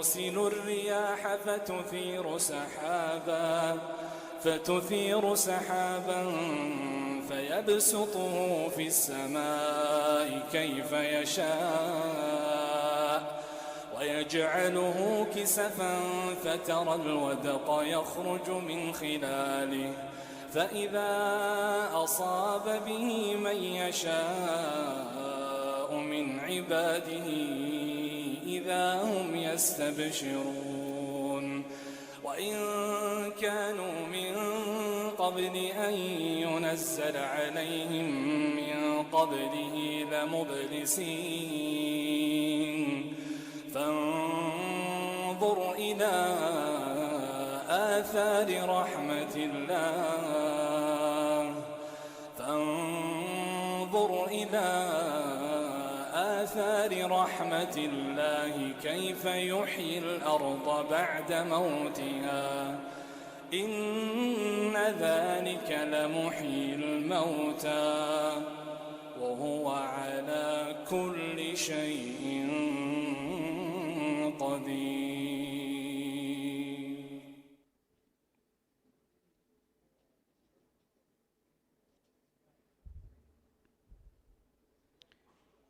ويرسل الرياح فتثير سحابا فيبسطه في السماء كيف يشاء ويجعله كسفا فترى الودق يخرج من خلاله فإذا أصاب به من يشاء من عباده إذا هم يستبشرون وإن كانوا من قبل أن ينزل عليهم من قبله لمبلسين فانظر إلى آثار رحمة الله كيف يحيي الأرض بعد موتها إن ذلك لمحيي الموتى وهو على كل شيء قدير.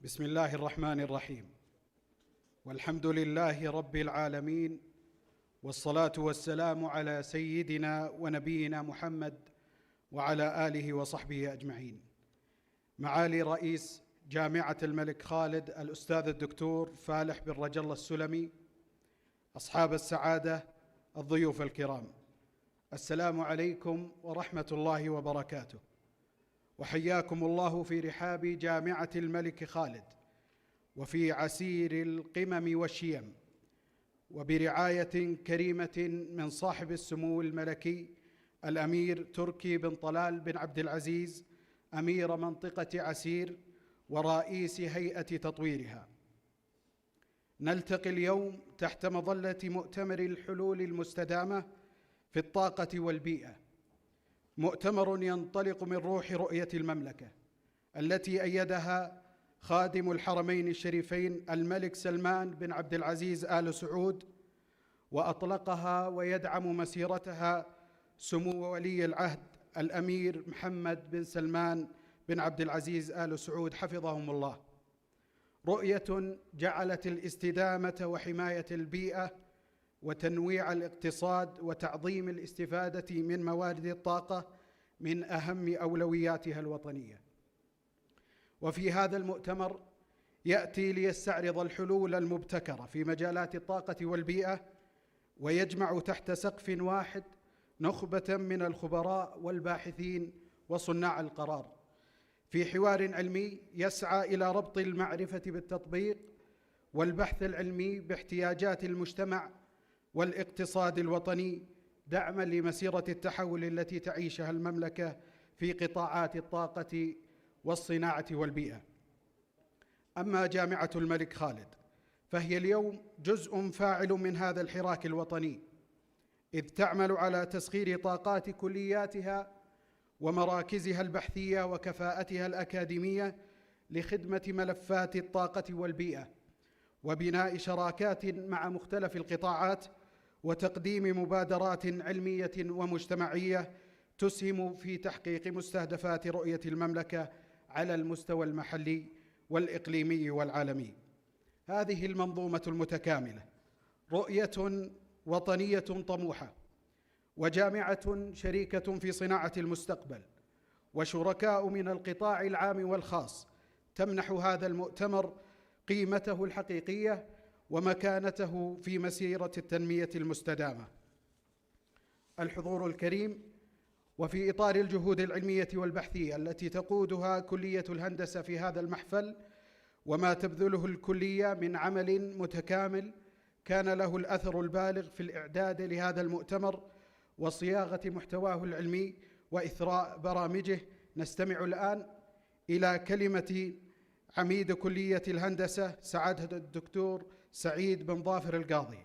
بسم الله الرحمن الرحيم، والحمد لله رب العالمين، والصلاة والسلام على سيدنا ونبينا محمد وعلى آله وصحبه أجمعين. معالي رئيس جامعة الملك خالد الأستاذ الدكتور فالح بن رجا الله السلمي، أصحاب السعادة، الضيوف الكرام، السلام عليكم ورحمة الله وبركاته، وحياكم الله في رحاب جامعة الملك خالد وفي عسير القمم والشيم، وبرعاية كريمة من صاحب السمو الملكي الأمير تركي بن طلال بن عبد العزيز أمير منطقة عسير ورئيس هيئة تطويرها. نلتقي اليوم تحت مظلة مؤتمر الحلول المستدامة في الطاقة والبيئة، مؤتمر ينطلق من روح رؤية المملكة التي أيدها خادم الحرمين الشريفين الملك سلمان بن عبد العزيز آل سعود، وأطلقها ويدعم مسيرتها سمو ولي العهد الأمير محمد بن سلمان بن عبد العزيز آل سعود حفظهم الله. رؤية جعلت الاستدامة وحماية البيئة وتنويع الاقتصاد وتعظيم الاستفادة من موارد الطاقة من أهم أولوياتها الوطنية. وفي هذا المؤتمر يأتي ليستعرض الحلول المبتكرة في مجالات الطاقة والبيئة، ويجمع تحت سقف واحد نخبة من الخبراء والباحثين وصناع القرار في حوار علمي يسعى إلى ربط المعرفة بالتطبيق والبحث العلمي باحتياجات المجتمع والاقتصاد الوطني، دعما لمسيرة التحول التي تعيشها المملكة في قطاعات الطاقة والصناعة والبيئة. أما جامعة الملك خالد فهي اليوم جزء فاعل من هذا الحراك الوطني، إذ تعمل على تسخير طاقات كلياتها ومراكزها البحثية وكفاءتها الأكاديمية لخدمة ملفات الطاقة والبيئة، وبناء شراكات مع مختلف القطاعات، وتقديم مبادرات علمية ومجتمعية تسهم في تحقيق مستهدفات رؤية المملكة على المستوى المحلي والإقليمي والعالمي. هذه المنظومة المتكاملة رؤية وطنية طموحة، وجامعة شريكة في صناعة المستقبل، وشركاء من القطاع العام والخاص تمنح هذا المؤتمر قيمته الحقيقية ومكانته في مسيرة التنمية المستدامة. الحضور الكريم، وفي إطار الجهود العلمية والبحثية التي تقودها كلية الهندسة في هذا المحفل، وما تبذله الكلية من عمل متكامل كان له الأثر البالغ في الإعداد لهذا المؤتمر وصياغة محتواه العلمي وإثراء برامجه، نستمع الآن إلى كلمة عميد كلية الهندسة سعادة الدكتور سعيد بن ظافر القاضي.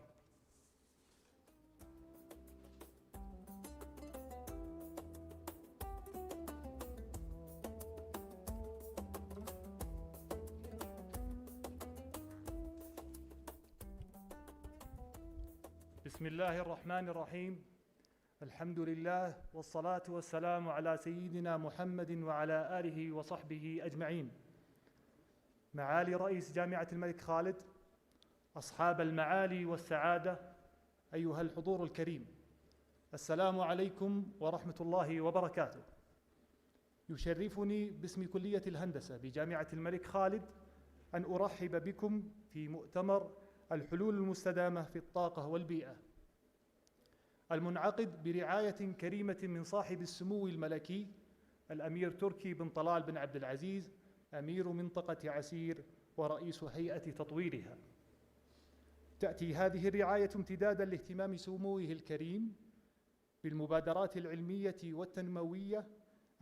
بسم الله الرحمن الرحيم. الحمد لله والصلاة والسلام على سيدنا محمد وعلى آله وصحبه أجمعين. معالي رئيس جامعة الملك خالد، أصحاب المعالي والسعادة، أيها الحضور الكريم، السلام عليكم ورحمة الله وبركاته. يشرفني باسم كلية الهندسة بجامعة الملك خالد أن أرحب بكم في مؤتمر الحلول المستدامة في الطاقة والبيئة، المنعقد برعاية كريمة من صاحب السمو الملكي الأمير تركي بن طلال بن عبد العزيز، أمير منطقة عسير ورئيس هيئة تطويرها. تأتي هذه الرعاية امتدادا لاهتمام سموه الكريم بالمبادرات العلمية والتنموية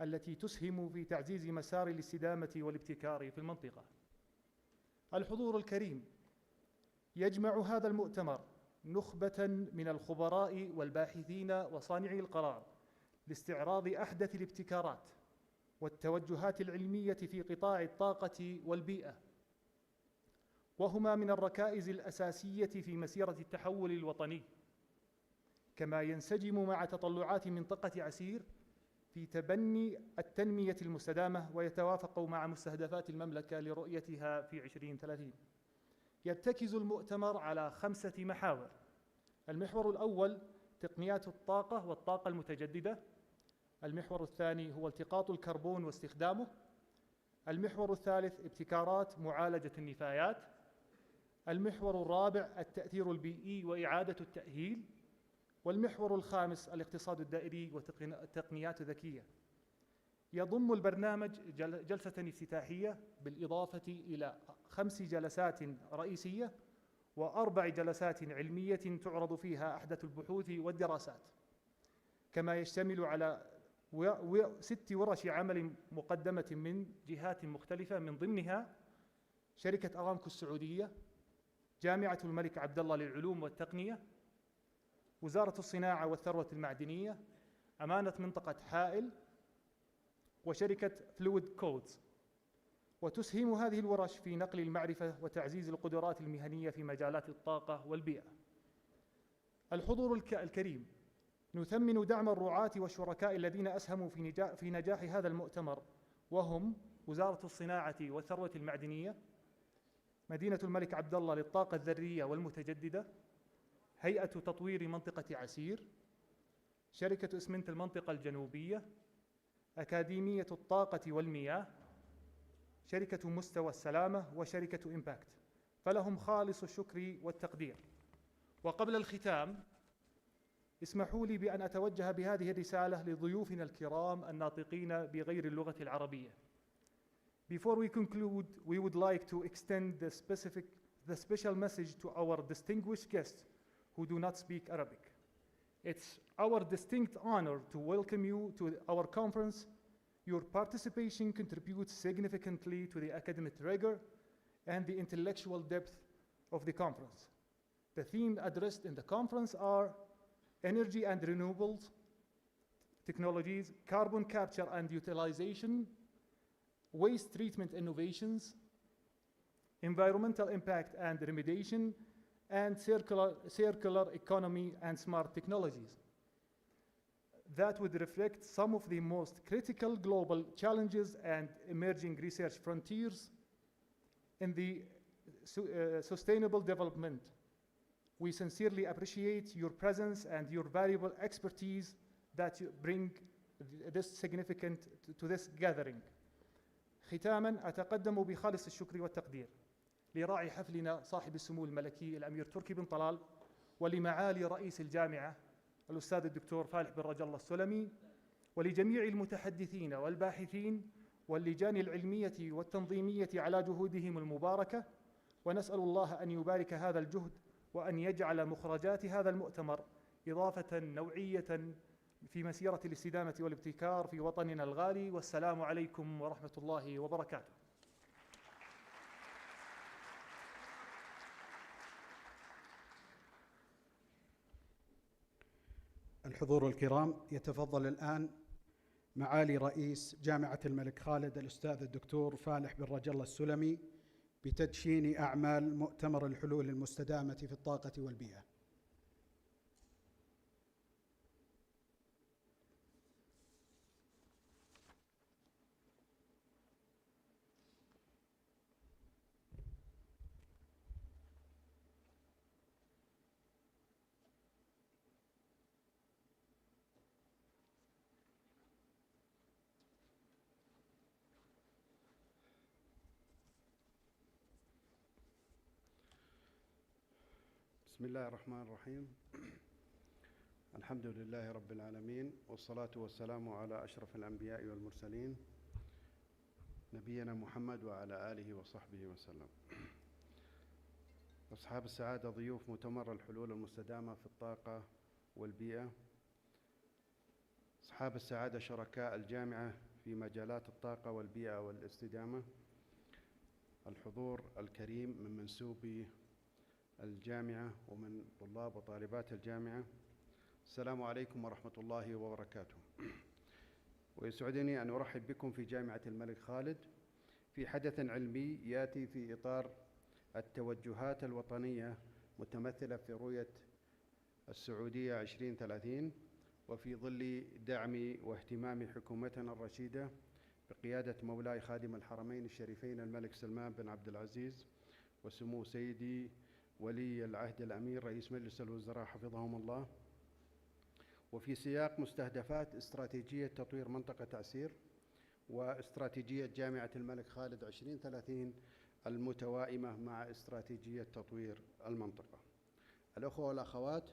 التي تسهم في تعزيز مسار الاستدامة والابتكار في المنطقة. الحضور الكريم، يجمع هذا المؤتمر نخبة من الخبراء والباحثين وصانعي القرار لاستعراض أحدث الابتكارات والتوجهات العلمية في قطاع الطاقة والبيئة، وهما من الركائز الأساسية في مسيرة التحول الوطني، كما ينسجم مع تطلعات منطقة عسير في تبني التنمية المستدامة ويتوافق مع مستهدفات المملكة لرؤيتها في 2030. يرتكز المؤتمر على 5 محاور. المحور الأول تقنيات الطاقة والطاقة المتجددة. المحور الثاني هو التقاط الكربون واستخدامه. المحور الثالث ابتكارات معالجة النفايات. المحور الرابع التأثير البيئي وإعادة التأهيل. والمحور الخامس الاقتصاد الدائري وتقنيات ذكية. يضم البرنامج جلسة افتتاحية بالإضافة إلى 5 جلسات رئيسية و4 جلسات علمية تعرض فيها أحدث البحوث والدراسات، كما يشتمل على 6 ورش عمل مقدمة من جهات مختلفة، من ضمنها شركة أرامكو السعودية، جامعة الملك عبدالله للعلوم والتقنية، وزارة الصناعة والثروة المعدنية، أمانة منطقة حائل، وشركة فلويد كودز. وتسهم هذه الورش في نقل المعرفة وتعزيز القدرات المهنية في مجالات الطاقة والبيئة. الحضور الكريم، نثمن دعم الرعاة والشركاء الذين أسهموا في نجاح هذا المؤتمر، وهم وزارة الصناعة والثروة المعدنية، مدينة الملك عبدالله للطاقة الذرية والمتجددة، هيئة تطوير منطقة عسير، شركة إسمنت المنطقة الجنوبية، أكاديمية الطاقة والمياه، شركة مستوى السلامة، وشركة إمباكت، فلهم خالص الشكر والتقدير. وقبل الختام، اسمحوا لي بأن أتوجه بهذه الرسالة لضيوفنا الكرام الناطقين بغير اللغة العربية. Before we conclude, we would like to extend the special message to our distinguished guests who do not speak Arabic. It's our distinct honor to welcome you to our conference. Your participation contributes significantly to the academic rigor and the intellectual depth of the conference. The themes addressed in the conference are energy and renewables technologies, carbon capture and utilization, waste treatment innovations, environmental impact and remediation, and circular economy and smart technologies that would reflect some of the most critical global challenges and emerging research frontiers in the sustainable development. We sincerely appreciate your presence and your valuable expertise that you bring this significant to this gathering. ختاماً، أتقدم بخالص الشكر والتقدير لراعي حفلنا صاحب السمو الملكي الأمير تركي بن طلال، ولمعالي رئيس الجامعة الأستاذ الدكتور فالح بن رجا الله السلمي، ولجميع المتحدثين والباحثين واللجان العلمية والتنظيمية على جهودهم المباركة. ونسأل الله أن يبارك هذا الجهد وأن يجعل مخرجات هذا المؤتمر إضافة نوعية في مسيرة الاستدامة والابتكار في وطننا الغالي. والسلام عليكم ورحمة الله وبركاته. الحضور الكرام، يتفضل الآن معالي رئيس جامعة الملك خالد الأستاذ الدكتور فالح بن رجا الله السلمي بتدشين أعمال مؤتمر الحلول المستدامة في الطاقة والبيئة. بسم الله الرحمن الرحيم. الحمد لله رب العالمين، والصلاة والسلام على أشرف الأنبياء والمرسلين نبينا محمد وعلى آله وصحبه وسلم. أصحاب السعادة، ضيوف مؤتمر الحلول المستدامة في الطاقة والبيئة، أصحاب السعادة شركاء الجامعة في مجالات الطاقة والبيئة والاستدامة، الحضور الكريم من منسوبي الجامعة ومن طلاب وطالبات الجامعة، السلام عليكم ورحمة الله وبركاته. ويسعدني أن أرحب بكم في جامعة الملك خالد في حدث علمي يأتي في إطار التوجهات الوطنية متمثلة في رؤية السعودية 2030، وفي ظل دعم واهتمام حكومتنا الرشيدة بقيادة مولاي خادم الحرمين الشريفين الملك سلمان بن عبد العزيز وسمو سيدي ولي العهد الأمير رئيس مجلس الوزراء حفظهم الله، وفي سياق مستهدفات استراتيجية تطوير منطقة عسير واستراتيجية جامعة الملك خالد 2030 المتوائمة مع استراتيجية تطوير المنطقة. الأخوة والأخوات،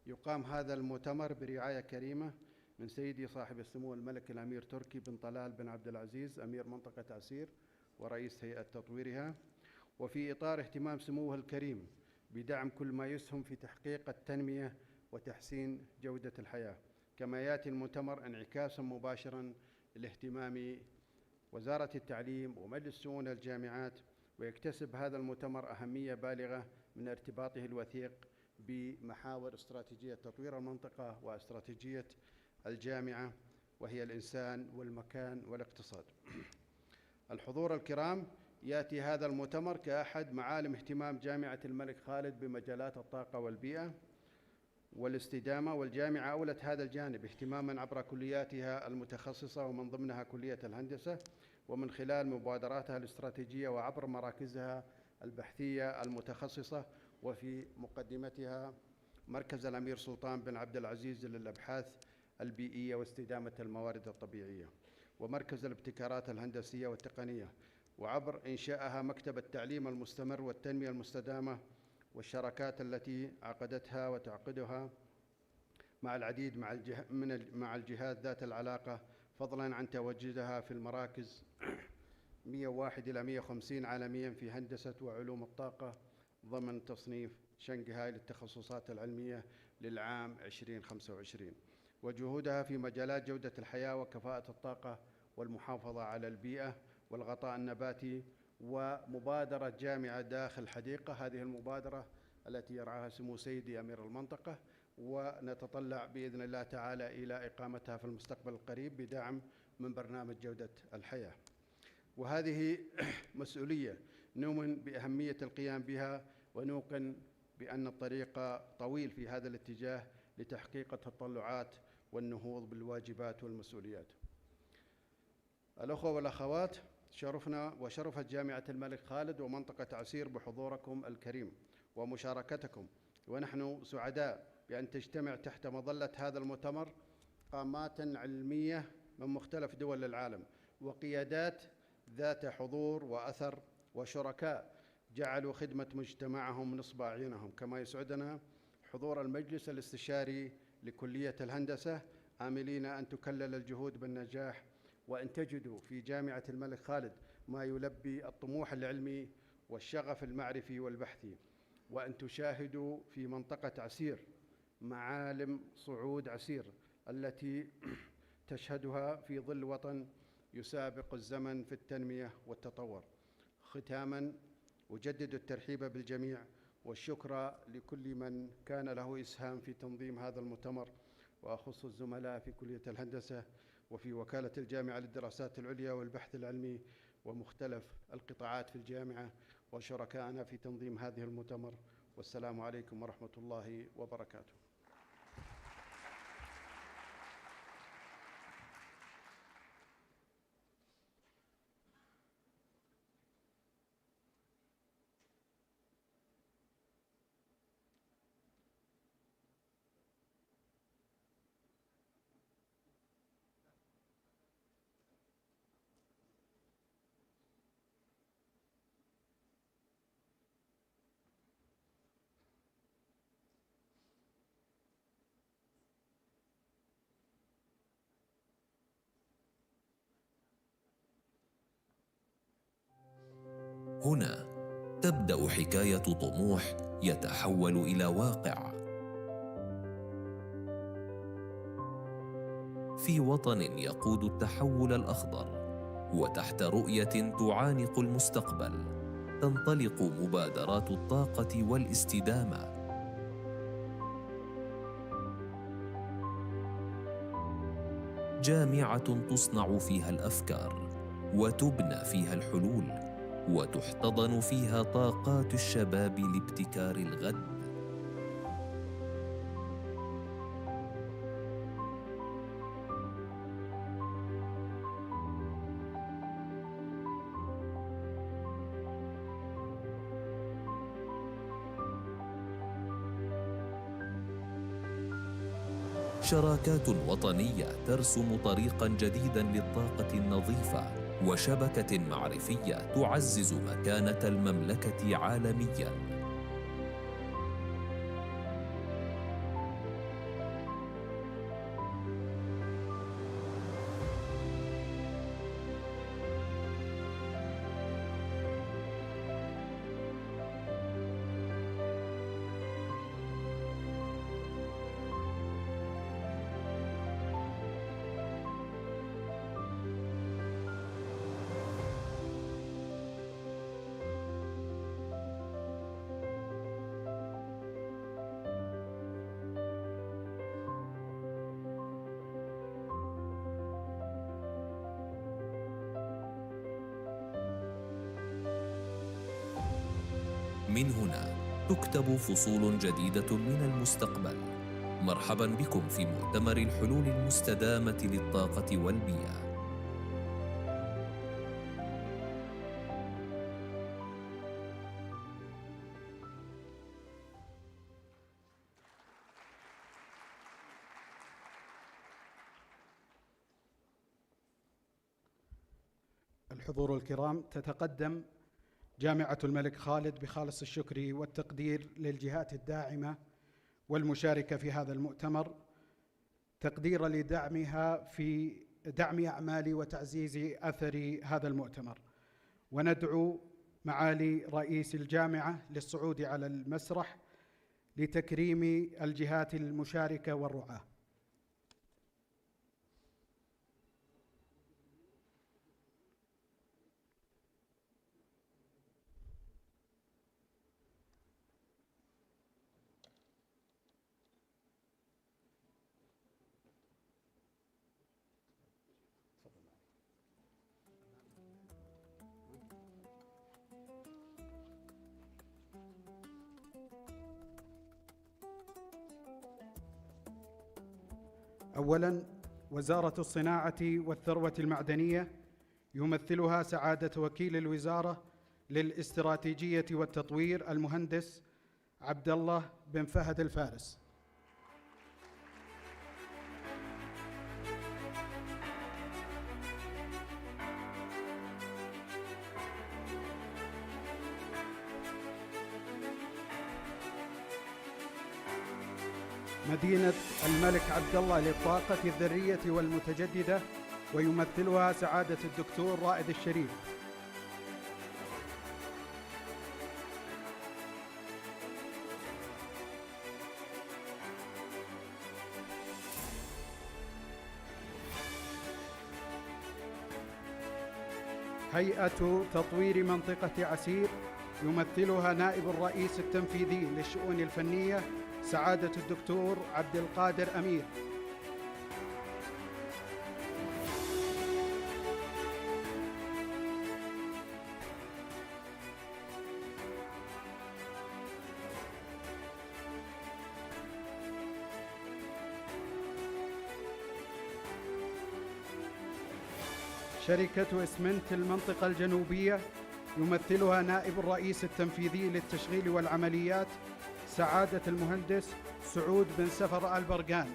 يقام هذا المؤتمر برعاية كريمة من سيدي صاحب السمو الملك الأمير تركي بن طلال بن عبد العزيز أمير منطقة عسير ورئيس هيئة تطويرها، وفي إطار اهتمام سموه الكريم بدعم كل ما يسهم في تحقيق التنمية وتحسين جودة الحياة. كما يأتي المؤتمر انعكاسا مباشرا لاهتمام وزارة التعليم ومجلس شؤون الجامعات، ويكتسب هذا المؤتمر أهمية بالغة من ارتباطه الوثيق بمحاور استراتيجية تطوير المنطقة واستراتيجية الجامعة، وهي الإنسان والمكان والاقتصاد. الحضور الكرام، يأتي هذا المؤتمر كأحد معالم اهتمام جامعة الملك خالد بمجالات الطاقة والبيئة والاستدامة، والجامعة أولت هذا الجانب اهتماماً عبر كلياتها المتخصصة ومن ضمنها كلية الهندسة، ومن خلال مبادراتها الاستراتيجية وعبر مراكزها البحثية المتخصصة، وفي مقدمتها مركز الأمير سلطان بن عبد العزيز للأبحاث البيئية واستدامة الموارد الطبيعية، ومركز الابتكارات الهندسية والتقنية، وعبر إنشائها مكتب التعليم المستمر والتنمية المستدامة، والشراكات التي عقدتها وتعقدها مع العديد مع الجهات ذات العلاقة، فضلاً عن تواجدها في المراكز 101 إلى 150 عالمياً في هندسة وعلوم الطاقة ضمن تصنيف شنغهاي للتخصصات العلمية للعام 2025، وجهودها في مجالات جودة الحياة وكفاءة الطاقة والمحافظة على البيئة والغطاء النباتي، ومبادرة جامعة داخل حديقة، هذه المبادرة التي يرعاها سمو سيدي أمير المنطقة، ونتطلع بإذن الله تعالى إلى إقامتها في المستقبل القريب بدعم من برنامج جودة الحياة. وهذه مسؤولية نؤمن بأهمية القيام بها، ونوقن بأن الطريق طويل في هذا الاتجاه لتحقيق التطلعات والنهوض بالواجبات والمسؤوليات. الأخوة والأخوات، شرفنا وشرفت جامعة الملك خالد ومنطقة عسير بحضوركم الكريم ومشاركتكم، ونحن سعداء بأن تجتمع تحت مظلة هذا المؤتمر قامات علمية من مختلف دول العالم، وقيادات ذات حضور وأثر، وشركاء جعلوا خدمة مجتمعهم نصب أعينهم. كما يسعدنا حضور المجلس الاستشاري لكلية الهندسة، آملين أن تكلل الجهود بالنجاح، وأن تجدوا في جامعة الملك خالد ما يلبي الطموح العلمي والشغف المعرفي والبحثي، وأن تشاهدوا في منطقة عسير معالم صعود عسير التي تشهدها في ظل وطن يسابق الزمن في التنمية والتطور. ختاماً، أجدد الترحيب بالجميع والشكر لكل من كان له إسهام في تنظيم هذا المؤتمر، وأخص الزملاء في كلية الهندسة وفي وكالة الجامعة للدراسات العليا والبحث العلمي ومختلف القطاعات في الجامعة، وشركائنا في تنظيم هذه المؤتمر. والسلام عليكم ورحمة الله وبركاته. هنا تبدأ حكاية طموح يتحول إلى واقع. في وطن يقود التحول الأخضر وتحت رؤية تعانق المستقبل، تنطلق مبادرات الطاقة والاستدامة. جامعة تصنع فيها الأفكار وتبنى فيها الحلول وتحتضن فيها طاقات الشباب لابتكار الغد. شراكات وطنية ترسم طريقاً جديداً للطاقة النظيفة، وشبكة معرفية تعزز مكانة المملكة عالمياً. من هنا تكتب فصول جديدة من المستقبل. مرحباً بكم في مؤتمر الحلول المستدامة للطاقة والبيئة. الحضور الكرام، تتقدم جامعة الملك خالد بخالص الشكر والتقدير للجهات الداعمة والمشاركة في هذا المؤتمر، تقديرا لدعمها في دعم أعمال وتعزيز أثر هذا المؤتمر. وندعو معالي رئيس الجامعة للصعود على المسرح لتكريم الجهات المشاركة والرعاة. أولاً، وزارة الصناعة والثروة المعدنية يمثلها سعادة وكيل الوزارة للاستراتيجية والتطوير المهندس عبد الله بن فهد الفارس. مدينة الملك عبد الله للطاقة الذرية والمتجددة ويمثلها سعادة الدكتور رائد الشريف. هيئة تطوير منطقة عسير يمثلها نائب الرئيس التنفيذي للشؤون الفنية سعادة الدكتور عبد القادر أمير. شركة إسمنت المنطقة الجنوبية يمثلها نائب الرئيس التنفيذي للتشغيل والعمليات سعادة المهندس سعود بن سفر البرقان.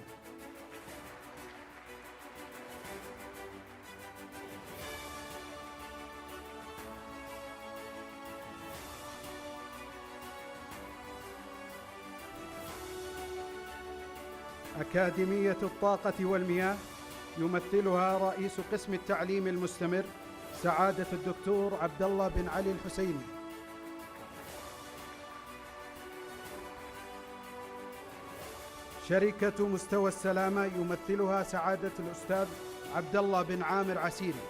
أكاديمية الطاقة والمياه يمثلها رئيس قسم التعليم المستمر سعادة الدكتور عبد الله بن علي الحسيني. شركة مستوى السلامة يمثلها سعادة الأستاذ عبد الله بن عامر عسيري.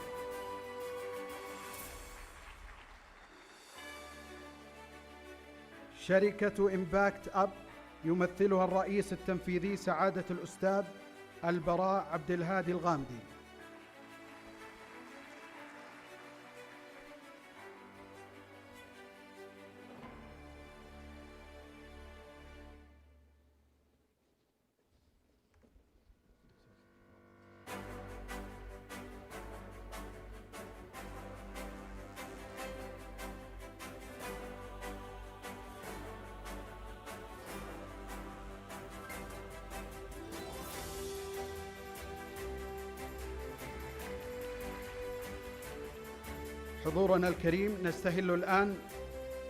شركة إمباكت أب يمثلها الرئيس التنفيذي سعادة الأستاذ البراء عبد الهادي الغامدي. حضورنا الكريم، نستهل الآن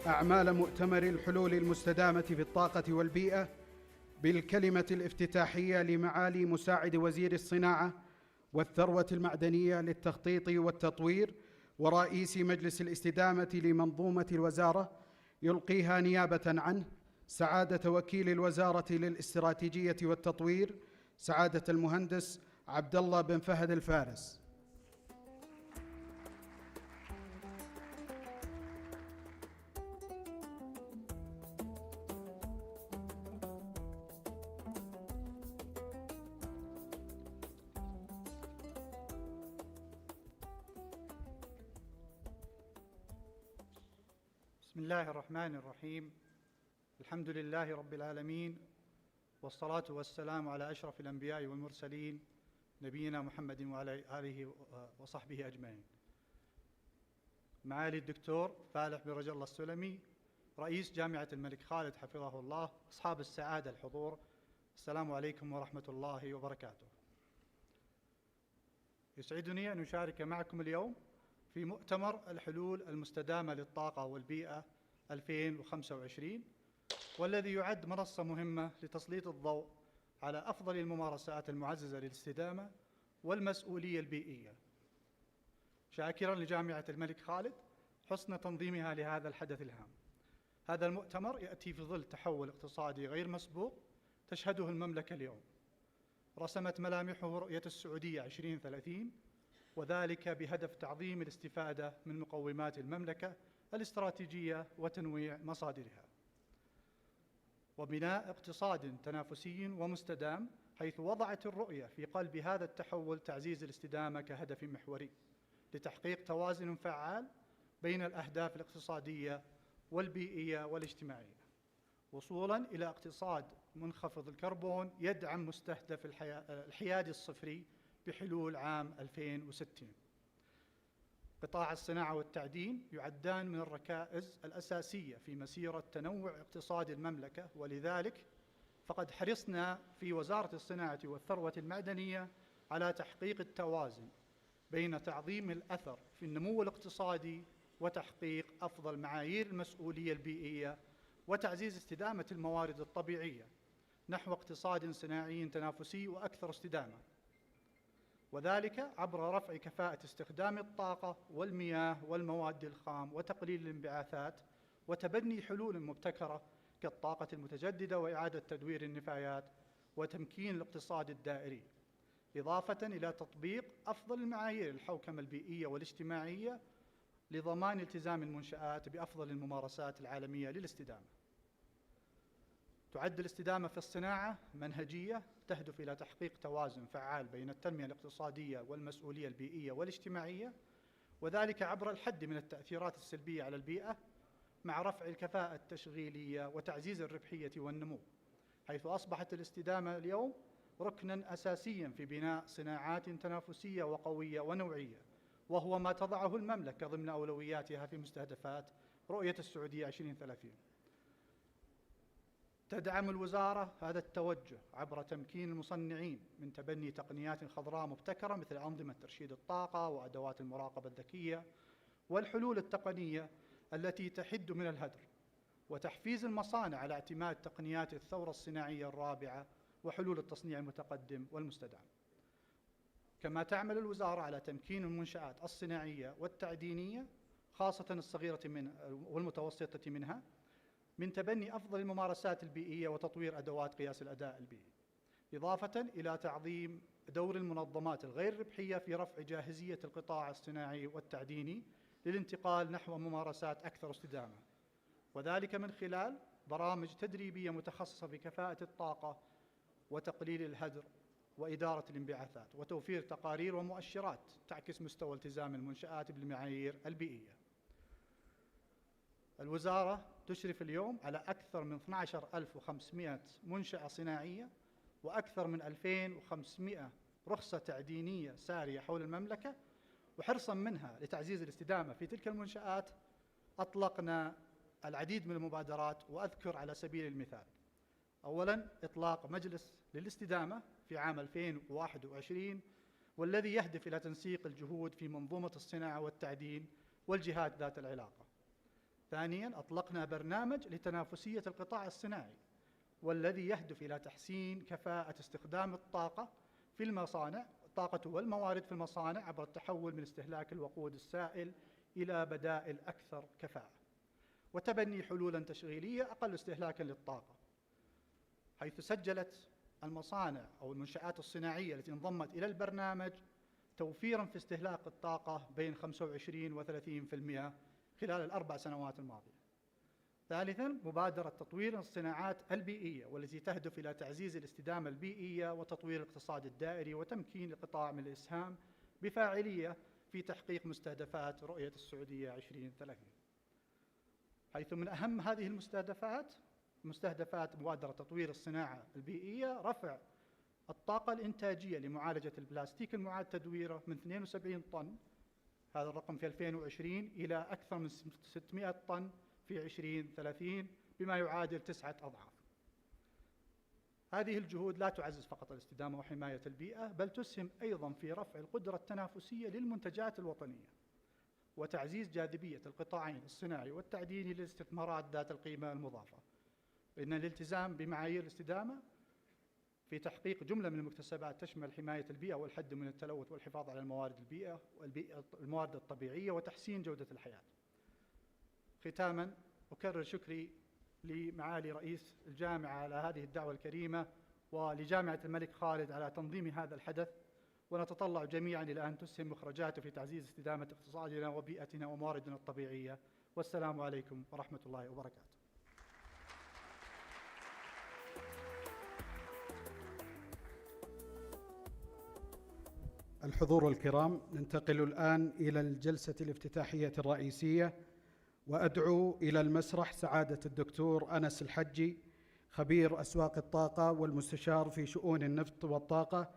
أعمال مؤتمر الحلول المستدامة في الطاقة والبيئة بالكلمة الافتتاحية لمعالي مساعد وزير الصناعة والثروة المعدنية للتخطيط والتطوير ورئيس مجلس الاستدامة لمنظومة الوزارة، يلقيها نيابة عنه سعادة وكيل الوزارة للاستراتيجية والتطوير سعادة المهندس عبد الله بن فهد الفارس. بسم الله الرحمن الرحيم. الحمد لله رب العالمين، والصلاة والسلام على أشرف الأنبياء والمرسلين نبينا محمد وعلى آله وصحبه أجمعين. معالي الدكتور فالح بن رجل الله السلمي رئيس جامعة الملك خالد حفظه الله، أصحاب السعادة الحضور، السلام عليكم ورحمة الله وبركاته. يسعدني أن أشارك معكم اليوم في مؤتمر الحلول المستدامة للطاقة والبيئة 2025، والذي يعد منصة مهمة لتسليط الضوء على أفضل الممارسات المعززة للاستدامة والمسؤولية البيئية، شاكراً لجامعة الملك خالد حسن تنظيمها لهذا الحدث الهام. هذا المؤتمر يأتي في ظل تحول اقتصادي غير مسبوق تشهده المملكة اليوم، رسمت ملامحه رؤية السعودية 2030، وذلك بهدف تعظيم الاستفادة من مقومات المملكة الاستراتيجية وتنويع مصادرها، وبناء اقتصاد تنافسي ومستدام، حيث وضعت الرؤية في قلب هذا التحول تعزيز الاستدامة كهدف محوري لتحقيق توازن فعال بين الأهداف الاقتصادية والبيئية والاجتماعية، وصولاً إلى اقتصاد منخفض الكربون يدعم مستهدف الحياد الصفري بحلول عام 2060. قطاع الصناعة والتعدين يعدان من الركائز الأساسية في مسيرة تنوع اقتصاد المملكة، ولذلك فقد حرصنا في وزارة الصناعة والثروة المعدنية على تحقيق التوازن بين تعظيم الأثر في النمو الاقتصادي وتحقيق أفضل معايير المسؤولية البيئية وتعزيز استدامة الموارد الطبيعية نحو اقتصاد صناعي تنافسي وأكثر استدامة، وذلك عبر رفع كفاءة استخدام الطاقة والمياه والمواد الخام وتقليل الانبعاثات وتبني حلول مبتكرة كالطاقة المتجددة وإعادة تدوير النفايات وتمكين الاقتصاد الدائري، إضافة إلى تطبيق أفضل المعايير الحوكمة البيئية والاجتماعية لضمان التزام المنشآت بأفضل الممارسات العالمية للاستدامة. تعد الاستدامة في الصناعة منهجية تهدف إلى تحقيق توازن فعال بين التنمية الاقتصادية والمسؤولية البيئية والاجتماعية، وذلك عبر الحد من التأثيرات السلبية على البيئة مع رفع الكفاءة التشغيلية وتعزيز الربحية والنمو، حيث أصبحت الاستدامة اليوم ركناً أساسياً في بناء صناعات تنافسية وقوية ونوعية، وهو ما تضعه المملكة ضمن أولوياتها في مستهدفات رؤية السعودية 2030. تدعم الوزارة هذا التوجه عبر تمكين المصنعين من تبني تقنيات خضراء مبتكرة مثل أنظمة ترشيد الطاقة وأدوات المراقبة الذكية والحلول التقنية التي تحد من الهدر، وتحفيز المصانع على اعتماد تقنيات الثورة الصناعية الرابعة وحلول التصنيع المتقدم والمستدام. كما تعمل الوزارة على تمكين المنشآت الصناعية والتعدينية خاصة الصغيرة والمتوسطة منها من تبني أفضل الممارسات البيئية وتطوير أدوات قياس الأداء البيئي. إضافة إلى تعظيم دور المنظمات الغير ربحية في رفع جاهزية القطاع الصناعي والتعديني للانتقال نحو ممارسات أكثر استدامة، وذلك من خلال برامج تدريبية متخصصة في كفاءة الطاقة وتقليل الهدر وإدارة الانبعاثات، وتوفير تقارير ومؤشرات تعكس مستوى التزام المنشآت بالمعايير البيئية. الوزارة تشرف اليوم على أكثر من 12,500 منشأة صناعية وأكثر من 2,500 رخصة تعدينية سارية حول المملكة، وحرصاً منها لتعزيز الاستدامة في تلك المنشآت أطلقنا العديد من المبادرات، وأذكر على سبيل المثال: أولاً إطلاق مجلس للاستدامة في عام 2021 والذي يهدف إلى تنسيق الجهود في منظومة الصناعة والتعدين والجهات ذات العلاقة. ثانياً أطلقنا برنامج لتنافسية القطاع الصناعي والذي يهدف إلى تحسين كفاءة استخدام الطاقة في المصانع، الطاقة والموارد في المصانع عبر التحول من استهلاك الوقود السائل إلى بدائل أكثر كفاءة، وتبني حلولاً تشغيلية أقل استهلاكاً للطاقة، حيث سجلت المصانع أو المنشآت الصناعية التي انضمت إلى البرنامج توفيراً في استهلاك الطاقة بين 25 و 30% خلال ال4 سنوات الماضية. ثالثاً مبادرة تطوير الصناعات البيئية والتي تهدف إلى تعزيز الاستدامة البيئية وتطوير الاقتصاد الدائري وتمكين القطاع من الإسهام بفاعلية في تحقيق مستهدفات رؤية السعودية 2030. حيث من أهم هذه مستهدفات مبادرة تطوير الصناعة البيئية رفع الطاقة الإنتاجية لمعالجة البلاستيك المعاد تدويره من 72 طن، هذا الرقم في 2020، إلى أكثر من 600 طن في 2030، بما يعادل 9 أضعاف. هذه الجهود لا تعزز فقط الاستدامة وحماية البيئة، بل تسهم أيضاً في رفع القدرة التنافسية للمنتجات الوطنية وتعزيز جاذبية القطاعين الصناعي والتعديني للاستثمارات ذات القيمة المضافة. إن الالتزام بمعايير الاستدامة في تحقيق جملة من المكتسبات تشمل حماية البيئة والحد من التلوث والحفاظ على الموارد الطبيعية وتحسين جودة الحياة. ختاماً أكرر شكري لمعالي رئيس الجامعة على هذه الدعوة الكريمة، ولجامعة الملك خالد على تنظيم هذا الحدث، ونتطلع جميعاً إلى أن تسهم مخرجاته في تعزيز استدامة اقتصادنا وبيئتنا ومواردنا الطبيعية. والسلام عليكم ورحمة الله وبركاته. الحضور الكرام، ننتقل الآن إلى الجلسة الافتتاحية الرئيسية، وأدعو إلى المسرح سعادة الدكتور أنس الحجي، خبير أسواق الطاقة والمستشار في شؤون النفط والطاقة،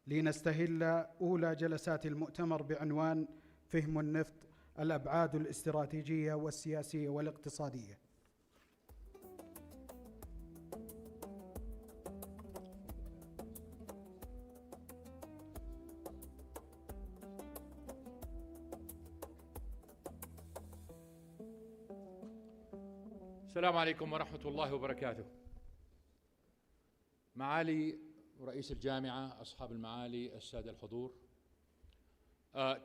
لنستهل أولى جلسات المؤتمر بعنوان فهم النفط: الأبعاد الاستراتيجية والسياسية والاقتصادية. السلام عليكم ورحمة الله وبركاته. معالي رئيس الجامعة، أصحاب المعالي، السادة الحضور،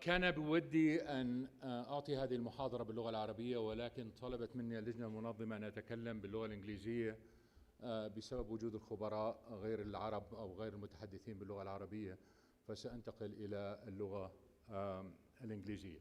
كان بودي أن أعطي هذه المحاضرة باللغة العربية، ولكن طلبت مني اللجنة المنظمة أن أتكلم باللغة الإنجليزية بسبب وجود الخبراء غير العرب أو غير المتحدثين باللغة العربية، فسأنتقل إلى اللغة الإنجليزية.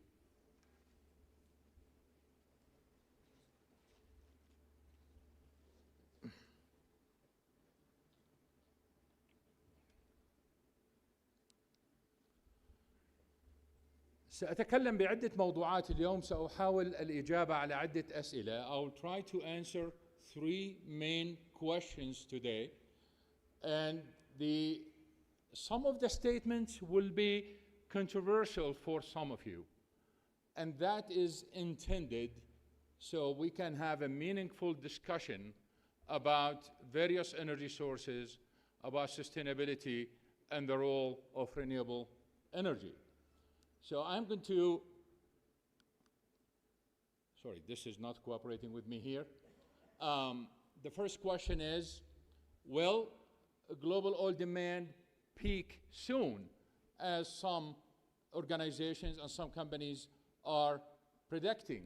سأتكلم بعدة موضوعات اليوم، سأحاول الإجابة على عدة أسئلة. I will try to answer 3 main questions today, and some of the statements will be controversial for some of you, and that is intended so we can have a meaningful discussion about various energy sources, about sustainability, and the role of renewable energy. So I'm going to, sorry, this is not cooperating with me here. The first question is, will global oil demand peak soon, as some organizations and some companies are predicting?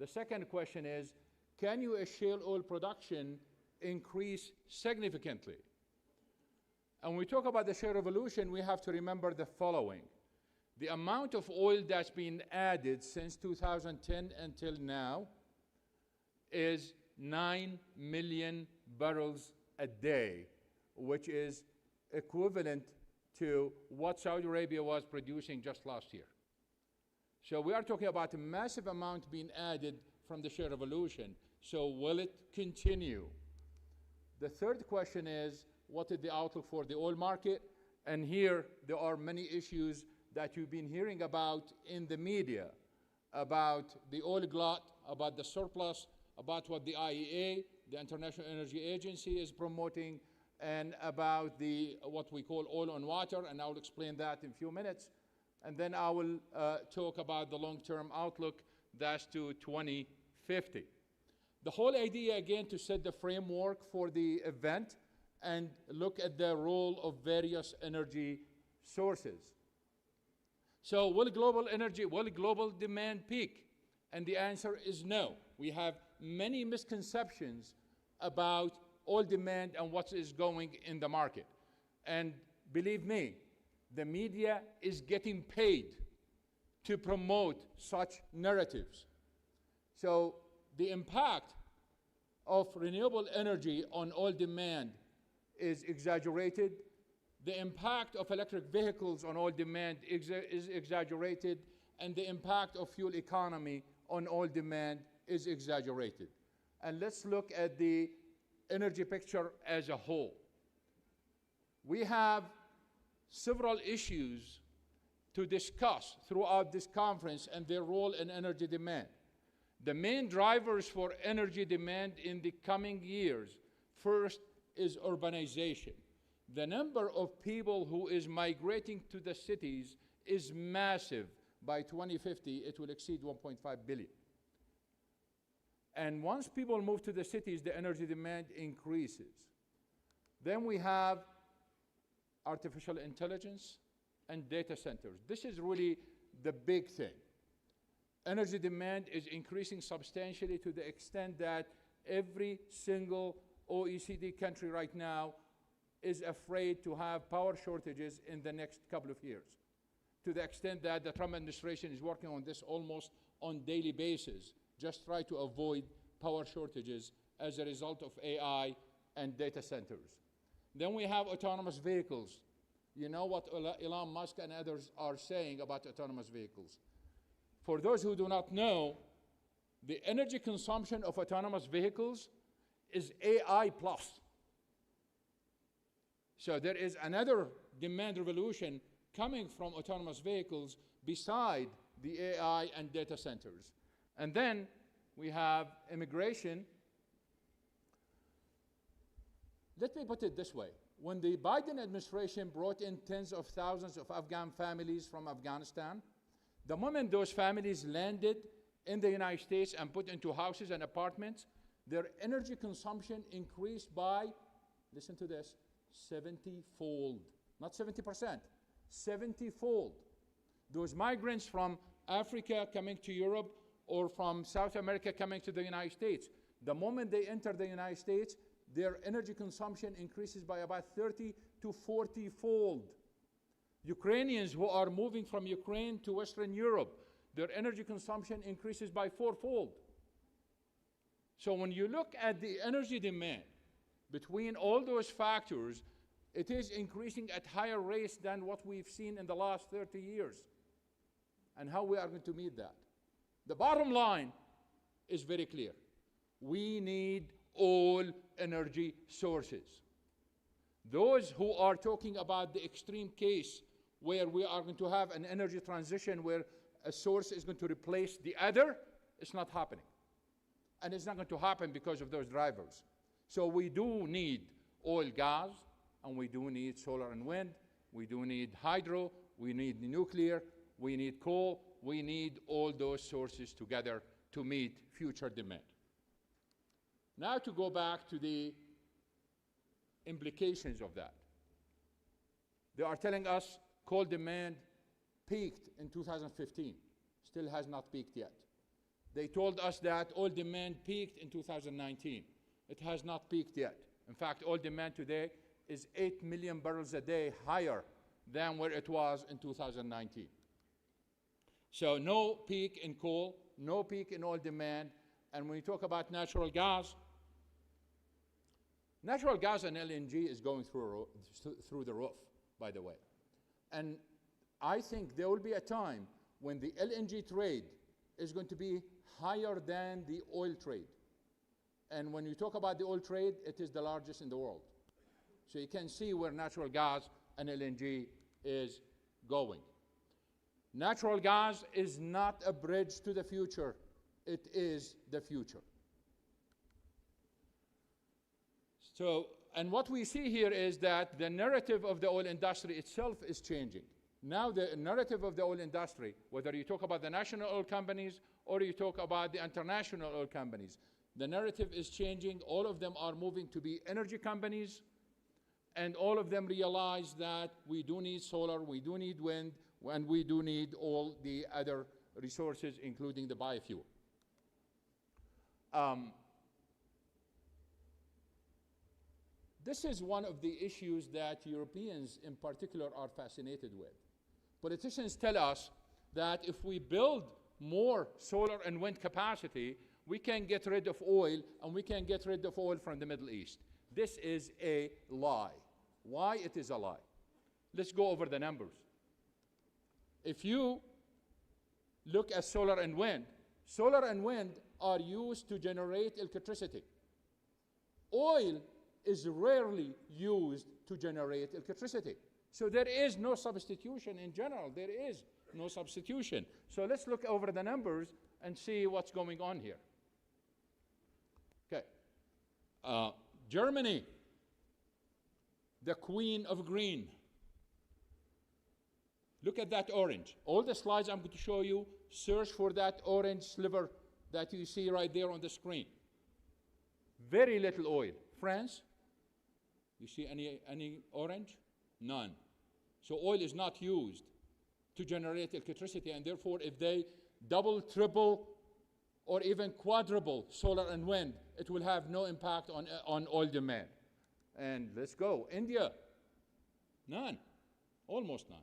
The second question is, can U.S. shale oil production increase significantly? And when we talk about the shale revolution, we have to remember the following. The amount of oil that's been added since 2010 until now is 9 million barrels a day, which is equivalent to what Saudi Arabia was producing just last year. So we are talking about a massive amount being added from the shale revolution. So will it continue? The third question is, what is the outlook for the oil market? And here there are many issues that you've been hearing about in the media, about the oil glut, about the surplus, about what the IEA, the International Energy Agency, is promoting, and about what we call oil on water, and I'll explain that in a few minutes. And then I will talk about the long-term outlook, that's to 2050. The whole idea, again, to set the framework for the event and look at the role of various energy sources. So will global demand peak? And the answer is no. We have many misconceptions about oil demand and what is going in the market. And believe me, the media is getting paid to promote such narratives. So the impact of renewable energy on oil demand is exaggerated. The impact of electric vehicles on oil demand is exaggerated, and the impact of fuel economy on oil demand is exaggerated. And let's look at the energy picture as a whole. We have several issues to discuss throughout this conference and their role in energy demand. The main drivers for energy demand in the coming years, first is urbanization. The number of people who is migrating to the cities is massive. By 2050, it will exceed 1.5 billion. And once people move to the cities, the energy demand increases. Then we have artificial intelligence and data centers. This is really the big thing. Energy demand is increasing substantially to the extent that every single OECD country right now is afraid to have power shortages in the next couple of years, to the extent that the Trump administration is working on this almost on a daily basis, just try to avoid power shortages as a result of AI and data centers. Then we have autonomous vehicles. You know what Elon Musk and others are saying about autonomous vehicles. For those who do not know, the energy consumption of autonomous vehicles is AI plus. So there is another demand revolution coming from autonomous vehicles beside the AI and data centers. And then we have immigration. Let me put it this way. When the Biden administration brought in tens of thousands of Afghan families from Afghanistan, the moment those families landed in the United States and put into houses and apartments, their energy consumption increased by, listen to this, 70-fold. Not 70%, 70-fold. Those migrants from Africa coming to Europe or from South America coming to the United States, the moment they enter the United States, their energy consumption increases by about 30 to 40-fold. Ukrainians who are moving from Ukraine to Western Europe, their energy consumption increases by 4-fold. So when you look at the energy demand between all those factors, it is increasing at higher rates than what we've seen in the last 30 years. And how we are going to meet that? The bottom line is very clear. We need all energy sources. Those who are talking about the extreme case where we are going to have an energy transition where a source is going to replace the other, it's not happening. And it's not going to happen because of those drivers. So we do need oil, gas, and we do need solar and wind. We do need hydro. We need nuclear. We need coal. We need all those sources together to meet future demand. Now to go back to the implications of that. They are telling us coal demand peaked in 2015. Still has not peaked yet. They told us that oil demand peaked in 2019. It has not peaked yet. In fact, oil demand today is 8 million barrels a day higher than where it was in 2019. So no peak in coal, no peak in oil demand. And when you talk about natural gas and LNG is going through the roof, by the way. And I think there will be a time when the LNG trade is going to be higher than the oil trade. And when you talk about the oil trade, it is the largest in the world. So you can see where natural gas and LNG is going. Natural gas is not a bridge to the future. It is the future. So, and what we see here is that the narrative of the oil industry itself is changing. Now the narrative of the oil industry, whether you talk about the national oil companies or you talk about the international oil companies, the narrative is changing. All of them are moving to be energy companies, and all of them realize that we do need solar, we do need wind, and we do need all the other resources, including the biofuel. This is one of the issues that Europeans in particular are fascinated with. Politicians tell us that if we build more solar and wind capacity, we can get rid of oil, and we can get rid of oil from the Middle East. This is a lie. Why it is a lie? Let's go over the numbers. If you look at solar and wind are used to generate electricity. Oil is rarely used to generate electricity. So there is no substitution in general. There is no substitution. So let's look over the numbers and see what's going on here. Okay. Germany, the queen of green. Look at that orange. All the slides I'm going to show you, search for that orange sliver that you see right there on the screen. Very little oil. France, you see any orange? None. So oil is not used to generate electricity, and therefore if they double, triple, or even quadruple solar and wind, it will have no impact on oil demand. And let's go. India, none. Almost none.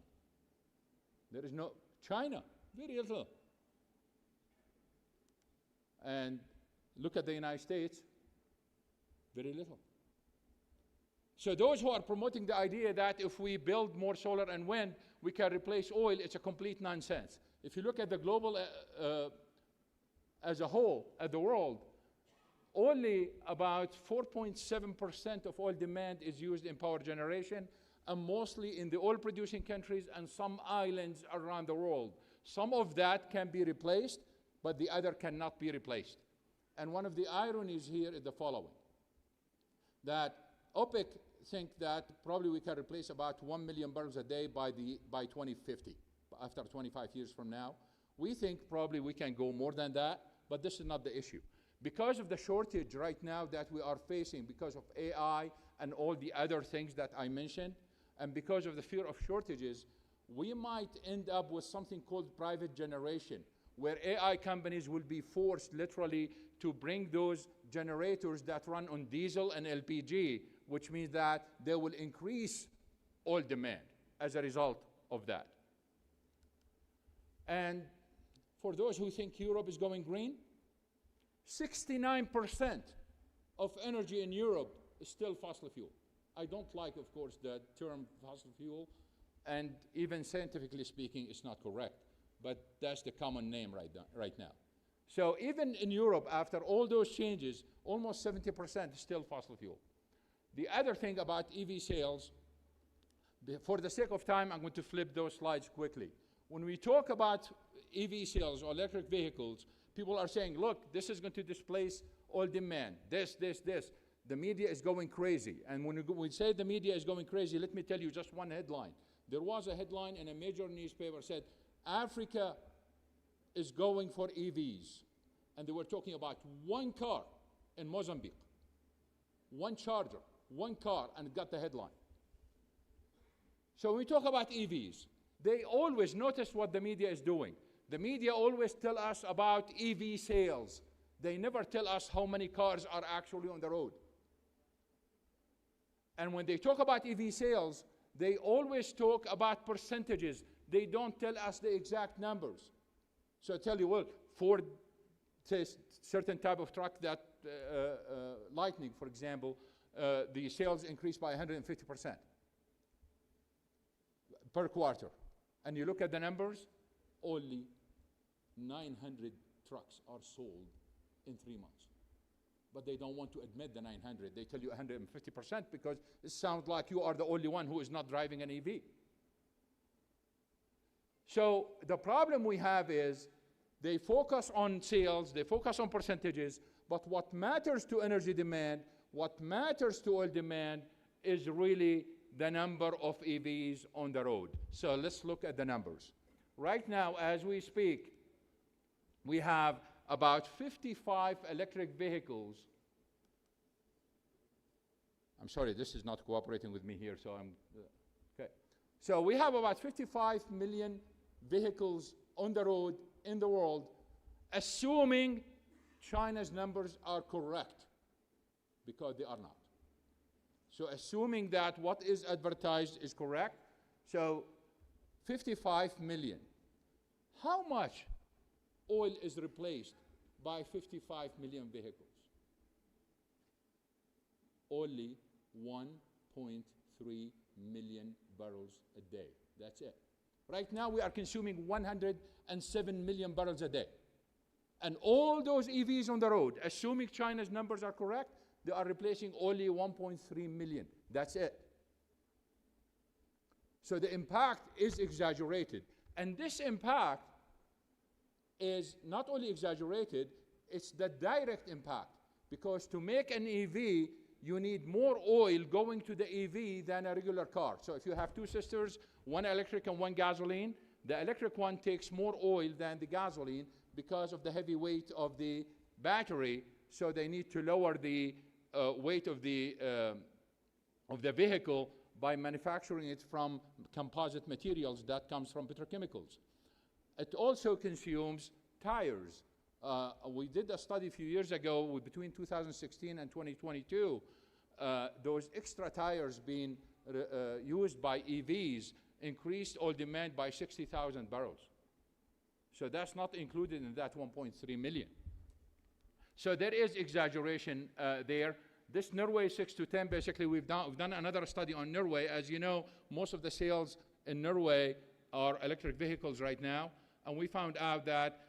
There is no. China, very little. And look at the United States, very little. So those who are promoting the idea that if we build more solar and wind, we can replace oil, it's a complete nonsense. If you look at the global as a whole, at the world, only about 4.7% of oil demand is used in power generation, and mostly in the oil-producing countries and some islands around the world. Some of that can be replaced, but the other cannot be replaced. And one of the ironies here is the following, that OPEC think that probably we can replace about 1 million barrels a day by 2050, after 25 years from now. We think probably we can go more than that, but this is not the issue. Because of the shortage right now that we are facing, because of AI and all the other things that I mentioned, and because of the fear of shortages, we might end up with something called private generation, where AI companies will be forced literally to bring those generators that run on diesel and LPG, which means that they will increase oil demand as a result of that. And for those who think Europe is going green, 69% of energy in Europe is still fossil fuel. I don't like, of course, the term fossil fuel, and even scientifically speaking, it's not correct. But that's the common name right now. So even in Europe, after all those changes, almost 70% is still fossil fuel. The other thing about EV sales, for the sake of time, I'm going to flip those slides quickly. When we talk about EV sales or electric vehicles, people are saying, look, this is going to displace oil demand, this. The media is going crazy. And when we say the media is going crazy, let me tell you just one headline. There was a headline in a major newspaper that said, Africa is going for EVs. And they were talking about one car in Mozambique, one charger, one car, and it got the headline. So when we talk about EVs, they always notice what the media is doing. The media always tell us about EV sales. They never tell us how many cars are actually on the road. And when they talk about EV sales, they always talk about percentages. They don't tell us the exact numbers. So I tell you, well, Ford says certain type of truck that, Lightning, for example, the sales increased by 150% per quarter. And you look at the numbers, only 900 trucks are sold in 3 months. But they don't want to admit the 900. They tell you 150% because it sounds like you are the only one who is not driving an EV. So the problem we have is they focus on sales, they focus on percentages, but what matters to energy demand, what matters to oil demand is really the number of EVs on the road. So let's look at the numbers. Right now, as we speak, we have about 55 electric vehicles. I'm sorry, this is not cooperating with me here, so I'm, okay. So we have about 55 million vehicles on the road in the world, assuming China's numbers are correct, because they are not. So assuming that what is advertised is correct, so 55 million. How much oil is replaced by 55 million vehicles? Only 1.3 million barrels a day. That's it. Right now we are consuming 107 million barrels a day. And all those EVs on the road, assuming China's numbers are correct, they are replacing only 1.3 million. That's it. So the impact is exaggerated. And this impact is not only exaggerated, it's the direct impact. Because to make an EV, you need more oil going to the EV than a regular car. So if you have two sisters, one electric and one gasoline, the electric one takes more oil than the gasoline because of the heavy weight of the battery. So they need to lower the weight of the vehicle by manufacturing it from composite materials that comes from petrochemicals. It also consumes tires. We did a study a few years ago between 2016 and 2022. Those extra tires being used by EVs increased oil demand by 60,000 barrels. So that's not included in that 1.3 million. So there is exaggeration there. This Norway 6 to 10, basically we've done another study on Norway. As you know, most of the sales in Norway are electric vehicles right now. And we found out that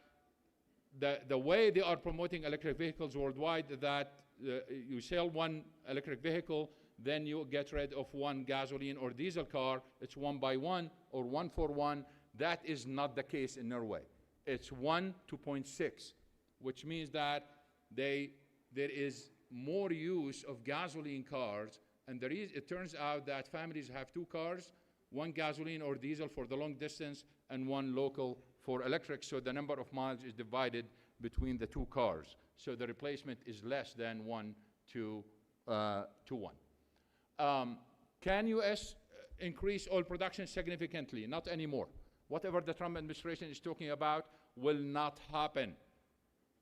the way they are promoting electric vehicles worldwide, that you sell one electric vehicle, then you get rid of one gasoline or diesel car. It's 1 by 1 or 1 for 1. That is not the case in Norway. It's 1 to 0.6, which means that there is more use of gasoline cars, and it turns out that families have 2 cars, 1 gasoline or diesel for the long distance and 1 local for electric, so the number of miles is divided between the 2 cars. So the replacement is less than 1 to 1. Can US increase oil production significantly? Not anymore. Whatever the Trump administration is talking about will not happen.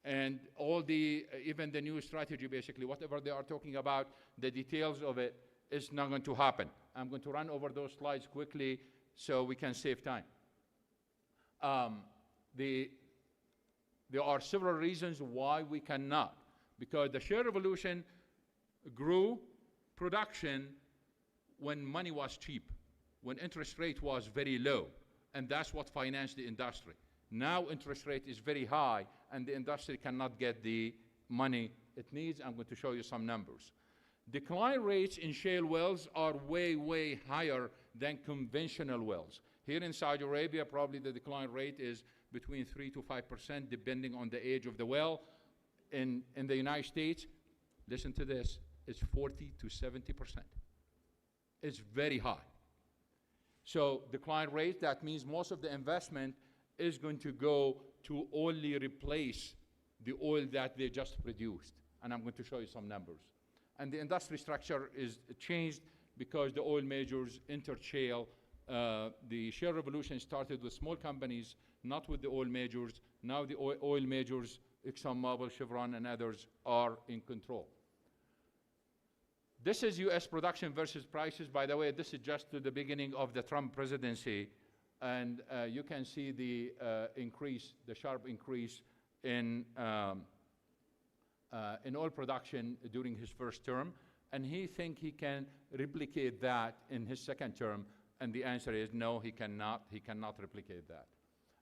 And all even the new strategy, basically, whatever they are talking about, the details of it is not going to happen. I'm going to run over those slides quickly so we can save time. There are several reasons why we cannot, because the shale revolution grew production when money was cheap, when interest rate was very low, and that's what financed the industry. Now interest rate is very high, and the industry cannot get the money it needs. I'm going to show you some numbers. Decline rates in shale wells are way, way higher than conventional wells. Here in Saudi Arabia, probably the decline rate is between 3 to 5%, depending on the age of the well. In the United States, listen to this, it's 40 to 70%. It's very high. So decline rate, that means most of the investment is going to go to only replace the oil that they just produced. And I'm going to show you some numbers. And the industry structure is changed because the oil majors entered shale. The shale revolution started with small companies, not with the oil majors. Now the oil majors, ExxonMobil, Chevron, and others are in control. This is US production versus prices. By the way, this is just to the beginning of the Trump presidency. And you can see the increase, the sharp increase in oil production during his first term. And he thinks he can replicate that in his second term. And the answer is no, he cannot. He cannot replicate that.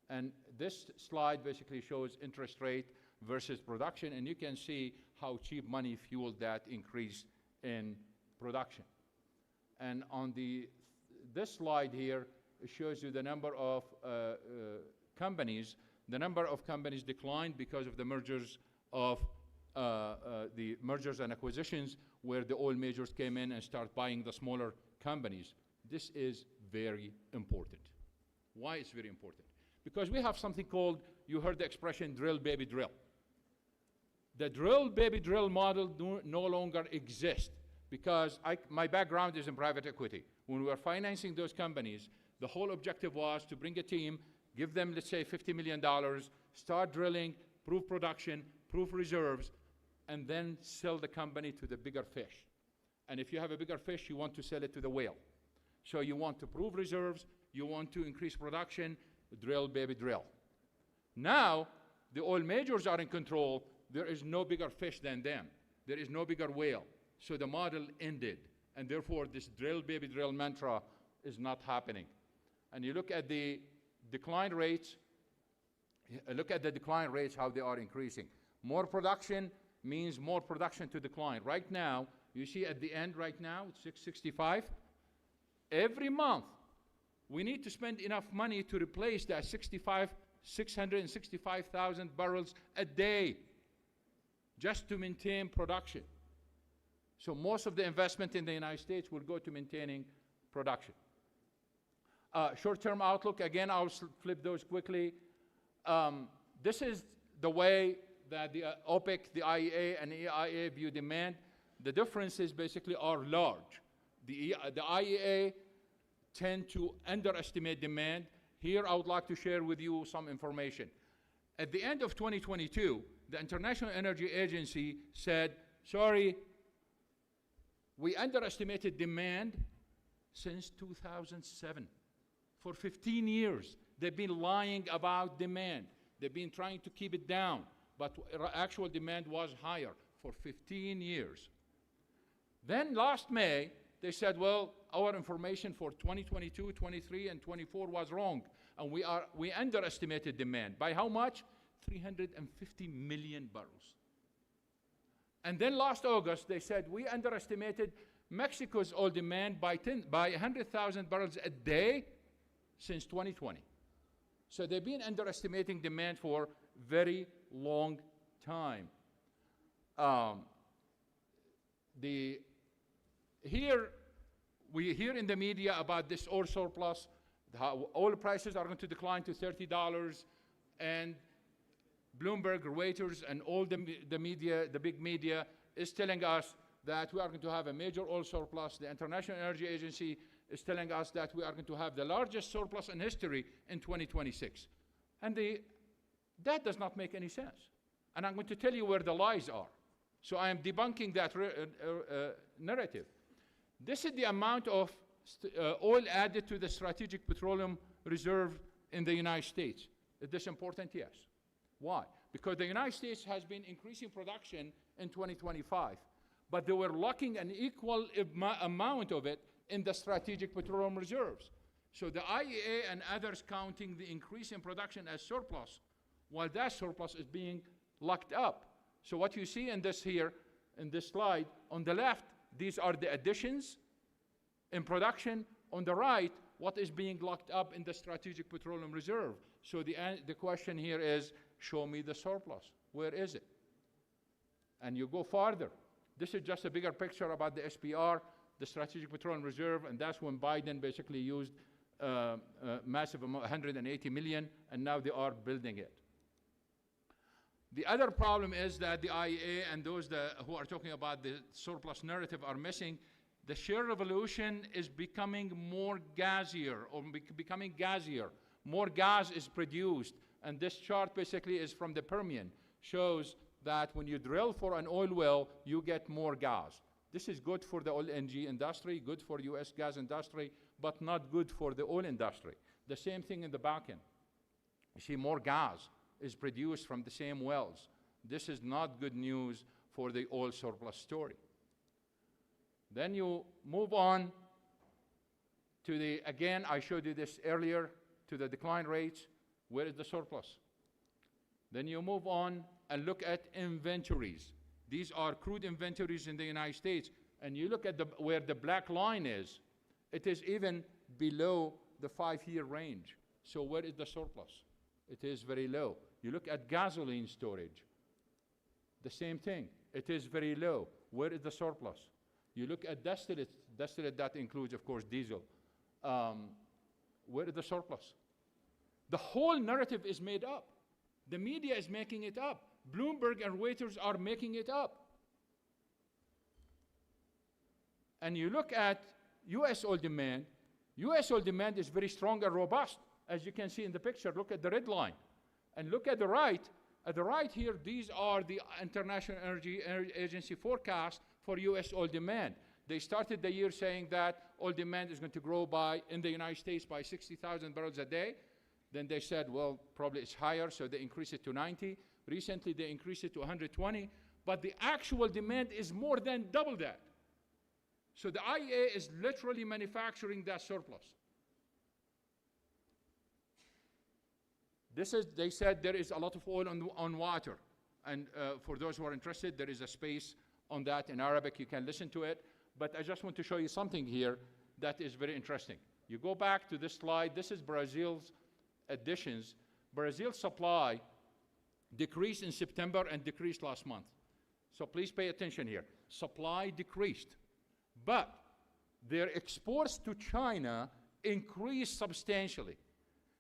And this slide basically shows interest rate versus production. And you can see how cheap money fueled that increase in production. And on this slide here, it shows you the number of companies. The number of companies declined because of the mergers and acquisitions, where the oil majors came in and start buying the smaller companies. This is very important. Why it's very important? Because we have something called, you heard the expression, drill, baby, drill. The drill, baby, drill model no longer exists, because my background is in private equity. When we were financing those companies, the whole objective was to bring a team, give them, let's say, $50 million, start drilling, prove production, prove reserves, and then sell the company to the bigger fish. And if you have a bigger fish, you want to sell it to the whale. So you want to prove reserves, you want to increase production, drill, baby, drill. Now, the oil majors are in control. There is no bigger fish than them. There is no bigger whale. So the model ended. And therefore, this drill, baby, drill mantra is not happening. And you look at the decline rates, how they are increasing. More production means more production to decline. Right now, you see at the end right now, it's 665. Every month, we need to spend enough money to replace that 665,000 barrels a day just to maintain production. So most of the investment in the United States will go to maintaining production. Short-term outlook, again, I'll flip those quickly. This is the way that the OPEC, the IEA, and EIA view demand. The differences basically are large. The IEA tend to underestimate demand. Here, I would like to share with you some information. At the end of 2022, the International Energy Agency said, sorry, we underestimated demand since 2007. For 15 years, they've been lying about demand. They've been trying to keep it down, but actual demand was higher for 15 years. Then last May, they said, well, our information for 2022, 23, and 24 was wrong, and we underestimated demand. By how much? 350 million barrels. And then last August, they said, we underestimated Mexico's oil demand by 100,000 barrels a day since 2020. So they've been underestimating demand for very long time. Here, we hear in the media about this oil surplus, how oil prices are going to decline to $30, and Bloomberg, Reuters, and all the media, the big media, is telling us that we are going to have a major oil surplus. The International Energy Agency is telling us that we are going to have the largest surplus in history in 2026. And that does not make any sense. And I'm going to tell you where the lies are. So I am debunking that narrative. This is the amount of oil added to the strategic petroleum reserve in the United States. Is this important? Yes. Why? Because the United States has been increasing production in 2025, but they were locking an equal amount of it in the strategic petroleum reserves. So the IEA and others counting the increase in production as surplus, while that surplus is being locked up. So what you see in this here, in this slide, on the left, these are the additions in production. On the right, what is being locked up in the strategic petroleum reserve. So the question here is, show me the surplus. Where is it? And you go farther. This is just a bigger picture about the SPR, the Strategic Petroleum Reserve, and that's when Biden basically used massive amount, 180 million, and now they are building it. The other problem is that the IEA and those who are talking about the surplus narrative are missing. The shale revolution is becoming more gassier, or becoming gassier. More gas is produced. And this chart basically is from the Permian, shows that when you drill for an oil well, you get more gas. This is good for the oil NG industry, good for US gas industry, but not good for the oil industry. The same thing in the back end. You see, more gas is produced from the same wells. This is not good news for the oil surplus story. Then you move on to the, again, I showed you this earlier, to the decline rates. Where is the surplus? Then you move on and look at inventories. These are crude inventories in the United States. And you look at where the black line is, it is even below the 5-year range. So where is the surplus? It is very low. You look at gasoline storage, the same thing. It is very low. Where is the surplus? You look at distillate that includes, of course, diesel. Where is the surplus? The whole narrative is made up. The media is making it up. Bloomberg and Reuters are making it up. And you look at US oil demand. US oil demand is very strong and robust. As you can see in the picture, look at the red line. And look at the right. At the right here, these are the International Energy Agency forecast for US oil demand. They started the year saying that oil demand is going to grow in the United States by 60,000 barrels a day. Then they said, well, probably it's higher, so they increased it to 90. Recently, they increased it to 120. But the actual demand is more than double that. So the IEA is literally manufacturing that surplus. They said there is a lot of oil on water. And for those who are interested, there is a space on that in Arabic. You can listen to it. But I just want to show you something here that is very interesting. You go back to this slide. This is Brazil's additions. Brazil's supply decreased in September and decreased last month. So please pay attention here. Supply decreased. But their exports to China increased substantially.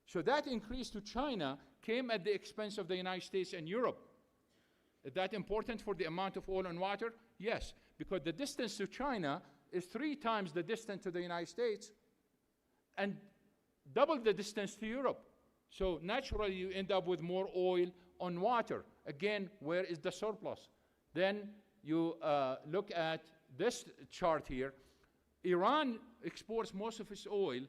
So that increase to China came at the expense of the United States and Europe. Is that important for the amount of oil and water? Yes, because the distance to China is 3 times the distance to the United States and double the distance to Europe. So naturally, you end up with more oil on water. Again, where is the surplus? Then you look at this chart here. Iran exports most of its oil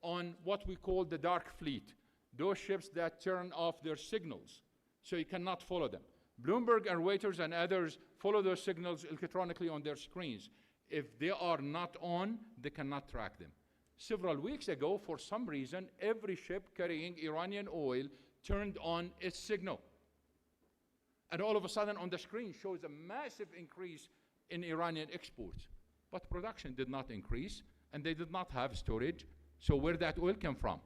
on what we call the dark fleet, those ships that turn off their signals, so you cannot follow them. Bloomberg and Reuters and others follow those signals electronically on their screens. If they are not on, they cannot track them. Several weeks ago, for some reason, every ship carrying Iranian oil turned on its signal. And all of a sudden on the screen shows a massive increase in Iranian exports. But production did not increase, and they did not have storage. So where did that oil come from?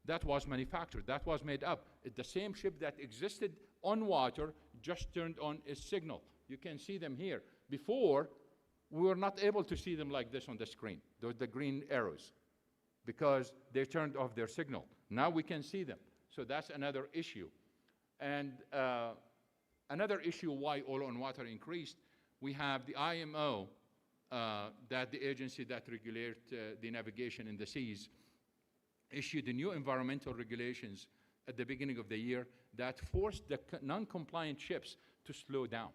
That was manufactured. That was made up. It's the same ship that existed on water, just turned on its signal. You can see them here. Before, we were not able to see them like this on the screen, the green arrows, because they turned off their signal. Now we can see them. So that's another issue. And another issue why oil and water increased, we have the IMO, that the agency that regulates the navigation in the seas, issued the new environmental regulations at the beginning of the year that forced the non-compliant ships to slow down,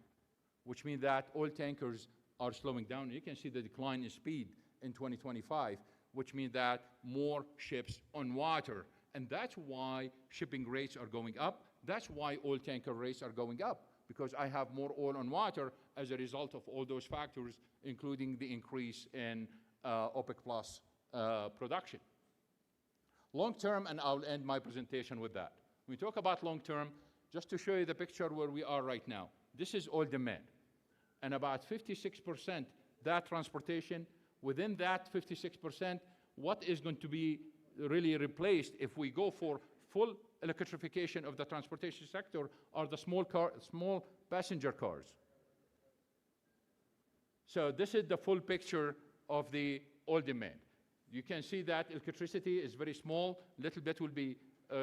which means that oil tankers are slowing down. You can see the decline in speed in 2025, which means that more ships on water. And that's why shipping rates are going up. That's why oil tanker rates are going up, because I have more oil on water as a result of all those factors, including the increase in OPEC Plus production. Long term, and I'll end my presentation with that. When we talk about long term, just to show you the picture where we are right now, this is oil demand. And about 56% that transportation, within that 56%, what is going to be really replaced if we go for full electrification of the transportation sector are the small passenger cars. So this is the full picture of the oil demand. You can see that electricity is very small, little bit will be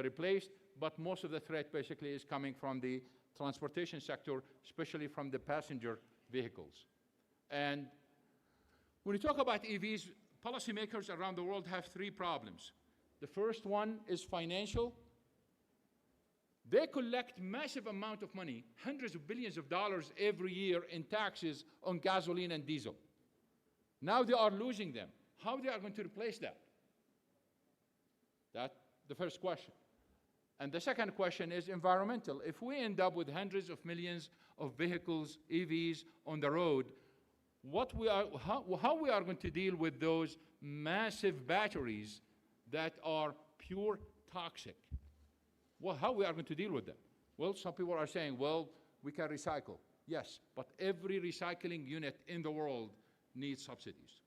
replaced, but most of the threat basically is coming from the transportation sector, especially from the passenger vehicles. And when you talk about EVs, policymakers around the world have 3 problems. The first one is financial. They collect massive amount of money, hundreds of billions of dollars every year in taxes on gasoline and diesel. Now they are losing them. How they are going to replace that? That's the first question. And the second question is environmental. If we end up with hundreds of millions of vehicles, EVs, on the road, how we are going to deal with those massive batteries that are pure toxic? Well, how we are going to deal with them? Well, some people are saying, well, we can recycle. Yes, but every recycling unit in the world needs subsidies.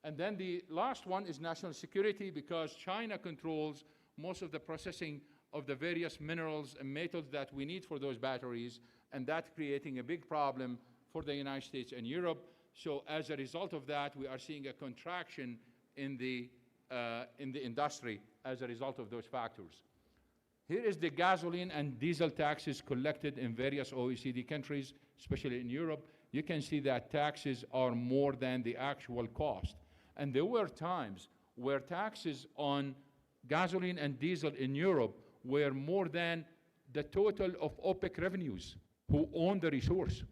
And then the last one is national security, because China controls most of the processing of the various minerals and metals that we need for those batteries, and that's creating a big problem for the United States and Europe. So as a result of that, we are seeing a contraction in the industry as a result of those factors. Here is the gasoline and diesel taxes collected in various OECD countries, especially in Europe. You can see that taxes are more than the actual cost. And there were times where taxes on gasoline and diesel in Europe were more than the total of OPEC revenues, who own the resource.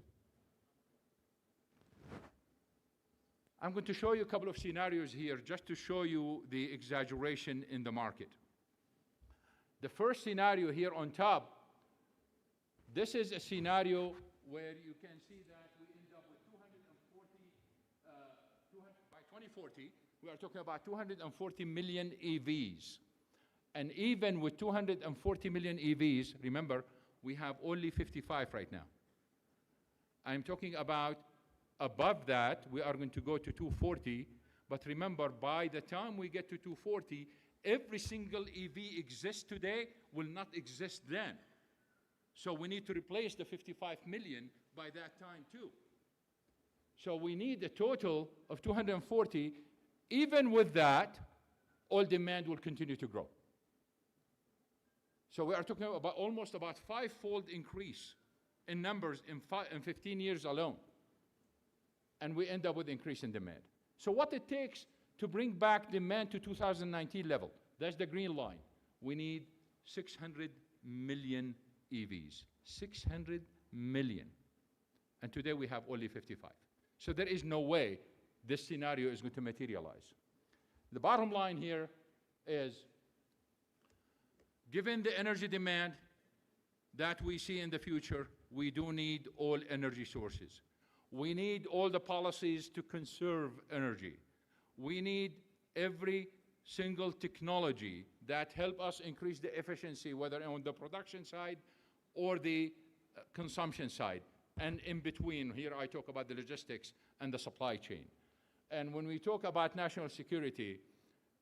I'm going to show you a couple of scenarios here just to show you the exaggeration in the market. The first scenario here on top, this is a scenario where you can see that we end up with 240, by 2040, we are talking about 240 million EVs. And even with 240 million EVs, remember, we have only 55 right now. I'm talking about above that, we are going to go to 240, but remember, by the time we get to 240, every single EV exists today will not exist then. So we need to replace the 55 million by that time too. So we need a total of 240. Even with that, oil demand will continue to grow. So we are talking about almost about 5-fold increase in numbers in 15 years alone. And we end up with increase in demand. So what it takes to bring back demand to 2019 level, that's the green line. We need 600 million EVs, 600 million. And today we have only 55. So there is no way this scenario is going to materialize. The bottom line here is, given the energy demand that we see in the future, we do need all energy sources. We need all the policies to conserve energy. We need every single technology that help us increase the efficiency, whether on the production side or the consumption side. And in between, here I talk about the logistics and the supply chain. And when we talk about national security,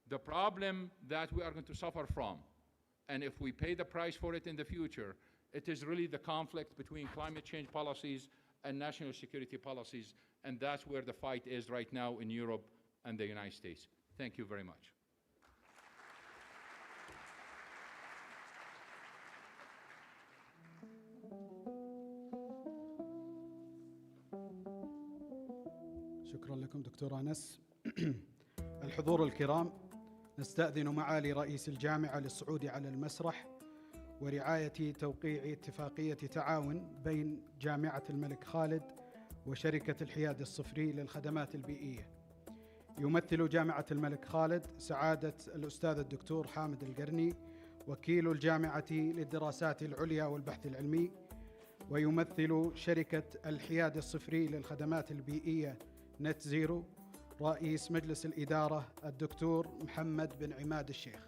the problem that we are going to suffer from, and if we pay the price for it in the future, it is really the conflict between climate change policies and national security policies, and that's where the fight is right now in Europe and the United States. Thank you very much. شكرا لكم دكتور أنس. الحضور الكرام، نستأذن معالي رئيس الجامعة للصعود على المسرح ورعاية توقيع اتفاقية تعاون بين جامعة الملك خالد وشركة الحياد الصفري للخدمات البيئية. يمثل جامعة الملك خالد سعادة الأستاذ الدكتور حامد القرني، وكيل الجامعة للدراسات العليا والبحث العلمي، ويمثل شركة الحياد الصفري للخدمات البيئية نت زيرو رئيس مجلس الإدارة الدكتور محمد بن عماد الشيخ.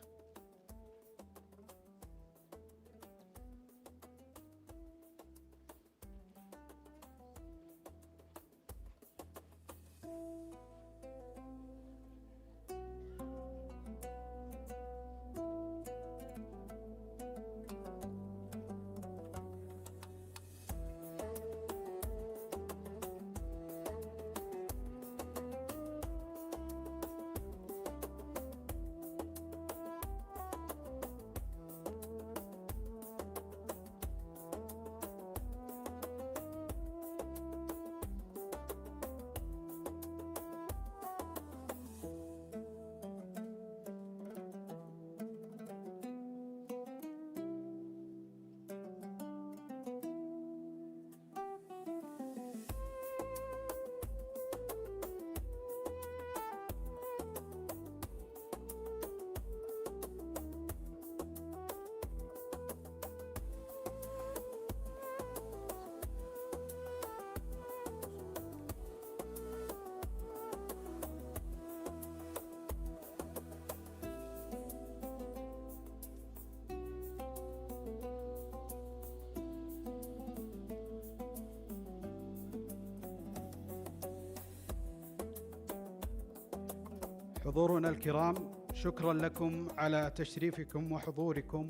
حضورنا الكرام، شكرا لكم على تشريفكم وحضوركم،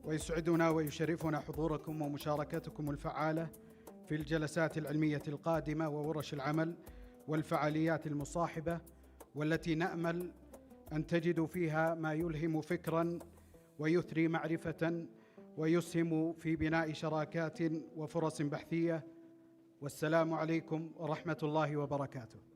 ويسعدنا ويشرفنا حضوركم ومشاركتكم الفعالة في الجلسات العلمية القادمة وورش العمل والفعاليات المصاحبة، والتي نأمل أن تجدوا فيها ما يلهم فكراً ويثري معرفة ويسهم في بناء شراكات وفرص بحثية. والسلام عليكم ورحمة الله وبركاته.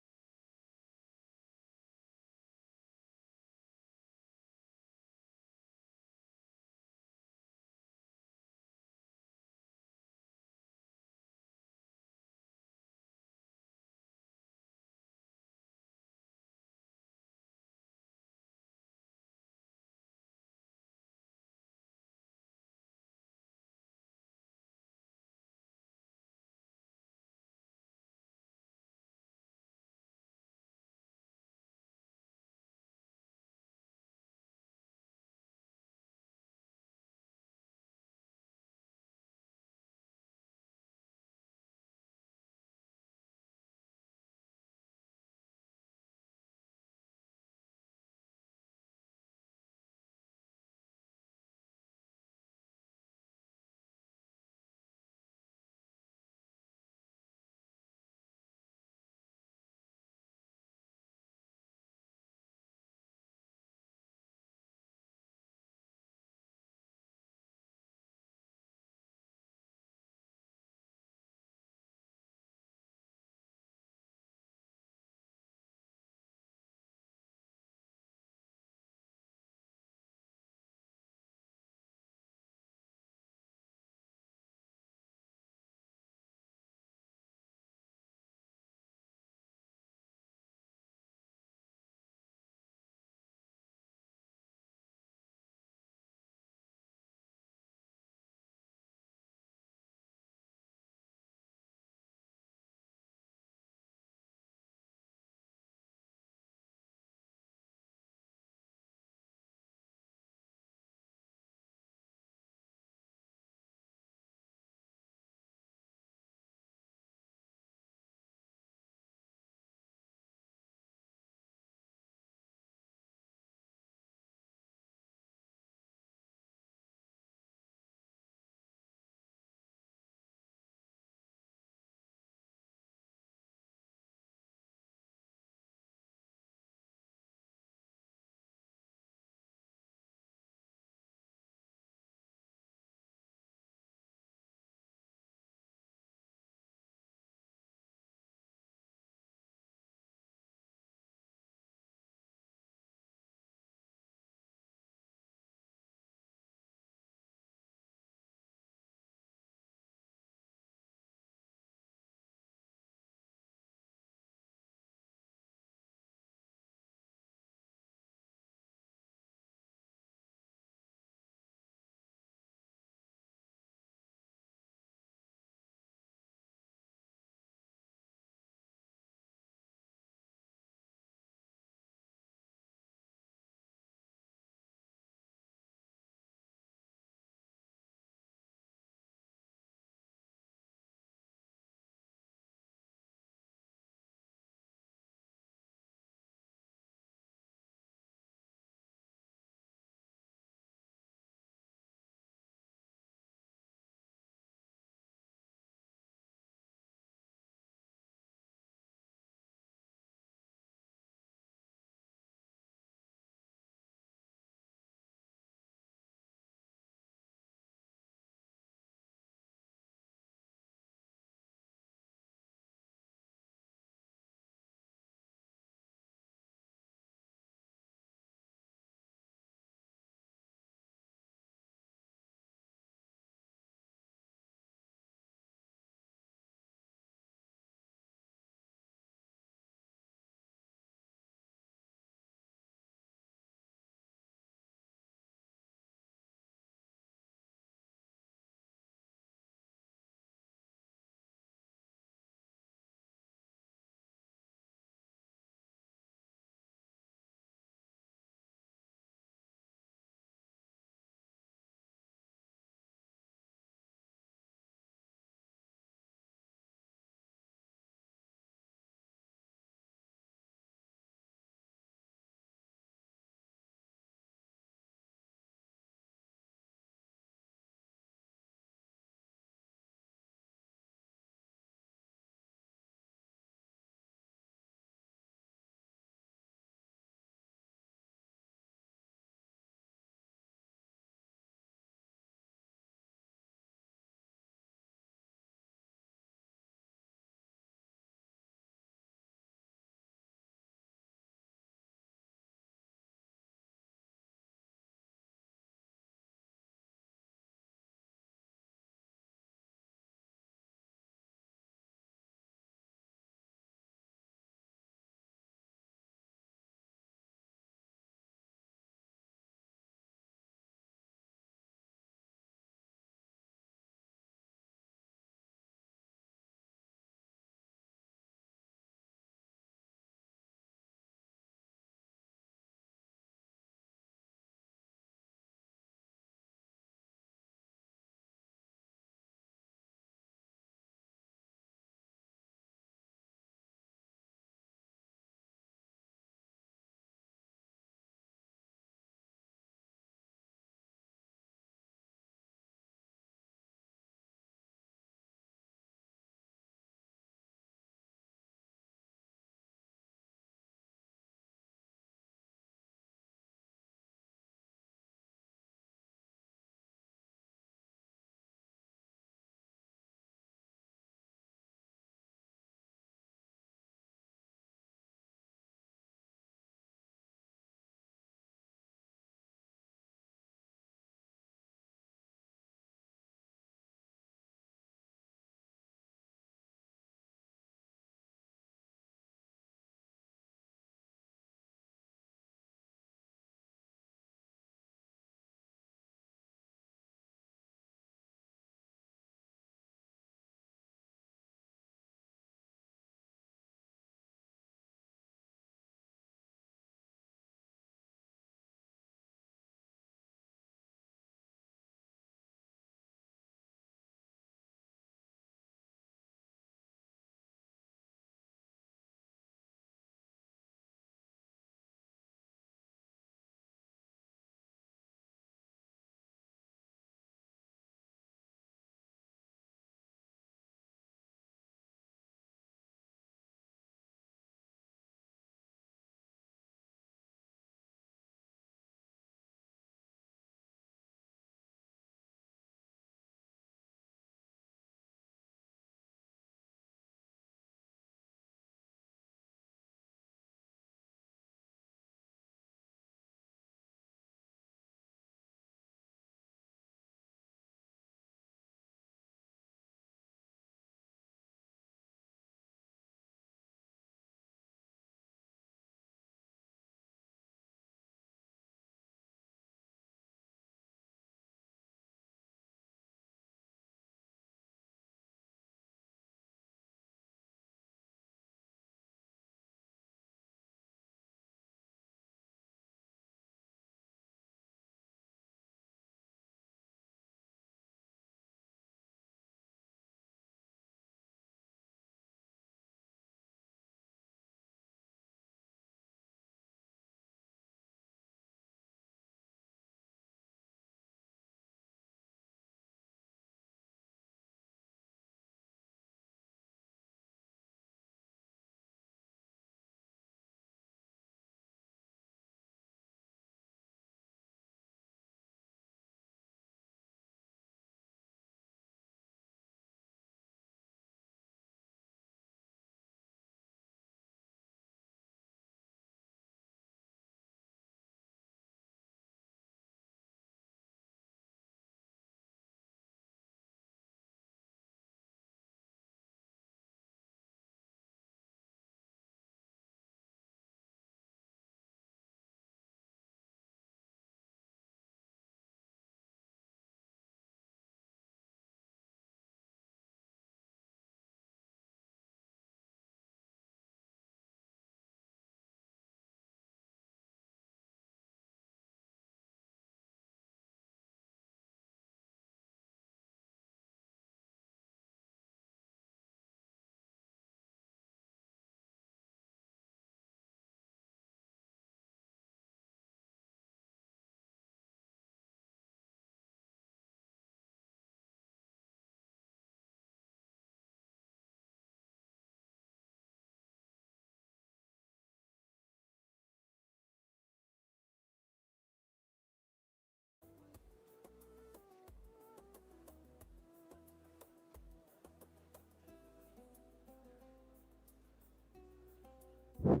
السلام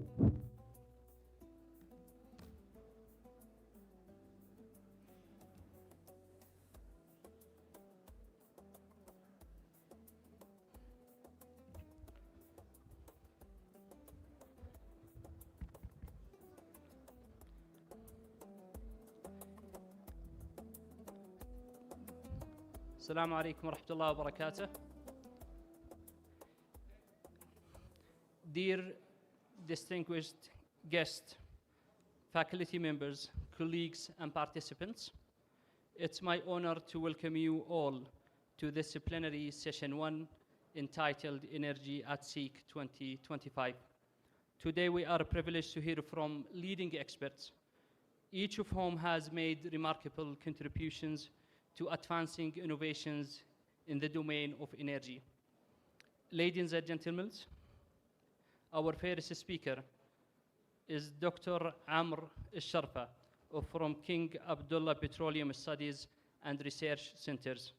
عليكم ورحمة الله وبركاته. Dear distinguished guests, faculty members, colleagues, and participants, it's my honor to welcome you all to this plenary session 1 entitled Energy at Seek 2025. Today we are privileged to hear from leading experts, each of whom has made remarkable contributions to advancing innovations in the domain of energy. Ladies and gentlemen, our first speaker is Dr. Amr Al-Sharfa from King Abdullah Petroleum Studies and Research Centers.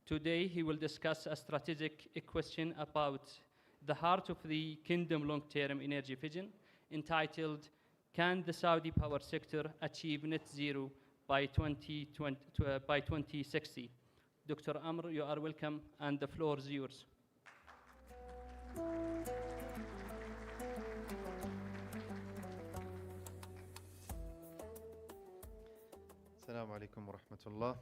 Today he will discuss a strategic question about the heart of the Kingdom long-term energy vision entitled, Can the Saudi power sector achieve net zero by 2060. Dr. Amr, you are welcome, and the floor is yours. Assalamu alaikum wa rahmatullah.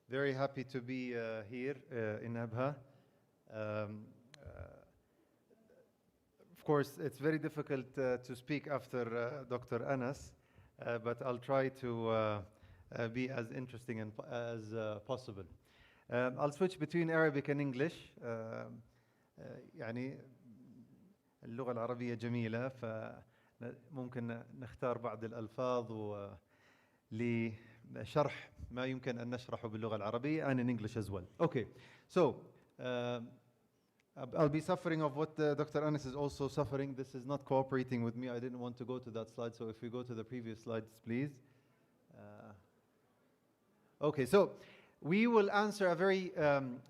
Very happy to be here in Abha. Of course, it's very difficult to speak after Dr. Anas, but I'll try to be as interesting as possible. I'll switch between Arabic and English. يعني اللغة العربية جميلة فممكن نختار بعض الألفاظ لشرح ما يمكن أن نشرحه باللغة العربية and in English as well. Okay, so I'll be suffering of what Dr. Anas is also suffering. This is not cooperating with me. I didn't want to go to that slide, so if we go to the previous slides, please. Okay, so we will answer a very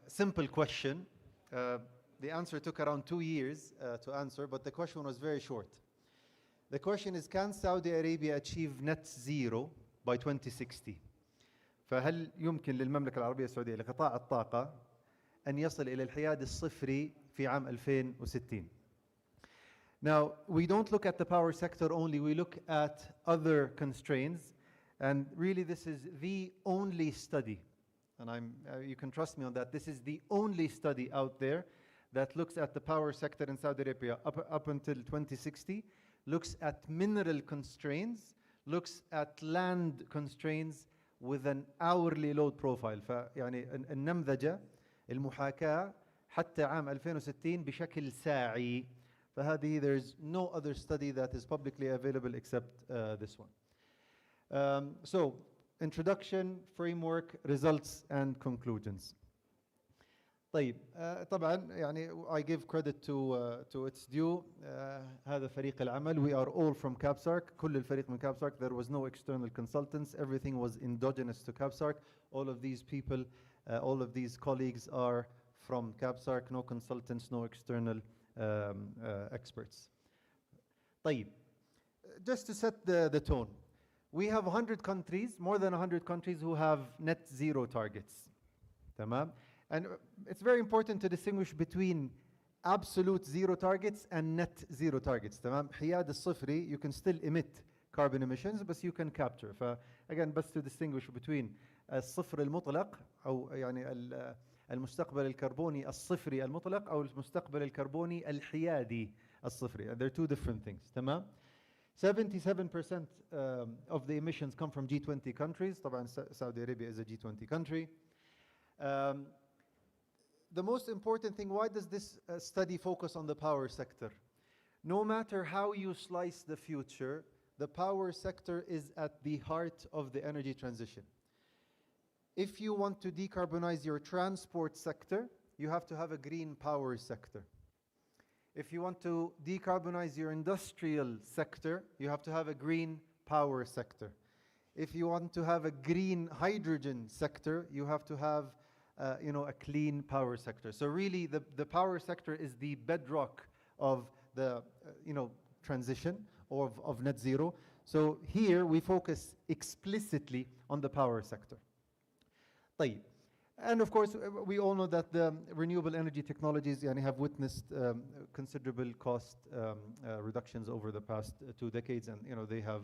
simple question. The answer took around 2 years to answer, but the question was very short. The question is, can Saudi Arabia achieve net zero by 2060? فهل يمكن للمملكة العربية السعودية لقطاع الطاقة أن يصل إلى الحياد الصفري في عام 2060. Now, we don't look at the power sector only, we look at other constraints, and really this is the only study, and you can trust me on that, this is the only study out there that looks at the power sector in Saudi Arabia up until 2060, looks at mineral constraints, looks at land constraints with an hourly load profile. فيعني النمذجة المحاكاة حتى عام 2060 بشكل ساعي. فهذه there's no other study that is publicly available except this one. So introduction, framework, results and conclusions. طيب طبعا يعني I give credit to its due. هذا فريق العمل. We are all from CAPSARC. كل الفريق من CAPSARC. There was no external consultants. Everything was endogenous to CAPSARC. All of these people, all of these colleagues are from CAPSARC. No consultants, no external experts. طيب, just to set the tone. We have 100 countries, more than 100 countries who have net zero targets. تمام? And it's very important to distinguish between absolute zero targets and net zero targets. تمام؟ حياد الصفري, you can still emit carbon emissions, but you can capture. Again, بس to distinguish between الصفر المطلق أو يعني المستقبل الكربوني الصفري المطلق أو المستقبل الكربوني الحيادي الصفري. They're two different things. تمام؟ 77% of the emissions come from G20 countries. طبعا Saudi Arabia is a G20 country. The most important thing, why does this study focus on the power sector? No matter how you slice the future, the power sector is at the heart of the energy transition. If you want to decarbonize your transport sector, you have to have a green power sector. If you want to decarbonize your industrial sector, you have to have a green power sector. If you want to have a green hydrogen sector, you have to have a clean power sector. So really, the power sector is the bedrock of the transition of net zero. So here we focus explicitly on the power sector. طيب. And of course, we all know that the renewable energy technologies have witnessed considerable cost reductions over the past 2 decades, and they have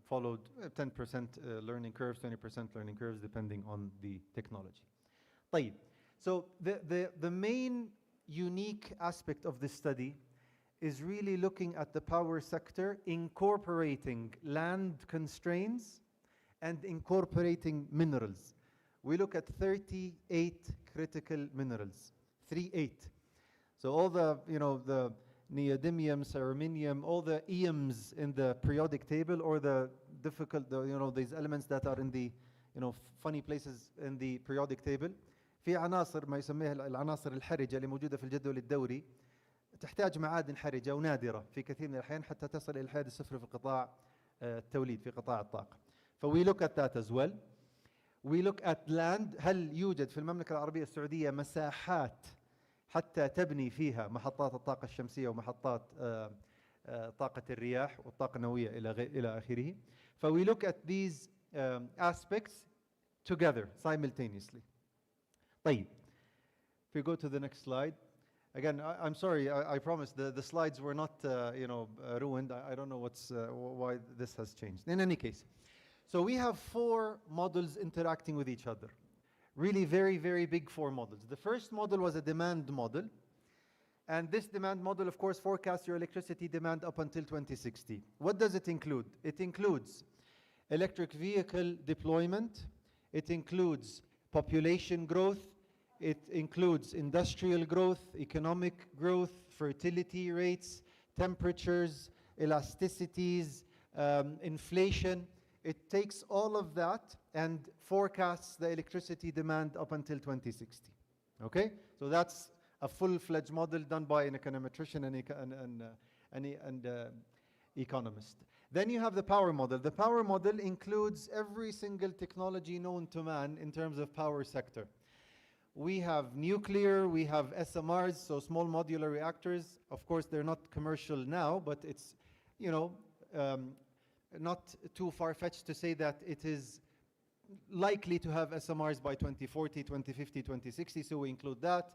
followed 10% learning curves, 20% learning curves, depending on the technology. طيب. So the main unique aspect of this study is really looking at the power sector, incorporating land constraints and incorporating minerals. We look at 38 critical minerals, 38. So all the, the neodymium, cerium, all the EMs in the periodic table, or the difficult, these elements that are in the, funny places in the periodic table. في عناصر ما يسميها العناصر الحرجة اللي موجودة في الجدول الدوري تحتاج معادن حرجة ونادرة في كثير من الأحيان حتى تصل إلى الحد الصفر في قطاع التوليد في قطاع الطاقة. So we look at that as well. We look at land. هل يوجد في المملكة العربية السعودية مساحات حتى تبني فيها محطات الطاقة الشمسية ومحطات طاقة الرياح والطاقة النووية إلى آخره. So we look at these aspects together simultaneously. طيب. If we go to the next slide. Again, I'm sorry, I promise the slides were not ruined. I don't know why this has changed. In any case, so we have 4 models interacting with each other. Really very, very big 4 models. The first model was a demand model. And this demand model, of course, forecasts your electricity demand up until 2060. What does it include? It includes electric vehicle deployment. It includes population growth. It includes industrial growth, economic growth, fertility rates, temperatures, elasticities, inflation. It takes all of that and forecasts the electricity demand up until 2060. Okay? So that's a full-fledged model done by an econometrician and economist. Then you have the power model. The power model includes every single technology known to man in terms of power sector. We have nuclear, we have SMRs, so small modular reactors. Of course, they're not commercial now, but it's, not too far-fetched to say that it is likely to have SMRs by 2040, 2050, 2060, so we include that.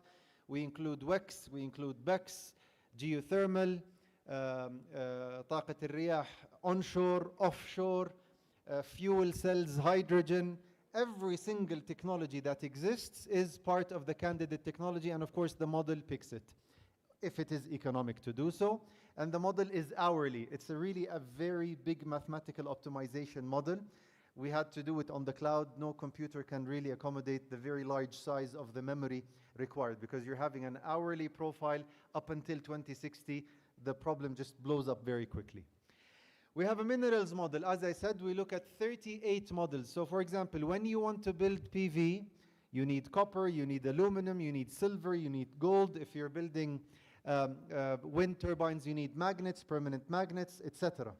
We include WEX, we include BECS, geothermal, طاقة الرياح, onshore, offshore, fuel cells, hydrogen. Every single technology that exists is part of the candidate technology, and of course the model picks it, if it is economic to do so. And the model is hourly. It's really a very big mathematical optimization model. We had to do it on the cloud. No computer can really accommodate the very large size of the memory required, because you're having an hourly profile up until 2060. The problem just blows up very quickly. We have a minerals model. As I said, we look at 38 models. So for example, when you want to build PV, you need copper, you need aluminum, you need silver, you need gold. If you're building wind turbines, you need magnets, permanent magnets, etc.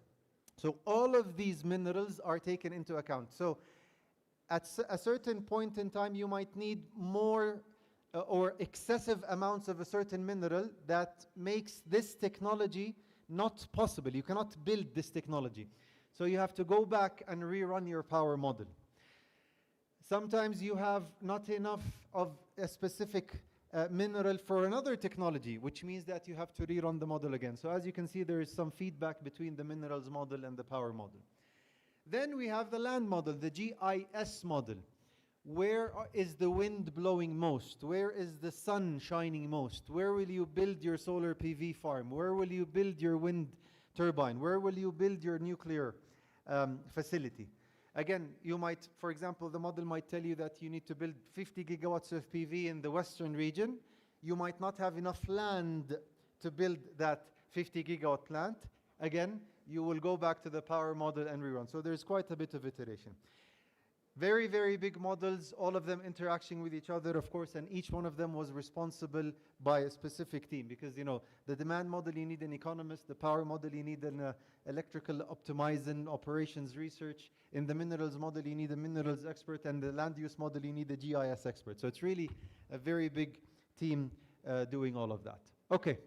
So all of these minerals are taken into account. So at a certain point in time, you might need more or excessive amounts of a certain mineral that makes this technology not possible. You cannot build this technology. So you have to go back and rerun your power model. Sometimes you have not enough of a specific mineral for another technology, which means that you have to rerun the model again. So as you can see, there is some feedback between the minerals model and the power model. Then we have the land model, the GIS model. Where is the wind blowing most? Where is the sun shining most? Where will you build your solar PV farm? Where will you build your wind turbine? Where will you build your nuclear facility? Again, you might, for example, the model might tell you that you need to build 50 gigawatts of PV in the western region. You might not have enough land to build that 50 gigawatt plant. Again, you will go back to the power model and rerun. So there's quite a bit of iteration. Very, very big models, all of them interacting with each other, of course, and each one of them was responsible by a specific team, because, you know, the demand model, you need an economist; the power model, you need an electrical optimizing operations research; in the minerals model, you need a minerals expert; and the land use model, you need a GIS expert. So it's really a very big team doing all of that. Okay.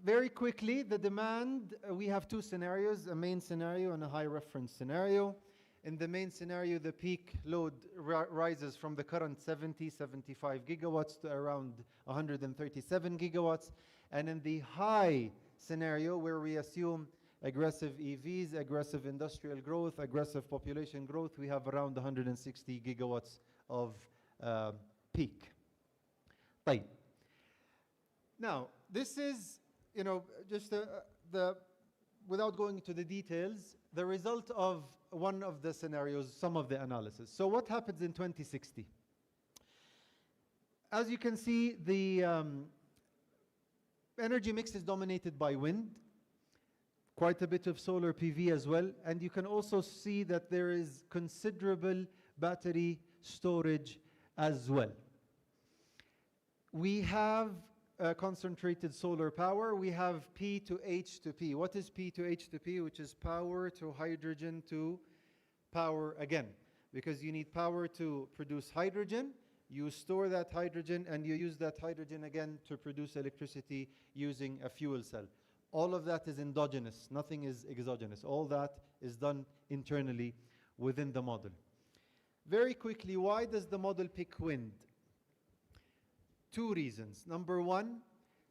Very quickly, the demand, we have two scenarios, a main scenario and a high reference scenario. In the main scenario, the peak load rises from the current 75 gigawatts to around 137 gigawatts. And in the high scenario, where we assume aggressive EVs, aggressive industrial growth, aggressive population growth, we have around 160 gigawatts of peak. طيب. Now, this is, you know, just without going into the details, the result of one of the scenarios, some of the analysis. So what happens in 2060? As you can see, the energy mix is dominated by wind, quite a bit of solar PV as well, and you can also see that there is considerable battery storage as well. We have concentrated solar power. We have P to H to P. What is P to H to P? Which is power to hydrogen to power again. Because you need power to produce hydrogen, you store that hydrogen, and you use that hydrogen again to produce electricity using a fuel cell. All of that is endogenous. Nothing is exogenous. All that is done internally within the model. Very quickly, why does the model pick wind? Two reasons. Number one,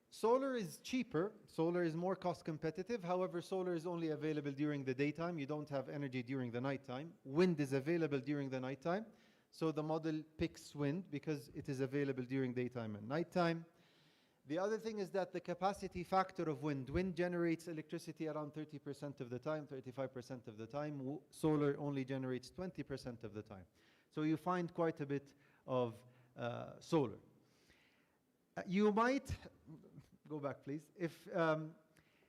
solar is cheaper. Solar is more cost competitive. However, solar is only available during the daytime. You don't have energy during the nighttime. Wind is available during the nighttime. So the model picks wind because it is available during daytime and nighttime. The other thing is that the capacity factor of wind generates electricity around 30% of the time, 35% of the time. Solar only generates 20% of the time. So you find quite a bit of solar. You might, go back please, if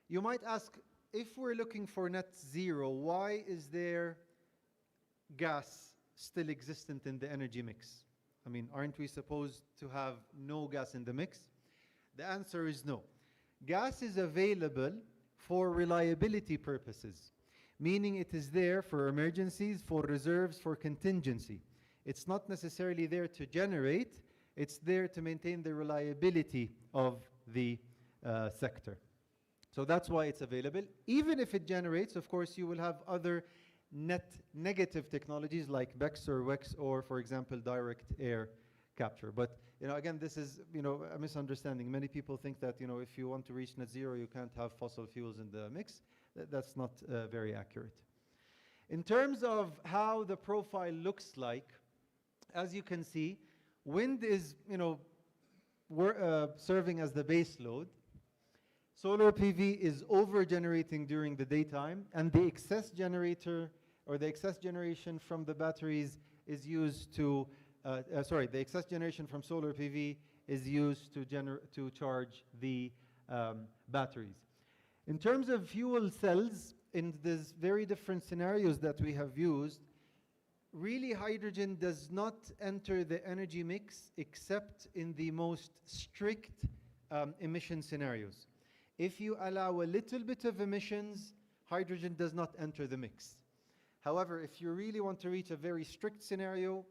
you might ask, if we're looking for net zero, why is there gas still existent in the energy mix? I mean, aren't we supposed to have no gas in the mix? The answer is no. Gas is available for reliability purposes, meaning it is there for emergencies, for reserves, for contingency. It's not necessarily there to generate. It's there to maintain the reliability of the sector. So that's why it's available. Even if it generates, of course, you will have other net negative technologies like BECCS or WECCS, or, for example, direct air capture. But, you know, again, this is, you know, a misunderstanding. Many people think that, you know, if you want to reach net zero, you can't have fossil fuels in the mix. That's not very accurate. In terms of how the profile looks like, as you can see, wind is, you know, serving as the base load. Solar PV is over-generating during the daytime, and the excess generator, or the excess generation from the batteries is used to, the excess generation from solar PV is used to charge the batteries. In terms of fuel cells, in these very different scenarios that we have used, really, hydrogen does not enter the energy mix except in the most strict emission scenarios. If you allow a little bit of emissions, hydrogen does not enter the mix. However, if you really want to reach a very strict scenario,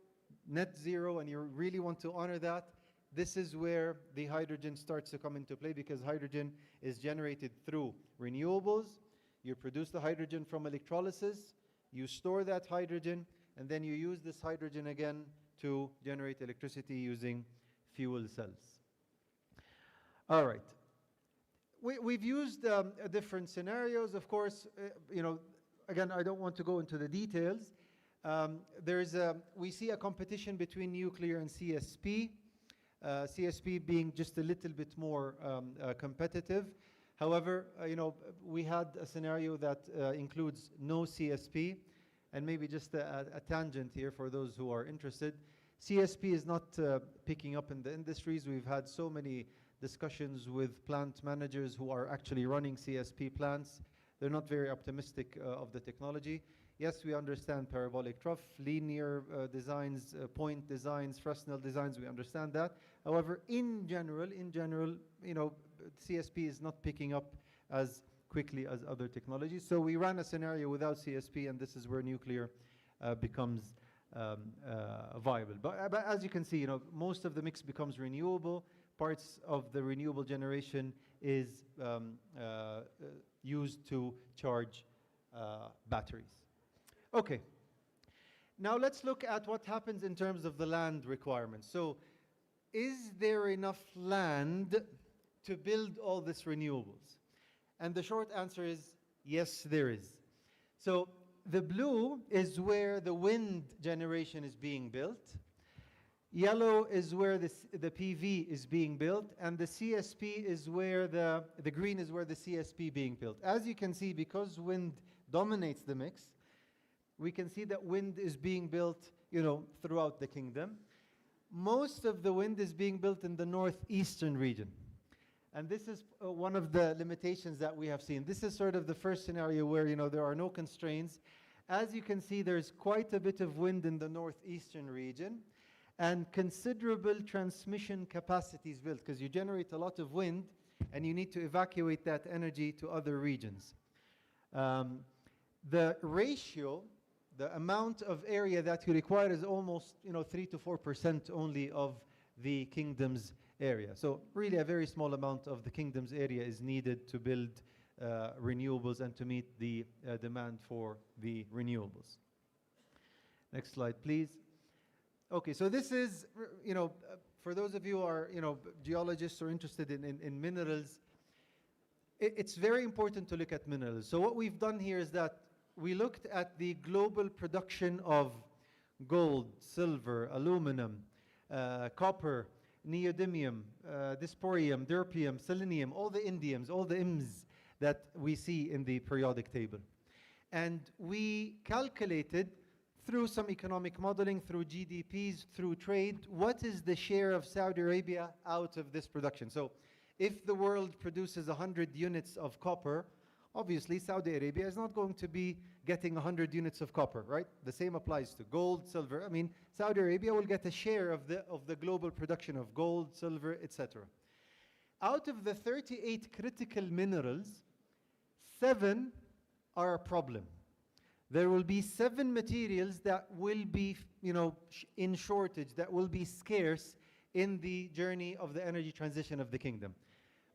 net zero, and you really want to honor that, this is where the hydrogen starts to come into play, because hydrogen is generated through renewables. You produce the hydrogen from electrolysis, you store that hydrogen, and then you use this hydrogen again to generate electricity using fuel cells. All right. We've used different scenarios, of course. You know, again, I don't want to go into the details. We see a competition between nuclear and CSP. CSP being just a little bit more competitive. However, you know, we had a scenario that includes no CSP. And maybe just a tangent here for those who are interested. CSP is not picking up in the industries. We've had so many discussions with plant managers who are actually running CSP plants. They're not very optimistic of the technology. Yes, we understand parabolic trough, linear designs, point designs, Fresnel designs, we understand that. However, in general, you know, CSP is not picking up as quickly as other technologies. So we ran a scenario without CSP, and this is where nuclear becomes viable. But as you can see, you know, most of the mix becomes renewable. Parts of the renewable generation is used to charge batteries. Okay. Now let's look at what happens in terms of the land requirements. So is there enough land to build all this renewables? And the short answer is yes, there is. So the blue is where the wind generation is being built. Yellow is where the PV is being built, and the CSP is where the green is where the CSP being built. As you can see, because wind dominates the mix, we can see that wind is being built, you know, throughout the kingdom. Most of the wind is being built in the northeastern region. And this is one of the limitations that we have seen. This is sort of the first scenario where, you know, there are no constraints. As you can see, there's quite a bit of wind in the northeastern region, and considerable transmission capacity is built, because you generate a lot of wind and you need to evacuate that energy to other regions. The ratio, the amount of area that you require is almost, you know, 3 to 4% only of the kingdom's area. So really a very small amount of the kingdom's area is needed to build renewables and to meet the demand for the renewables. Next slide, please. Okay, so this is, you know, for those of you who are, you know, geologists or interested in minerals, it's very important to look at minerals. So what we've done here is that we looked at the global production of gold, silver, aluminum, copper, neodymium, dysprosium, dysprosium, selenium, all the indiums, all the IMs that we see in the periodic table. And we calculated through some economic modeling, through GDPs, through trade, what is the share of Saudi Arabia out of this production? So if the world produces 100 units of copper, obviously Saudi Arabia is not going to be getting 100 units of copper, right? The same applies to gold, silver. I mean, Saudi Arabia will get a share of the global production of gold, silver, etc. Out of the 38 critical minerals, 7 are a problem. There will be 7 materials that will be, you know, in shortage, that will be scarce in the journey of the energy transition of the kingdom.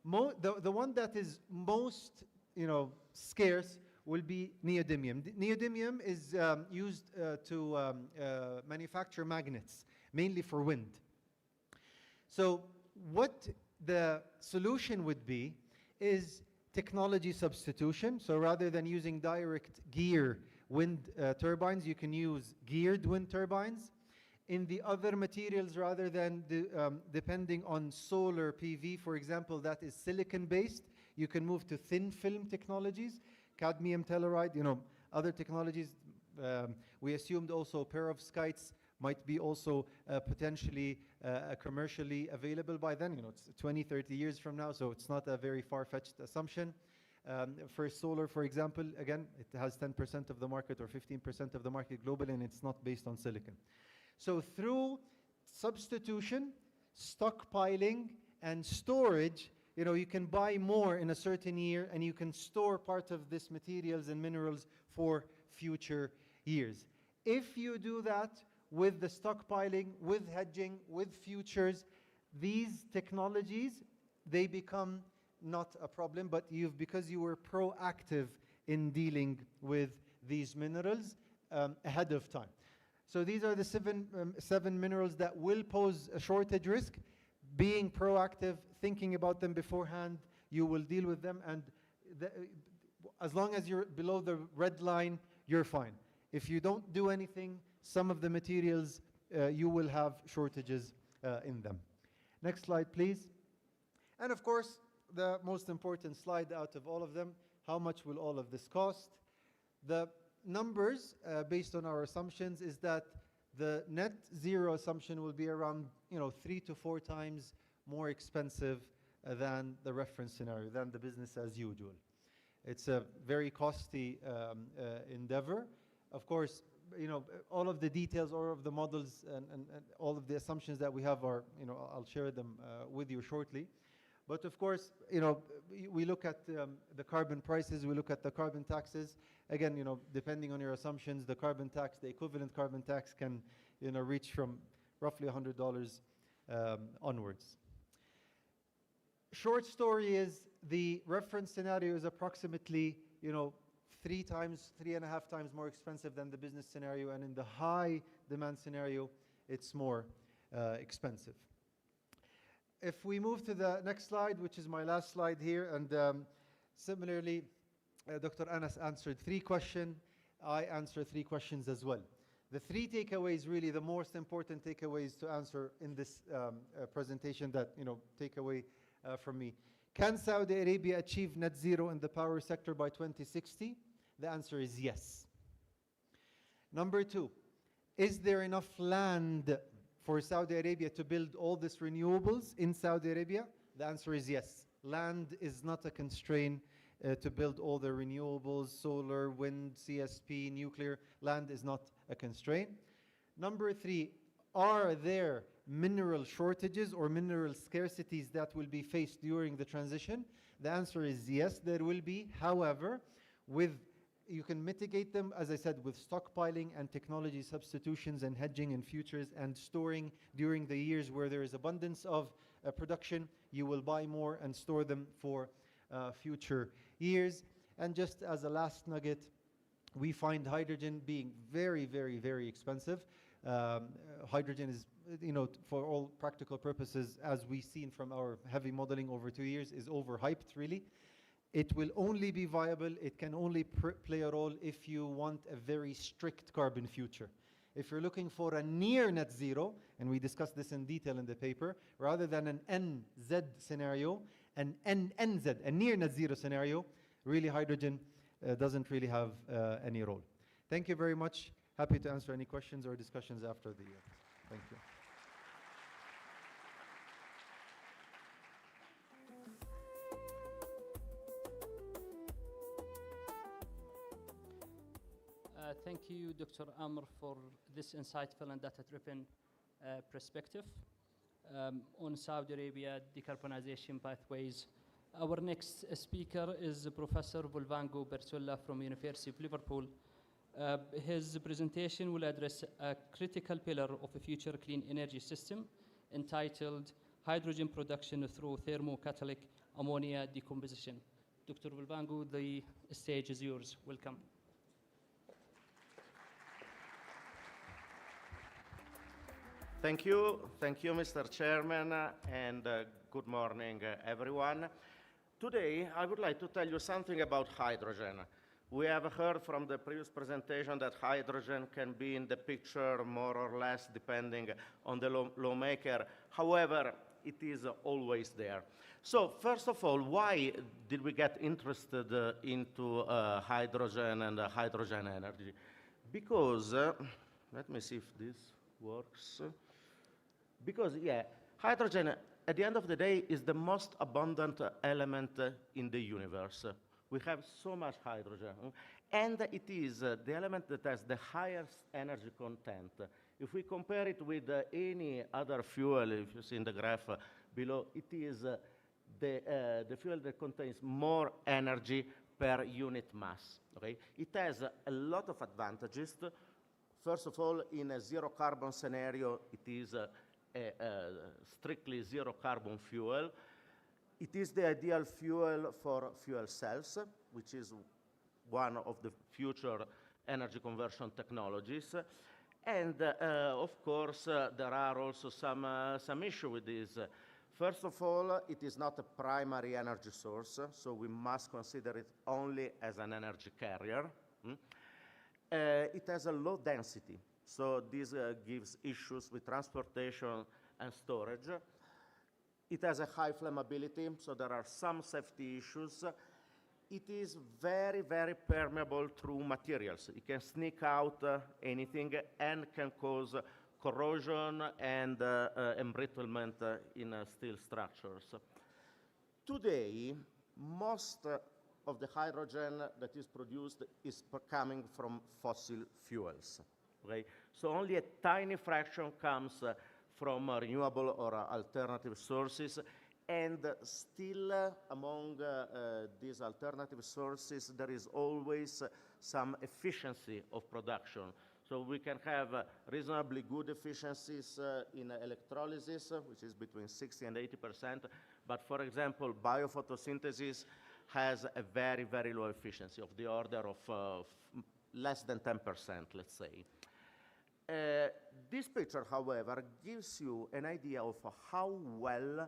The one that is most, you know, scarce will be neodymium. Neodymium is used to manufacture magnets, mainly for wind. So what the solution would be is technology substitution. So rather than using direct gear wind turbines, you can use geared wind turbines. In the other materials, rather than depending on solar PV, for example, that is silicon-based, you can move to thin film technologies, cadmium telluride, you know, other technologies. We assumed also perovskites might be also potentially commercially available by then. You know, it's 20, 30 years from now, so it's not a very far-fetched assumption. For solar, for example, again, it has 10% of the market or 15% of the market globally, and it's not based on silicon. So through substitution, stockpiling, and storage, you know, you can buy more in a certain year, and you can store part of this materials and minerals for future years. If you do that with the stockpiling, with hedging, with futures, these technologies, they become not a problem, but because you were proactive in dealing with these minerals ahead of time. So these are the seven minerals that will pose a shortage risk. Being proactive, thinking about them beforehand, you will deal with them, and as long as you're below the red line, you're fine. If you don't do anything, some of the materials, you will have shortages in them. Next slide, please. And of course, the most important slide out of all of them, how much will all of this cost? The numbers, based on our assumptions, is that the net zero assumption will be around 3 to 4 times more expensive than the reference scenario, than the business as usual. It's a very costly endeavor. of course, you know, all of the details, all of the models, and all of the assumptions that we have are, you know, I'll share them with you shortly. But of course, you know, we look at the carbon prices, we look at the carbon taxes. Again, you know, depending on your assumptions, the carbon tax, the equivalent carbon tax can, you know, reach from roughly $100 onwards. Short story is the reference scenario is approximately, you know, 3.5 times more expensive than the business scenario, and in the high demand scenario, it's more expensive. If we move to the next slide, which is my last slide here, and similarly, Dr. Anas answered 3 questions. I answered 3 questions as well. The 3 takeaways, really the most important takeaways to answer in this presentation that, you know, take away from me. Can Saudi Arabia achieve net zero in the power sector by 2060? The answer is yes. Number 2, is there enough land for Saudi Arabia to build all these renewables in Saudi Arabia? The answer is yes. Land is not a constraint to build all the renewables, solar, wind, CSP, nuclear. Land is not a constraint. Number 3, are there mineral shortages or mineral scarcities that will be faced during the transition? The answer is yes, there will be. However, you can mitigate them, as I said, with stockpiling and technology substitutions and hedging and futures and storing during the years where there is abundance of production. You will buy more and store them for future years. And just as a last nugget, we find hydrogen being very, very, very expensive. Hydrogen is, you know, for all practical purposes, as we've seen from our heavy modeling over 2 years, is overhyped, really. It will only be viable, it can only play a role if you want a very strict carbon future. If you're looking for a near net zero, and we discussed this in detail in the paper, rather than an NZ scenario, an NNZ, a near net zero scenario, really hydrogen doesn't really have any role. Thank you very much. Happy to answer any questions or discussions after the thank you. Thank you, Dr. Amr, for this insightful and data-driven perspective on Saudi Arabia decarbonization pathways. Our next speaker is Professor Volvango Bertolla from University of Liverpool. His presentation will address a critical pillar of a future clean energy system entitled Hydrogen Production through Thermocatalytic Ammonia Decomposition. Dr. Volvango, the stage is yours. Welcome. Thank you, Mr. Chairman, and good morning, everyone. Today, I would like to tell you something about hydrogen. We have heard from the previous presentation that hydrogen can be in the picture more or less depending on the lawmaker. However, it is always there. So, first of all, why did we get interested into hydrogen and hydrogen energy? Because, let me see if this works. Because, hydrogen, at the end of the day, is the most abundant element in the universe. We have so much hydrogen, and it is the element that has the highest energy content. If we compare it with any other fuel, if you see in the graph below, it is the fuel that contains more energy per unit mass. Okay? It has a lot of advantages. First of all, in a zero carbon scenario, it is a strictly zero carbon fuel. It is the ideal fuel for fuel cells, which is one of the future energy conversion technologies. And of course, there are also some issue with this. First of all, it is not a primary energy source, so we must consider it only as an energy carrier. It has a low density, so this gives issues with transportation and storage. It has a high flammability, so there are some safety issues. It is very, very permeable through materials. It can sneak out anything and can cause corrosion and embrittlement in steel structures. Today, most of the hydrogen that is produced is coming from fossil fuels. Okay? So only a tiny fraction comes from renewable or alternative sources, and still among these alternative sources there is always some efficiency of production. So we can have reasonably good efficiencies in electrolysis, which is between 60 and 80%, but for example, biophotosynthesis has a very, very low efficiency of the order of less than 10%, let's say. This picture, however, gives you an idea of how well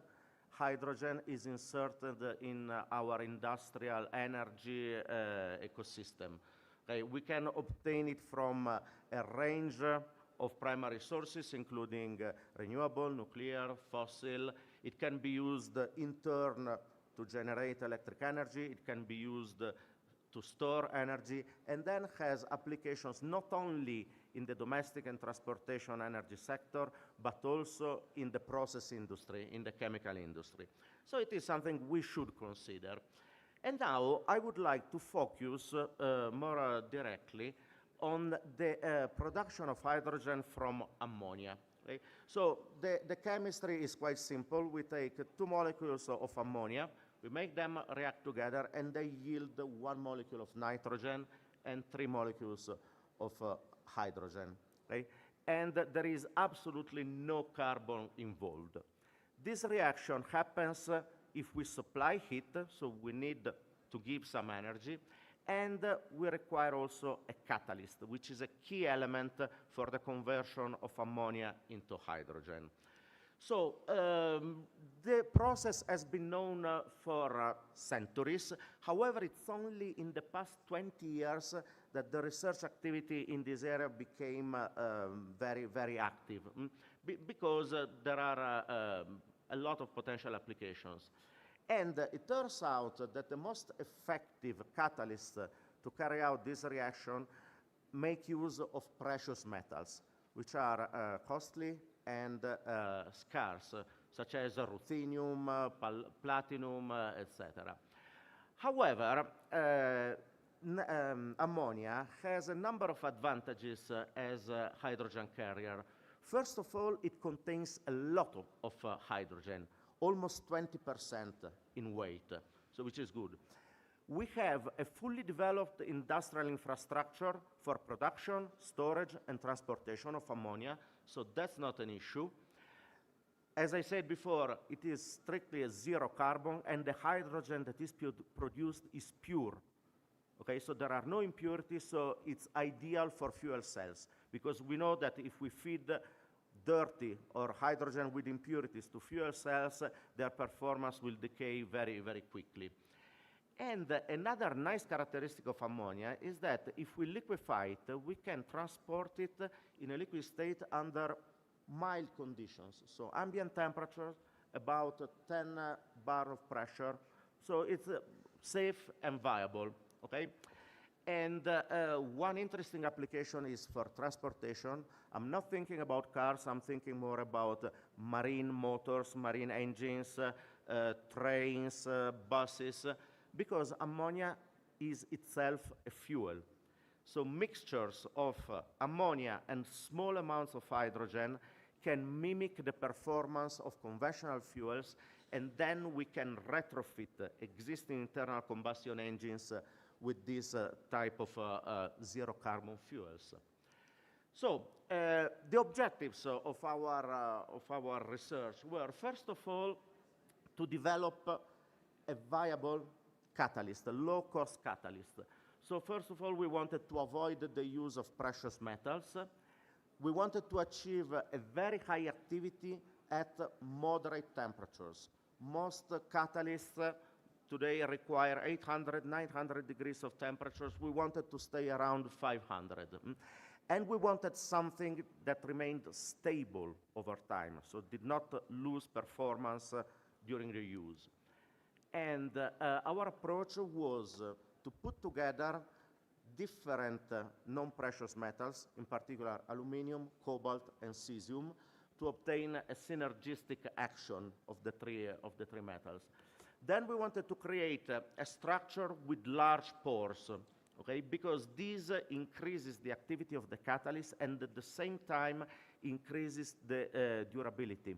hydrogen is inserted in our industrial energy ecosystem. Okay, we can obtain it from a range of primary sources, including renewable, nuclear, fossil. It can be used in turn to generate electric energy. It can be used to store energy, and then has applications not only in the domestic and transportation energy sector, but also in the process industry, in the chemical industry. So it is something we should consider. And now I would like to focus more directly on the production of hydrogen from ammonia. Okay? So the chemistry is quite simple. We take 2 molecules of ammonia, we make them react together, and they yield 1 molecule of nitrogen and 3 molecules of hydrogen. Okay? And there is absolutely no carbon involved. This reaction happens if we supply heat, so we need to give some energy, and we require also a catalyst, which is a key element for the conversion of ammonia into hydrogen. So the process has been known for centuries. However, it's only in the past 20 years that the research activity in this area became very, very active, because there are a lot of potential applications. And it turns out that the most effective catalysts to carry out this reaction make use of precious metals, which are costly and scarce, such as ruthenium, platinum, etc. However, ammonia has a number of advantages as a hydrogen carrier. First of all, it contains a lot of hydrogen, almost 20% in weight, so which is good. We have a fully developed industrial infrastructure for production, storage, and transportation of ammonia, so that's not an issue. As I said before, it is strictly a zero carbon, and the hydrogen that is produced is pure. Okay, so there are no impurities, so it's ideal for fuel cells, because we know that if we feed dirty or hydrogen with impurities to fuel cells, their performance will decay very, very quickly. And another nice characteristic of ammonia is that if we liquefy it, we can transport it in a liquid state under mild conditions. So ambient temperature, about 10 bar of pressure. So it's safe and viable, okay? And one interesting application is for transportation. I'm not thinking about cars, I'm thinking more about marine motors, marine engines, trains, buses, because ammonia is itself a fuel. So mixtures of ammonia and small amounts of hydrogen can mimic the performance of conventional fuels, and then we can retrofit existing internal combustion engines with this type of zero carbon fuels. So the objectives of our research were, first of all, to develop a viable catalyst, a low-cost catalyst. So first of all, we wanted to avoid the use of precious metals. We wanted to achieve a very high activity at moderate temperatures. Most catalysts today require 800, 900 degrees of temperatures. We wanted to stay around 500. And we wanted something that remained stable over time, so did not lose performance during the use. And our approach was to put together different non-precious metals, in particular aluminum, cobalt, and cesium, to obtain a synergistic action of the three metals. Then we wanted to create a structure with large pores, okay, because this increases the activity of the catalyst and at the same time increases the durability.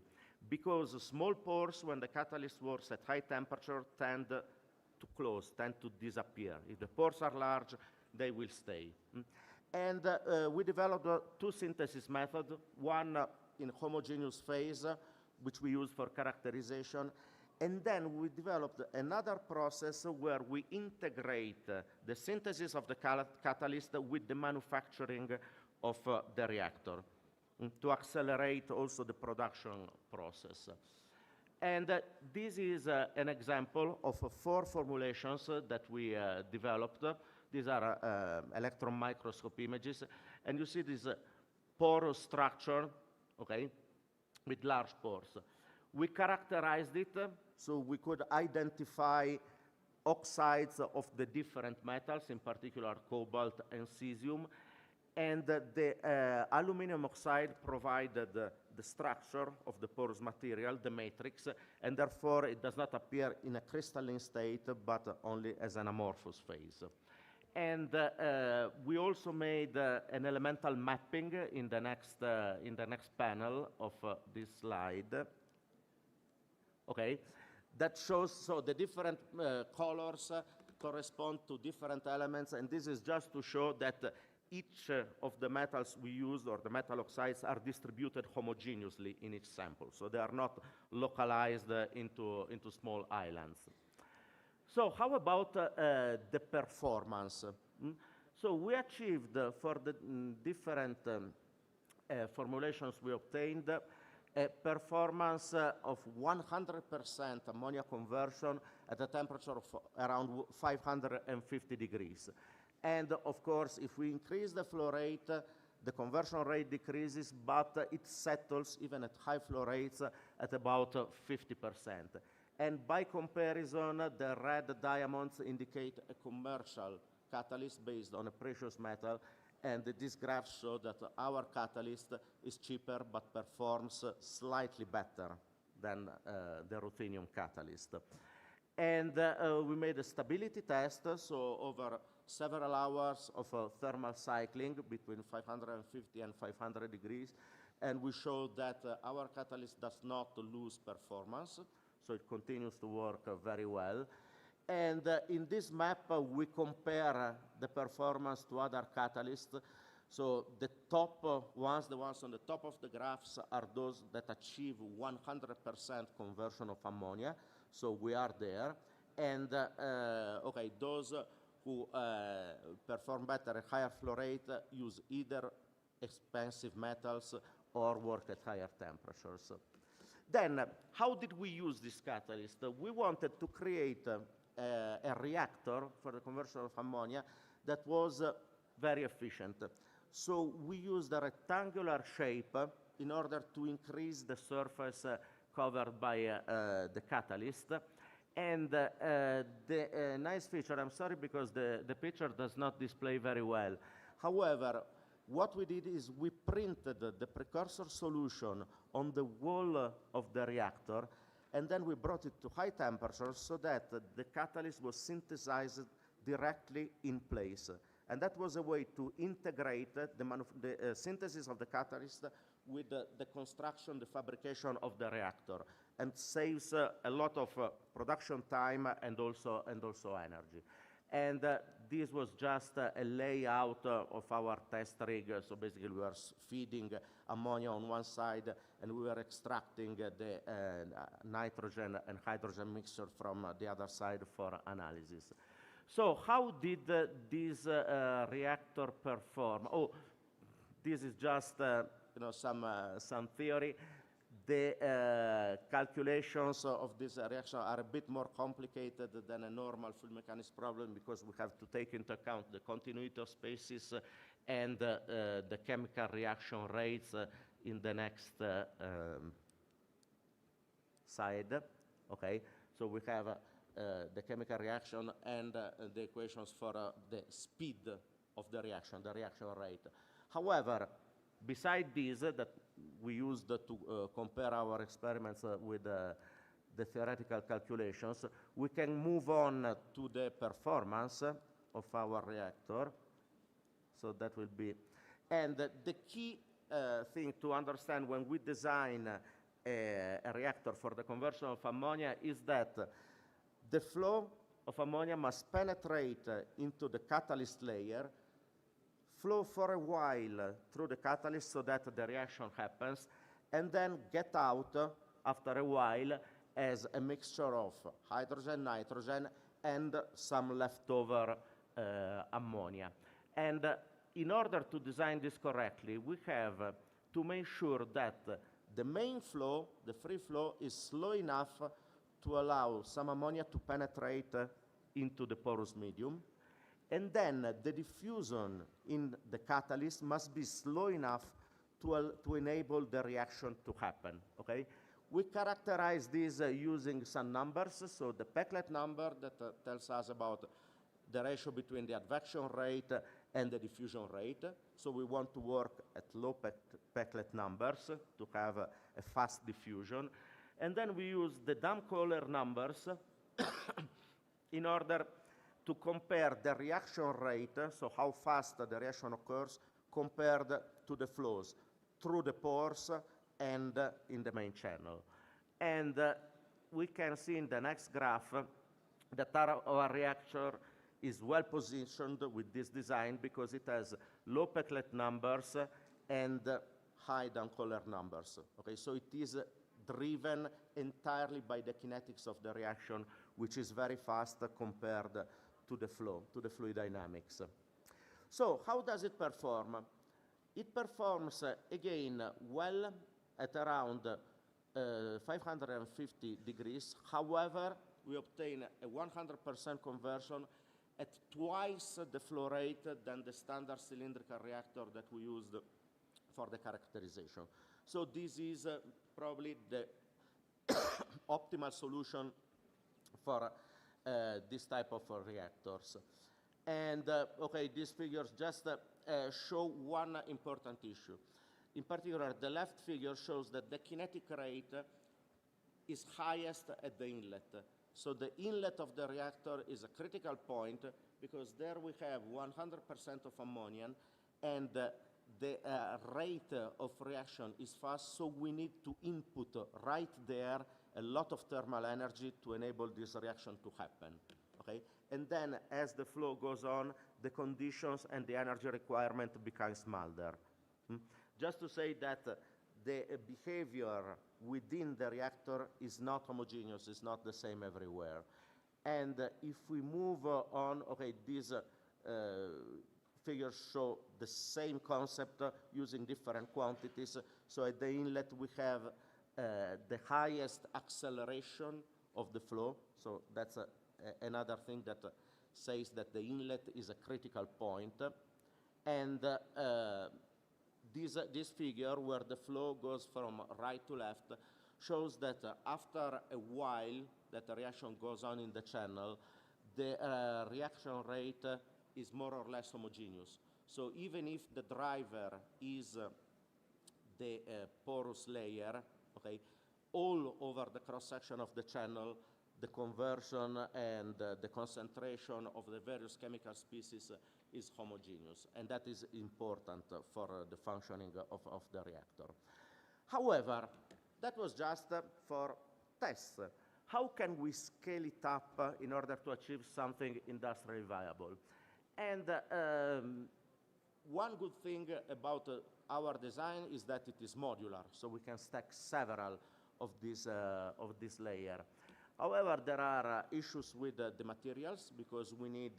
Because small pores, when the catalyst works at high temperature, tend to close, tend to disappear. If the pores are large, they will stay. And we developed two synthesis methods, one in homogeneous phase, which we use for characterization, and then we developed another process where we integrate the synthesis of the catalyst with the manufacturing of the reactor to accelerate also the production process. And this is an example of 4 formulations that we developed. These are electron microscope images, and you see this porous structure, okay, with large pores. We characterized it so we could identify oxides of the different metals, in particular cobalt and cesium, and the aluminum oxide provided the structure of the porous material, the matrix, and therefore it does not appear in a crystalline state, but only as an amorphous phase. And we also made an elemental mapping in the next panel of this slide. Okay, that shows so the different colors correspond to different elements, and this is just to show that each of the metals we use, or the metal oxides, are distributed homogeneously in each sample, so they are not localized into small islands. So how about the performance? So we achieved for the different formulations we obtained a performance of 100% ammonia conversion at a temperature of around 550 degrees. And of course, if we increase the flow rate, the conversion rate decreases, but it settles even at high flow rates at about 50%. And by comparison, the red diamonds indicate a commercial catalyst based on a precious metal, and these graphs show that our catalyst is cheaper but performs slightly better than the ruthenium catalyst. And we made a stability test, so over several hours of thermal cycling between 550 and 500 degrees, and we showed that our catalyst does not lose performance, so it continues to work very well. And in this map, we compare the performance to other catalysts. So the top ones, the ones on the top of the graphs, are those that achieve 100% conversion of ammonia. So we are there. And okay, those who perform better at higher flow rate use either expensive metals or work at higher temperatures. Then, how did we use this catalyst? We wanted to create a reactor for the conversion of ammonia that was very efficient. So we used a rectangular shape in order to increase the surface covered by the catalyst. And the nice feature, I'm sorry because the picture does not display very well. However, what we did is we printed the precursor solution on the wall of the reactor, and then we brought it to high temperatures so that the catalyst was synthesized directly in place. And that was a way to integrate the synthesis of the catalyst with the construction, the fabrication of the reactor, and saves a lot of production time and also energy. And this was just a layout of our test rig. So basically, we were feeding ammonia on one side, and we were extracting the nitrogen and hydrogen mixture from the other side for analysis. So how did this reactor perform? Oh, this is just some theory. The calculations of this reaction are a bit more complicated than a normal fluid mechanics problem because we have to take into account the continuity of species and the chemical reaction rates in the next slide. Okay, so we have the chemical reaction and the equations for the speed of the reaction rate. However, beside these that we used to compare our experiments with the the theoretical calculations, we can move on to the performance of our reactor. So that will be, and the key thing to understand when we design a reactor for the conversion of ammonia is that the flow of ammonia must penetrate into the catalyst layer, flow for a while through the catalyst so that the reaction happens, and then get out after a while as a mixture of hydrogen, nitrogen, and some leftover ammonia. And in order to design this correctly, we have to make sure that the main flow, the free flow, is slow enough to allow some ammonia to penetrate into the porous medium. And then the diffusion in the catalyst must be slow enough to enable the reaction to happen, okay? We characterize this using some numbers. So the Peclet number that tells us about the ratio between the advection rate and the diffusion rate. So we want to work at low Peclet numbers to have a fast diffusion. And then we use the Damkohler numbers in order to compare the reaction rate, so how fast the reaction occurs, compared to the flows through the pores and in the main channel. And we can see in the next graph that our reactor is well positioned with this design because it has low Peclet numbers and high Damkohler numbers. Okay, so it is driven entirely by the kinetics of the reaction, which is very fast compared to the flow, to the fluid dynamics. So how does it perform? It performs again well at around 550 degrees. However, we obtain a 100% conversion at twice the flow rate than the standard cylindrical reactor that we used for the characterization. So this is probably the optimal solution for this type of reactors. And okay, these figures just show one important issue. In particular, the left figure shows that the kinetic rate is highest at the inlet. So the inlet of the reactor is a critical point because there we have 100% of ammonia and the rate of reaction is fast, so we need to input right there a lot of thermal energy to enable this reaction to happen, okay? And then as the flow goes on, the conditions and the energy requirement becomes milder. Just to say that the behavior within the reactor is not homogeneous, it's not the same everywhere. And if we move on, okay, these figures show the same concept using different quantities. So at the inlet we have the highest acceleration of the flow. So that's another thing that says that the inlet is a critical point. And this figure where the flow goes from right to left shows that after a while that the reaction goes on in the channel, the reaction rate is more or less homogeneous. So even if the driver is the porous layer, okay, all over the cross-section of the channel, the conversion and the concentration of the various chemical species is homogeneous, and that is important for the functioning of the reactor. However, that was just for tests. How can we scale it up in order to achieve something industrially viable? And one good thing about our design is that it is modular, so we can stack several of this layer. However, there are issues with the materials because we need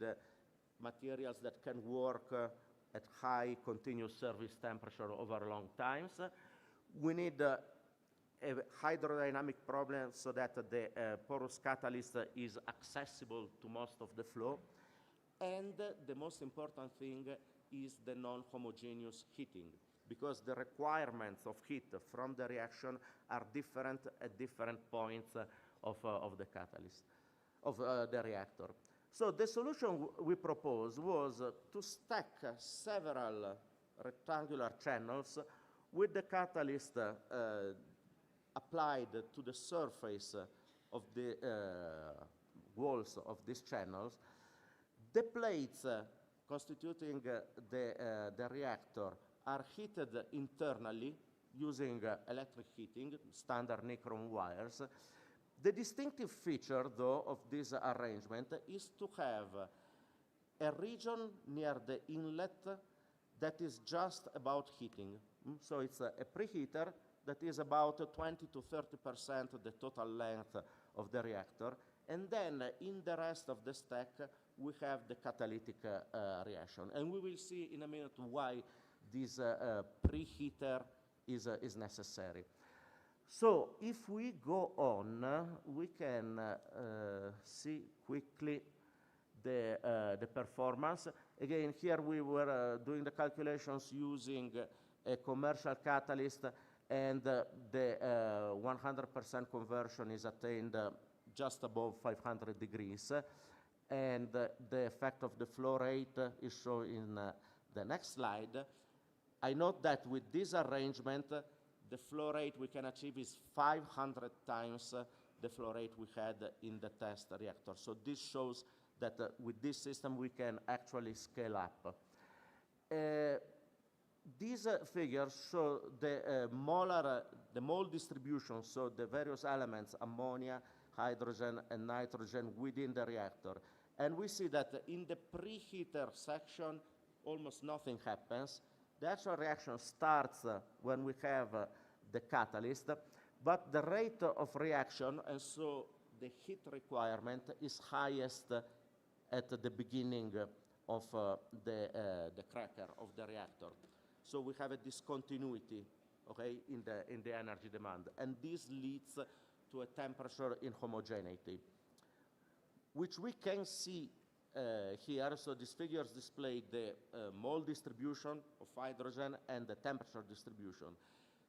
materials that can work at high continuous service temperature over long times. We need a hydrodynamic problem so that the porous catalyst is accessible to most of the flow. And the most important thing is the non-homogeneous heating, because the requirements of heat from the reaction are different at different points of the catalyst, of the reactor. So the solution we proposed was to stack several rectangular channels with the catalyst applied to the surface of the walls of these channels, the plates constituting the reactor are heated internally using electric heating, standard nichrome wires. The distinctive feature, though, of this arrangement is to have a region near the inlet that is just about heating. So it's a preheater that is about 20 to 30% of the total length of the reactor. And then in the rest of the stack, we have the catalytic reaction. And we will see in a minute why this preheater is necessary. So if we go on, we can see quickly the performance. Again, here we were doing the calculations using a commercial catalyst, and the 100% conversion is attained just above 500 degrees. And the effect of the flow rate is shown in the next slide. I note that with this arrangement, the flow rate we can achieve is 500 times the flow rate we had in the test reactor. So this shows that with this system we can actually scale up. These figures show the mole distribution, so the various elements, ammonia, hydrogen, and nitrogen within the reactor. And we see that in the preheater section, almost nothing happens. The actual reaction starts when we have the catalyst, but the rate of reaction, and so the heat requirement, is highest at the beginning of the cracker of the reactor. So we have a discontinuity, okay, in the energy demand, and this leads to a temperature inhomogeneity, which we can see here. So these figures display the mole distribution of hydrogen and the temperature distribution.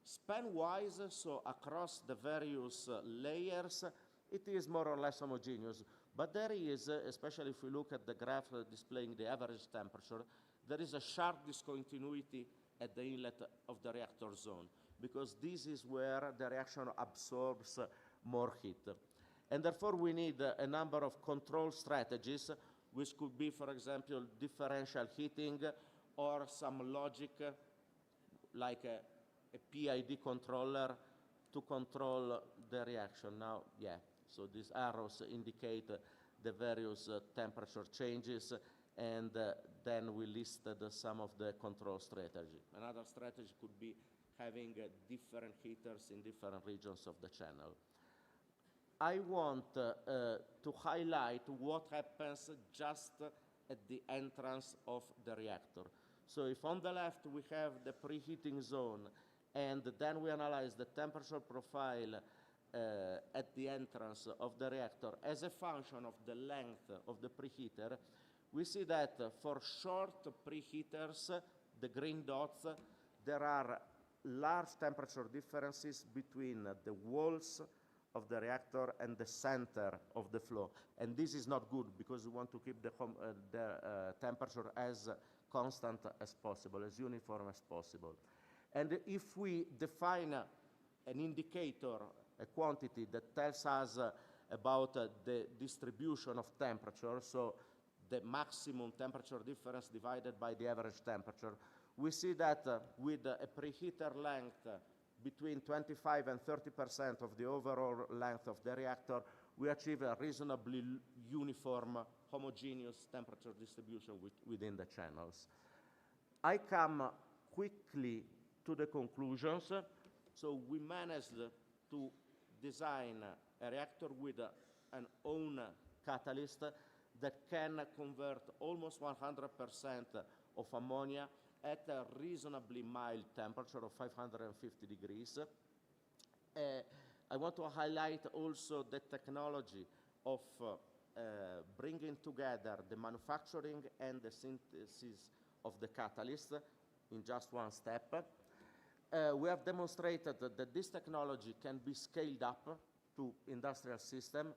Span-wise, so across the various layers, it is more or less homogeneous. But there is, especially if we look at the graph displaying the average temperature, there is a sharp discontinuity at the inlet of the reactor zone, because this is where the reaction absorbs more heat. And therefore, we need a number of control strategies, which could be, for example, differential heating, or some logic like a PID controller to control the reaction. Now, yeah, so these arrows indicate the various temperature changes, and then we listed some of the control strategy. Another strategy could be having different heaters in different regions of the channel. I want to highlight what happens just at the entrance of the reactor. So if on the left we have the preheating zone, and then we analyze the temperature profile at the entrance of the reactor as a function of the length of the preheater, we see that for short preheaters, the green dots, there are large temperature differences between the walls of the reactor and the center of the flow. And this is not good, because we want to keep the temperature as constant as possible, as uniform as possible. And if we define an indicator, a quantity that tells us about the distribution of temperature, so the maximum temperature difference divided by the average temperature, we see that with a preheater length between 25 and 30% of the overall length of the reactor, we achieve a reasonably uniform, homogeneous temperature distribution within the channels. I come quickly to the conclusions. So we managed to design a reactor with an own catalyst that can convert almost 100% of ammonia at a reasonably mild temperature of 550 degrees. I want to highlight also the technology of bringing together the manufacturing and the synthesis of the catalyst in just one step. We have demonstrated that this technology can be scaled up to industrial system,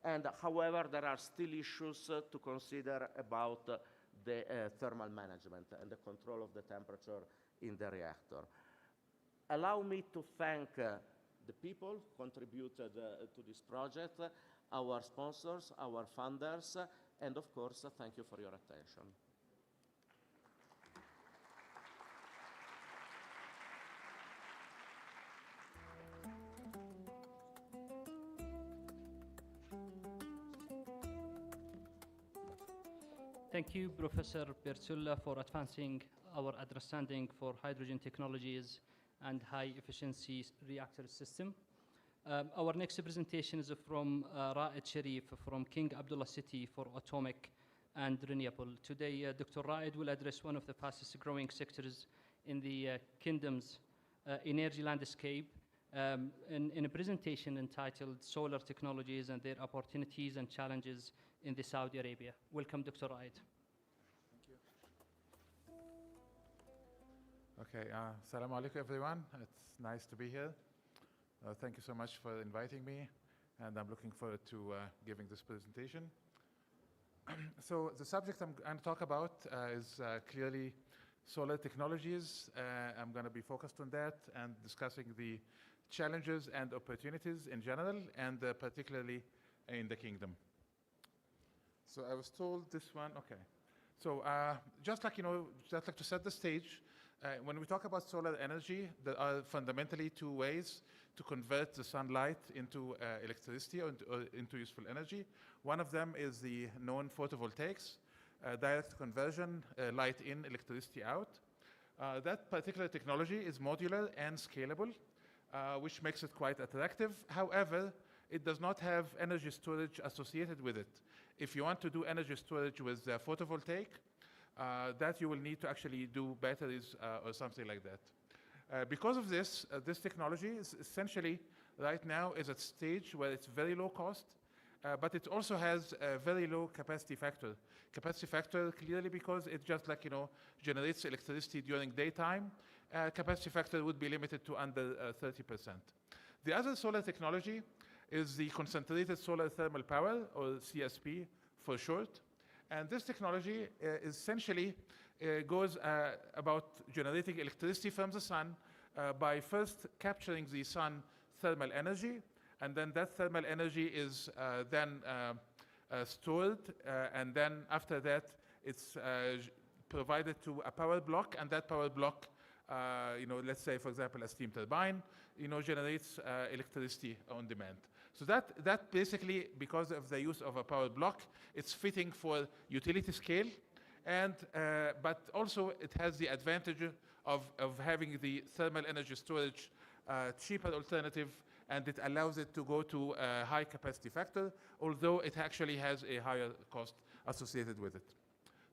and however, there are still issues to consider about the thermal management and the control of the temperature in the reactor. Allow me to thank the the people who contributed to this project, our sponsors, our funders, and of course, thank you for your attention. Thank you, Professor Berzulla, for advancing our understanding for hydrogen technologies and high-efficiency reactor system. Our next presentation is from Raed Sharif from King Abdullah City for Atomic and Renewable. Today, Dr. Raed will address one of the fastest growing sectors in the kingdom's energy landscape in a presentation entitled Solar Technologies and Their Opportunities and Challenges in the Saudi Arabia. Welcome, Dr. Raed. Thank you. Okay, Assalamu alaikum everyone. It's nice to be here. Thank you so much for inviting me, and I'm looking forward to giving this presentation. So the subject I'm going to talk about is clearly solar technologies. I'm going to be focused on that and discussing the challenges and opportunities in general, and particularly in the kingdom. So I was told this one, okay. So just like to set the stage, when we talk about solar energy, there are fundamentally two ways to convert the sunlight into electricity or into useful energy. One of them is the known photovoltaics, direct conversion, light in, electricity out. That particular technology is modular and scalable, which makes it quite attractive. However, it does not have energy storage associated with it. If you want to do energy storage with photovoltaic, that you will need to actually do batteries or something like that. Because of this, this technology is essentially right now is at a stage where it's very low cost, but it also has a very low capacity factor. Capacity factor clearly because it just generates electricity during daytime. Capacity factor would be limited to under 30%. The other solar technology is the concentrated solar thermal power, or CSP for short. And this technology essentially goes about generating electricity from the sun by first capturing the sun thermal energy, and then that thermal energy is then stored, and then after that it's provided to a power block, and that power block, let's say for example a steam turbine, generates electricity on demand. So that basically, because of the use of a power block, it's fitting for utility scale, and but also it has the advantage of having the thermal energy storage cheaper alternative, and it allows it to go to a high capacity factor, although it actually has a higher cost associated with it.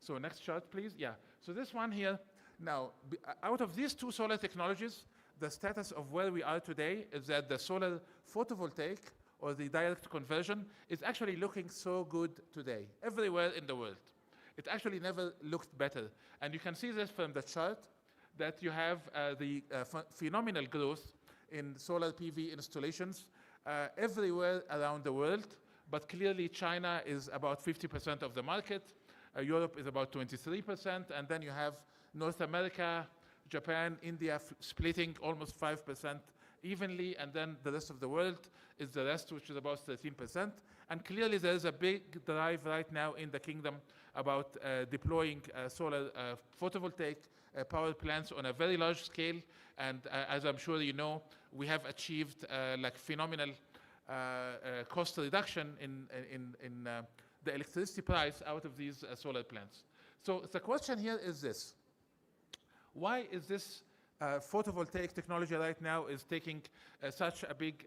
So next chart, please. Yeah. So this one here. Now, out of these two solar technologies, the status of where we are today is that the solar photovoltaic, or the direct conversion, is actually looking so good today, everywhere in the world. It actually never looked better. And you can see this from the chart, that you have the phenomenal growth in solar PV installations everywhere around the world, but clearly China is about 50% of the market, Europe is about 23%, and then you have North America, Japan, India splitting almost 5% evenly, and then the rest of the world is the rest, which is about 13%. And clearly there is a big drive right now in the kingdom about deploying solar photovoltaic power plants on a very large scale. And as I'm sure you know, we have achieved phenomenal cost reduction in the electricity price out of these solar plants. So the question here is this: why is this photovoltaic technology right now is taking such a big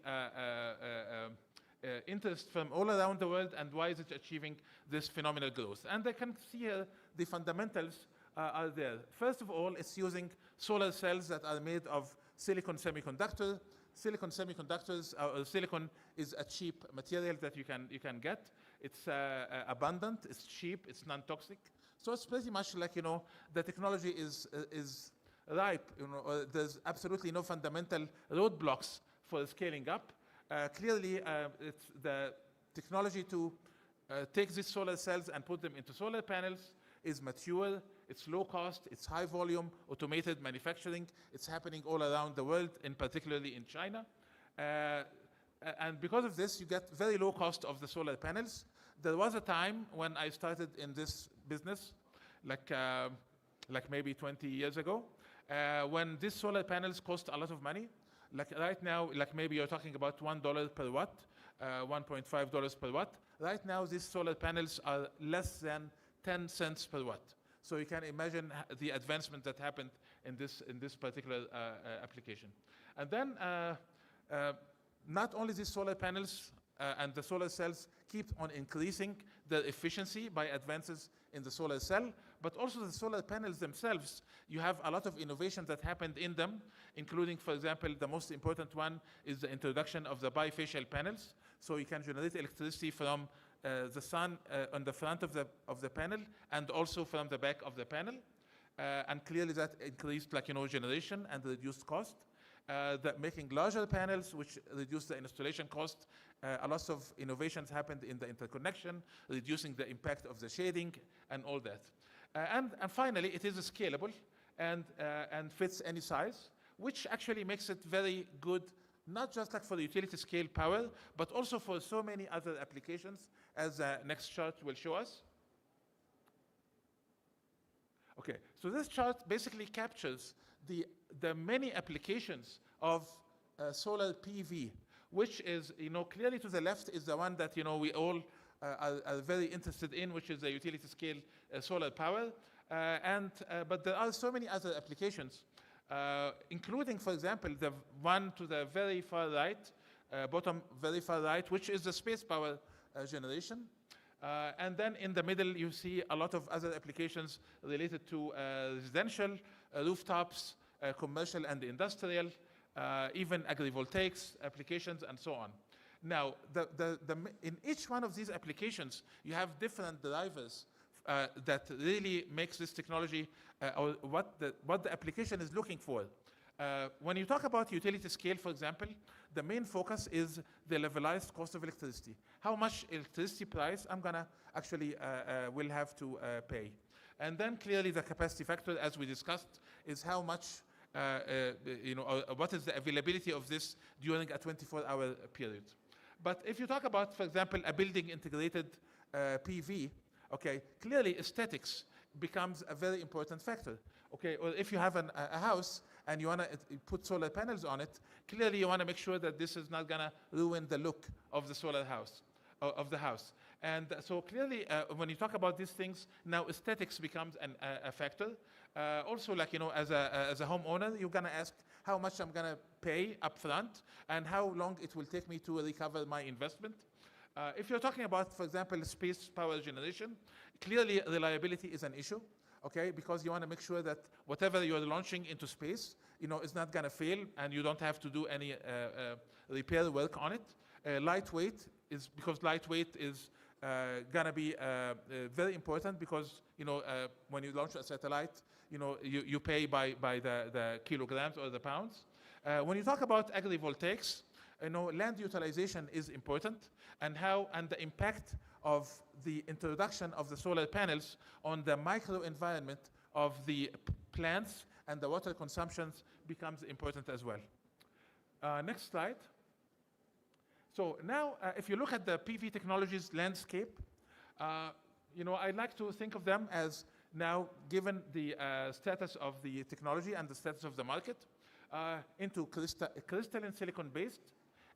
interest from all around the world, and why is it achieving this phenomenal growth? And I can see here the fundamentals are there. First of all, it's using solar cells that are made of silicon semiconductor. Silicon semiconductors, or silicon is a cheap material that you can get. It's abundant, it's cheap, it's non-toxic. So it's pretty much like, the technology is ripe. There's absolutely no fundamental roadblocks for scaling up. Clearly, it's the technology to take these solar cells and put them into solar panels is mature, it's low cost, it's high volume, automated manufacturing. It's happening all around the world, and particularly in China. And because of this, you get very low cost of the solar panels. There was a time when I started in this business, like maybe 20 years ago, when these solar panels cost a lot of money. Like right now, like maybe you're talking about $1 per watt, $1.5 per watt. Right now, these solar panels are less than 10 cents per watt. So you can imagine the advancement that happened in this particular application. And then not only these solar panels and the solar cells keep on increasing their efficiency by advances in the solar cell, but also the solar panels themselves, you have a lot of innovation that happened in them, including, for example, the most important one is the introduction of the bifacial panels. So you can generate electricity from the sun on the front of the panel and also from the back of the panel. And clearly that increased generation and reduced cost. That making larger panels, which reduce the installation cost. A lot of innovations happened in the interconnection, reducing the impact of the shading and all that. And finally, it is scalable and fits any size, which actually makes it very good, not just like for the utility scale power, but also for so many other applications, as the next chart will show us. Okay, so this chart basically captures the many applications of solar PV, which is, clearly to the left is the one that, we all are very interested in, which is the utility scale solar power. But there are so many other applications, including, for example, the one to the very far right, bottom very far right, which is the space power generation. And then in the middle, you see a lot of other applications related to residential, rooftops, commercial and industrial, even agrivoltaics applications, and so on. Now, in each one of these applications, you have different drivers that really makes this technology or what the application is looking for. When you talk about utility scale, for example, the main focus is the levelized cost of electricity. How much electricity price I'm gonna actually will have to pay. And then clearly the capacity factor, as we discussed, is how much, what is the availability of this during a 24-hour period. But if you talk about, for example, a building integrated PV, okay, clearly aesthetics becomes a very important factor. Okay, or if you have a house and you want to put solar panels on it, clearly you want to make sure that this is not going to ruin the look of the solar house, of the house. And so clearly, when you talk about these things, now aesthetics becomes a factor. Also, like, as a homeowner, you're going to ask how much I'm going to pay upfront and how long it will take me to recover my investment. If you're talking about, for example, space power generation, clearly reliability is an issue. Okay, because you want to make sure that whatever you're launching into space, is not going to fail, and you don't have to do any repair work on it. Lightweight is going to be very important because when you launch a satellite, you pay by the kilograms or the pounds. When you talk about agrivoltaics, land utilization is important, and the impact of the introduction of the solar panels on the microenvironment of the plants and the water consumptions becomes important as well. Next slide. So now, if you look at the PV technologies landscape, I'd like to think of them as now, given the status of the technology and the status of the market, into crystalline silicon-based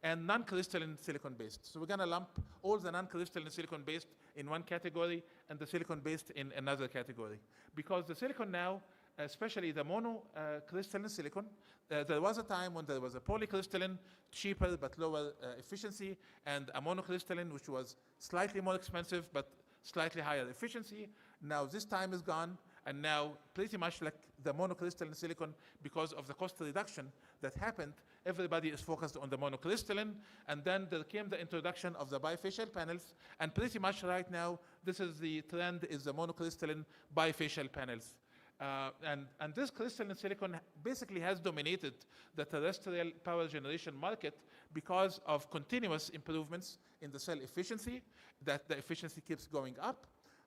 and non-crystalline silicon-based. So we're going to lump all the non-crystalline silicon-based in one category and the silicon-based in another category. Because the silicon now, especially the monocrystalline silicon, there was a time when there was a polycrystalline, cheaper but lower efficiency, and a monocrystalline, which was slightly more expensive but slightly higher efficiency. Now this time is gone, and now pretty much like the monocrystalline silicon, because of the cost reduction that happened, everybody is focused on the monocrystalline, and then there came the introduction of the bifacial panels, and pretty much right now, this is the trend, is the monocrystalline bifacial panels. And this crystalline silicon basically has dominated the terrestrial power generation market because of continuous improvements in the cell efficiency, that the efficiency keeps going up,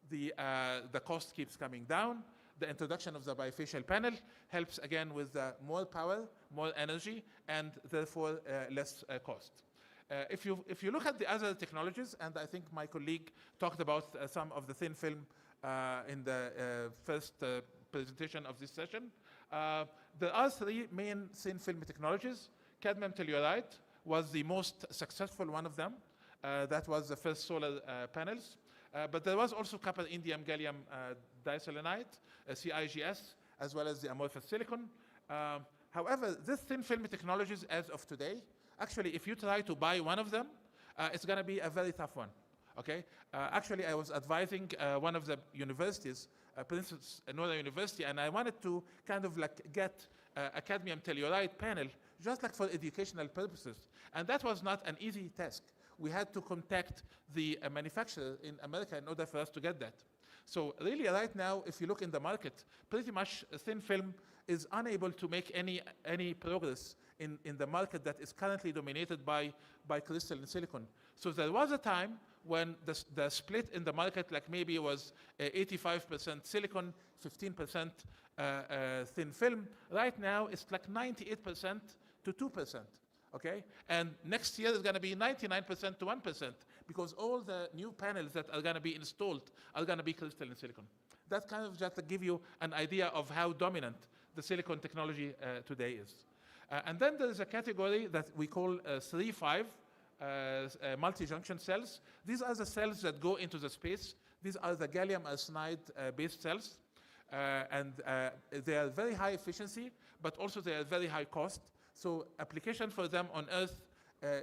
the cost keeps coming down, the introduction of the bifacial panel helps again with more power, more energy, and therefore less cost. If you look at the other technologies, and I think my colleague talked about some of the thin film in the first presentation of this session, there are three main thin film technologies. Cadmium telluride was the most successful one of them. That was the first solar panels. But there was also copper indium gallium diselenide, CIGS, as well as the amorphous silicon. However, these thin film technologies as of today, actually, if you try to buy one of them, it's going to be a very tough one. Okay? Actually, I was advising one of the universities, Princeton Northern University, and I wanted to kind of like get a cadmium telluride panel just like for educational purposes. And that was not an easy task. We had to contact the manufacturer in America in order for us to get that. So really right now, if you look in the market, pretty much thin film is unable to make any progress in the market that is currently dominated by crystalline silicon. So there was a time when the split in the market like maybe was 85% silicon, 15% thin film. Right now, it's like 98% to 2%. Okay, and next year is going to be 99% to 1% because all the new panels that are going to be installed are going to be crystalline silicon. That kind of just to give you an idea of how dominant the silicon technology today is. And then there is a category that we call 3-5 multi-junction cells. These are the cells that go into the space. These are the gallium arsenide based cells, and they are very high efficiency, but also they are very high cost. So application for them on Earth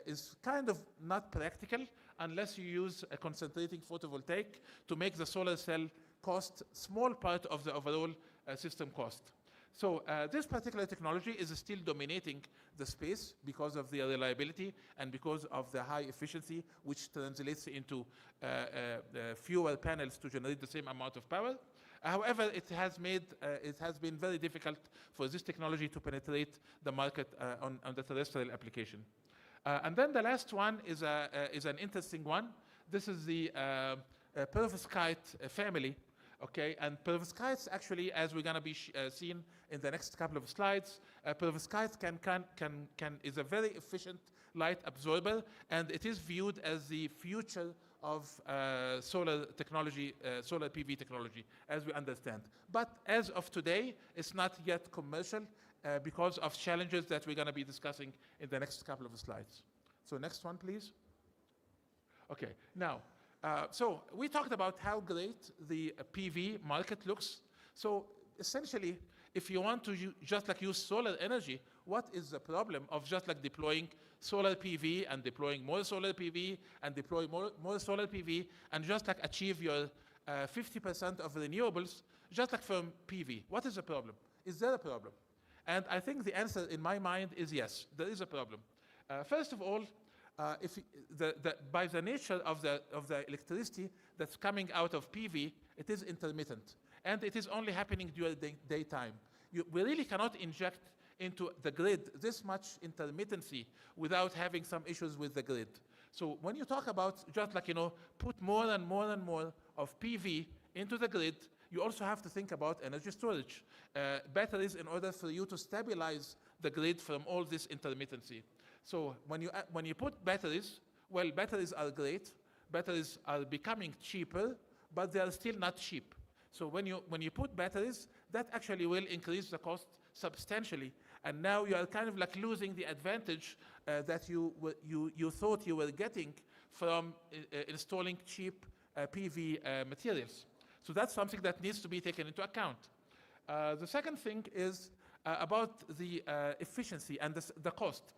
is kind of not practical unless you use a concentrating photovoltaic to make the solar cell cost small part of the overall system cost. So this particular technology is still dominating the space because of the reliability and because of the high efficiency, which translates into fewer panels to generate the same amount of power. However, it has been very difficult for this technology to penetrate the market on the terrestrial application. And then the last one is an interesting one. This is the perovskite family. Okay, and perovskites actually, as we're going to be seen in the next couple of slides, perovskite is a very efficient light absorber, and it is viewed as the future of solar technology, solar PV technology, as we understand. But as of today, it's not yet commercial because of challenges that we're going to be discussing in the next couple of slides. So next one, please. Okay, now, so we talked about how great the PV market looks. So essentially, if you want to just like use solar energy, what is the problem of just like deploying solar PV and deploying more solar PV and deploy more solar PV and just like achieve your 50% of renewables just like from PV? What is the problem? Is there a problem? And I think the answer in my mind is yes, there is a problem. First of all, by the nature of the electricity that's coming out of PV, it is intermittent, and it is only happening during the daytime. We really cannot inject into the grid this much intermittency without having some issues with the grid. So when you talk about just like, put more and more and more of PV into the grid, you also have to think about energy storage, batteries in order for you to stabilize the grid from all this intermittency. So when you put batteries, well, batteries are great. Batteries are becoming cheaper, but they are still not cheap. So when you put batteries, that actually will increase the cost substantially. And now you are kind of like losing the advantage that you thought you were getting from installing cheap PV materials. So that's something that needs to be taken into account. The second thing is about the efficiency and the cost.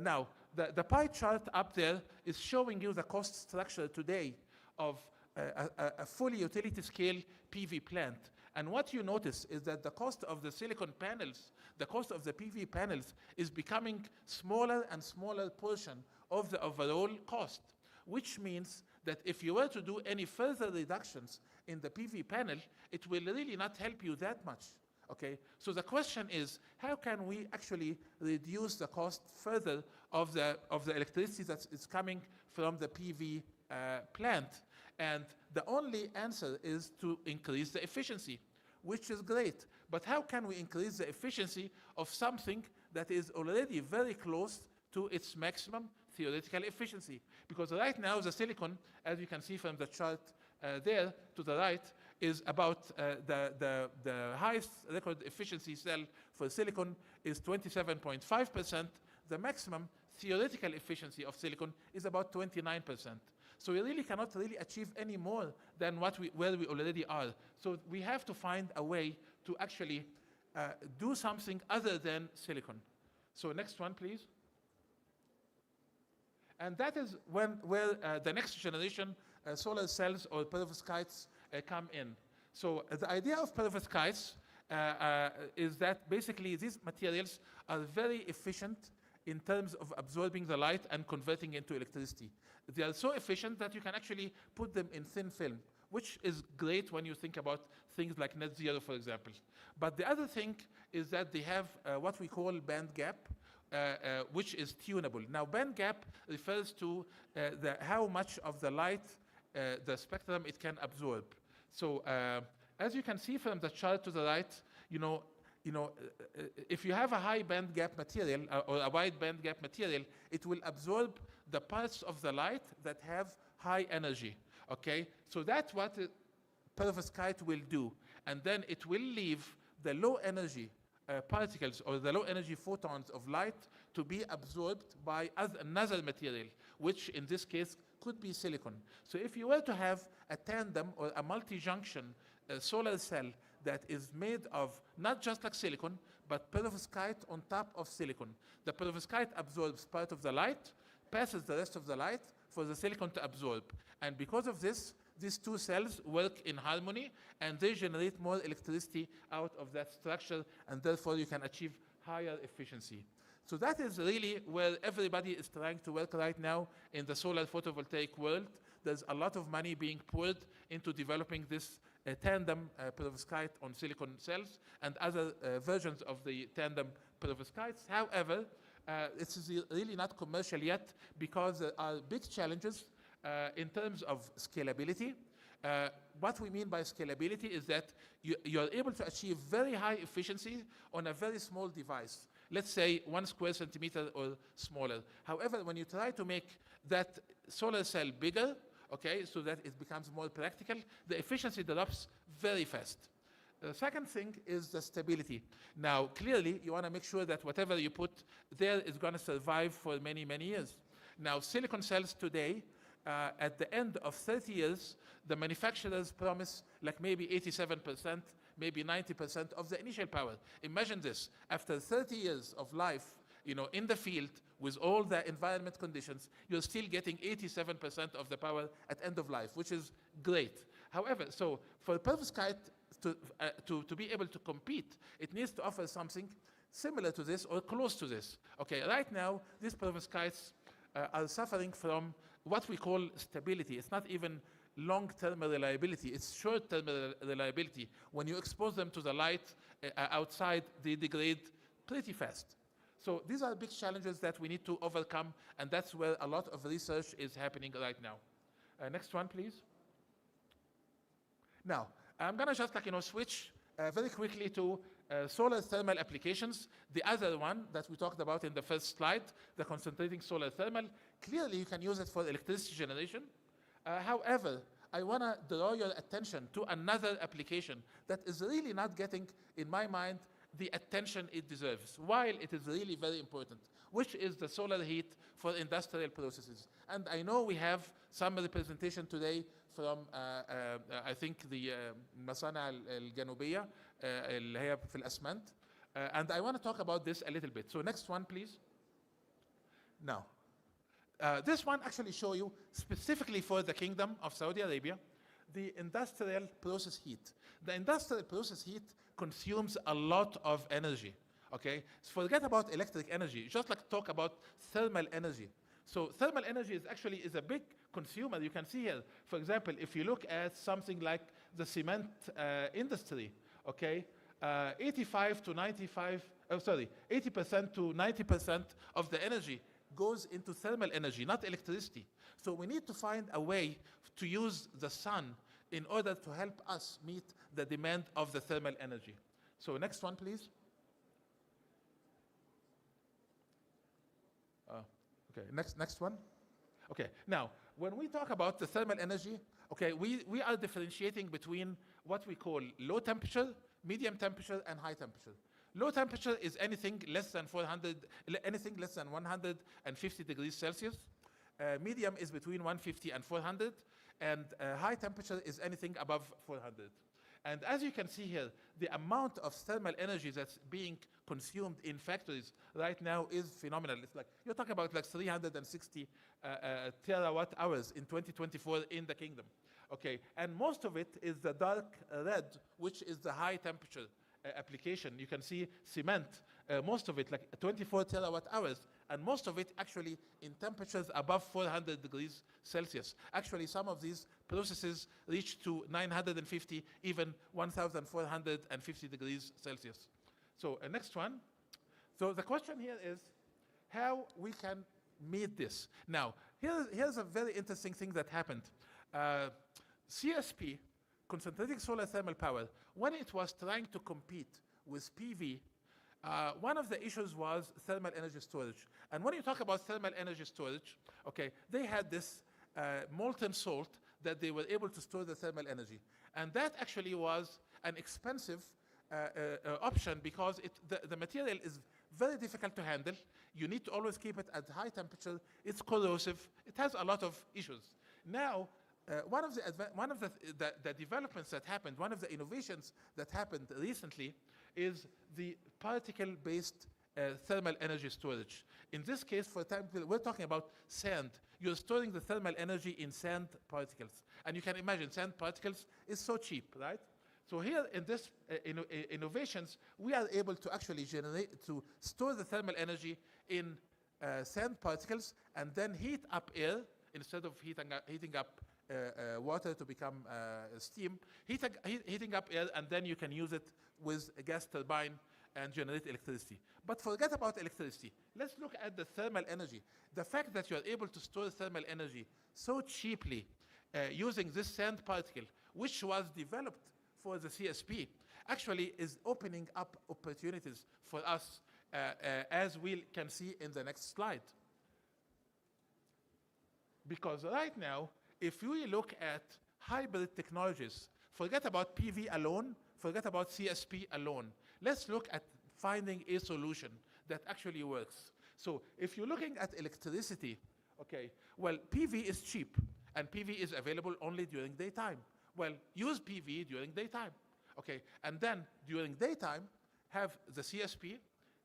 Now, the pie chart up there is showing you the cost structure today of a fully utility scale PV plant. And what you notice is that the cost of the silicon panels, the cost of the PV panels is becoming smaller and smaller portion of the overall cost, which means that if you were to do any further reductions in the PV panel, it will really not help you that much. Okay, so the question is, how can we actually reduce the cost further of the electricity that is coming from the PV plant? And the only answer is to increase the efficiency. which is great. But how can we increase the efficiency of something that is already very close to its maximum theoretical efficiency? Because right now the silicon, as you can see from the chart there to the right, is about the highest record efficiency cell for silicon is 27.5%. The maximum theoretical efficiency of silicon is about 29%. So we really cannot really achieve any more than where we already are. So we have to find a way to actually do something other than silicon. So next one, please. And that is where the next generation solar cells or perovskites come in. So the idea of perovskites is that basically these materials are very efficient in terms of absorbing the light and converting into electricity. They are so efficient that you can actually put them in thin film, which is great when you think about things like net zero, for example. But the other thing is that they have what we call band gap, which is tunable. Now, band gap refers to how much of the light, the spectrum it can absorb. So as you can see from the chart to the right, if you have a high band gap material or a wide band gap material, it will absorb the parts of the light that have high energy. Okay, so that's what perovskite will do, and then it will leave the low energy particles or the low energy photons of light to be absorbed by another material, which in this case could be silicon. So if you were to have a tandem or a multi-junction solar cell that is made of not just like silicon, but perovskite on top of silicon. The perovskite absorbs part of the light, passes the rest of the light for the silicon to absorb. And because of this, these two cells work in harmony, and they generate more electricity out of that structure, and therefore you can achieve higher efficiency. So that is really where everybody is trying to work right now in the solar photovoltaic world. There's a lot of money being poured into developing this tandem perovskite on silicon cells and other versions of the tandem perovskites. However, this is really not commercial yet because there are big challenges in terms of scalability. What we mean by scalability is that you're able to achieve very high efficiency on a very small device. Let's say 1 square centimeter or smaller. However, when you try to make that solar cell bigger, okay, so that it becomes more practical, the efficiency drops very fast. The second thing is the stability. Now, clearly, you want to make sure that whatever you put there is going to survive for many, many years. Now, silicon cells today, at the end of 30 years, the manufacturers promise like maybe 87%, maybe 90% of the initial power. Imagine this, after 30 years of life, in the field with all the environment conditions, you're still getting 87% of the power at end of life, which is great. However, so for perovskite to be able to compete, it needs to offer something similar to this or close to this. Okay, right now, these perovskites are suffering from what we call stability. It's not even long-term reliability, it's short-term reliability. When you expose them to the light outside, they degrade pretty fast. So these are big challenges that we need to overcome, and that's where a lot of research is happening right now. Next one, please. Now, I'm gonna just switch very quickly to solar thermal applications. The other one that we talked about in the first slide, the concentrating solar thermal, clearly you can use it for electricity generation. However, I want to draw your attention to another application that is really not getting, in my mind, the attention it deserves, while it is really very important, which is the solar heat for industrial processes. And I know we have some representation today from, I think, the المصانع الجنوبية اللي هي في الأسمنت. And I want to talk about this a little bit. So next one, please. Now, this one actually show you specifically for the Kingdom of Saudi Arabia, the industrial process heat. The industrial process heat consumes a lot of energy, okay? So forget about electric energy, just like talk about thermal energy. So thermal energy is a big consumer. You can see here, for example, if you look at something like the cement industry, okay? 80% to 90% of the energy goes into thermal energy, not electricity. So we need to find a way to use the sun in order to help us meet the demand of the thermal energy. So next one, please. Okay, next one. Okay, now, when we talk about the thermal energy, okay, we are differentiating between what we call low temperature, medium temperature, and high temperature. Low temperature is anything less than 150 degrees Celsius. Medium is between 150 and 400, and high temperature is anything above 400. And as you can see here, the amount of thermal energy that's being consumed in factories right now is phenomenal. It's like, you're talking about like 360 terawatt hours in 2024 in the kingdom. Okay, and most of it is the dark red, which is the high temperature application. You can see cement, most of it like 24 terawatt hours, and most of it actually in temperatures above 400 degrees Celsius. Actually, some of these processes reach to 950, even 1,450 degrees Celsius. So next one. So the question here is how we can meet this. Now, here's a very interesting thing that happened. CSP, concentrating solar thermal power, when it was trying to compete with PV, one of the issues was thermal energy storage. And when you talk about thermal energy storage, okay, they had this molten salt that they were able to store the thermal energy. And that actually was an expensive option because the material is very difficult to handle. You need to always keep it at high temperature. It's corrosive. It has a lot of issues. Now, one of the developments that happened, one of the innovations that happened recently is the particle-based thermal energy storage. In this case, for example, we're talking about sand. You're storing the thermal energy in sand particles. And you can imagine sand particles is so cheap, right? So here in this innovations, we are able to actually store the thermal energy in sand particles and then heat up air instead of heating up water to become steam, heating up air, and then you can use it with a gas turbine and generate electricity. But forget about electricity. Let's look at the thermal energy. The fact that you are able to store thermal energy so cheaply using this sand particle, which was developed for the CSP, actually is opening up opportunities for us, as we can see in the next slide. Because right now, if we look at hybrid technologies, forget about PV alone, forget about CSP alone. Let's look at finding a solution that actually works. So if you're looking at electricity, okay, well, PV is cheap, and PV is available only during daytime. Well, use PV during daytime, okay? And then during daytime, have the CSP.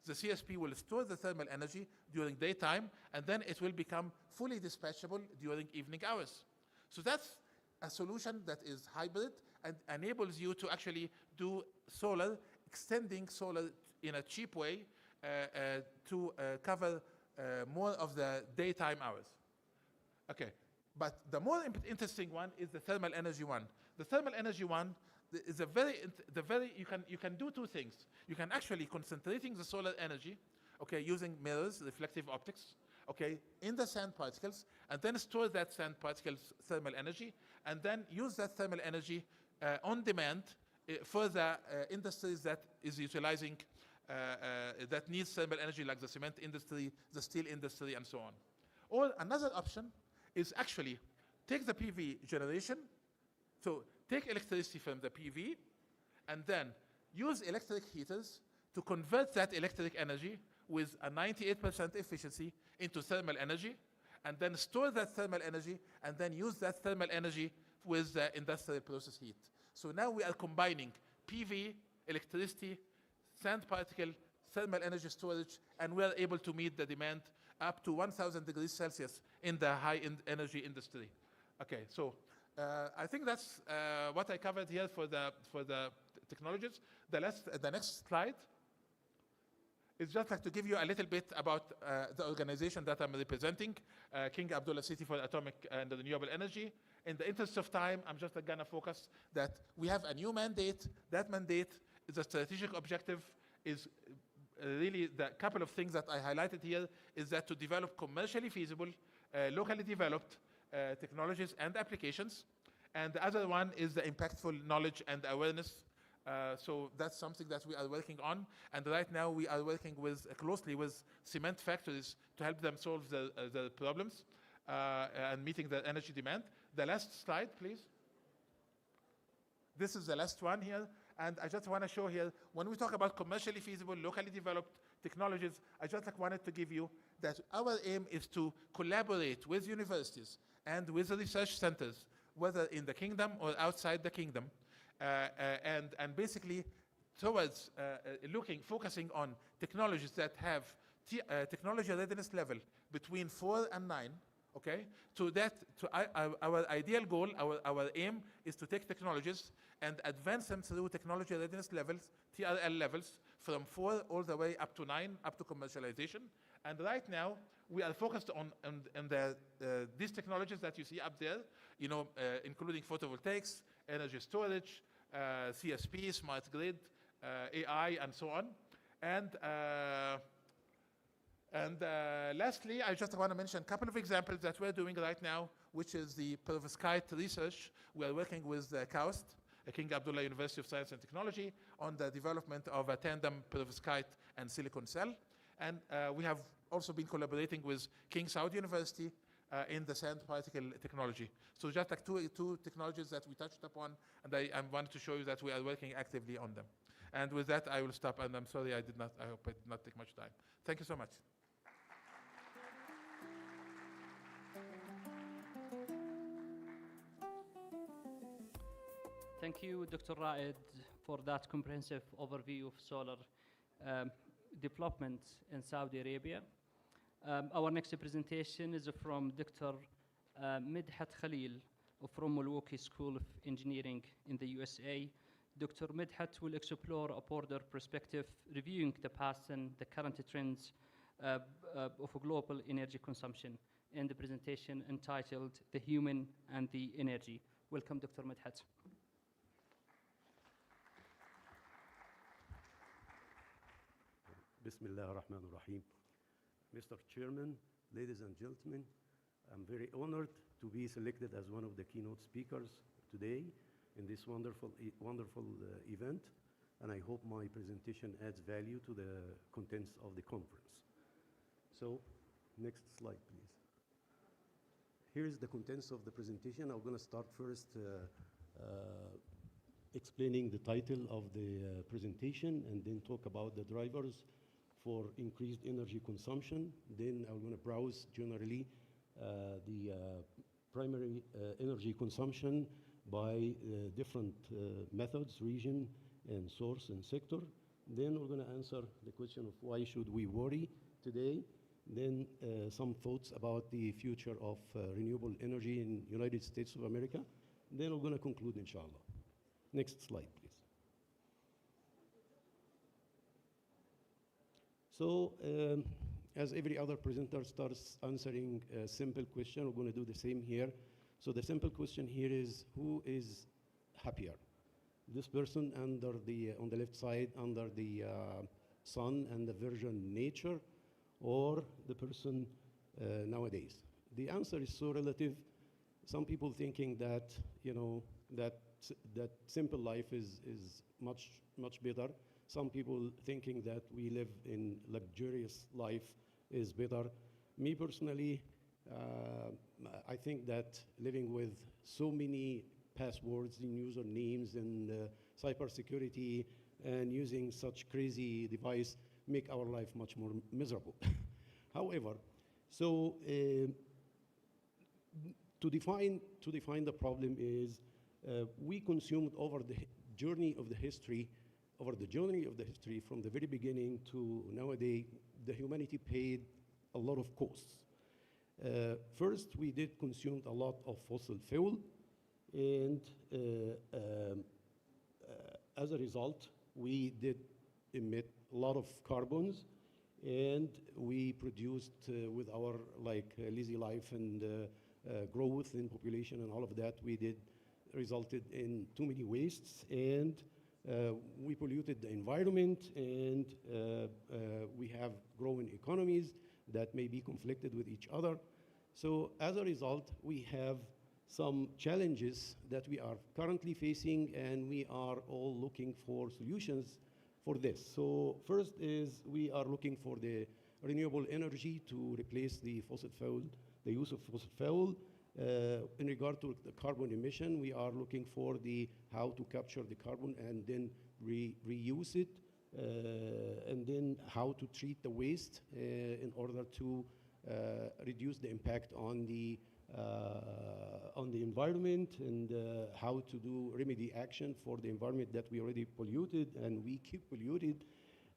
The CSP will store the thermal energy during daytime, and then it will become fully dispatchable during evening hours. So that's a solution that is hybrid and enables you to actually do solar, extending solar in a cheap way to cover more of the daytime hours. Okay, but the more interesting one is the thermal energy one. The thermal energy one is you can do two things. You can actually concentrating the solar energy, okay, using mirrors, reflective optics, okay, in the sand particles, and then store that sand particles thermal energy, and then use that thermal energy on demand for the industries that is utilizing, that needs thermal energy, like the cement industry, the steel industry, and so on. Or another option is actually take the PV generation, so take electricity from the PV, and then use electric heaters to convert that electric energy with a 98% efficiency into thermal energy, and then store that thermal energy, and then use that thermal energy with the industrial process heat. So now we are combining PV, electricity, sand particle, thermal energy storage, and we are able to meet the demand up to 1,000 degrees Celsius in the high energy industry. Okay, so I think that's what I covered here for the technologies. The next slide is just like to give you a little bit about the organization that I'm representing, King Abdullah City for Atomic and Renewable Energy. In the interest of time, I'm just gonna focus that we have a new mandate. That mandate is a strategic objective, is really the couple of things that I highlighted here, is that to develop commercially feasible, locally developed technologies and applications, And the other one is the impactful knowledge and awareness. So that's something that we are working on. And right now we are working closely with cement factories to help them solve the problems and meeting the energy demand. The last slide, please. This is the last one here. And I just want to show here, when we talk about commercially feasible, locally developed technologies, I just wanted to give you that our aim is to collaborate with universities and with the research centers, whether in the kingdom or outside the kingdom, and basically towards focusing on technologies that have technology readiness level between 4 and 9. Okay, our ideal goal, our aim is to take technologies and advance them through technology readiness levels, TRL levels, from 4 all the way up to 9, up to commercialization. And right now, we are focused on these technologies that you see up there, including photovoltaics, energy storage, CSP, smart grid, AI, and so on. And lastly, I just want to mention a couple of examples that we're doing right now, which is the perovskite research. We are working with KAUST, King Abdullah University of Science and Technology, on the development of a tandem perovskite and silicon cell. And we have also been collaborating with King Saud University in the sand particle technology. So just like two technologies that we touched upon, and I wanted to show you that we are working actively on them. And with that, I will stop, and I'm sorry I hope I did not take much time. Thank you so much. Thank you, Dr. Raed, for that comprehensive overview of solar development in Saudi Arabia. Our next presentation is from Dr. Midhat Khalil from Milwaukee School of Engineering in the USA. Dr. Midhat will explore a broader perspective, reviewing the past and the current trends of global energy consumption in the presentation entitled The Human and the Energy. Welcome, Dr. Midhat. Bismillah ar-Rahman ar-Rahim. Mr. Chairman, ladies and gentlemen, I'm very honored to be selected as one of the keynote speakers today in this wonderful event, and I hope my presentation adds value to the contents of the conference. So, next slide, please. Here's the contents of the presentation. I'm going to start first explaining the title of the presentation, and then talk about the drivers for increased energy consumption. Then I'm going to browse generally the primary energy consumption by different methods, region, and source and sector. Then we're going to answer the question of why should we worry today. Then some thoughts about the future of renewable energy in United States of America. Then we're going to conclude, inshallah. Next slide, please. So, as every other presenter starts answering a simple question, we're going to do the same here. So the simple question here is, who is happier? This person on the left side under the sun and the virgin nature, or the person nowadays? The answer is so relative. Some people thinking that, that simple life is much better. Some people thinking that we live in luxurious life is better. Me personally, I think that living with so many passwords and usernames and cybersecurity and using such crazy device make our life much more miserable. However, so to define the problem is we consumed over the journey of the history from the very beginning to nowadays, the humanity paid a lot of costs. First, we did consume a lot of fossil fuel, and as a result, we did emit a lot of carbons, and we produced with our lazy life and growth in population and all of that, we did resulted in too many wastes, and we polluted the environment, and we have growing economies that may be conflicted with each other. So as a result, we have some challenges that we are currently facing, and we are all looking for solutions for this. So first is we are looking for the renewable energy to replace the fossil fuel, the use of fossil fuel. In regard to the carbon emission, we are looking for the how to capture the carbon and then reuse it, and then how to treat the waste in order to reduce the impact on the environment, and how to do remedy action for the environment that we already polluted and we keep polluted,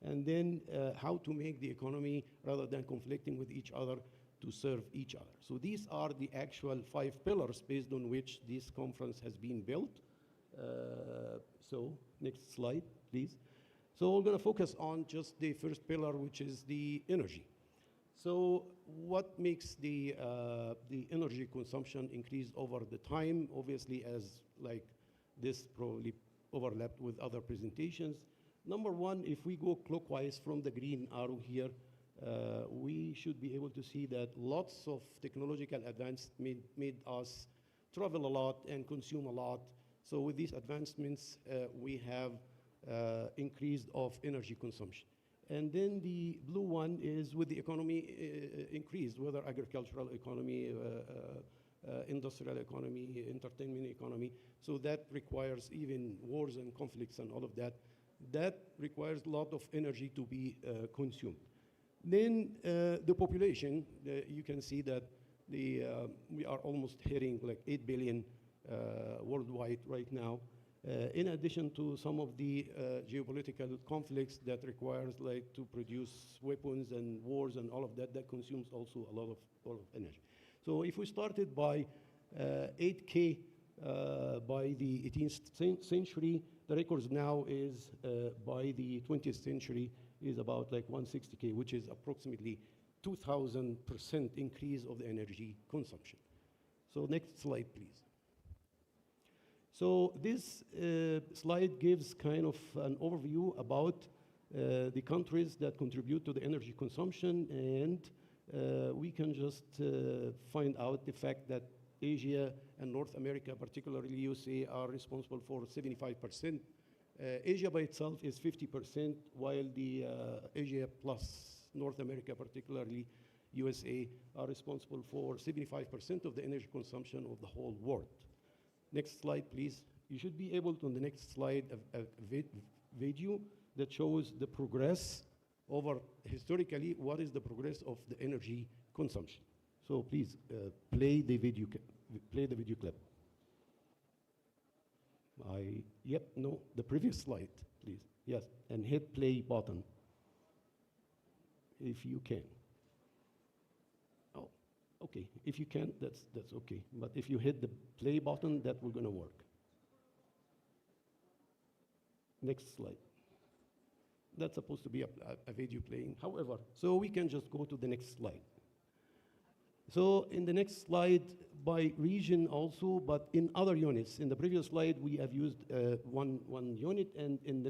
and then how to make the economy, rather than conflicting with each other, to serve each other. So these are the actual 5 pillars based on which this conference has been built. So next slide, please. So we're going to focus on just the first pillar, which is the energy. So what makes the energy consumption increase over the time? Obviously, as like this probably overlapped with other presentations. Number one, if we go clockwise from the green arrow here, we should be able to see that lots of technological advances made us travel a lot and consume a lot. So with these advancements, we have increased of energy consumption. And then the blue one is with the economy increased, whether agricultural economy, industrial economy, entertainment economy. So that requires even wars and conflicts and all of that. That requires a lot of energy to be consumed. Then the population, you can see that we are almost hitting like 8 billion worldwide right now. In addition to some of the geopolitical conflicts that requires like to produce weapons and wars and all of that, that consumes also a lot of energy. So if we started by 8K by the 18th century, the records now is by the 20th century is about like 160K, which is approximately 2,000% increase of the energy consumption. So next slide, please. So this slide gives kind of an overview about the countries that contribute to the energy consumption, and we can just find out the fact that Asia and North America, particularly USA, are responsible for 75%. Asia by itself is 50%, while the Asia plus North America, particularly USA, are responsible for 75% of the energy consumption of the whole world. Next slide, please. You should be able to, on the next slide, a video that shows the progress over historically, what is the progress of the energy consumption. So please play the video clip. No, the previous slide, please. Yes, and hit play button if you can. Oh, okay. If you can't, that's okay. But if you hit the play button, that will gonna work. Next slide. That's supposed to be a video playing. However, so we can just go to the next slide. So in the next slide, by region also, but in other units. In the previous slide, we have used one unit, and in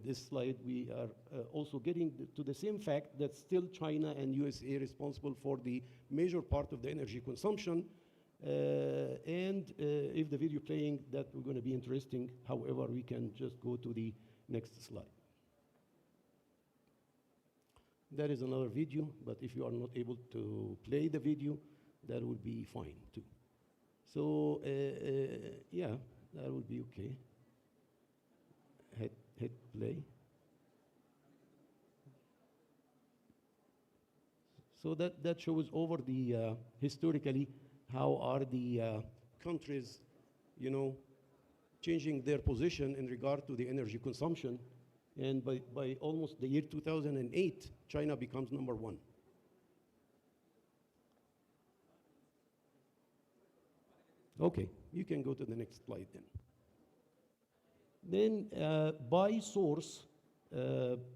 this slide, we are also getting to the same fact that still China and USA are responsible for the major part of the energy consumption. And if the video playing, that will going to be interesting. However, we can just go to the next slide. There is another video, but if you are not able to play the video, that would be fine too. So yeah, that would be okay. Hit play. So that shows over the historically how are the countries, changing their position in regard to the energy consumption. And by almost the year 2008, China becomes number 1. Okay, you can go to the next slide then. Then by source,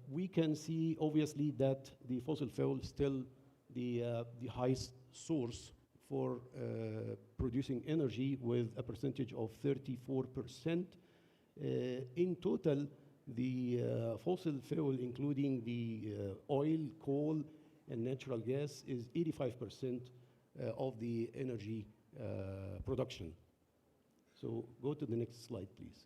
we can see obviously that the fossil fuel is still the highest source for producing energy with a percentage of 34%. In total, the fossil fuel, including the oil, coal, and natural gas, is 85% of the energy production So go to the next slide, please.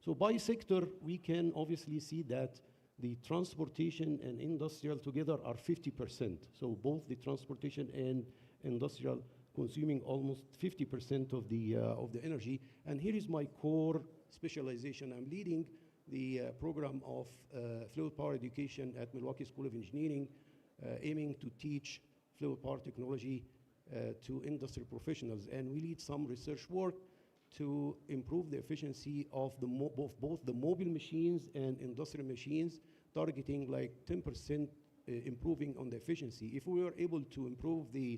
So by sector, we can obviously see that the transportation and industrial together are 50%. So both the transportation and industrial consuming almost 50% of the energy. And here is my core specialization. I'm leading the program of fluid power education at Milwaukee School of Engineering, aiming to teach fluid power technology to industry professionals. And we lead some research work to improve the efficiency of both the mobile machines and industrial machines, targeting like 10% improving on the efficiency. If we were able to improve the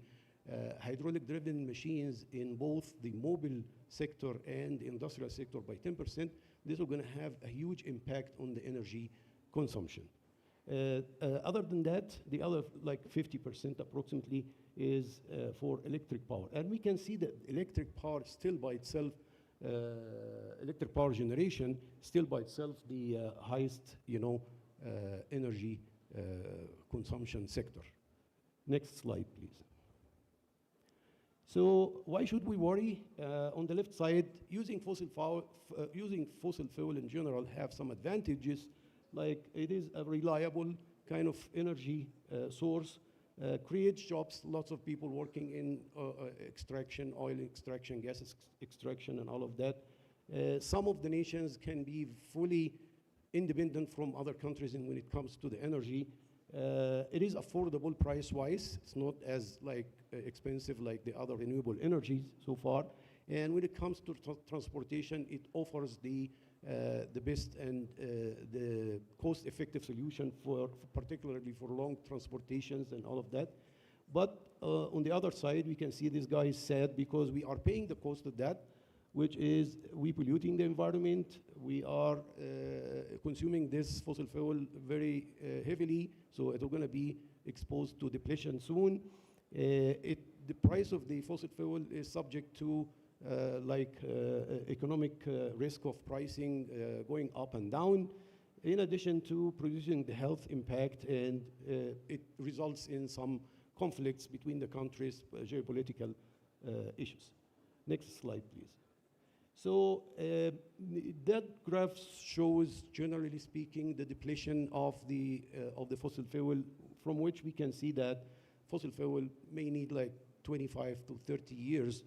hydraulic-driven machines in both the mobile sector and the industrial sector by 10%, this is going to have a huge impact on the energy consumption. Other than that, the other like 50% approximately is for electric power. And we can see that electric power still by itself, electric power generation, still by itself the highest, energy consumption sector. Next slide, please. So why should we worry? On the left side, using fossil fuel in general have some advantages, like it is a reliable kind of energy source, creates jobs, lots of people working in extraction, oil extraction, gas extraction, and all of that. Some of the nations can be fully independent from other countries when it comes to the energy. It is affordable price-wise. It's not as expensive like the other renewable energies so far. And when it comes to transportation, it offers the best and the cost-effective solution particularly for long transportations and all of that. But on the other side, we can see this guy is sad because we are paying the cost of that, which is we polluting the environment. We are consuming this fossil fuel very heavily, so it's going to be exposed to depletion soon. The price of the fossil fuel is subject to economic risk of pricing going up and down, in addition to producing the health impact, and it results in some conflicts between the countries, geopolitical issues. Next slide, please. So that graph shows, generally speaking, the depletion of the fossil fuel, from which we can see that fossil fuel may need like 25 to 30 years,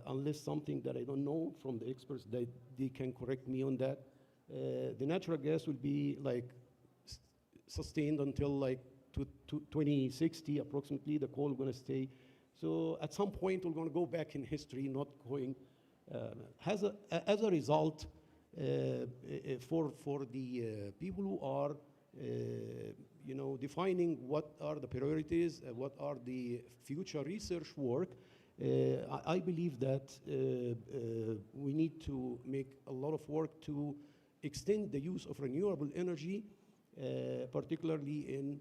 unless something that I don't know from the experts that they can correct me on that. The natural gas will be sustained until 2060 approximately. The coal is going to stay. So at some point we're going to go back in history, not going. As a result, for the people who are defining what are the priorities, what are the future research work, I believe that we need to make a lot of work to extend the use of renewable energy, particularly in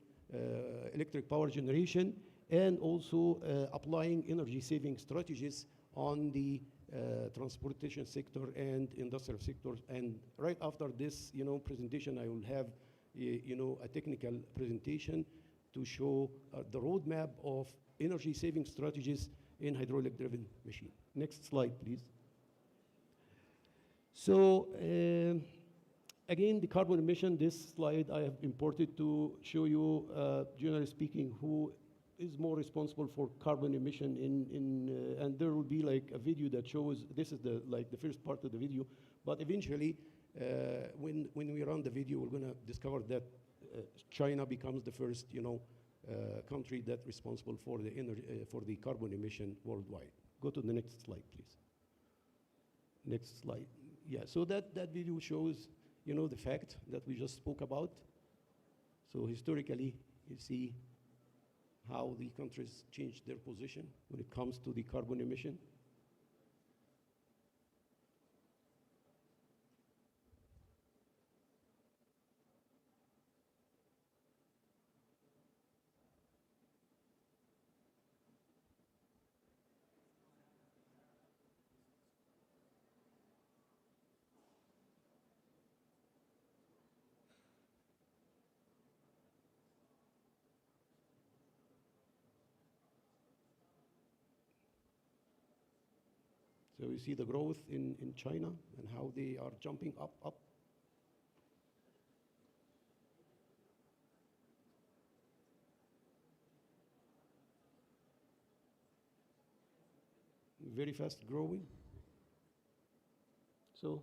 electric power generation, and also applying energy saving strategies on the transportation sector and industrial sectors. And right after this presentation, I will have a technical presentation to show the roadmap of energy saving strategies in hydraulic driven machine. Next slide, please. So again, the carbon emission, this slide I have imported to show you, generally speaking, who is more responsible for carbon emission and there will be like a video that shows, this is the first part of the video, but eventually when we run the video, we're going to discover that China becomes the first country that's responsible for the for the carbon emission worldwide. Go to the next slide, please. Next slide. Yeah, so that video shows the fact that we just spoke about. So historically, you see how the countries changed their position when it comes to the carbon emission. So you see the growth in China and how they are jumping up. Very fast growing. So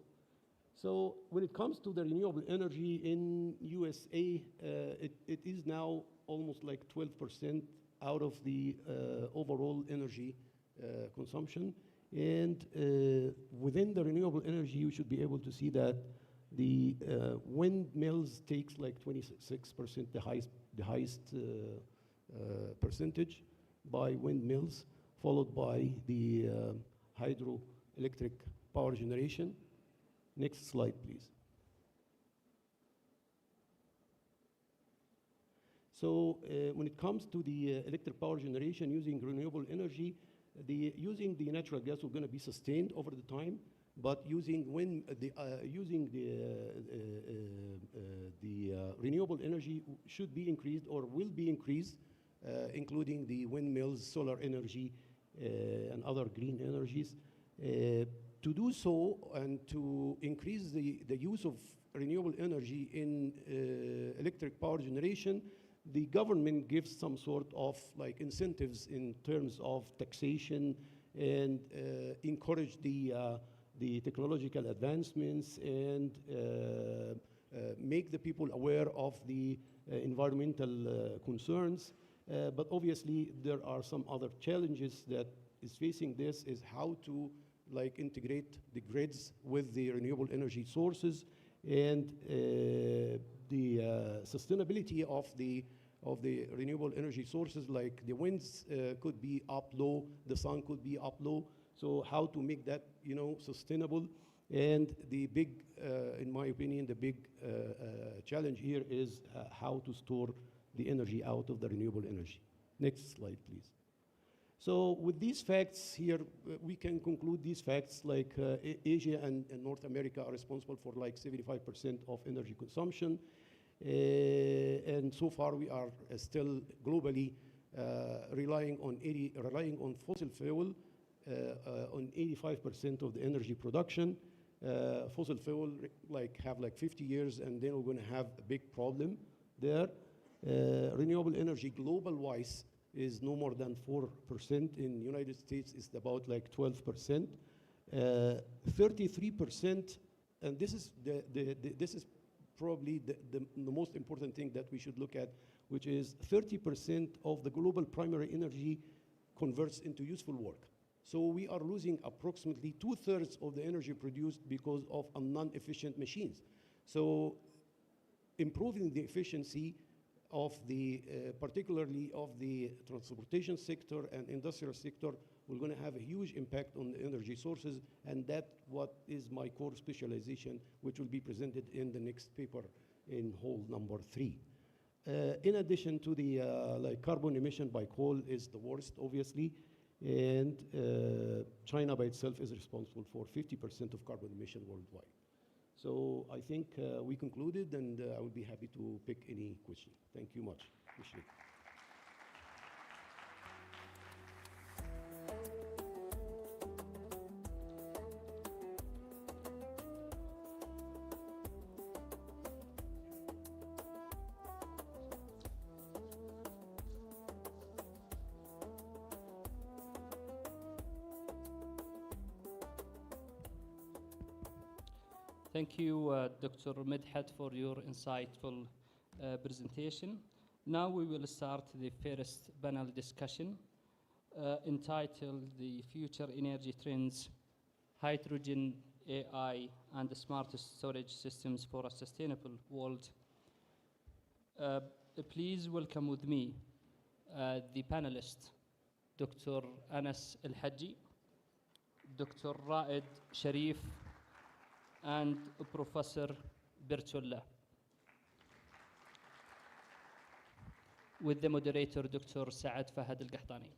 when it comes to the renewable energy in USA, it is now almost like 12% out of the overall energy consumption. And within the renewable energy, you should be able to see that the windmills takes like 26%, the highest percentage by windmills, followed by the hydroelectric power generation. Next slide, please. So when it comes to the electric power generation using renewable energy, using the natural gas will going to be sustained over the time, but using the renewable energy should be increased or will be increased, including the windmills, solar energy, and other green energies. To do so and to increase the use of renewable energy in electric power generation, the government gives some sort of like incentives in terms of taxation and encourage the technological advancements and make the people aware of the environmental concerns. But obviously there are some other challenges that is facing this, is how to like integrate the grids with the renewable energy sources, and the sustainability of the renewable energy sources, like the winds could be up low, the sun could be up low. So how to make that, sustainable? And the big, in my opinion, the big challenge here is how to store the energy out of the renewable energy. Next slide, please. So with these facts here, we can conclude these facts like Asia and North America are responsible for like 75% of energy consumption. And so far we are still globally relying on fossil fuel on 85% of the energy production. Fossil fuel have 50 years, and then we're going to have a big problem there. Renewable energy global-wise is no more than 4%. In the United States, it's about like 12%. 33%, and this is this is probably the most important thing that we should look at, which is 30% of the global primary energy converts into useful work. So we are losing approximately 2/3 of the energy produced because of non-efficient machines. So improving the efficiency of the, particularly of the transportation sector and industrial sector, we're going to have a huge impact on the energy sources, and that's what is my core specialization, which will be presented in the next paper in hall number 3. In addition to the carbon emission by coal is the worst, obviously, and China by itself is responsible for 50% of carbon emission worldwide. So I think we concluded, and I would be happy to pick any question. Thank you much. Appreciate it. Thank you, Dr. Medhat, for your insightful presentation. Now we will start the first panel discussion entitled The Future Energy Trends, Hydrogen, AI, and the Smart Storage Systems for a Sustainable World. Please welcome with me the panelists, Dr. Anas Al-Haji, Dr. Raed Sharif, and Professor Bertullah, with the moderator, Dr. Saad Fahad Al-Qahtani.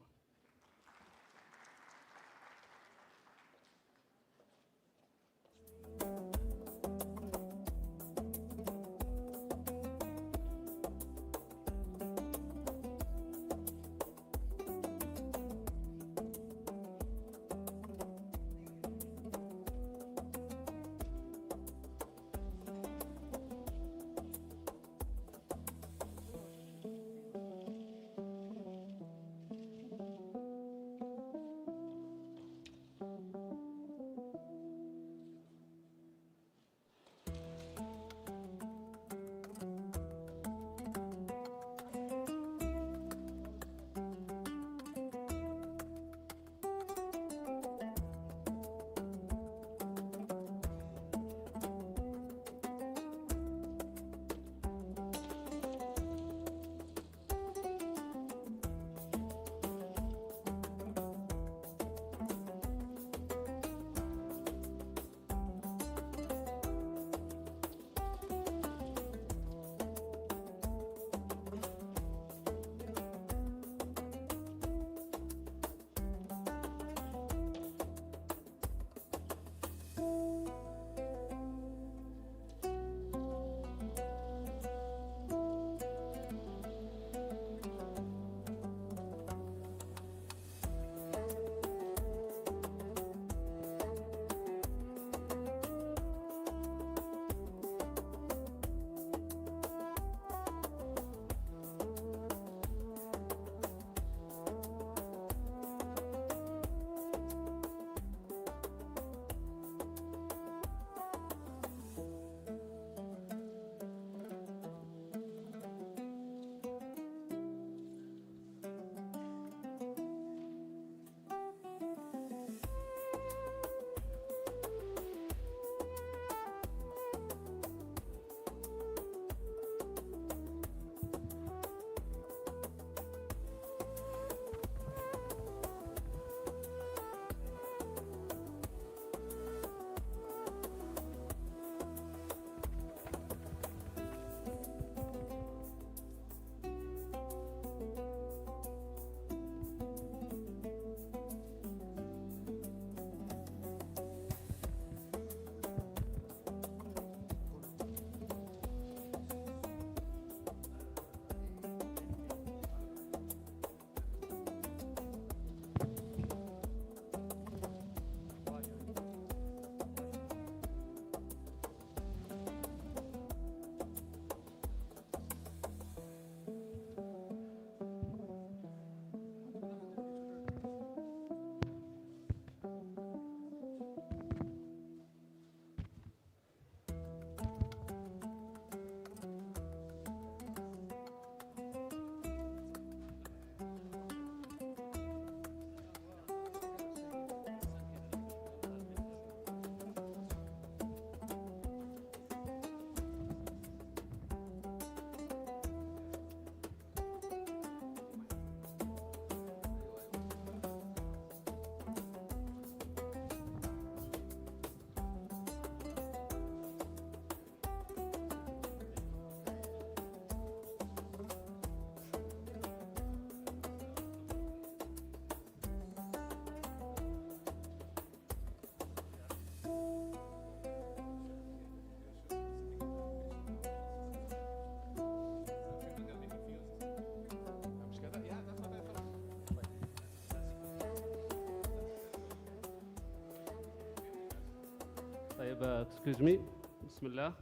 Excuse me. Bismillah.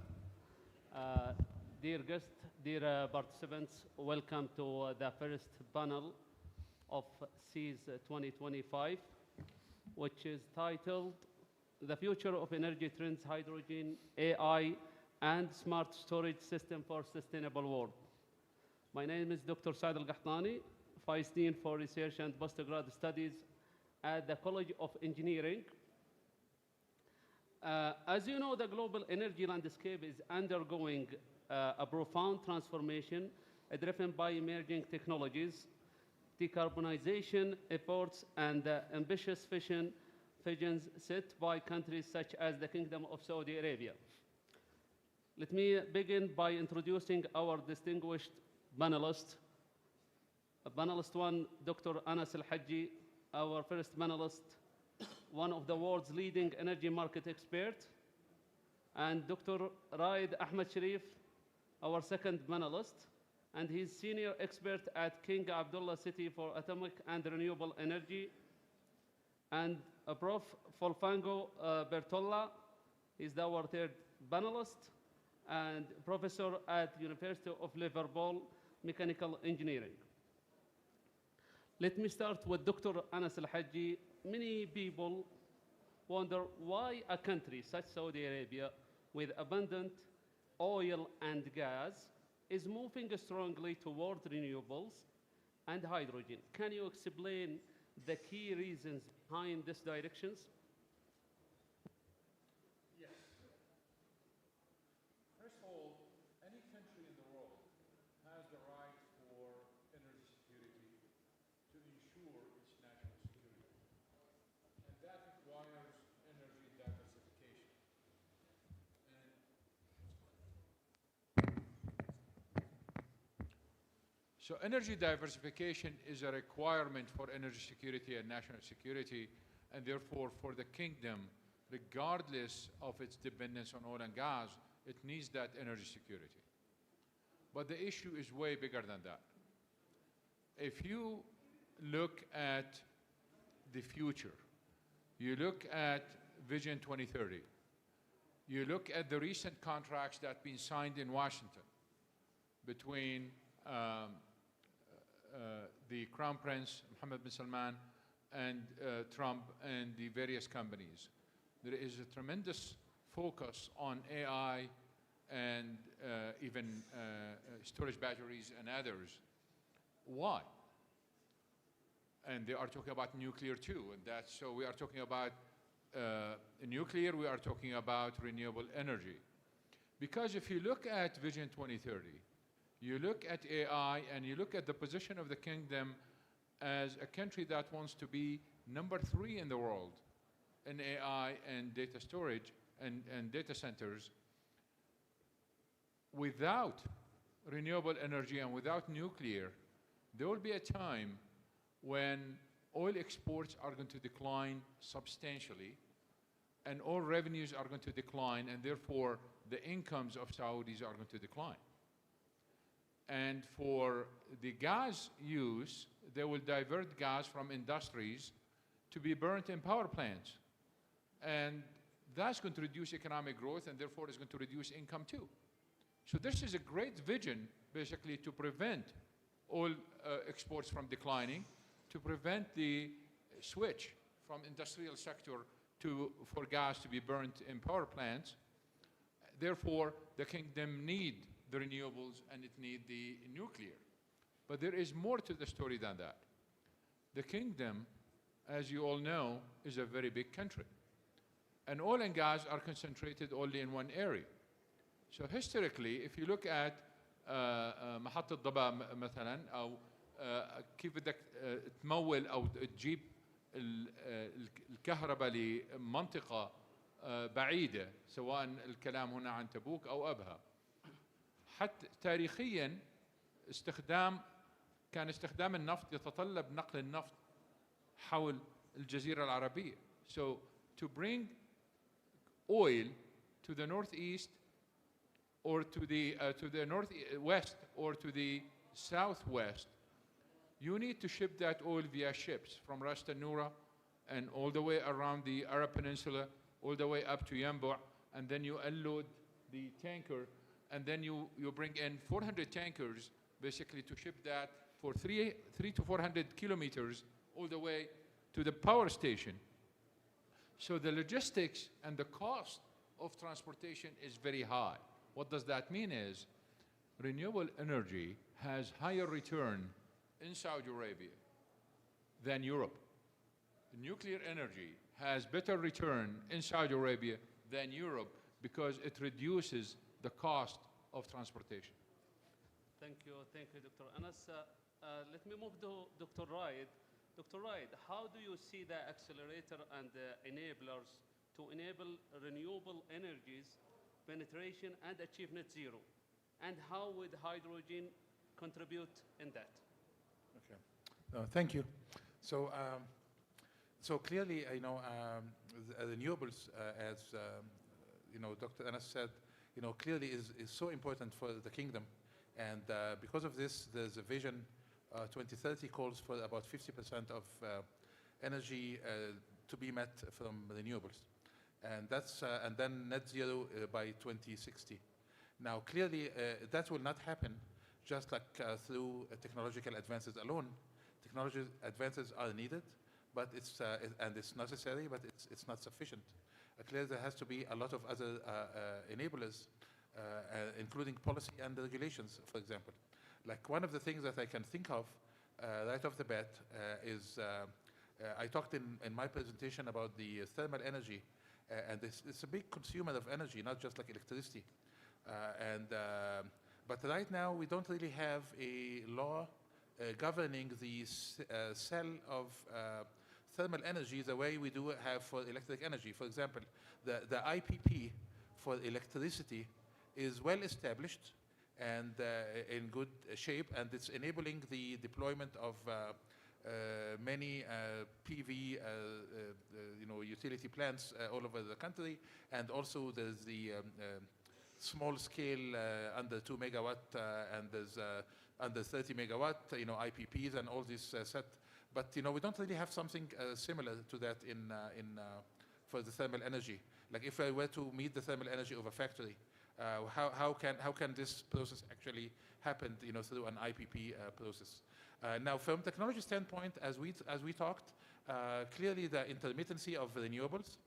Dear guests, dear participants, welcome to the first panel of Seesc 2025, which is titled The Future of Energy Trends, Hydrogen, AI, and Smart Storage System for Sustainable World. My name is Dr. Saad Al-Qahtani, Vice Dean for Research and Postgrad Studies at the College of Engineering. As you know, the global energy landscape is undergoing a profound transformation driven by emerging technologies, decarbonization efforts, and ambitious visions set by countries such as the Kingdom of Saudi Arabia. Let me begin by introducing our distinguished panelists. Panelist one, Dr. Anas Al-Hajji, our first panelist, one of the world's leading energy market experts, and Dr. Raed Ahmed Sharif, our second panelist, and he's senior expert at King Abdullah City for Atomic and Renewable Energy, and Prof. Folfango Bertolla is our third panelist, and professor at University of Liverpool, Mechanical Engineering. Let me start with Dr. Anas Al-Hajji. Many people wonder why a country such as Saudi Arabia, with abundant oil and gas, is moving strongly toward renewables and hydrogen. Can you explain the key reasons behind these directions? Yes. First of all, any country in the world has the right for energy security to ensure its national security. And that requires energy diversification. So energy diversification is a requirement for energy security and national security, and therefore for the kingdom, regardless of its dependence on oil and gas, it needs that energy security. But the issue is way bigger than that. If you look at the future, you look at Vision 2030, you look at the recent contracts that have been signed in Washington between the Crown Prince, Mohammed bin Salman, and Trump and the various companies. There is a tremendous focus on AI and even storage batteries and others. Why? And they are talking about nuclear too, and that's, so we are talking about nuclear, we are talking about renewable energy. Because if you look at Vision 2030, you look at AI and you look at the position of the kingdom as a country that wants to be number 3 in the world in AI and data storage and data centers. Without renewable energy and without nuclear, there will be a time when oil exports are going to decline substantially and oil revenues are going to decline, and therefore the incomes of Saudis are going to decline. And for the gas use, they will divert gas from industries to be burnt in power plants. And that's going to reduce economic growth, and therefore it's going to reduce income too. So this is a great vision, basically, to prevent oil exports from declining, to prevent the switch from industrial sector for gas to be burnt in power plants. Therefore, the kingdom needs the renewables and it needs the nuclear. But there is more to the story than that. The kingdom, as you all know, is a very big country. And oil and gas are concentrated only in one area. So historically, if you look at محطة الضباب مثلا أو كيف بدك تمول أو تجيب الكهرباء لمنطقة بعيدة، سواء الكلام هنا عن تبوك أو أبها. حتى تاريخيا كان استخدام النفط يتطلب نقل النفط حول الجزيرة العربية. So to bring oil to the northeast or to the northwest or to the southwest, you need to ship that oil via ships from Ras Tanura and all the way around the Arab Peninsula all the way up to Yanbu, and then you unload the tanker, and then you bring in 400 tankers basically to ship that for 300 to 400 kilometers all the way to the power station. So the logistics and the cost of transportation is very high. What does that mean is renewable energy has higher return in Saudi Arabia than Europe. Nuclear energy has better return in Saudi Arabia than Europe because it reduces the cost of transportation. Thank you, Dr. Anas. Let me move to Dr. Raid. Dr. Raid, how do you see the accelerator and the enablers to enable renewable energies penetration and achieve net zero? And how would hydrogen contribute in that? Okay, thank you. So, so clearly, the renewables, as Dr. Anas said, clearly is so important for the kingdom, and because of this, there's a vision. 2030 calls for about 50% of energy to be met from renewables, and that's and then net zero by 2060. Now, clearly, that will not happen just like through technological advances alone. Technology advances are needed, but it's necessary, but it's not sufficient. Clearly, there has to be a lot of other enablers, including policy and regulations, for example. Like one of the things that I can think of right off the bat is I talked in my presentation about the thermal energy, and it's a big consumer of energy, not just like electricity. But right now we don't really have a law governing the sale of thermal energy the way we do have for electric energy. For example, the IPP for electricity is well established and in good shape, and it's enabling the deployment of many PV utility plants all over the country, and also there's the small scale under 2 megawatt and there's under 30 megawatt IPPs and all this set, but we don't really have something similar to that for the thermal energy. Like if I were to meet the thermal energy of a factory, how can this process actually happen through an IPP process? Now, from technology standpoint, as we talked, clearly the intermittency of renewables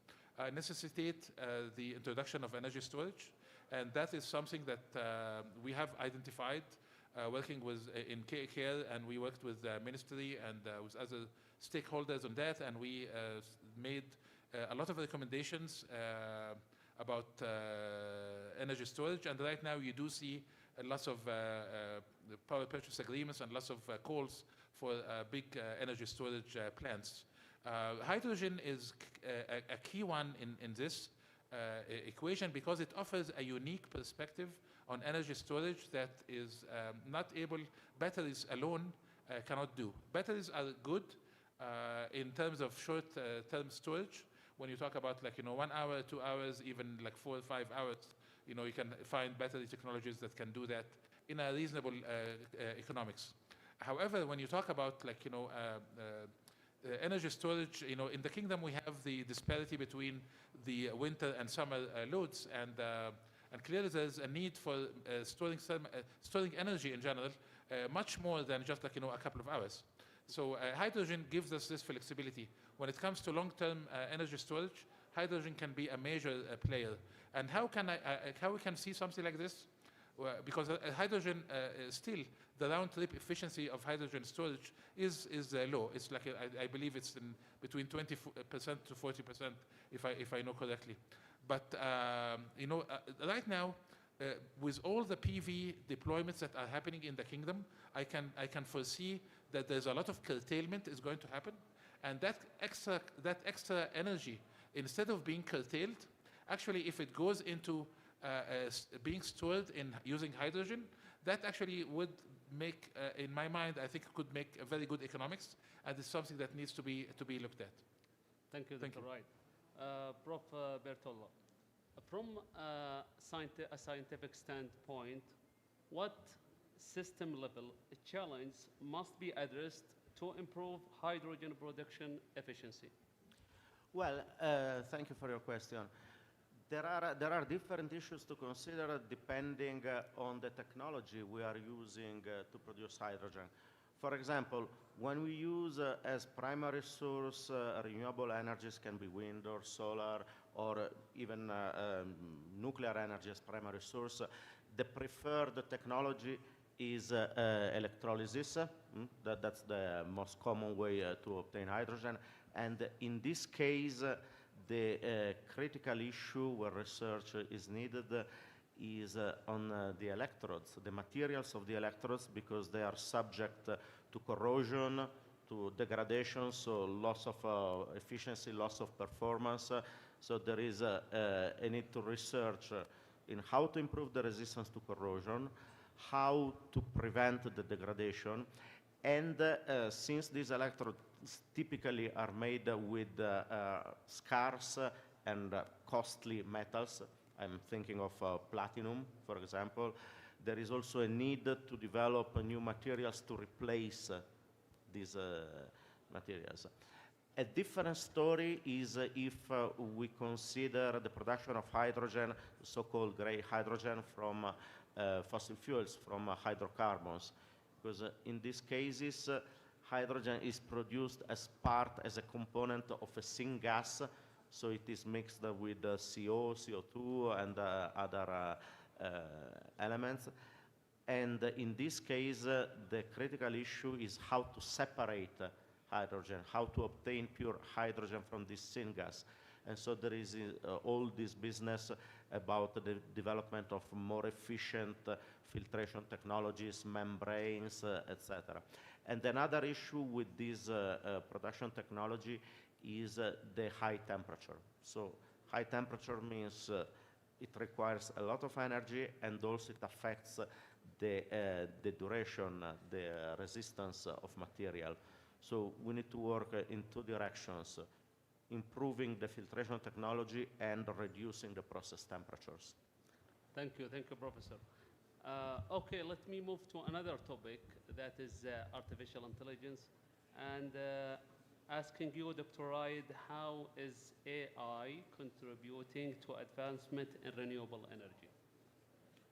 necessitate the introduction of energy storage, and that is something that we have identified working with in care, and we worked with the ministry and with other stakeholders on that, and we made a lot of recommendations about energy storage, and right now you do see lots of power purchase agreements and lots of calls for big energy storage plants. Hydrogen is a key one in this equation because it offers a unique perspective on energy storage that is not able, batteries alone cannot do. Batteries are good in terms of short-term storage. When you talk about 1 hour, 2 hours, even like 4 or 5 hours, you can find battery technologies that can do that in a reasonable economics. However, when you talk about energy storage, in the kingdom we have the disparity between the winter and summer loads, and clearly there's a need for storing energy in general, much more than just a couple of hours. So hydrogen gives us this flexibility. When it comes to long-term energy storage, hydrogen can be a major player. And how we can see something like this? Because hydrogen still, the round-trip efficiency of hydrogen storage is low. It's like I believe it's between 20% to 40%, if I know correctly. But right now, with all the PV deployments that are happening in the kingdom, I can foresee that there's a lot of curtailment is going to happen, and that extra energy, instead of being curtailed, actually, if it goes into being stored in using hydrogen, that actually would make, in my mind, I think could make a very good economics, and it's something that needs to be looked at. Thank you, Dr. Wright. Prof. Bertollo, from a scientific standpoint, what system-level challenge must be addressed to improve hydrogen production efficiency? Well, thank you for your question. There are different issues to consider depending on the technology we are using to produce hydrogen. For example, when we use as primary source renewable energies, can be wind or solar or even nuclear energy as primary source, the preferred technology is electrolysis. That's the most common way to obtain hydrogen. And in this case, the critical issue where research is needed is on the electrodes, the materials of the electrodes, because they are subject to corrosion, to degradation, so loss of efficiency, loss of performance. So there is a need to research in how to improve the resistance to corrosion, how to prevent the degradation, and since these electrodes typically are made with scarce and costly metals, I'm thinking of platinum, for example, there is also a need to develop new materials to replace these materials. A different story is if we consider the production of hydrogen, so-called gray hydrogen from fossil fuels, from hydrocarbons. Because in these cases, hydrogen is produced as a component of a syngas, so it is mixed with CO, CO2, and other elements. And in this case, the critical issue is how to separate hydrogen, how to obtain pure hydrogen from this syngas. And so there is all this business about the development of more efficient filtration technologies, membranes, etc. And another issue with this production technology is the high temperature. So high temperature means it requires a lot of energy, and also it affects the duration, the resistance of material. So we need to work in two directions, improving the filtration technology and reducing the process temperatures. Thank you, Professor. Okay, let me move to another topic, that is artificial intelligence, and asking you, Dr. Raid, how is AI contributing to advancement in renewable energy?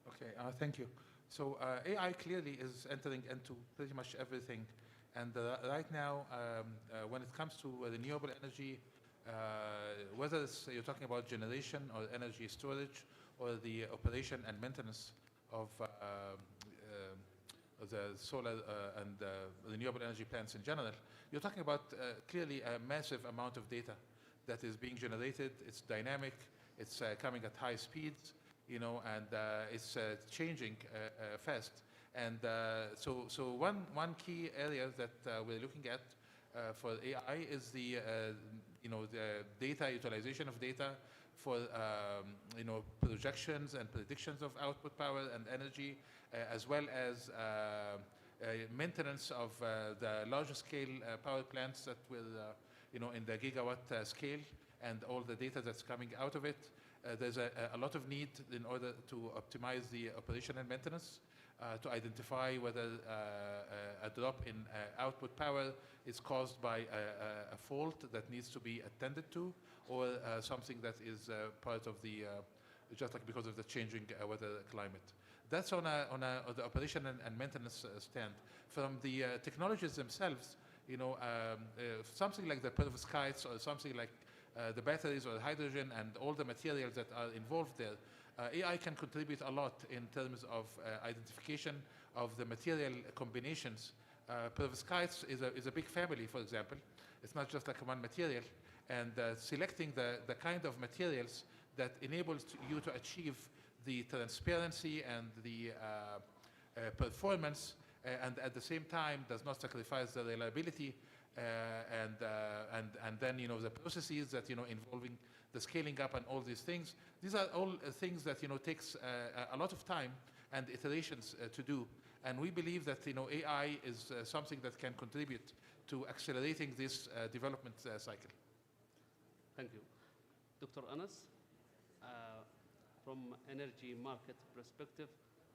Okay, thank you. So AI clearly is entering into pretty much everything. And right now, when it comes to renewable energy, whether you're talking about generation or energy storage or the operation and maintenance of the solar and renewable energy plants in general, you're talking about clearly a massive amount of data that is being generated. It's dynamic, it's coming at high speeds, you know, and it's changing fast. And so one key area that we're looking at for AI is the data utilization of data for projections and predictions of output power and energy, as well as maintenance of the larger scale power plants that will in the gigawatt scale, and all the data that's coming out of it. There's a lot of need in order to optimize the operation and maintenance, to identify whether a drop in output power is caused by a fault that needs to be attended to, or something that is part of the, just like because of the changing weather climate. That's on the operation and maintenance stand. From the technologies themselves, something like the perovskites, or something like the batteries or the hydrogen and all the materials that are involved there, AI can contribute a lot in terms of identification of the material combinations. Perovskites is a big family, for example. It's not just like one material. And selecting the kind of materials that enables you to achieve the transparency and the performance, and at the same time does not sacrifice the reliability, and then the processes that involving the scaling up and all these things. These are all things that takes a lot of time and iterations to do, and we believe that AI is something that can contribute to accelerating this development cycle. Thank you, Dr. Anas. From energy market perspective,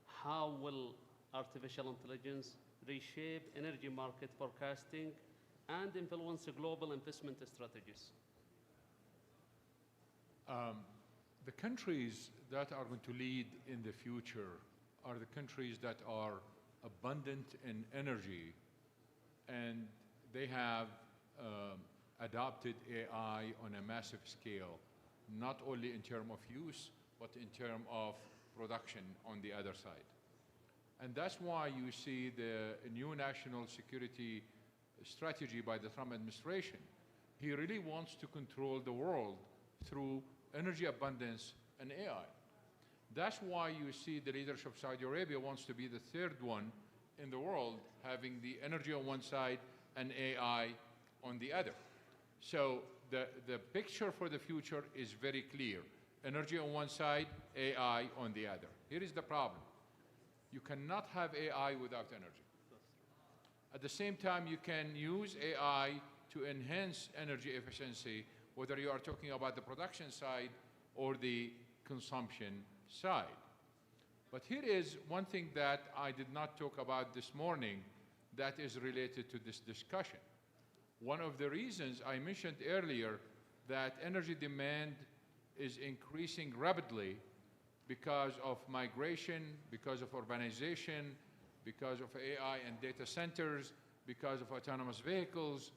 how will artificial intelligence reshape energy market forecasting and influence global investment strategies? The countries that are going to lead in the future are the countries that are abundant in energy, and they have adopted AI on a massive scale, not only in terms of use, but in terms of production on the other side. And that's why you see the new national security strategy by the Trump administration. He really wants to control the world through energy abundance and AI. That's why you see the leadership of Saudi Arabia wants to be the third one in the world, having the energy on one side and AI on the other. So the picture for the future is very clear. Energy on one side, AI on the other. Here is the problem. You cannot have AI without energy. At the same time, you can use AI to enhance energy efficiency, whether you are talking about the production side or the consumption side. But here is one thing that I did not talk about this morning that is related to this discussion. One of the reasons I mentioned earlier that energy demand is increasing rapidly because of migration, because of urbanization, because of AI and data centers, because of autonomous vehicles.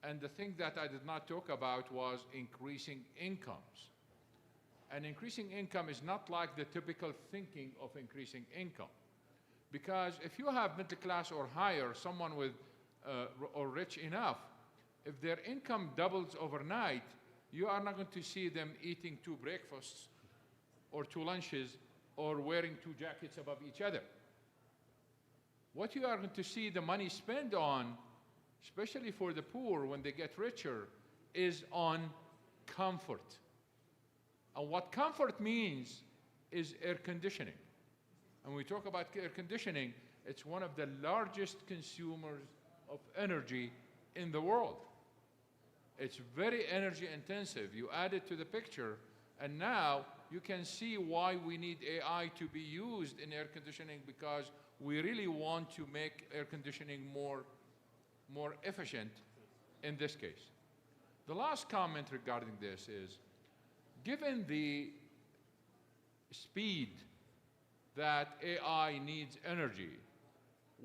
And the thing that I did not talk about was increasing incomes. And increasing income is not like the typical thinking of increasing income. Because if you have middle class or higher, someone with or rich enough, if their income doubles overnight, you are not going to see them eating 2 breakfasts or 2 lunches or wearing 2 jackets above each other. What you are going to see the money spent on, especially for the poor when they get richer, is on comfort. And what comfort means is air conditioning. And when we talk about air conditioning, it's one of the largest consumers of energy in the world. It's very energy intensive. You add it to the picture, and now you can see why we need AI to be used in air conditioning, because we really want to make air conditioning more efficient in this case. The last comment regarding this is, given the speed that AI needs energy,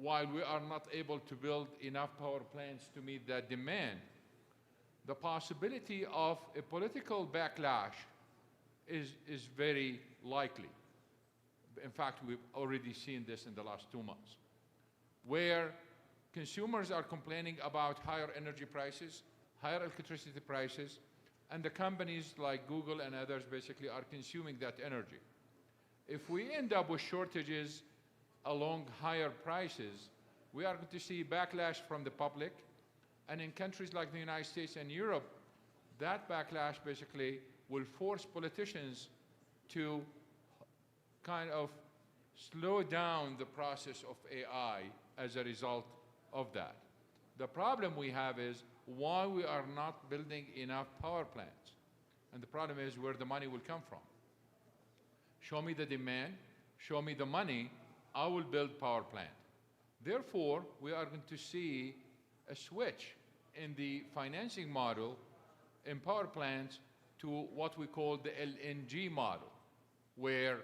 while we are not able to build enough power plants to meet that demand, the possibility of a political backlash is very likely. In fact, we've already seen this in the last 2 months, where consumers are complaining about higher energy prices, higher electricity prices, and the companies like Google and others basically are consuming that energy. If we end up with shortages along higher prices, we are going to see backlash from the public. And in countries like the United States and Europe, that backlash basically will force politicians to kind of slow down the process of AI as a result of that. The problem we have is why we are not building enough power plants. And the problem is where the money will come from. Show me the demand, show me the money, I will build power plant. Therefore, we are going to see a switch in the financing model in power plants to what we call the LNG model, where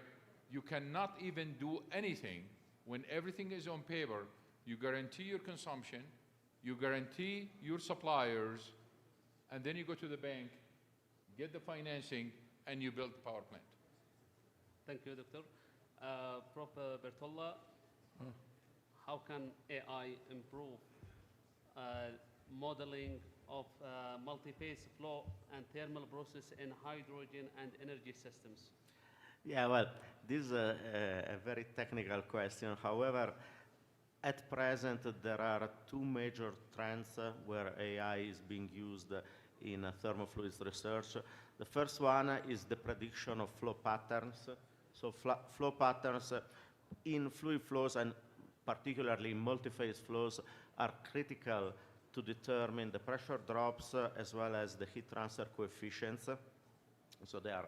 you cannot even do anything when everything is on paper. You guarantee your consumption, you guarantee your suppliers, and then you go to the bank, get the financing, and you build the power plant. Thank you, Doctor. Prof. Bertolla, how can AI improve modeling of multi-phase flow and thermal process in hydrogen and energy systems? Yeah, well, this is a very technical question. However, at present, there are 2 major trends where AI is being used in thermofluids research. The first one is the prediction of flow patterns. So flow patterns in fluid flows, and particularly in multi-phase flows, are critical to determine the pressure drops as well as the heat transfer coefficients. So they are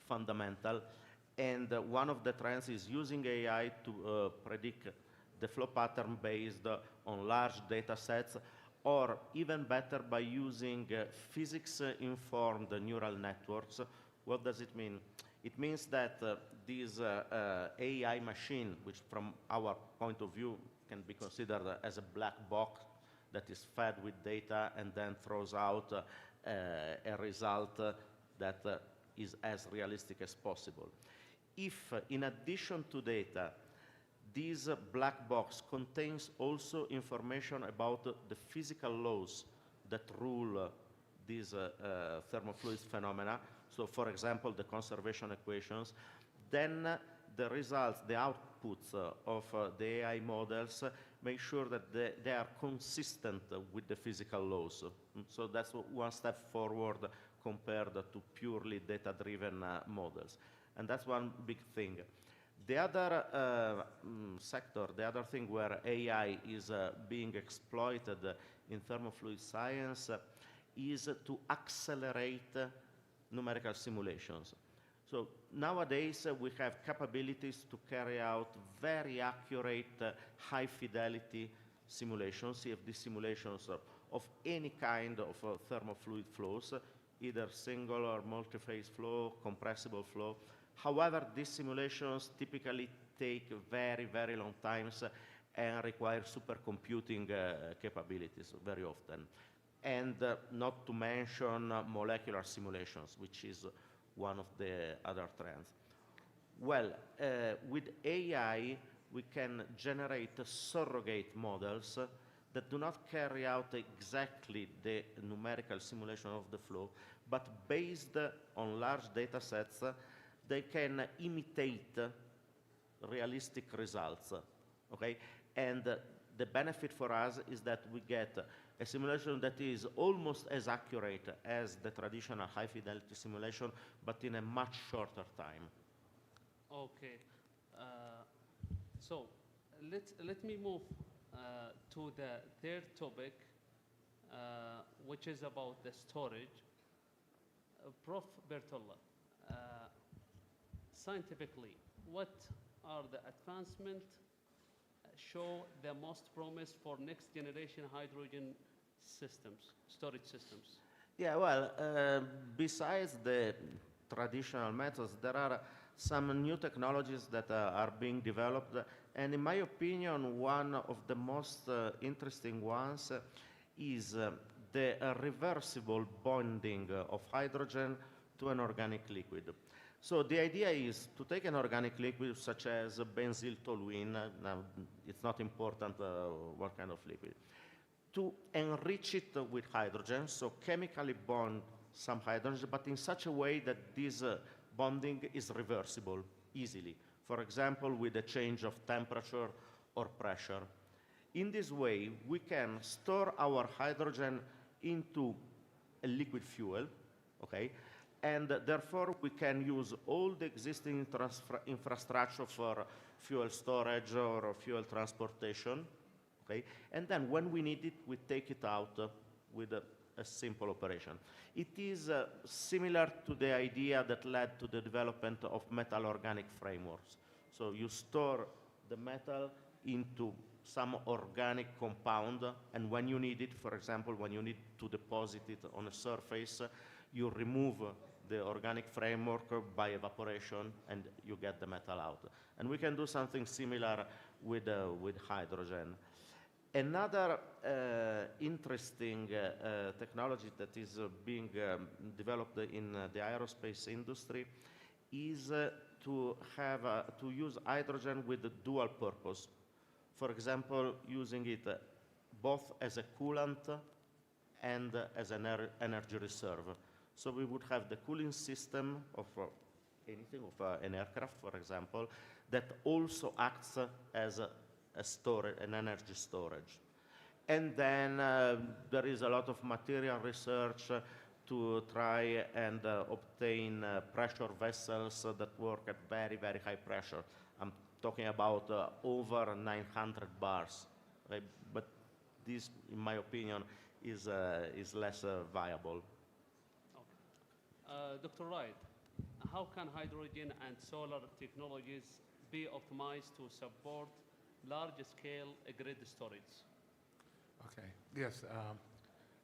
fundamental. And one of the trends is using AI to predict the flow pattern based on large data sets, or even better by using physics-informed neural networks What does it mean? It means that this AI machine, which from our point of view can be considered as a black box that is fed with data and then throws out a result that is as realistic as possible. If, in addition to data, this black box contains also information about the physical laws that rule these thermofluid phenomena, so for example, the conservation equations, then the results, the outputs of the AI models make sure that they are consistent with the physical laws. So that's one step forward compared to purely data-driven models. And that's one big thing. The other sector, the other thing where AI is being exploited in thermofluid science is to accelerate numerical simulations. So nowadays we have capabilities to carry out very accurate, high-fidelity simulations, CFD simulations of any kind of thermofluid flows, either single or multi-phase flow, compressible flow. However, these simulations typically take very, very long times and require supercomputing capabilities very often. And not to mention molecular simulations, which is one of the other trends. Well, with AI, we can generate surrogate models that do not carry out exactly the numerical simulation of the flow, but based on large data sets, they can imitate realistic results, okay? And the benefit for us is that we get a simulation that is almost as accurate as the traditional high-fidelity simulation, but in a much shorter time. Okay. So let me move to the third topic, which is about the storage. Prof. Bertolla, scientifically, what are the advancements show the most promise for next generation hydrogen systems, storage systems? Yeah, well, besides the traditional methods, there are some new technologies that are being developed, and in my opinion, one of the most interesting ones is the reversible bonding of hydrogen to an organic liquid. So the idea is to take an organic liquid such as benzyl toluene, now it's not important what kind of liquid, to enrich it with hydrogen, so chemically bond some hydrogen, but in such a way that this bonding is reversible easily. For example, with a change of temperature or pressure. In this way, we can store our hydrogen into a liquid fuel, okay? And therefore, we can use all the existing infrastructure for fuel storage or fuel transportation, okay? And then when we need it, we take it out with a simple operation. It is similar to the idea that led to the development of metal organic frameworks. So you store the metal into some organic compound, and when you need it, for example, when you need to deposit it on a surface, you remove the organic framework by evaporation, and you get the metal out. And we can do something similar with hydrogen. Another interesting technology that is being developed in the aerospace industry is to use hydrogen with a dual purpose. For example, using it both as a coolant and as an energy reserve. So we would have the cooling system of anything, of an aircraft, for example, that also acts as an energy storage. And then there is a lot of material research to try and obtain pressure vessels that work at very, very high pressure. I'm talking about over 900 bars, right? But this, in my opinion, is less viable. Okay. Dr. Wright, how can hydrogen and solar technologies be optimized to support large-scale grid storage? Okay. Yes.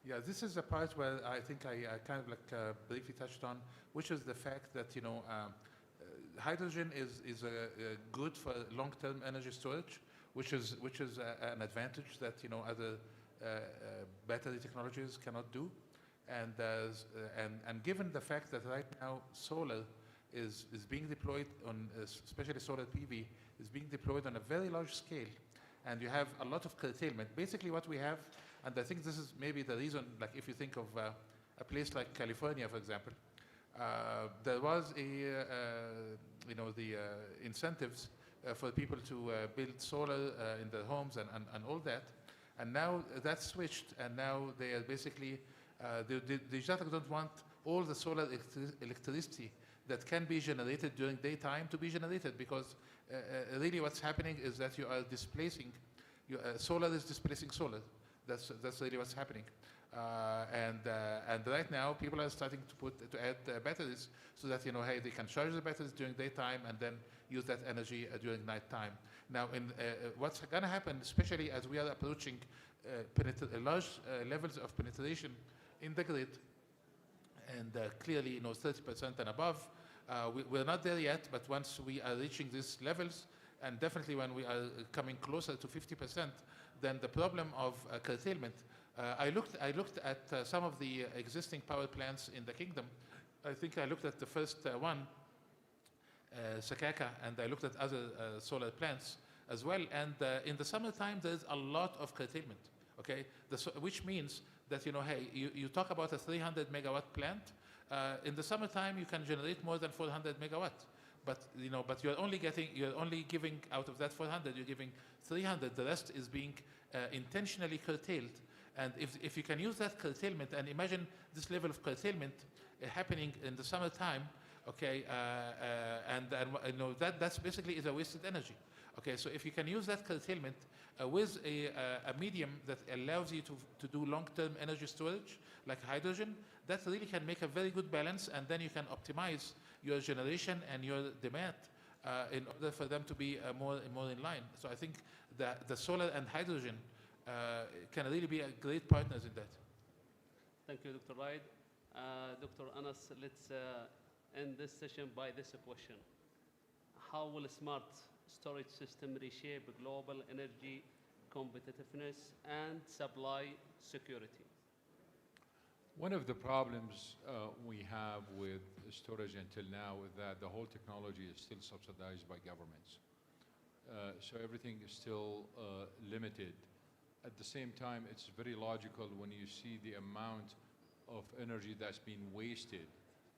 Yeah, this is the part where I think I kind of like briefly touched on, which is the fact that, you know, hydrogen is good for long-term energy storage, which is an advantage that, you know, other battery technologies cannot do. And given the fact that right now solar is being deployed on, especially solar PV, is being deployed on a very large scale, and you have a lot of curtailment. Basically what we have, and I think this is maybe the reason, like if you think of a place like California, for example, there was you know, the incentives for people to build solar in their homes and all that. And now that's switched, and now they are basically, they just don't want all the solar electricity that can be generated during daytime to be generated, because really what's happening is that you are displacing, solar is displacing solar. That's really what's happening. And right now people are starting to add batteries so that, you know, hey, they can charge the batteries during daytime and then use that energy during nighttime. Now, what's going to happen, especially as we are approaching large levels of penetration in the grid, and clearly, you know, 30% and above, we're not there yet, but once we are reaching these levels, and definitely when we are coming closer to 50%, then the problem of curtailment. I looked at some of the existing power plants in the kingdom. I think I looked at the first one, Sakaka, and I looked at other solar plants as well. And in the summertime, there's a lot of curtailment. Okay, which means that, you know, hey, you talk about a 300 megawatt plant. In the summertime, you can generate more than 400 megawatt. But, you know, but you're only giving out of that 400, you're giving 300. The rest is being intentionally curtailed. And if you can use that curtailment, and imagine this level of curtailment happening in the summertime, okay, and you know, that's basically is a wasted energy. Okay, so if you can use that curtailment with a medium that allows you to do long-term energy storage, like hydrogen, that really can make a very good balance, and then you can optimize your generation and your demand in order for them to be more in line. So I think that the solar and hydrogen can really be great partners in that. Thank you, Dr. Raid. Dr. Anas, let's end this session by this question. How will a smart storage system reshape global energy competitiveness and supply security? One of the problems we have with storage until now is that the whole technology is still subsidized by governments. So everything is still limited. At the same time, it's very logical when you see the amount of energy that's being wasted,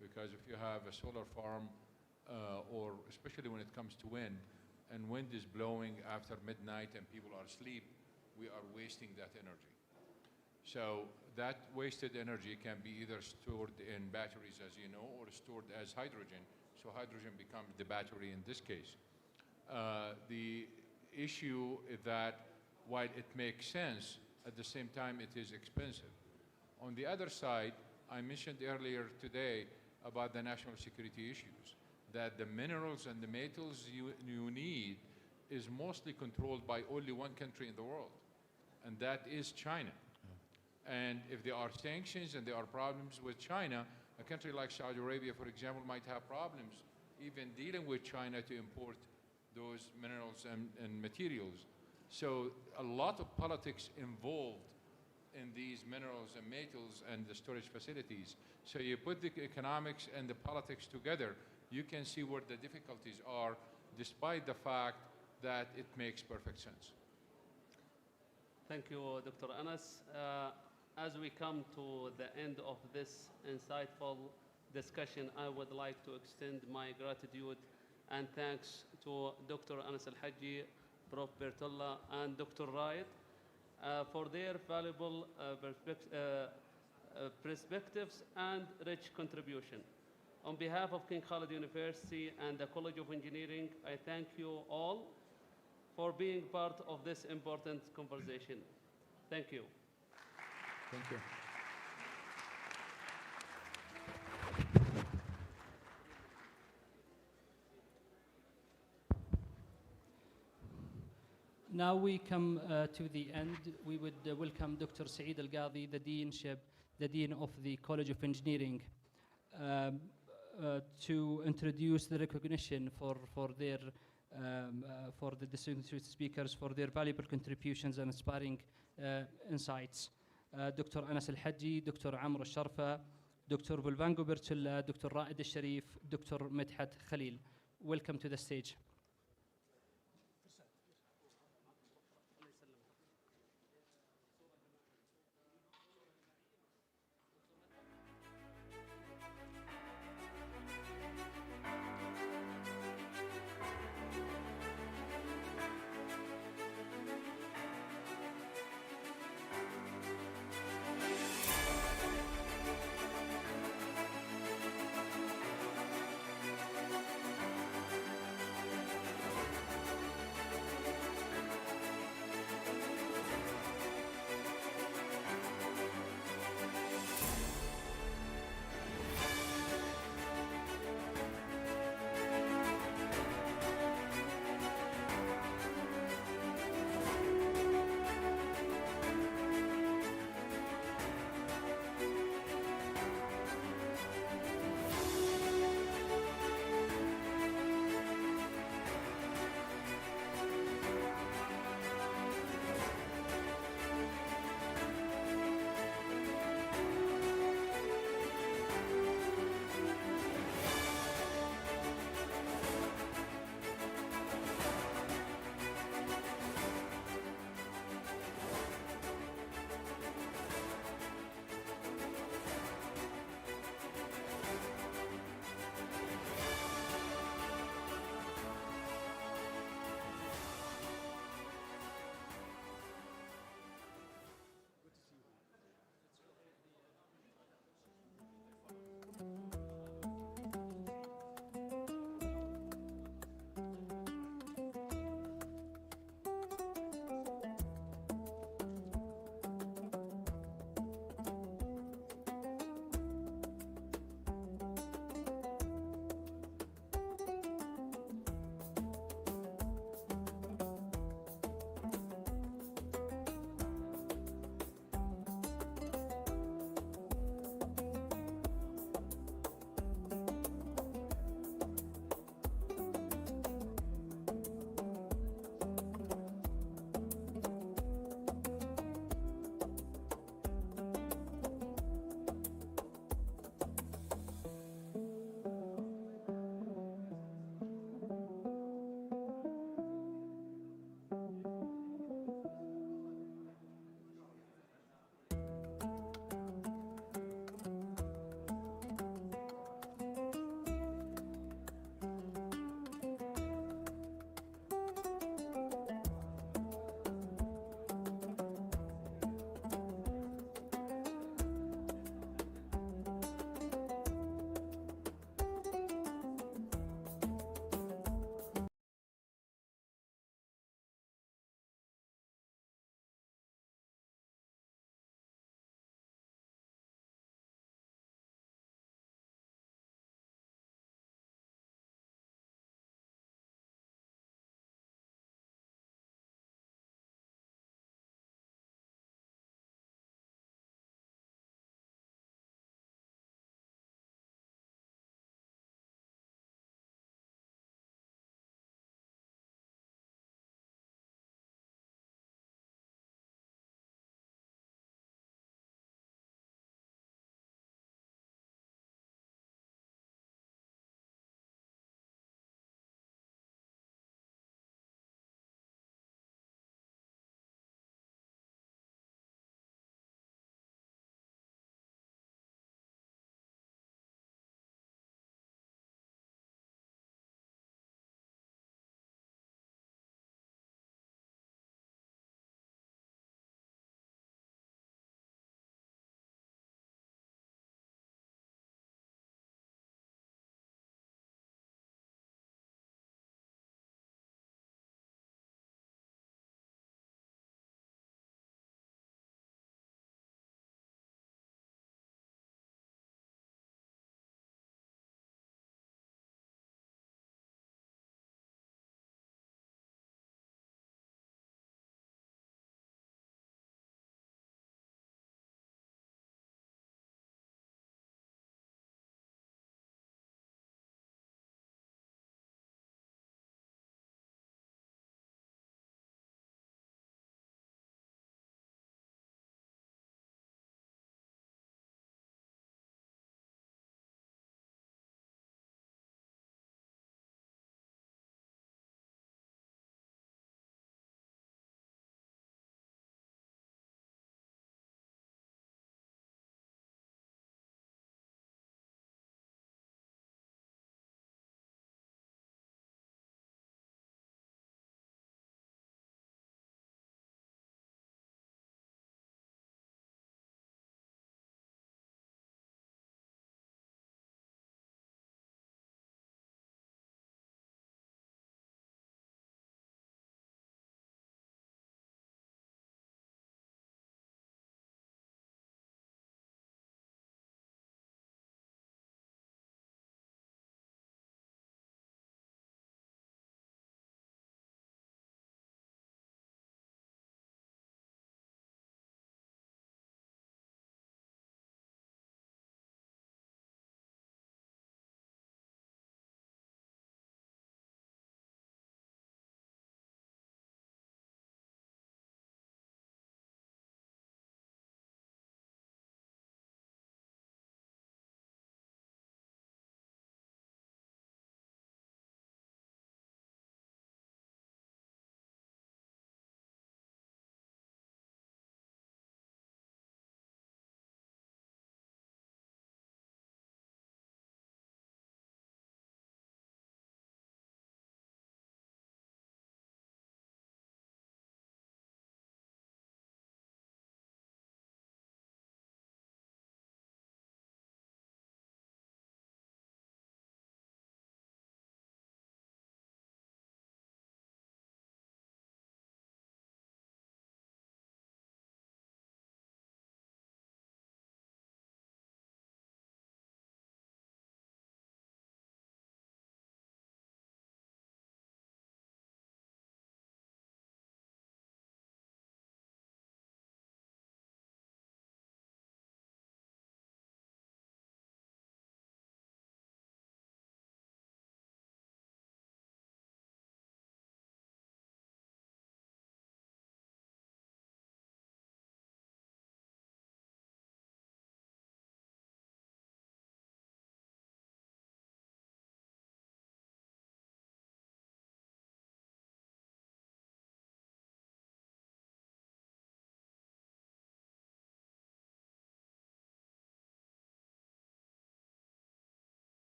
because if you have a solar farm, or especially when it comes to wind, and wind is blowing after midnight and people are asleep, we are wasting that energy. So that wasted energy can be either stored in batteries, as you know, or stored as hydrogen. So hydrogen becomes the battery in this case. The issue is that while it makes sense, at the same time it is expensive. On the other side, I mentioned earlier today about the national security issues, that the minerals and the metals you need is mostly controlled by only one country in the world, and that is China. And if there are sanctions and there are problems with China, a country like Saudi Arabia, for example, might have problems even dealing with China to import those minerals and materials. So a lot of politics involved in these minerals and metals and the storage facilities. So you put the economics and the politics together, you can see where the difficulties are, despite the fact that it makes perfect sense. Thank you, Dr. Anas. As we come to the end of this insightful discussion, I would like to extend my gratitude and thanks to Dr. Anas Al-Hajji, Prof. Bertollah, and Dr. Raid for their valuable perspectives and rich contribution. On behalf of King Khalid University and the College of Engineering, I thank you all for being part of this important conversation. Thank you. Thank you. Now we come to the end. We would welcome Dr. Saeed Al-Qadhi, the Dean of the College of Engineering, to introduce the recognition for the distinguished speakers for their valuable contributions and inspiring insights. Dr. Anas Al-Hajji, Dr. Amr Al-Sharfa, Dr. Bulvango Bertulla, Dr. Raed Al-Sharif, Dr. Medhat Khalil. Welcome to the stage.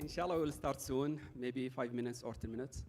Inshallah, we'll start soon, maybe 5 minutes or 10 minutes.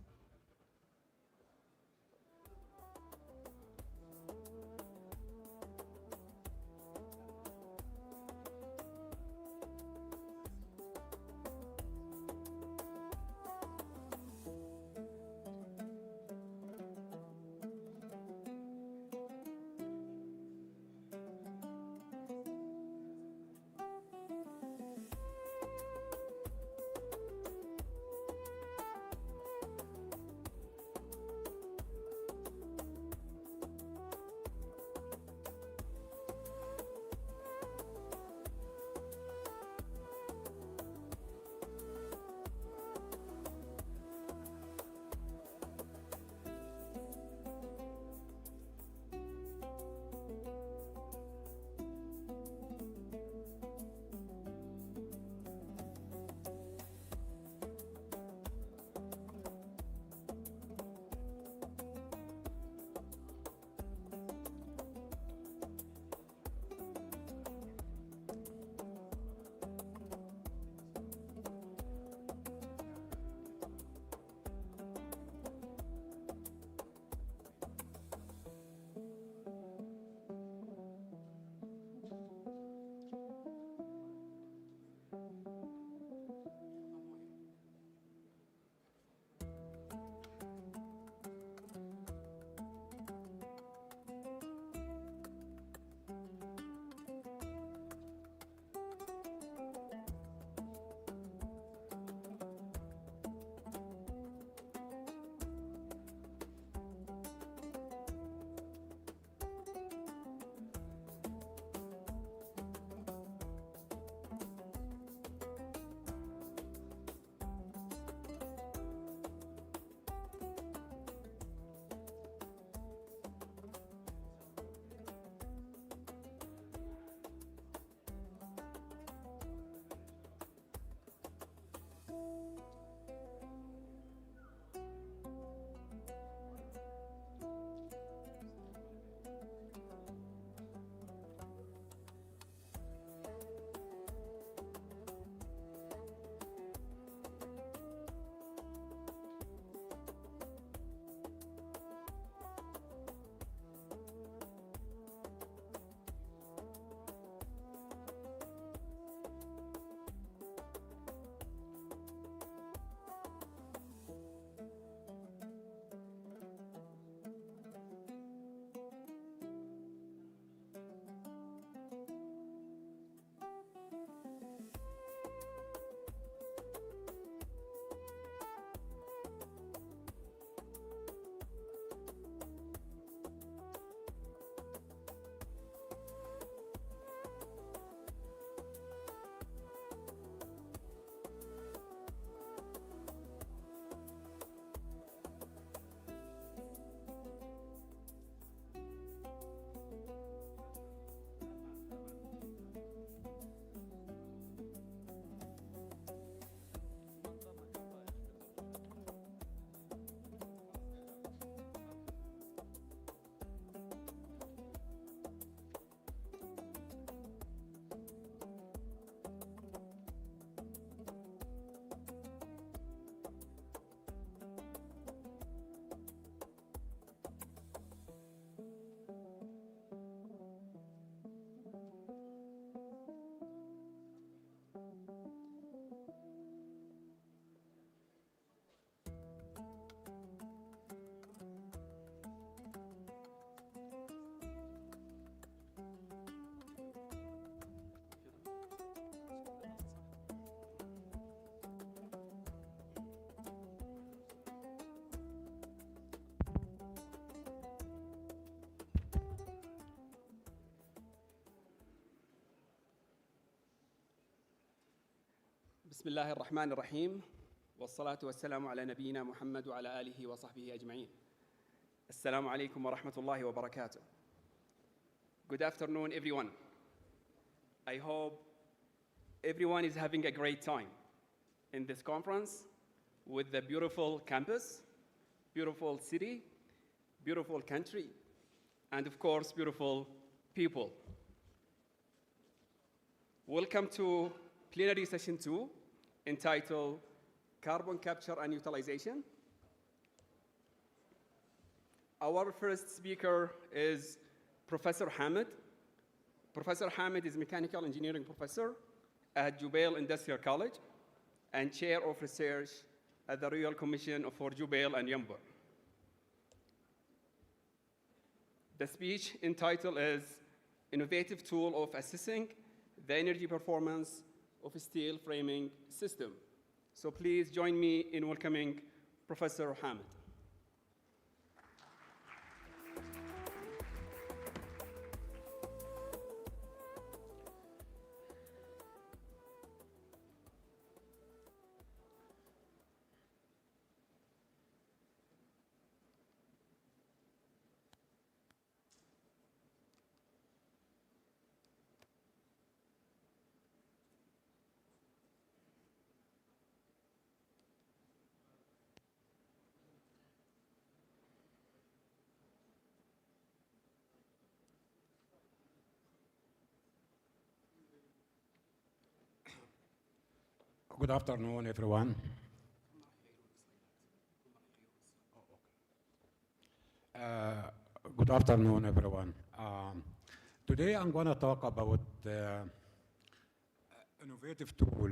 بسم الله الرحمن الرحيم والصلاة والسلام على نبينا محمد وعلى آله وصحبه أجمعين. السلام عليكم ورحمة الله وبركاته. Good afternoon, everyone. I hope everyone is having a great time in this conference with the beautiful campus, beautiful city, beautiful country, and of course, beautiful people. Welcome to plenary session 2 entitled Carbon Capture and Utilization. Our first speaker is Professor Hamid. Professor Hamid is Mechanical Engineering Professor at Jubail Industrial College and Chair of Research at the Royal Commission for Jubail and Yanbu. The speech entitled is Innovative Tool of Assessing the Energy Performance of a Steel Framing System. So please join me in welcoming Professor Hamid. Good afternoon, everyone. Good afternoon, everyone. Today I'm going to talk about innovative tool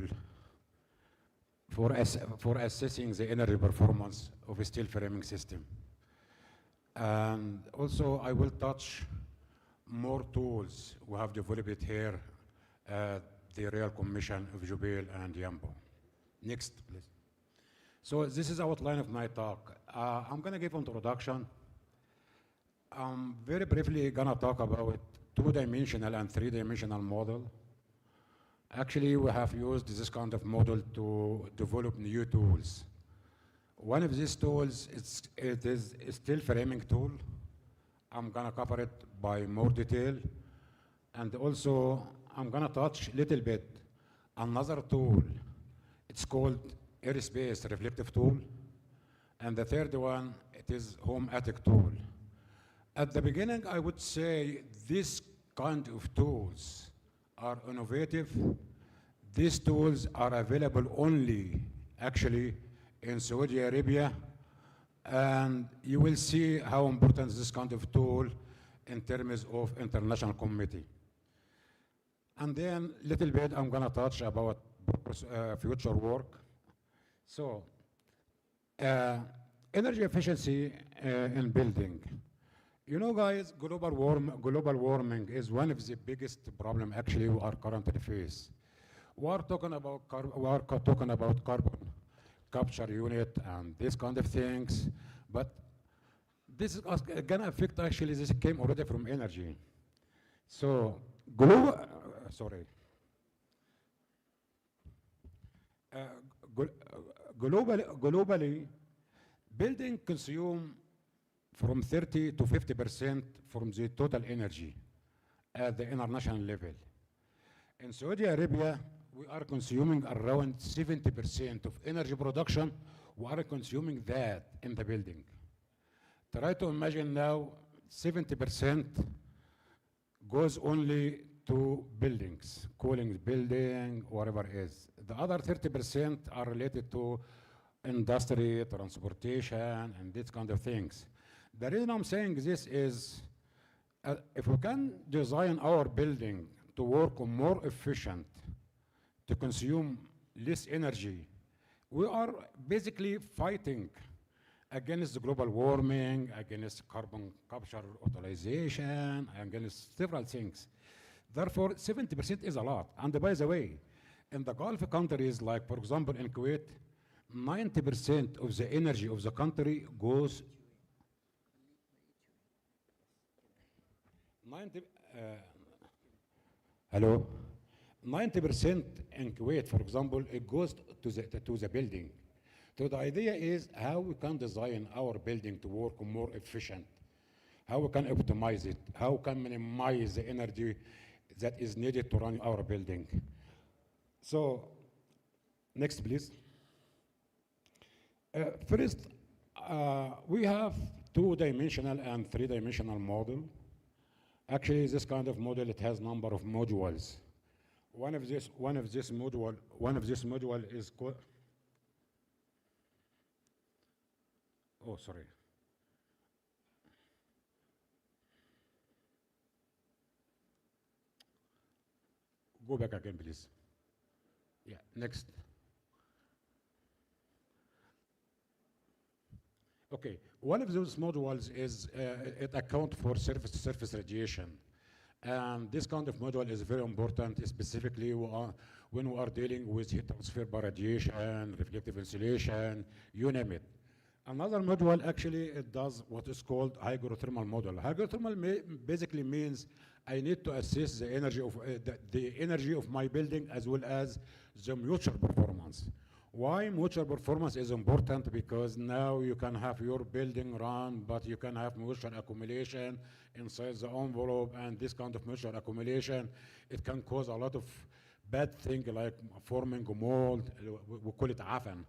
for assessing the energy performance of a steel framing system. And also I will touch more tools we have developed here at the Royal Commission of Jubail and Yanbu. Next, please. So this is the outline of my talk. I'm going to give introduction. I'm very briefly going to talk about two-dimensional and three-dimensional model. Actually, we have used this kind of model to develop new tools. One of these tools, it is a steel framing tool. I'm going to cover it by more detail. And also, I'm going to touch a little bit another tool. It's called aerospace reflective tool. And the third one, it is home attic tool. At the beginning, I would say this kind of tools are innovative. These tools are available only, actually, in Saudi Arabia. And you will see how important this kind of tool in terms of international committee. And then a little bit I'm going to touch about future work. So, energy efficiency in building. You know, guys, global warming is one of the biggest problem actually we are currently face. We are talking about carbon capture unit and these kind of things, but this is going to affect actually, this came already from energy. So, globally, building consume from 30 to 50% from the total energy at the international level. In Saudi Arabia, we are consuming around 70% of energy production. We are consuming that in the building. Try to imagine now 70% goes only to buildings, cooling building, whatever it is. The other 30% are related to industry, transportation, and these kind of things. The reason I'm saying this is, if we can design our building to work more efficient, to consume less energy, we are basically fighting against global warming, against carbon capture utilization, against several things. Therefore, 70% is a lot. And by the way, in the Gulf countries, like for example in Kuwait, 90% of the energy of the country goes 90% in Kuwait, for example, it goes to the building. So the idea is how we can design our building to work more efficient, how we can optimize it, how we can minimize the energy that is needed to run our building. So, next please. First, we have two-dimensional and three-dimensional model. Actually, this kind of model, it has number of modules. one of this module is called, oh, sorry. Go back again, please. Yeah, next. Okay, one of those modules is it account for surface radiation. And this kind of module is very important, specifically when we are dealing with heat transfer by radiation, reflective insulation, you name it. Another module, actually, it does what is called hygrothermal model. Hygrothermal basically means I need to assess the energy of my building as well as the mutual performance. Why mutual performance is important? Because now you can have your building run, but you can have mutual accumulation inside the envelope, and this kind of mutual accumulation, it can cause a lot of bad things like forming mold, we call it afan.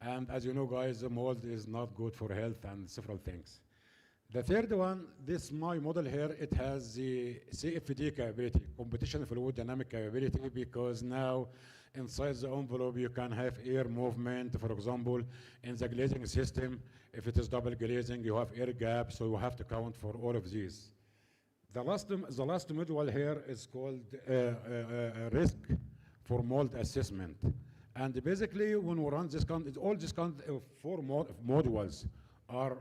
And as you know, guys, the mold is not good for health and several things. The third one, my model here, it has the CFD capability, competition fluid dynamic capability, because now inside the envelope you can have air movement. For example, in the glazing system, if it is double glazing, you have air gap, so you have to count for all of these. The last module here is called risk for mold assessment. And basically, when we run this kind, all these kind of four modules are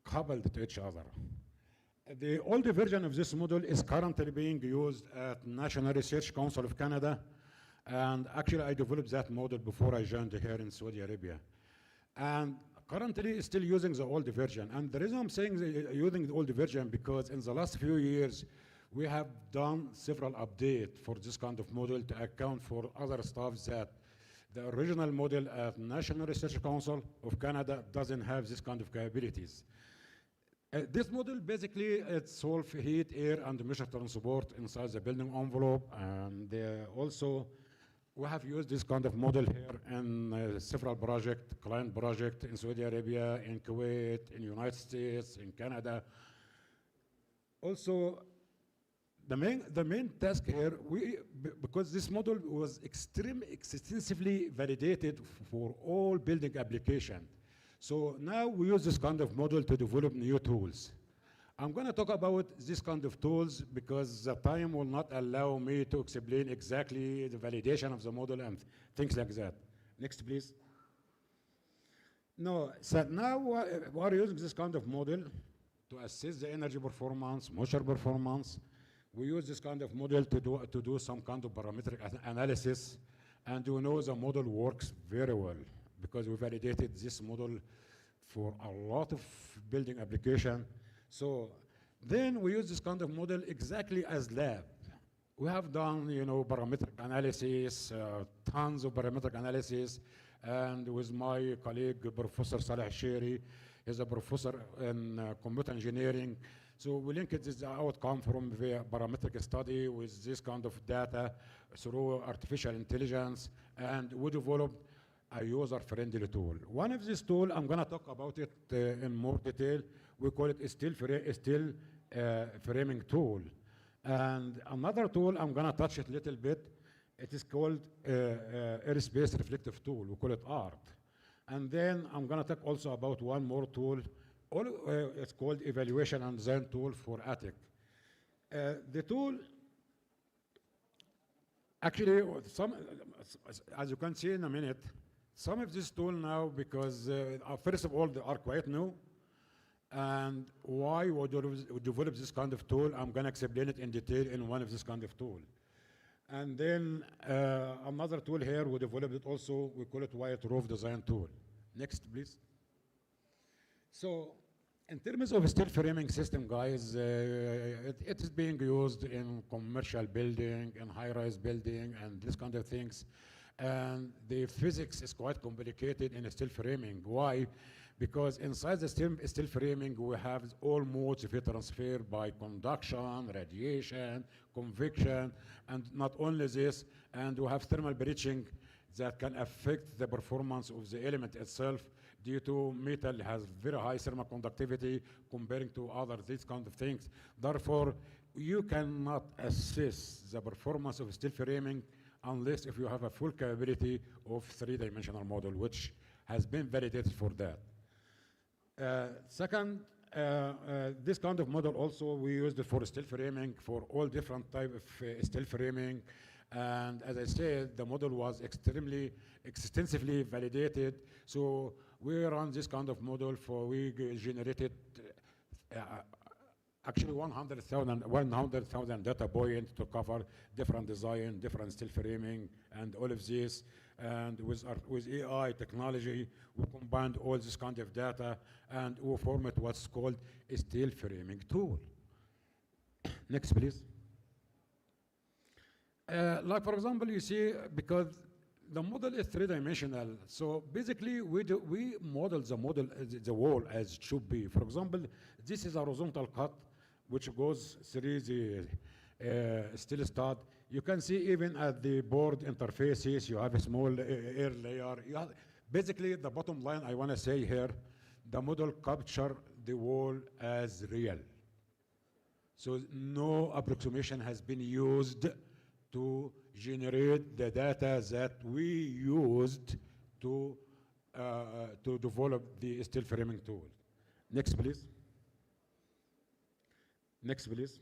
coupled to each other. The older version of this module is currently being used at National Research Council of Canada. And actually, I developed that model before I joined here in Saudi Arabia. And currently, still using the old version. And the reason I'm saying using the old version, because in the last few years, we have done several updates for this kind of model to account for other stuff that the original model at National Research Council of Canada doesn't have this kind of capabilities. This model basically it solves heat, air, and moisture transport inside the building envelope. And also, we have used this kind of model here in several projects, client projects in Saudi Arabia, in Kuwait, in United States, in Canada. Also, the main task here, because this model was extensively validated for all building applications. So now we use this kind of model to develop new tools. I'm going to talk about this kind of tools because the time will not allow me to explain exactly the validation of the model and things like that. Next, please. No, so now we are using this kind of model to assess the energy performance, moisture performance. We use this kind of model to do some kind of parametric analysis, and you know the model works very well because we validated this model for a lot of building application. So then we use this kind of model exactly as lab. We have done, parametric analysis, tons of parametric analysis, and with my colleague, Professor Saleh Sheri, he's a professor in computer engineering. So we linked this outcome from the parametric study with this kind of data through artificial intelligence, and we developed a user-friendly tool. One of these tools, I'm going to talk about it in more detail. We call it a still framing tool. And another tool, I'm going to touch it a little bit. It is called airspace reflective tool. We call it ART. And then I'm going to talk also about one more tool. It's called evaluation and design tool for attic. The tool, actually, as you can see in a minute, some of this tool now, because first of all, they are quite new. And why we develop this kind of tool, I'm going to explain it in detail in one of this kind of tool. And then another tool here, we developed it also, we call it white roof design tool. Next, please. So, in terms of steel framing system, guys, it is being used in commercial building, in high-rise building, and this kind of things. And the physics is quite complicated in steel framing. Why? Because inside the steel framing, we have all modes of heat transfer by conduction, radiation, convection, and not only this, and we have thermal breaching that can affect the performance of the element itself due to metal has very high thermal conductivity comparing to other these kind of things. Therefore, you cannot assess the performance of steel framing unless if you have a full capability of three-dimensional model, which has been validated for that. Second, this kind of model also we used it for still framing, for all different type of still framing. And as I said, the model was extensively validated. So we run this kind of model for, we generated actually 100,000 data points to cover different design, different still framing, and all of this. And with AI technology, we combined all this kind of data, and we formed what's called a still framing tool. Next, please. Like for example, you see, because the model is three-dimensional, so basically we model the wall as it should be. For example, this is a horizontal cut which goes through the steel stud. You can see even at the board interfaces, you have a small air layer. Basically, the bottom line I want to say here, the model capture the wall as real. So no approximation has been used to generate the data that we used to develop the still framing tool. Next, please. Next, please.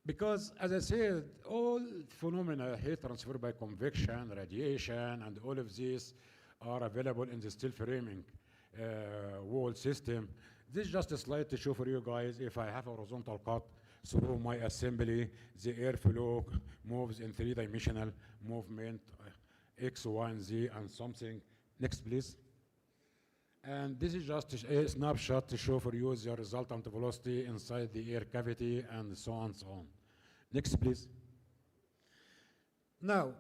Because, as I said, all phenomena, heat transfer by convection, radiation, and all of these are available in the still framing wall system. This is just a slide to show for you guys, if I have a horizontal cut through my assembly, the airflow moves in three-dimensional movement, X, Y, and Z, and something. Next, please. And this is just a snapshot to show for you the resultant velocity inside the air cavity, and so on and so on. Next, please. Now,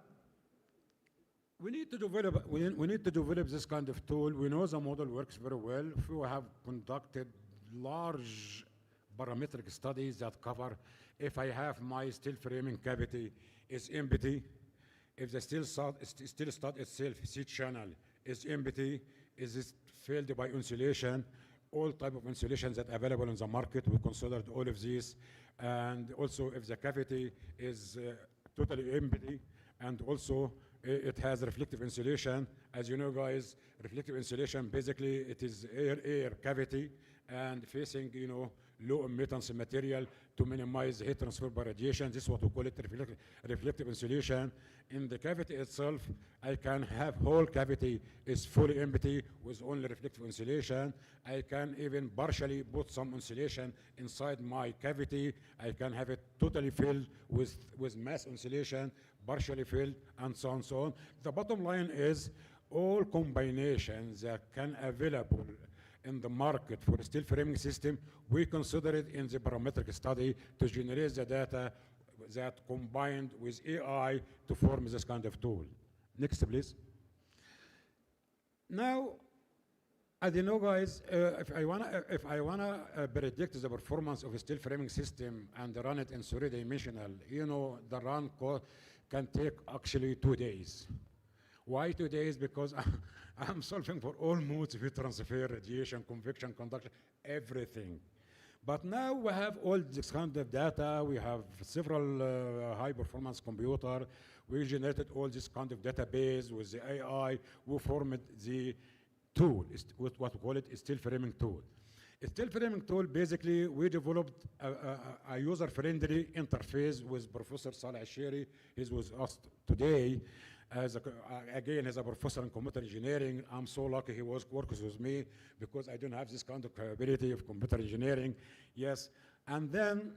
we need to develop this kind of tool. We know the model works very well. We have conducted large parametric studies that cover if I have my steel framing cavity is empty, if the steel stud itself, seed channel, is empty, is it filled by insulation, all type of insulations that are available in the market. We considered all of these, and also if the cavity is totally empty, and also it has reflective insulation. As you know, guys, reflective insulation, basically it is air cavity and facing, low emittance material to minimize heat transfer by radiation. This is what we call it reflective insulation. In the cavity itself, I can have whole cavity is fully empty with only reflective insulation. I can even partially put some insulation inside my cavity. I can have it totally filled with mass insulation, partially filled, and so on and so on. The bottom line is all combinations that can available in the market for steel framing system, we consider it in the parametric study to generate the data that combined with AI to form this kind of tool. Next, please. Now, as you know, guys, if I wanna predict the performance of a steel framing system and run it in three-dimensional, the run can take actually 2 days. Why 2 days? Because I'm solving for all modes of heat transfer, radiation, convection, conduction, everything. But now we have all this kind of data. We have several high-performance computer. We generated all this kind of database with the AI. We formed the tool, with what we call it a steel framing tool. A steel framing tool, basically, we developed a user-friendly interface with Professor Saleh Asheri. He's with us today. Again, as a professor in computer engineering, I'm so lucky he works with me because I don't have this kind of capability of computer engineering. Yes, and then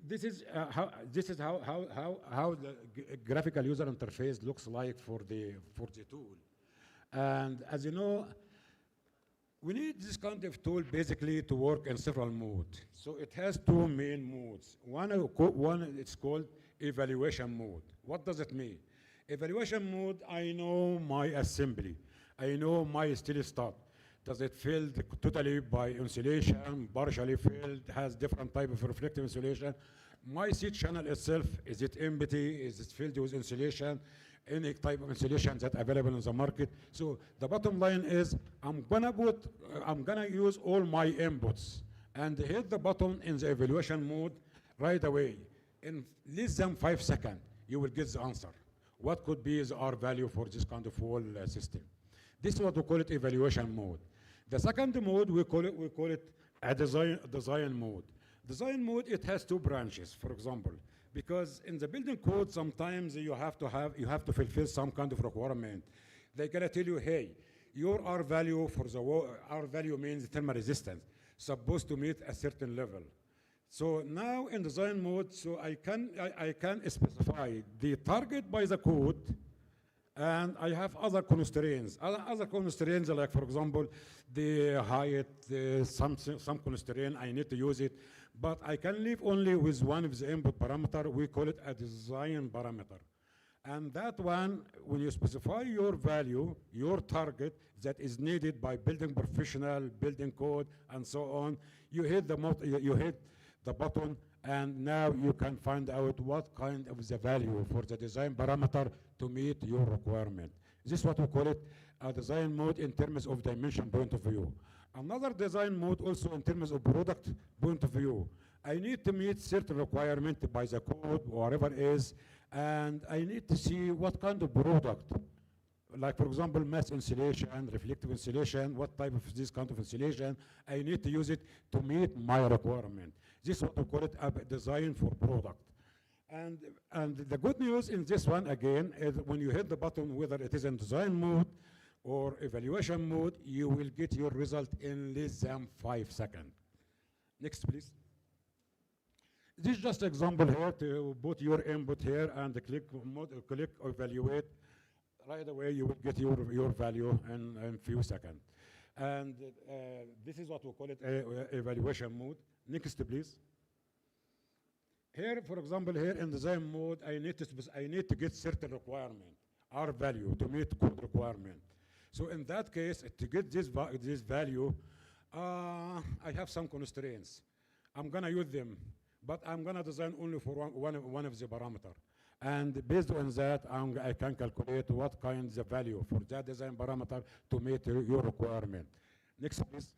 this is how the graphical user interface looks like for the tool. And as you know, we need this kind of tool basically to work in several modes. So it has 2 main modes. One it's called evaluation mode. What does it mean? Evaluation mode, I know my assembly. I know my steel stud. Does it filled totally by insulation, partially filled, has different type of reflective insulation? My seed channel itself, is it empty? Is it filled with insulation? Any type of insulation that's available in the market. So the bottom line is, I'm gonna use all my inputs and hit the button in the evaluation mode right away. In less than 5 seconds, you will get the answer. what could be the R value for this kind of whole system. This is what we call it evaluation mode. The second mode, we call it a design mode. Design mode, it has two branches, for example, because in the building code, sometimes you have to fulfill some kind of requirement. They're gonna tell you, hey, your R value for the R value means thermal resistance, supposed to meet a certain level. So now in design mode, so I can specify the target by the code, and I have other constraints. Other constraints, like for example, the height, some constraint, I need to use it, but I can live only with one of the input parameter. We call it a design parameter. And that one, when you specify your value, your target that is needed by building professional, building code, and so on, you hit the button, and now you can find out what kind of the value for the design parameter to meet your requirement. This is what we call it a design mode in terms of dimension point of view. Another design mode also in terms of product point of view. I need to meet certain requirement by the code, whatever it is, and I need to see what kind of product, like for example, mass insulation, reflective insulation, what type of this kind of insulation, I need to use it to meet my requirement. This is what we call it a design for product. And the good news in this one, again, is when you hit the button, whether it is in design mode or evaluation mode, you will get your result in less than 5 seconds. Next, please. This is just example here to put your input here and click evaluate. Right away, you will get your value in few seconds. And this is what we call it evaluation mode. Next, please. Here, for example, here in design mode, I need to get certain requirement, R value, to meet code requirement. So in that case, to get this value, I have some constraints. I'm gonna use them, but I'm gonna design only for one of the parameter. And based on that, I can calculate what kind of value for that design parameter to meet your requirement. Next, please.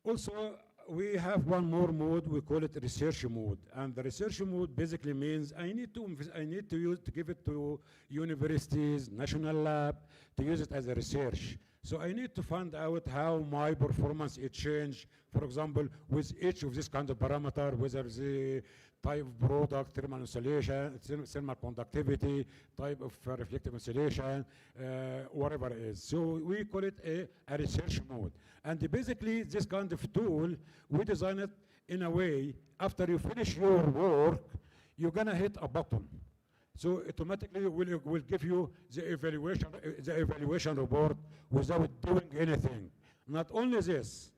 Also, we have one more mode. We call it research mode, and the research mode basically means I need to give it to universities, national lab, to use it as a research. So I need to find out how my performance is changed, for example, with each of this kind of parameter, whether the type of product, thermal insulation, thermal conductivity, type of reflective insulation, whatever it is. So we call it a research mode. And basically, this kind of tool, we design it in a way, after you finish your work, you're gonna hit a button. So automatically will give you the evaluation report without doing anything. Not only this,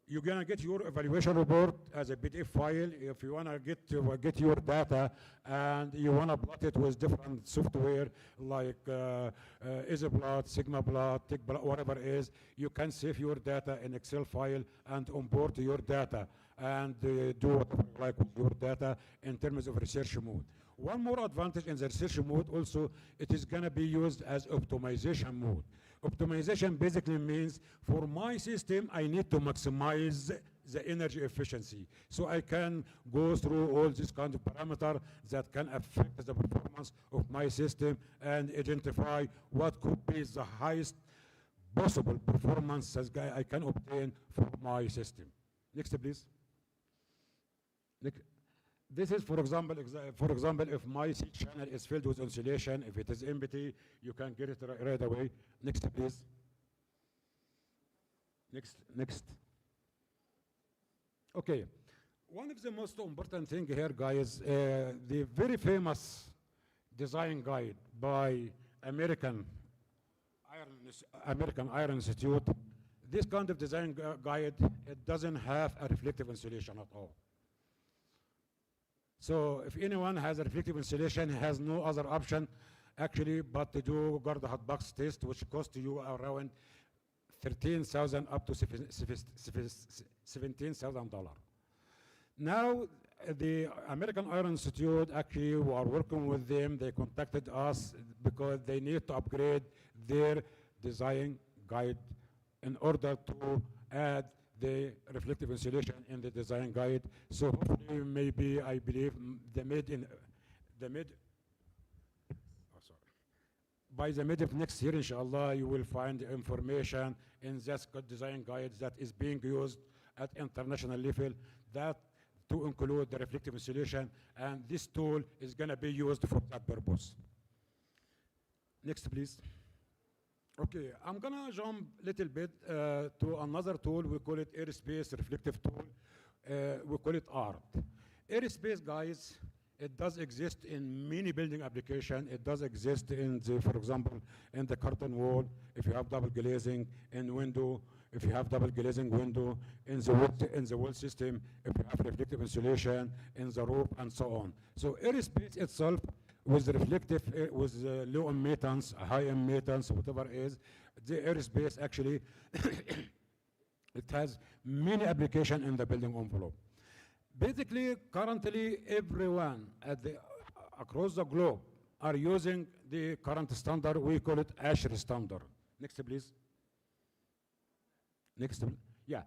you're gonna get your evaluation report as a PDF file. If you wanna get your data and you wanna plot it with different software like EasyPlot, SigmaPlot, TickPlot, whatever it is, you can save your data in Excel file and import your data and do whatever you like with your data in terms of research mode. One more advantage in the research mode also, it is gonna be used as optimization mode. Optimization basically means for my system, I need to maximize the energy efficiency. So I can go through all this kind of parameter that can affect the performance of my system and identify what could be the highest possible performance that I can obtain for my system. Next, please. This is, for example, if my seed channel is filled with insulation, if it is empty, you can get it right away. Next, please. Next. Okay. One of the most important thing here, guys, the very famous design guide by American Iron Institute. This kind of design guide, it doesn't have a reflective insulation at all. So if anyone has a reflective insulation, has no other option actually but to do guard hot box test, which costs you around $13,000 up to $17,000. Now, the American Iron Institute, actually, we are working with them. They contacted us because they need to upgrade their design guide in order to add the reflective insulation in the design guide. So hopefully, maybe, I believe, the mid by the mid of next year, inshallah, you will find information in this design guide that is being used at international level that to include the reflective insulation, and this tool is going to be used for that purpose. Next, please. Okay, I'm going to jump a little bit to another tool. We call it aerospace reflective tool. We call it ART. Aerospace, guys, it does exist in many building applications. It does exist in the, for example, in the curtain wall, if you have double glazing, in window, if you have double glazing window, in the wall system, if you have reflective insulation, in the roof, and so on. So aerospace itself, with reflective, with low emittance, high emittance, whatever it is, the aerospace actually, it has many applications in the building envelope. Basically, currently, everyone across the globe are using the current standard. We call it ASHRAE standard. Next, please. Next, yeah.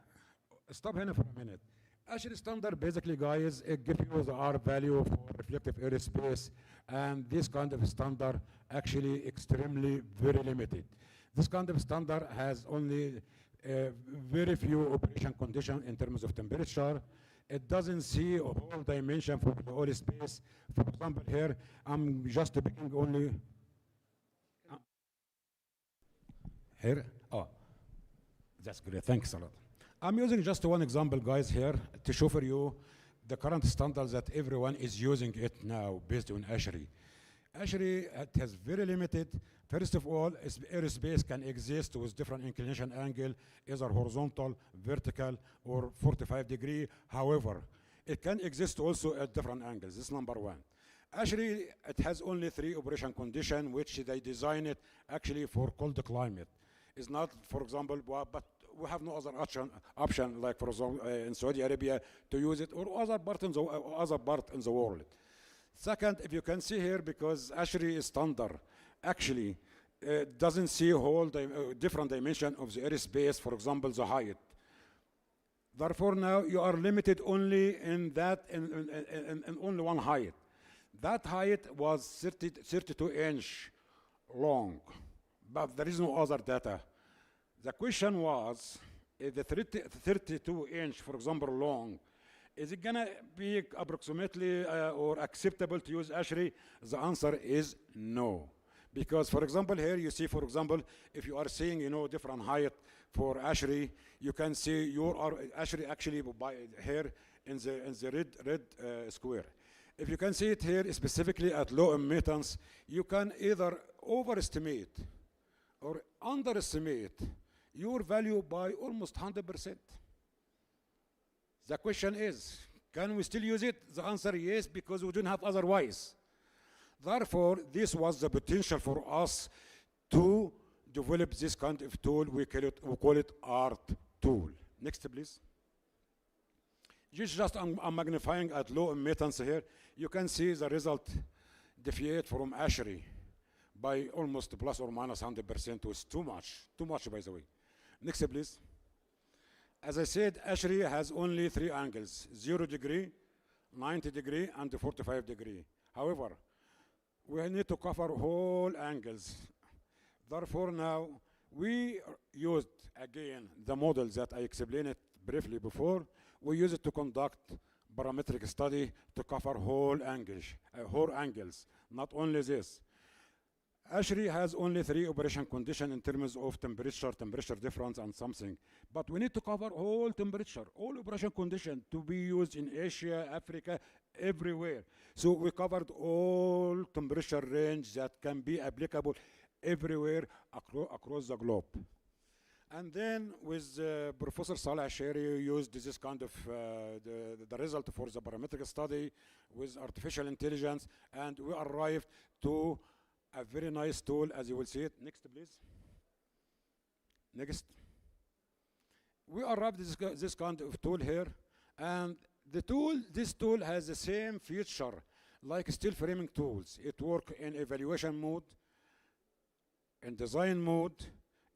Stop here for a minute. ASHRAE standard, basically, guys, it gives you the R value for reflective aerospace, and this kind of standard actually extremely very limited. This kind of standard has only very few operation conditions in terms of temperature. It doesn't see a whole dimension for the whole space. For example, here, I'm just picking only here. Oh, that's great. Thanks a lot. I'm using just one example, guys, here to show for you the current standards that everyone is using it now based on ASHRAE. ASHRAE, it has very limited. First of all, aerospace can exist with different inclination angle, either horizontal, vertical, or 45 degree. However, it can exist also at different angles. This is number one. ASHRAE, it has only 3 operation conditions, which they design it actually for cold climate. It's not, for example, but we have no other option like, for example, in Saudi Arabia to use it, or other part in the world. Second, if you can see here, because ASHRAE is standard, actually doesn't see a whole different dimension of the airspace, for example, the height. Therefore, now you are limited only in that, in only one height. That height was 32-inch long, but there is no other data. The question was, if the 32-inch, for example, long, is it gonna be approximately or acceptable to use ASHRAE? The answer is no. Because, for example, here you see, for example, if you are seeing, different height for ASHRAE, you can see your ASHRAE actually by here in the red square. If you can see it here specifically at low emittance, you can either overestimate or underestimate your value by almost 100%. The question is, can we still use it? The answer is yes, because we don't have otherwise. Therefore, this was the potential for us to develop this kind of tool. We call it ART tool. Next, please. I'm magnifying at low emittance here. You can see the result deviate from ASHRAE by almost plus or minus 100%, was too much, by the way. Next, please. As I said, ASHRAE has only 3 angles, 0 degree, 90 degree, and 45 degree. However, we need to cover whole angles. Therefore, now, we used, again, the model that I explained it briefly before. We use it to conduct parametric study to cover whole angles, not only this. ASHRAE has only 3 operation conditions in terms of temperature difference, and something. But we need to cover all temperature, all operation conditions to be used in Asia, Africa, everywhere. So we covered all temperature range that can be applicable everywhere across the globe. And then with Professor Saleh Sheri used this kind of the result for the parametric study with artificial intelligence, and we arrived to a very nice tool, as you will see it. Next, please. Next. We arrived at this kind of tool here, and this tool has the same feature like steel framing tools. It works in evaluation mode, in design mode,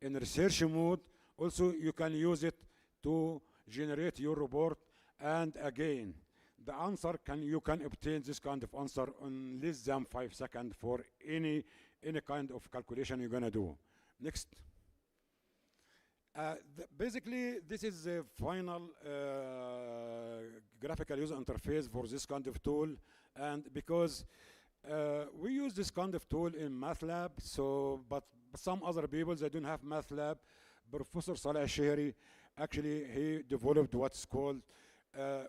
in research mode. Also, you can use it to generate your report, and again, the answer you can obtain this kind of answer in less than 5 seconds for any any kind of calculation you're gonna do. Next. Basically, this is the final graphical user interface for this kind of tool, and because we use this kind of tool in MATLAB, so but some other people they don't have MATLAB. Professor Saleh Shehri, actually he developed what's called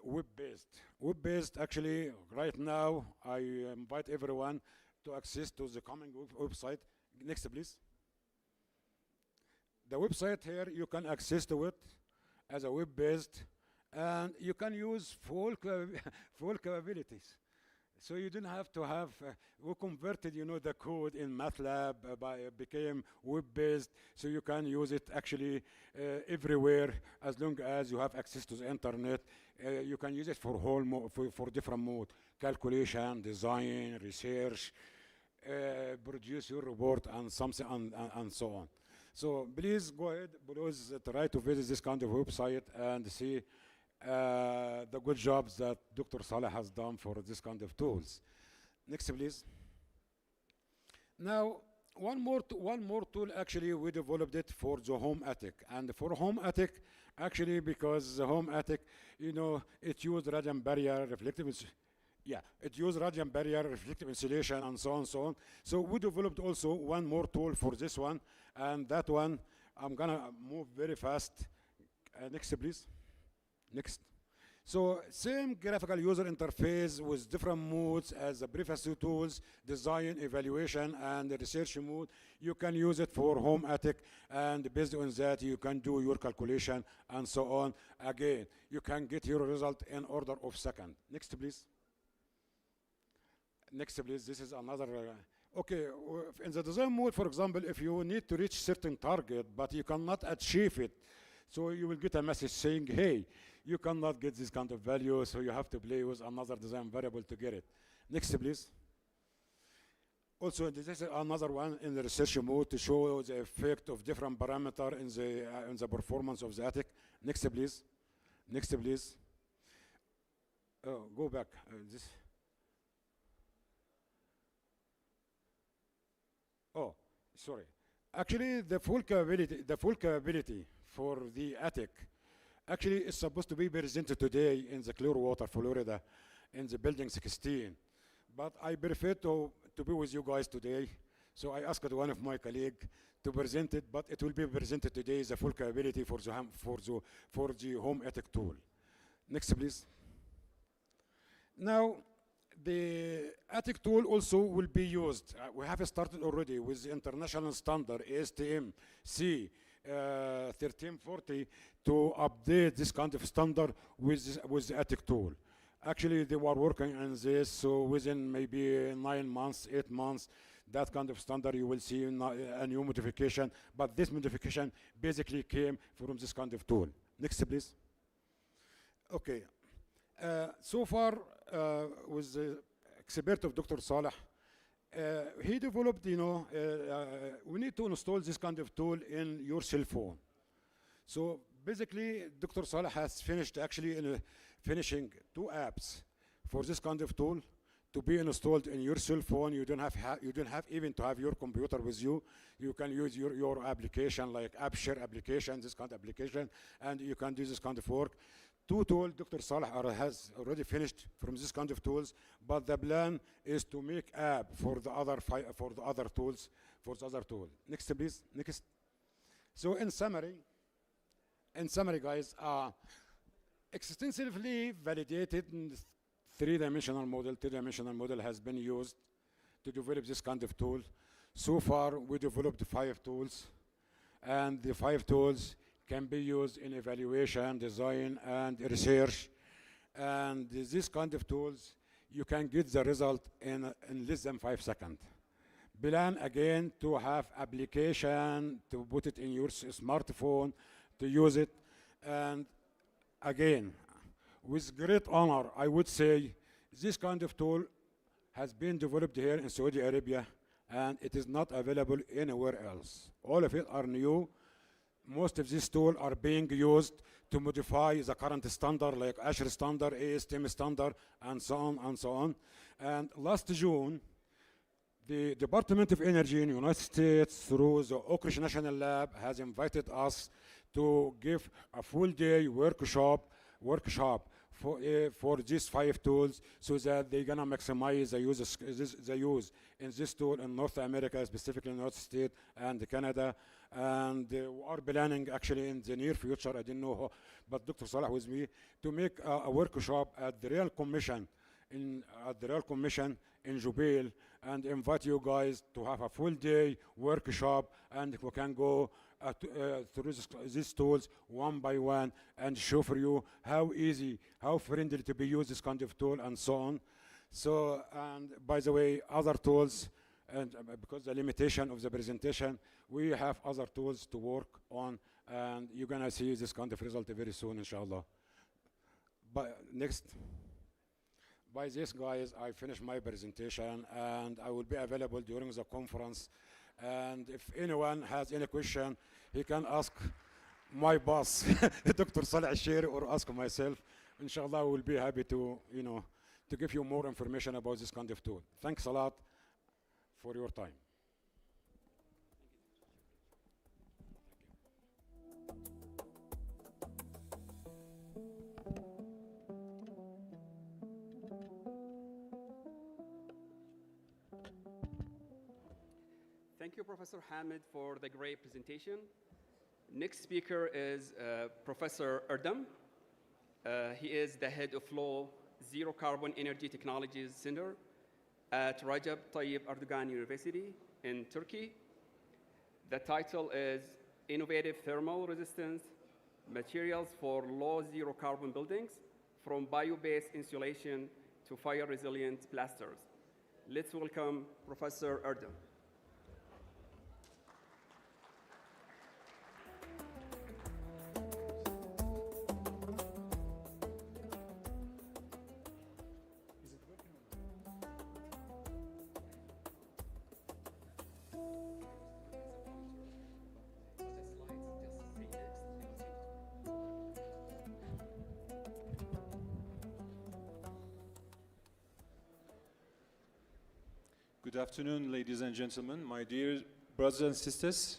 web-based. Web-based, actually, right now I invite everyone to access to the coming website. Next, please. The website here, you can access to it as a web-based, and you can use full capabilities. So you don't have to have, we converted, the code in MATLAB, became web-based, so you can use it actually everywhere as long as you have access to the internet. You can use it for for different mode, calculation, design, research, produce your report and something and so on. So please go ahead, please try to visit this kind of website and see the good jobs that Dr. Saleh has done for this kind of tools. Next, please. Now, one more tool, actually, we developed it for the home attic. And for home attic, actually, because the home attic, it used radiant barrier, reflective insulation, and so on and so on. So we developed also one more tool for this one, and that one, I'm gonna move very fast. Next, please. Next. So same graphical user interface with different modes as the previous two tools, design, evaluation, and the research mode. You can use it for home attic, and based on that, you can do your calculation and so on. Again, you can get your result in order of seconds. Next, please. Next, please. This is another. Okay, in the design mode, for example, if you need to reach certain target, but you cannot achieve it, so you will get a message saying, hey, you cannot get this kind of value, so you have to play with another design variable to get it. Next, please. Also, this is another one in the research mode to show the effect of different parameters in the performance of the attic. Next, please. Next, please. Oh, go back. This. Oh, sorry. Actually, the full capability for the attic actually is supposed to be presented today in the Clearwater, Florida, in the building 16. But I prefer to be with you guys today. So I asked one of my colleagues to present it, but it will be presented today as a full capability for the home attic tool. Next, please. Now, the attic tool also will be used. We have started already with the international standard ASTM C 1340 to update this kind of standard with the attic tool. Actually, they were working on this, so within maybe 9 months, 8 months, that kind of standard you will see a new modification. But this modification basically came from this kind of tool. Next, please. Okay. So far, with the expert of Dr. Saleh, he developed, we need to install this kind of tool in your cell phone. So basically, Dr. Saleh has finished actually finishing 2 apps for this kind of tool to be installed in your cell phone. You don't have even to have your computer with you. You can use your application like app share application, this kind of application, and you can do this kind of work. 2 tools Dr. Saleh has already finished from this kind of tools, but the plan is to make app for the other tools. Next, please. Next. So in summary, guys, extensively validated 3-dimensional model. 3-dimensional model has been used to develop this kind of tool. So far, we developed 5 tools, and the 5 tools can be used in evaluation, design, and research. And this kind of tools, you can get the result in less than 5 seconds. Plan again to have application, to put it in your smartphone, to use it. And again, with great honor, I would say this kind of tool has been developed here in Saudi Arabia, and it is not available anywhere else. All of it are new. Most of these tools are being used to modify the current standard, like ASHR standard, ASTM standard, and so on and so on. And last June, The Department of Energy in the United States, through the Oak Ridge National Lab, has invited us to give a full day workshop for these 5 tools, so that they're gonna maximize the use in this tool in North America, specifically in the United States and Canada. And we are planning actually in the near future, I didn't know how, but Dr. Salah with me, to make a workshop at the Real Commission in Jubail, and invite you guys to have a full day workshop, and we can go through these tools one by one and show for you how easy, how friendly to be used this kind of tool, and so on. So, and by the way, other tools, and because the limitation of the presentation, we have other tools to work on, and you're gonna see this kind of result very soon, inshallah. But next. By this, guys, I finish my presentation, and I will be available during the conference. And if anyone has any question, he can ask my boss, Dr. Saleh Al-Sheri, or ask myself. Inshallah, I will be happy to, to give you more information about this kind of tool. Thanks a lot for your time. Thank you, Professor Hamid, for the great presentation. Next speaker is Professor Erdem. He is the head of Low Zero Carbon Energy Technologies Center at Recep Tayyip Erdogan University in Turkey. The title is Innovative Thermal Resistance Materials for Low Zero Carbon Buildings, from Bio-Based Insulation to Fire-Resilient Plasters. Let's welcome Professor Erdem. Good afternoon, ladies and gentlemen, my dear brothers and sisters.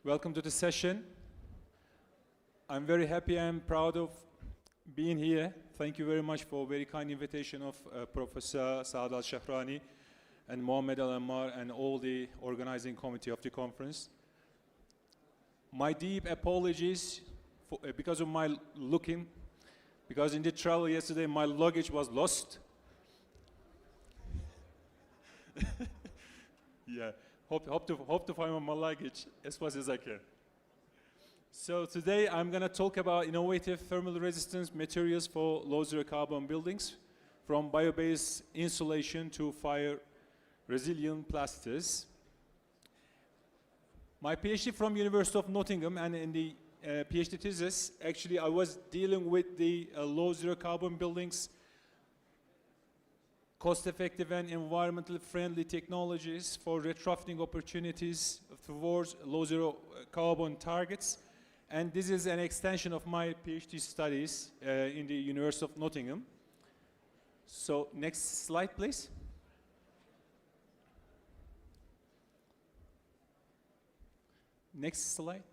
Welcome to the session. I'm very happy and proud of being here. Thank you very much for a very kind invitation of Professor Saad Al-Shahrani and Mohammed Al-Ammar and all the organizing committee of the conference. My deep apologies for, because of my looking. Because in the travel yesterday, my luggage was lost. Yeah, hope to find my luggage as fast as I can. So today I'm going to talk about innovative thermal resistance materials for low zero carbon buildings, from bio-based insulation to fire resilient plasters. My PhD from University of Nottingham, and in the PhD thesis, actually I was dealing with the low zero carbon buildings, cost-effective and environmentally friendly technologies for retrofitting opportunities towards low zero carbon targets. And this is an extension of my PhD studies in the University of Nottingham. So next slide, please. Next slide.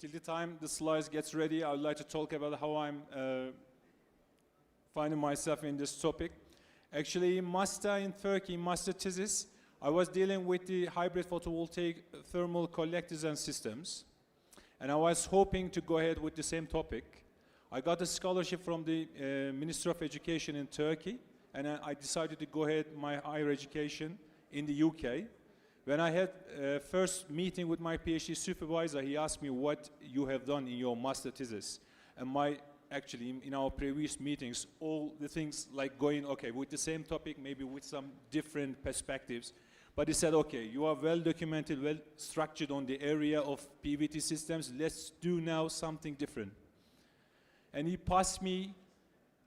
Till the time the slides gets ready, I would like to talk about how I'm finding myself in this topic. Actually, master in Turkey, master thesis, I was dealing with the hybrid photovoltaic thermal collectors and systems. And I was hoping to go ahead with the same topic. I got a scholarship from the Ministry of Education in Turkey, and I decided to go ahead my higher education in the UK. When I had first meeting with my PhD supervisor, he asked me what you have done in your master thesis. And actually, in our previous meetings, all the things like going, okay, with the same topic, maybe with some different perspectives. But he said, okay, you are well documented, well structured on the area of PVT systems. Let's do now something different. And he passed me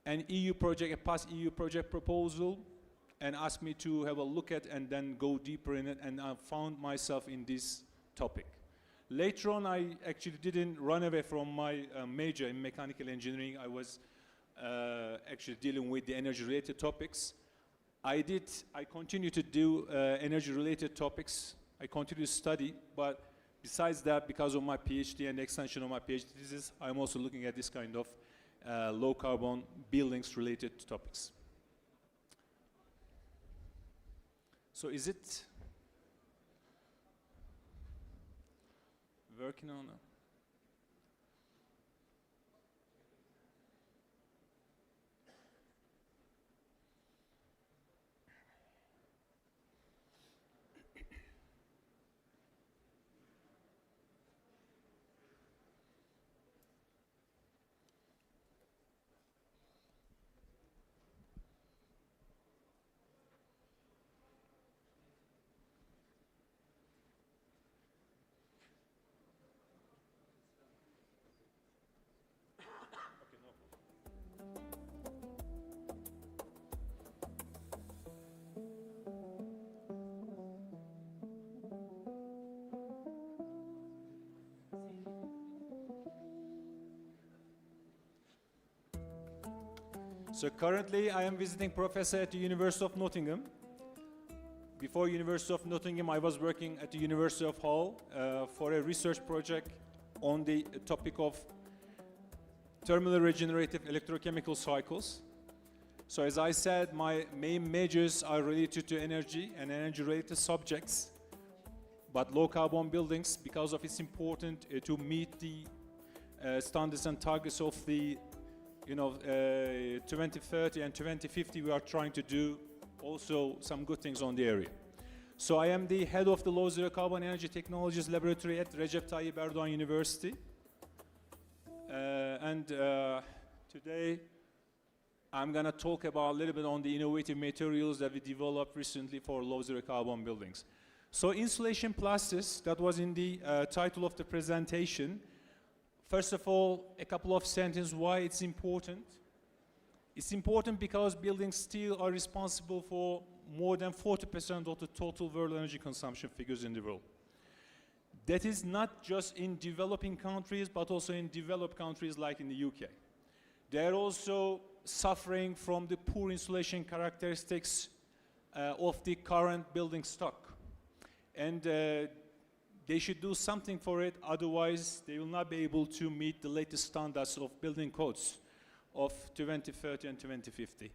an EU project, a past EU project proposal, and asked me to have a look at and then go deeper in it, and I found myself in this topic. Later on, I actually didn't run away from my major in mechanical engineering. I was actually dealing with the energy-related topics. I continue to do energy-related topics. I continue to study, but besides that, because of my PhD and the extension of my PhD thesis, I'm also looking at this kind of low-carbon buildings-related topics. So is it working on it? So currently I am visiting professor at the University of Nottingham. Before University of Nottingham, I was working at the University of Hull for a research project on the topic of thermally regenerative electrochemical cycles. So as I said, my main majors are related to energy and energy-related subjects, but low-carbon buildings, because of it's important to meet the standards and targets of the 2030 and 2050, we are trying to do also some good things on the area. So I am the head of the Low Zero Carbon Energy Technologies Laboratory at Recep Tayyip Erdoğan University. Today I'm going to talk about a little bit on the innovative materials that we developed recently for low zero carbon buildings. So insulation plasters, that was in the title of the presentation. First of all, a couple of sentences why it's important. It's important because buildings still are responsible for more than 40% of the total world energy consumption figures in the world. That is not just in developing countries, but also in developed countries like in the UK. They are also suffering from the poor insulation characteristics of the current building stock. And they should do something for it, otherwise they will not be able to meet the latest standards of building codes of 2030 and 2050.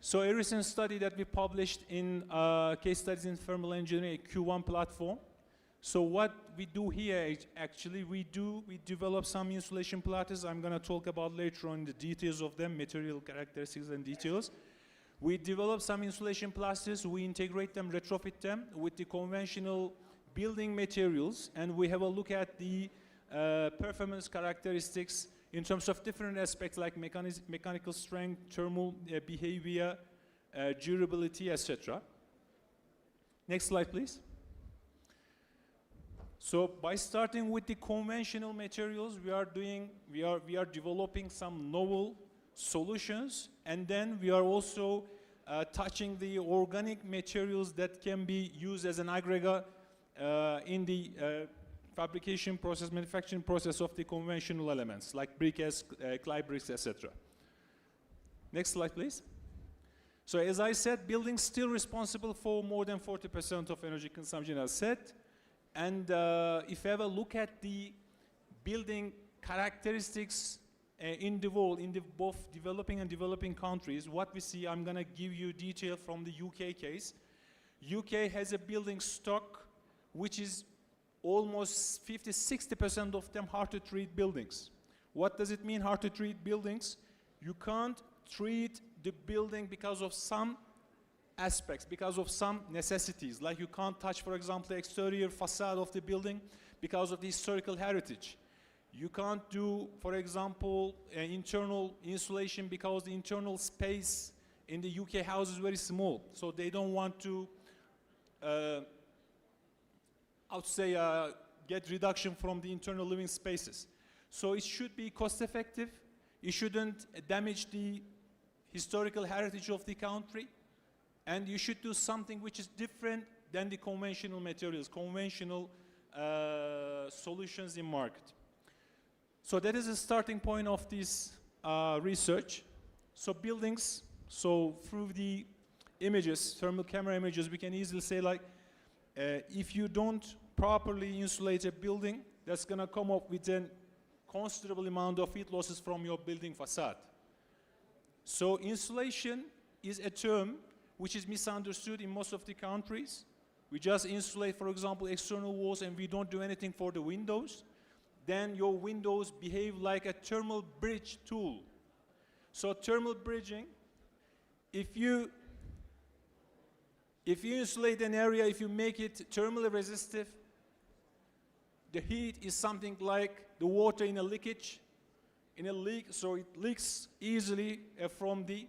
So a recent study that we published in Case Studies in Thermal Engineering, a Q1 platform. So what we do here is actually we develop some insulation platters. I'm going to talk about later on the details of them, material characteristics and details. We develop some insulation plasters, we integrate them, retrofit them with the conventional building materials, and we have a look at the performance characteristics in terms of different aspects like mechanical strength, thermal behavior, durability, etc. Next slide, please. So by starting with the conventional materials, we are developing some novel solutions, and then we are also touching the organic materials that can be used as an aggregate in the fabrication process, manufacturing process of the conventional elements like briquettes, clay bricks, etc. Next slide, please. So as I said, buildings still responsible for more than 40% of energy consumption, as said. And if you have a look at the building characteristics in the world, in both developing and developing countries, what we see, I'm going to give you detail from the UK case. UK has a building stock which is almost 50–60% of them hard to treat buildings. What does it mean, hard to treat buildings? You can't treat the building because of some aspects, because of some necessities, like you can't touch, for example, the exterior facade of the building because of the historical heritage. You can't do, for example, internal insulation because the internal space in the UK house is very small, so they don't want to I would say, get reduction from the internal living spaces. So it should be cost effective. It shouldn't damage the historical heritage of the country. And you should do something which is different than the conventional materials, conventional solutions in market. So that is the starting point of this research. So buildings, so through the images, thermal camera images, we can easily say like, if you don't properly insulate a building, that's gonna come up with a considerable amount of heat losses from your building facade. So insulation is a term which is misunderstood in most of the countries. We just insulate, for example, external walls and we don't do anything for the windows. Then your windows behave like a thermal bridge tool. So thermal bridging, if you insulate an area, if you make it thermally resistive, the heat is something like the water in a leakage, in a leak, so it leaks easily from the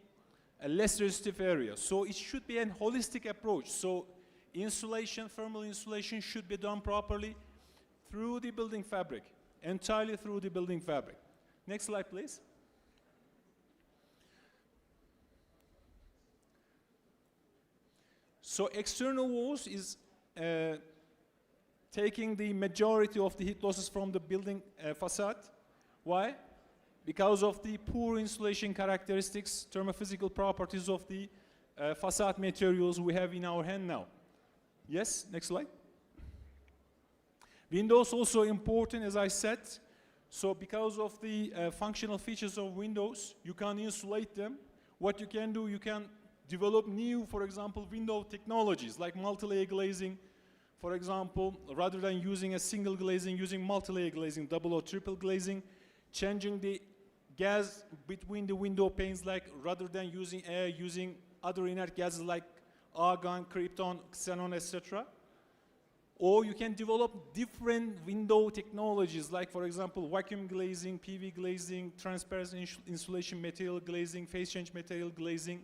less resistive area. So it should be a holistic approach. So insulation, thermal insulation should be done properly through the building fabric, entirely through the building fabric. Next slide, please. So external walls is taking the majority of the heat losses from the building facade. Why? Because of the poor insulation characteristics, thermophysical properties of the facade materials we have in our hand now. Yes, next slide. Windows also important, as I said. So because of the functional features of windows, you can insulate them. What you can do, you can develop new, for example, window technologies like multi-layer glazing. For example, rather than using a single glazing, using multi-layer glazing, double or triple glazing, changing the gas between the window panes, like rather than using air, using other inert gases like argon, krypton, xenon, etc. Or you can develop different window technologies, like for example, vacuum glazing, PV glazing, transparent insulation material glazing, phase change material glazing,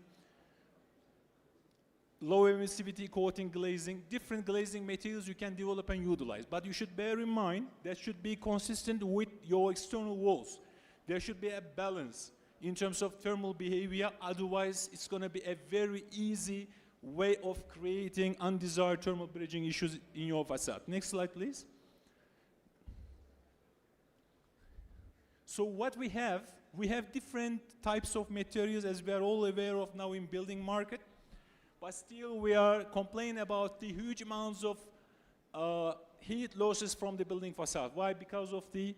low emissivity coating glazing, different glazing materials you can develop and utilize. But you should bear in mind that should be consistent with your external walls. There should be a balance in terms of thermal behavior, otherwise it's going to be a very easy way of creating undesired thermal bridging issues in your facade. Next slide, please. So what we have different types of materials, as we are all aware of now in building market, but still we are complaining about the huge amounts of heat losses from the building facade. Why? Because of the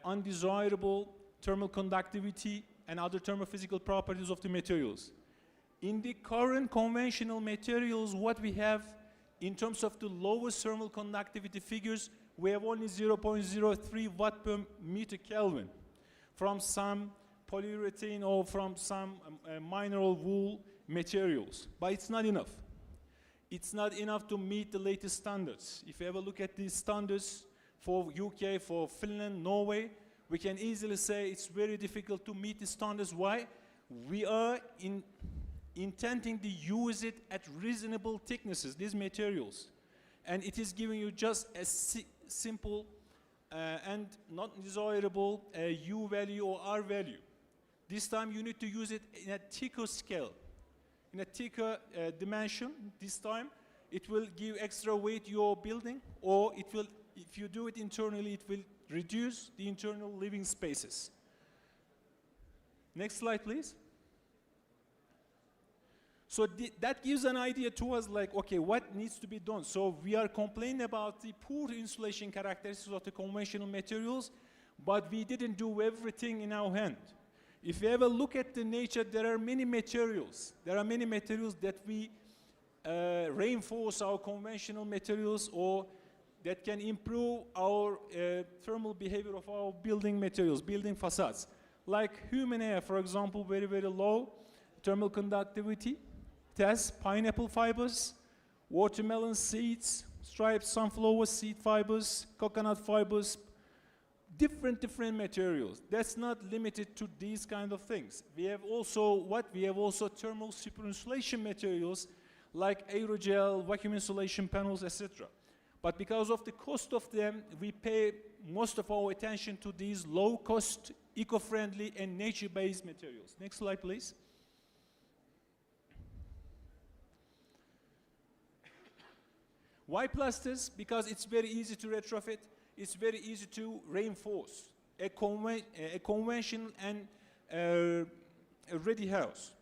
undesirable thermal conductivity and other thermophysical properties of the materials. In the current conventional materials, what we have in terms of the lowest thermal conductivity figures, we have only 0.03 watt per meter Kelvin from some polyurethane or from some mineral wool materials. But it's not enough. It's not enough to meet the latest standards. If you ever look at the standards for UK, for Finland, Norway, we can easily say it's very difficult to meet the standards. Why? We are intending to use it at reasonable thicknesses, these materials. And it is giving you just a simple and not desirable U value or R value. This time you need to use it in a thicker scale, in a thicker dimension. This time it will give extra weight to your building, or it will, if you do it internally, it will reduce the internal living spaces. Next slide, please. So that gives an idea to us, like, okay, what needs to be done? So we are complaining about the poor insulation characteristics of the conventional materials, but we didn't do everything in our hand. If you ever look at the nature, there are many materials. There are many materials that we reinforce our conventional materials, or that can improve our thermal behavior of our building materials, building facades. Like human hair, for example, very, very low thermal conductivity. It has pineapple fibers, watermelon seeds, striped sunflower seed fibers, coconut fibers, different materials. That's not limited to these kind of things. We have also thermal superinsulation materials like aerogel, vacuum insulation panels, etc. But because of the cost of them, we pay most of our attention to these low-cost, eco-friendly, and nature-based materials. Next slide, please. Why plasters? Because it's very easy to retrofit. It's very easy to reinforce a conventional and a ready house.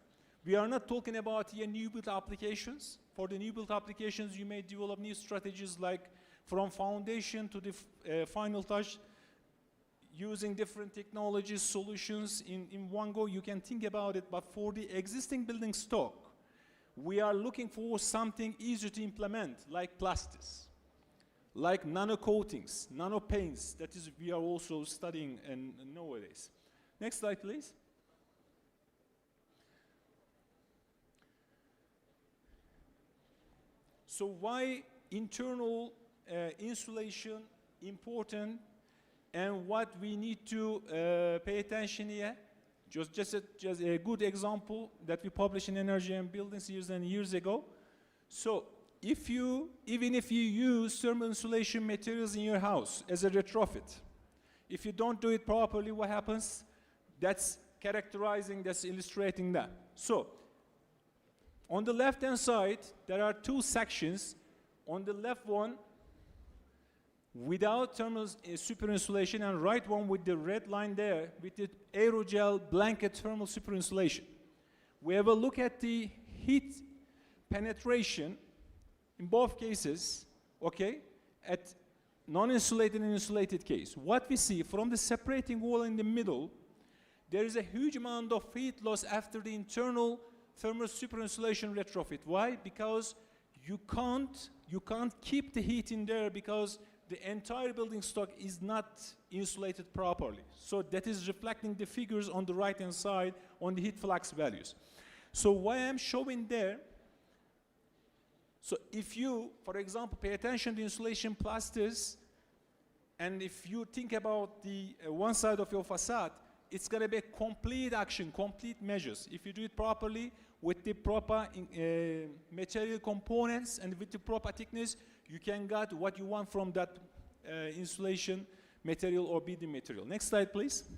We are not talking about here new build applications. For the new build applications, you may develop new strategies like from foundation to the final touch, using different technologies, solutions in one go. You can think about it, but for the existing building stock, we are looking for something easier to implement, like plastics, like nano coatings, nano paints. That is, we are also studying nowadays. Next slide, please. So why internal insulation important, and what we need to pay attention here? Just a good example that we published in Energy and Buildings years and years ago. So even if you use thermal insulation materials in your house as a retrofit, if you don't do it properly, what happens? That's characterizing, that's illustrating that. So on the left-hand side, there are two sections. On the left one, without thermal super insulation, and right one with the red line there with the aerogel blanket thermal super insulation. We have a look at the heat penetration in both cases, okay, at non-insulated and insulated case. What we see from the separating wall in the middle, there is a huge amount of heat loss after the internal thermal super insulation retrofit. Why? Because you can't keep the heat in there because the entire building stock is not insulated properly. So that is reflecting the figures on the right-hand side on the heat flux values. So why I'm showing there, so if you, for example, pay attention to insulation plasters, and if you think about the one side of your facade, it's going to be a complete action, complete measures. If you do it properly, with the proper material components and with the proper thickness, you can get what you want from that insulation material or building material. Next slide, please.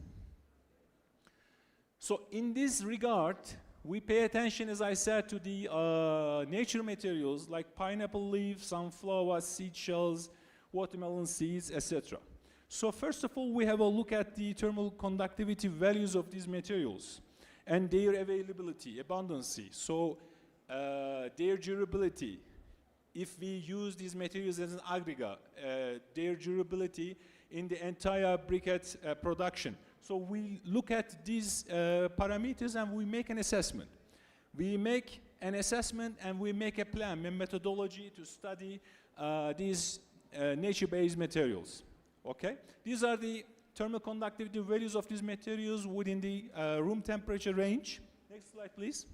So in this regard, we pay attention, as I said, to the nature materials like pineapple leaf, sunflower, seed shells, watermelon seeds, etc. So first of all, we have a look at the thermal conductivity values of these materials and their availability, abundancy. So their durability, if we use these materials as an aggregate, their durability in the entire briquette production. So we look at these parameters and we make an assessment. We make an assessment and we make a plan, a methodology to study these nature-based materials. Okay? These are the thermal conductivity values of these materials within the room temperature range. Next slide, please.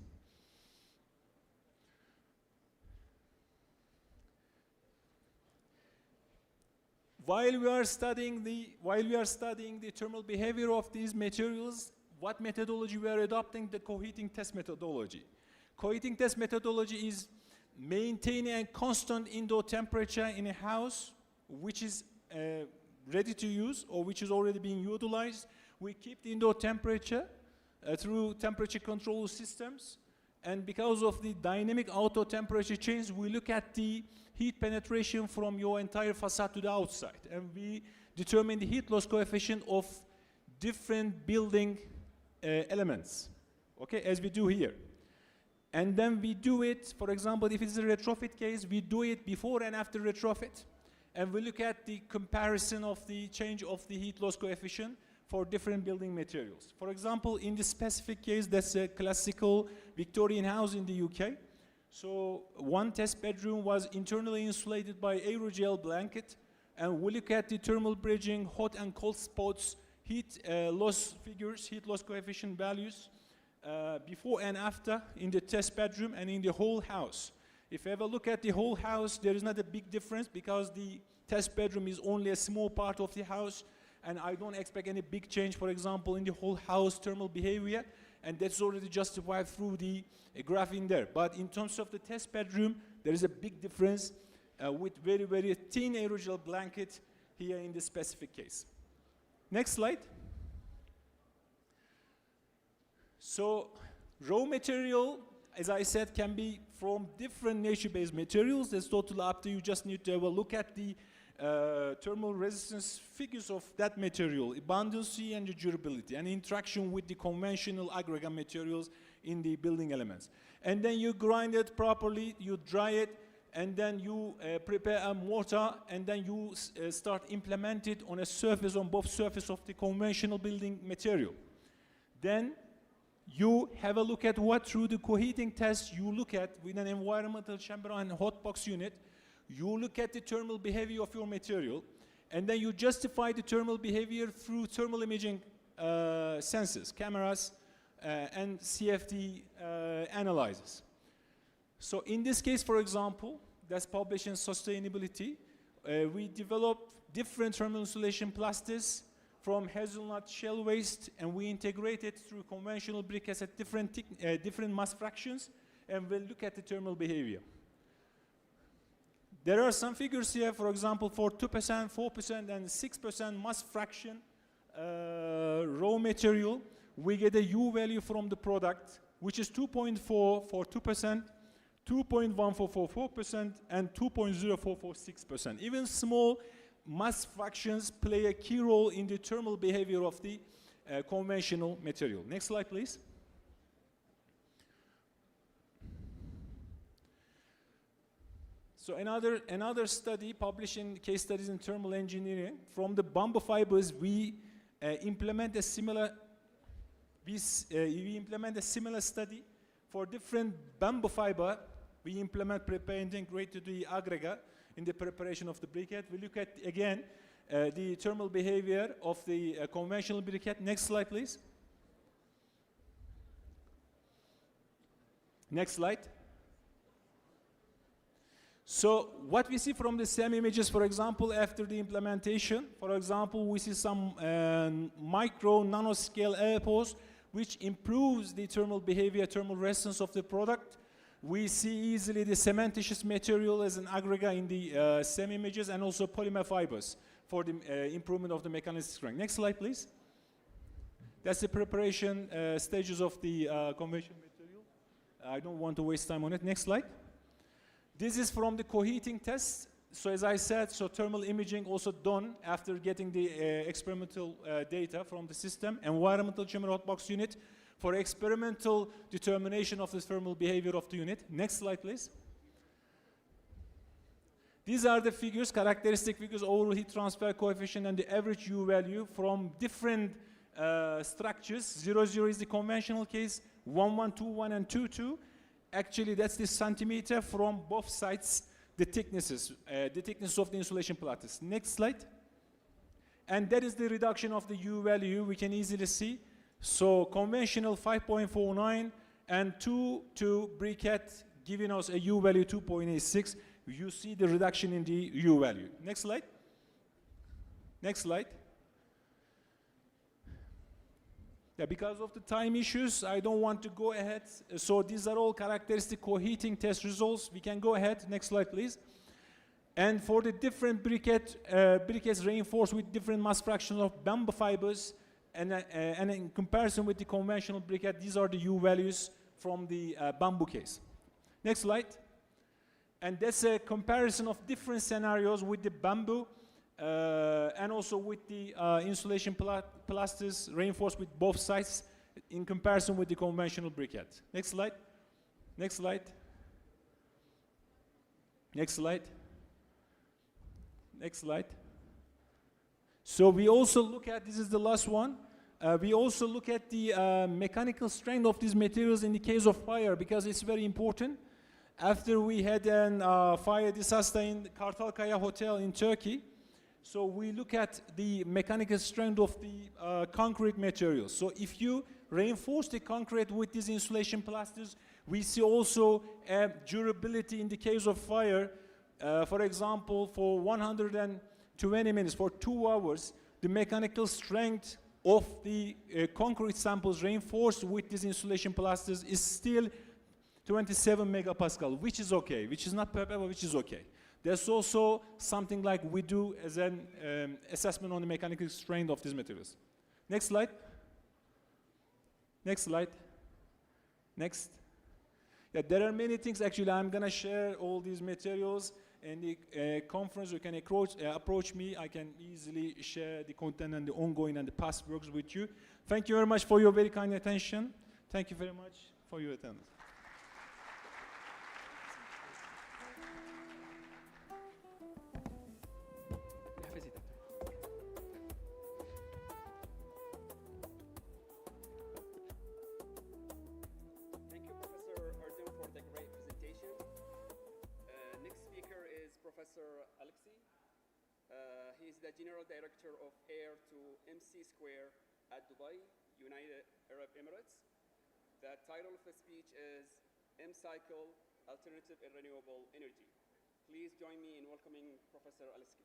While we are studying the thermal behavior of these materials, what methodology we are adopting? The coheating test methodology. Coheating test methodology is maintaining a constant indoor temperature in a house which is ready to use or which is already being utilized. We keep the indoor temperature through temperature control systems, and because of the dynamic auto temperature change, we look at the heat penetration from your entire facade to the outside, and we determine the heat loss coefficient of different building elements, okay, as we do here. And then we do it, for example, if it's a retrofit case, we do it before and after retrofit, and we look at the comparison of the change of the heat loss coefficient for different building materials. For example, in this specific case, that's a classical Victorian house in the UK. So one test bedroom was internally insulated by aerogel blanket, and we look at the thermal bridging, hot and cold spots, heat loss figures, heat loss coefficient values before and after in the test bedroom and in the whole house. If you ever look at the whole house, there is not a big difference because the test bedroom is only a small part of the house, and I don't expect any big change, for example, in the whole house thermal behavior. and that's already justified through the graph in there. But in terms of the test bedroom, there is a big difference with very, very thin aerogel blanket here in this specific case. Next slide. So raw material, as I said, can be from different nature-based materials. That's totally up to you. Just need to have a look at the thermal resistance figures of that material, abundancy and the durability, and interaction with the conventional aggregate materials in the building elements. And then you grind it properly, you dry it, and then you prepare a mortar, and then you start implement it on a surface, on both surface of the conventional building material. Then you have a look at what through the coheating test you look at with an environmental chamber and hot box unit. You look at the thermal behavior of your material, and then you justify the thermal behavior through thermal imaging sensors, cameras, and CFD analyzers. So in this case, for example, that's published in Sustainability, we developed different thermal insulation plasters from hazelnut shell waste, and we integrate it through conventional briquettes at different mass fractions, and we'll look at the thermal behavior. There are some figures here, for example, for 2%, 4%, and 6% mass fraction raw material, we get a U value from the product, which is 2.4 for 2%, 2.1 for 4%, and 2.04 for 6%. Even small mass fractions play a key role in the thermal behavior of the conventional material. Next slide, please. So another study published in Case Studies in Thermal Engineering, from the bamboo fibers, we implement a similar study for different bamboo fiber. We implement, prepare, integrate to the aggregate in the preparation of the briquette. We look at, again, the thermal behavior of the conventional briquette. Next slide, please. Next slide. So what we see from the SEM images, for example, after the implementation, for example, we see some micro nanoscale air pores, which improves the thermal behavior, thermal resistance of the product. We see easily the cementitious material as an aggregate in the SEM images, and also polymer fibers for the improvement of the mechanical strength. Next slide, please. That's the preparation stages of the conventional material. I don't want to waste time on it. Next slide. This is from the coheating test. So as I said, so thermal imaging also done after getting the experimental data from the system, environmental chamber hot box unit, for experimental determination of the thermal behavior of the unit. Next slide, please. These are the figures, characteristic figures, overall heat transfer coefficient and the average U value from different structures. 0, 0 is the conventional case, 1, 1, 2, 1, and 2, 2. Actually, that's the centimeter from both sides, the thicknesses of the insulation platters. Next slide. And that is the reduction of the U value, we can easily see. So conventional 5.49 and 2 briquette giving us a U value 2.86. You see the reduction in the U value. Next slide. Next slide. Yeah, because of the time issues, I don't want to go ahead. So these are all characteristic coheating test results. We can go ahead. Next slide, please. And for the different briquettes reinforced with different mass fractions of bamboo fibers, and in comparison with the conventional briquette, these are the U values from the bamboo case. Next slide. And that's a comparison of different scenarios with the bamboo and also with the insulation plasters reinforced with both sides in comparison with the conventional briquette. Next slide. Next slide. Next slide. Next slide. So we also look at, this is the last one, we also look at the mechanical strength of these materials in the case of fire, because it's very important. After we had a fire disaster in the Kartalkaya Hotel in Turkey, so we look at the mechanical strength of the concrete materials. So if you reinforce the concrete with these insulation plasters, we see also durability in the case of fire. For example, for 120 minutes, for 2 hours, the mechanical strength of the concrete samples reinforced with these insulation plasters is still 27 megapascal, which is okay, which is not perfect, but which is okay. There's also something like we do as an assessment on the mechanical strength of these materials. Next slide. Next slide. Next. Yeah, there are many things. Actually, I'm going to share all these materials in the conference. You can approach me. I can easily share the content and the ongoing and the past works with you. Thank you very much for your very kind attention. Thank you very much for your attendance. Professor Alexey. He is the General Director of Air to MC Square at Dubai, United Arab Emirates. The title of the speech is M-Cycle, Alternative and Renewable Energy. Please join me in welcoming Professor Alexey.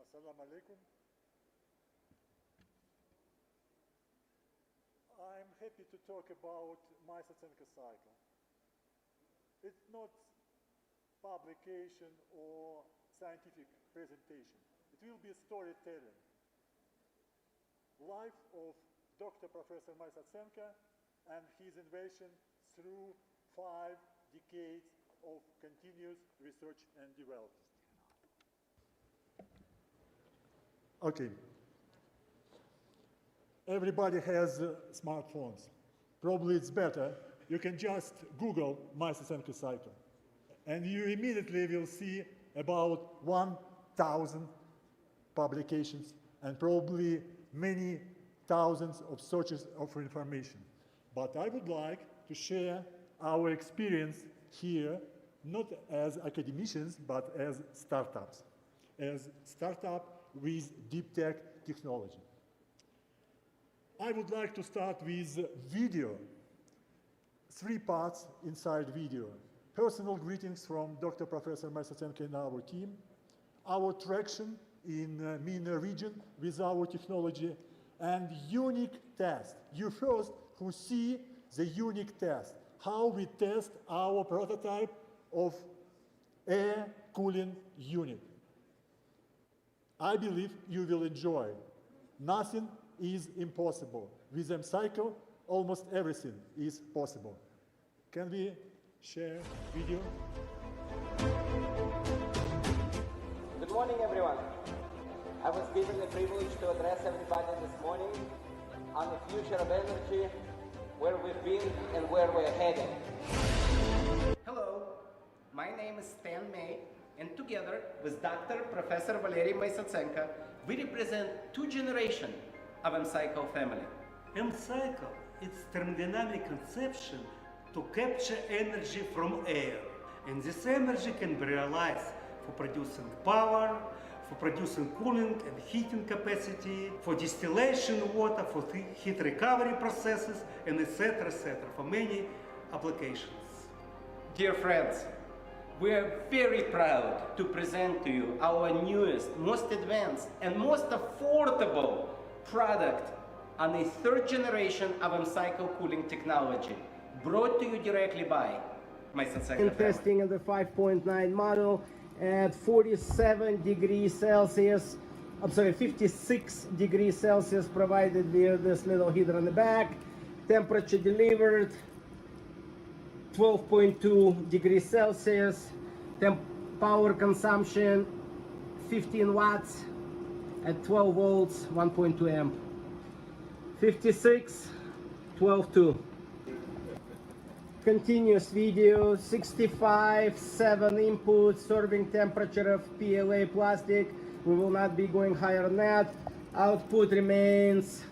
Assalamu alaikum. I'm happy to talk about my Seesc cycle. It's not publication or scientific presentation. It will be storytelling. Life of Dr. Professor Seesc and his invention through 5 decades of continuous research and development. Okay. Everybody has smartphones. Probably it's better. You can just Google Seesc cycle, and you immediately will see about 1,000 publications and probably many thousands of searches of information. But I would like to share our experience here, not as academicians, but as startups. As startup with deep tech technology. I would like to start with video. 3 parts inside video. Personal greetings from Dr. Professor Seesc and our team, our traction in MENA region with our technology, and unique test. You first who see the unique test, how we test our prototype of air cooling unit. I believe you will enjoy. Nothing is impossible. With M-Cycle, almost everything is possible. Can we share video? Good morning, everyone. I was given the privilege to address everybody this morning on the future of energy, where we've been and where we're heading. Hello, my name is Stan May. And together with Dr. Professor Valery Seesc, we represent 2 generations of M-Cycle family. M-Cycle is thermodynamic conception to capture energy from air. And this energy can be realized for producing power, for producing cooling and heating capacity, for distillation water, for heat recovery processes, and etc., for many applications. Dear friends, we are very proud to present to you our newest, most advanced, and most affordable product on the 3rd generation of M-Cycle cooling technology, brought to you directly by Seesc. Testing of the 5.9 model at 47 degrees Celsius, 56 degrees Celsius, provided with this little heater on the back. Temperature delivered 12.2 degrees Celsius. Power consumption 15 watts at 12 volts, 1.2 amp. 56, 12.2. Continuous video, 65, 7 input, serving temperature of PLA plastic. We will not be going higher than that. Output remains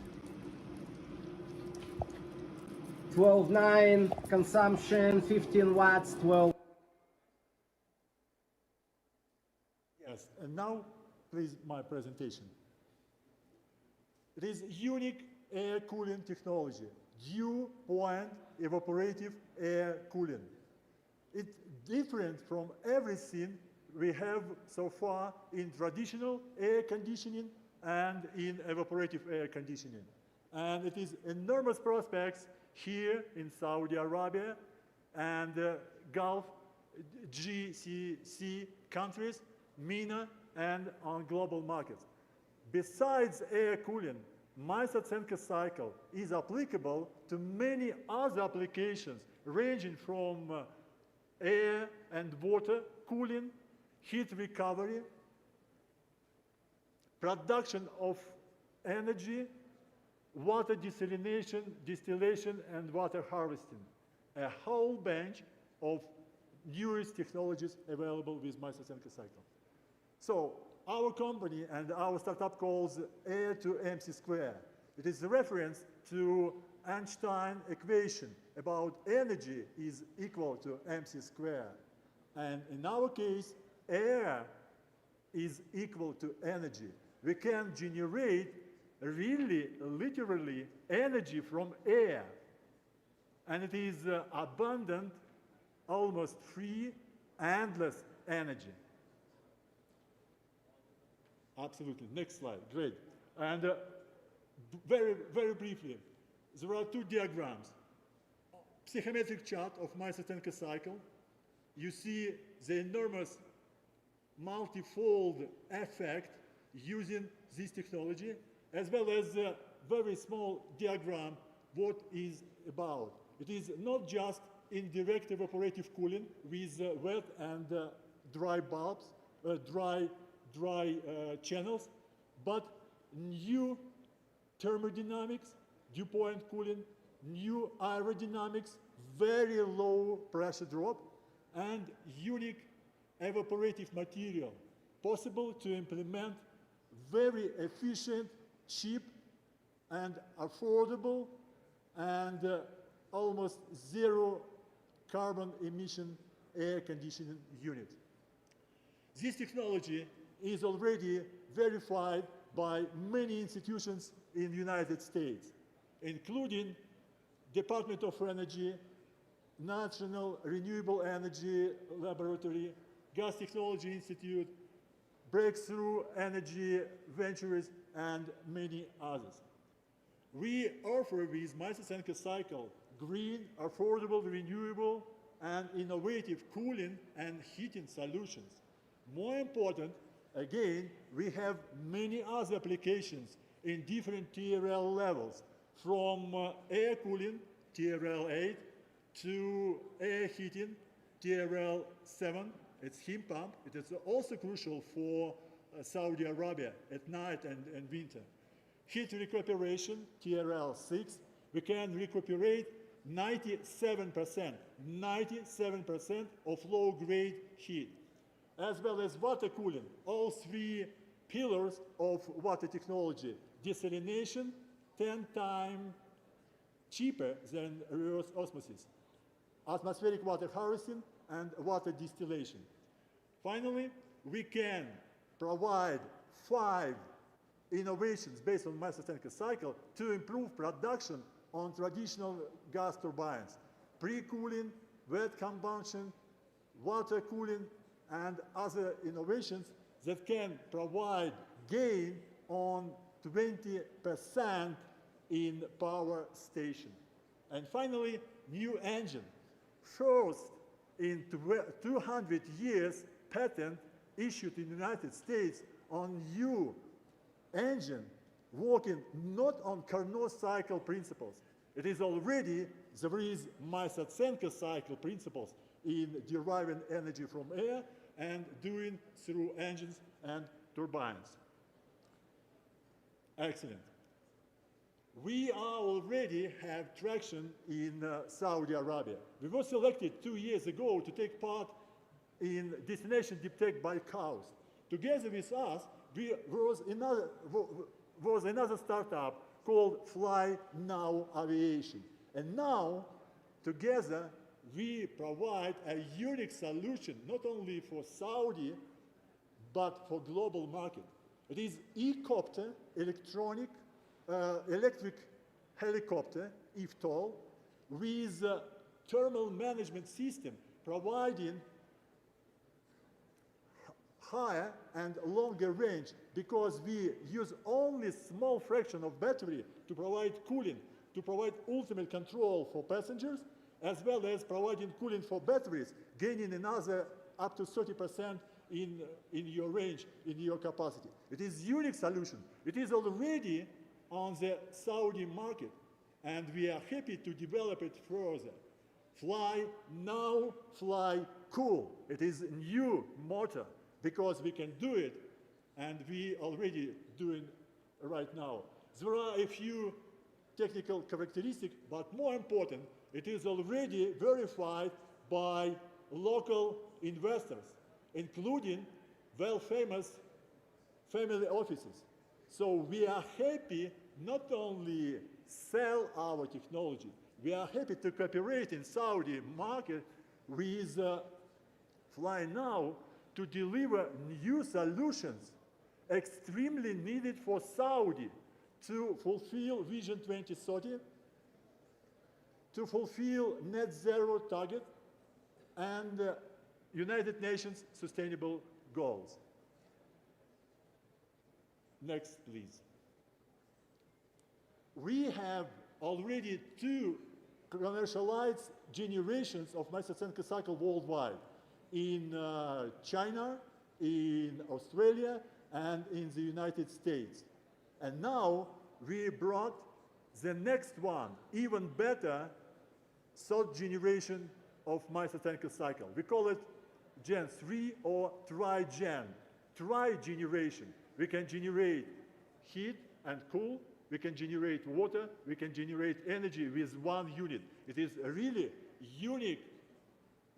12.9, consumption 15 watts, 12. Yes, and now please my presentation. It is unique air cooling technology dew point evaporative air cooling. It's different from everything we have so far in traditional air conditioning and in evaporative air conditioning. And it is enormous prospects here in Saudi Arabia and Gulf GCC countries, MENA, and on global markets. Besides air cooling, Seesc cycle is applicable to many other applications ranging from air and water cooling, heat recovery, production of energy, water desalination, distillation, and water harvesting. A whole bunch of newest technologies available with Seesc cycle. So our company and our startup calls air to MC square. It is a reference to Einstein equation about energy is equal to MC square. And in our case, air is equal to energy. We can generate really, literally, energy from air. And it is abundant, almost free, endless energy. Absolutely. Next slide. Great. And very, very briefly, there are two diagrams. Psychometric chart of Seesc cycle. You see the enormous multifold effect using this technology, as well as a very small diagram what is about. It is not just indirect evaporative cooling with wet and dry bulbs, dry channels, but new thermodynamics, dew point cooling, new aerodynamics, very low pressure drop, and unique evaporative material, possible to implement very efficient, cheap, and affordable, and almost zero carbon emission air conditioning unit. This technology is already verified by many institutions in the United States, including Department of Energy, National Renewable Energy Laboratory, Gas Technology Institute, Breakthrough Energy Ventures, and many others. We offer with Seesc cycle green, affordable, renewable, and innovative cooling and heating solutions. More important, again, we have many other applications in different TRL levels, from air cooling, TRL 8, to air heating, TRL 7. It's heat pump. It is also crucial for Saudi Arabia at night and winter. Heat recuperation, TRL 6. We can recuperate 97% of low-grade heat, as well as water cooling, all three pillars of water technology. Desalination, 10 times cheaper than reverse osmosis. Atmospheric water harvesting and water distillation. Finally, we can provide 5 innovations based on Seesc cycle to improve production on traditional gas turbines. Pre-cooling, wet combustion, water cooling, and other innovations that can provide gain on 20% in power station. And finally, new engine. First in 200 years patent issued in the United States on new engine working not on Carnot cycle principles. It is already, there is Seesc cycle principles in deriving energy from air and doing through engines and turbines. Excellent. We already have traction in Saudi Arabia. We were selected 2 years ago to take part in destination deep tech by cows. Together with us, was another startup called Fly Now Aviation. And now, together, we provide a unique solution, not only for Saudi, but for global market. It is e-copter, electric helicopter if tall, with a thermal management system providing higher and longer range, because we use only small fraction of battery to provide cooling, to provide ultimate control for passengers, as well as providing cooling for batteries, gaining another up to 30% in your range, in your capacity. It is a unique solution. It is already on the Saudi market, and we are happy to develop it further. Fly now, fly cool. It is a new motto, because we can do it, and we already doing right now. There are a few technical characteristics, but more important, it is already verified by local investors, including well-famous family offices. So we are happy not only sell our technology, we are happy to cooperate in Saudi market with Fly Now to deliver new solutions extremely needed for Saudi to fulfill Vision 2030, to fulfill net zero target and United Nations sustainable goals. Next, please. We have already 2 commercialized generations of Master-Senka cycle worldwide, in China, in Australia, and in the United States. And now we brought the next one, even better, 3rd generation of Master-Senka cycle. We call it Gen 3 or Tri-Gen, Tri-generation. We can generate heat and cool, we can generate water, we can generate energy with one unit. It is really unique,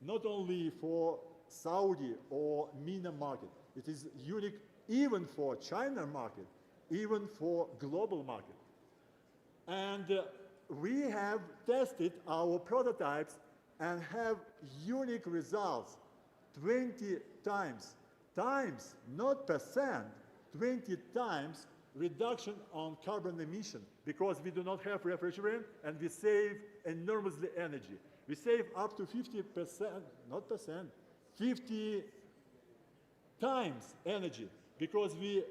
not only for Saudi or MENA market, it is unique even for China market, even for global market. And we have tested our prototypes and have unique results, 20 times, not percent, 20 times reduction on carbon emission, because we do not have refrigerant and we save enormously energy. We save up to 50%, not percent, 50 times energy, because we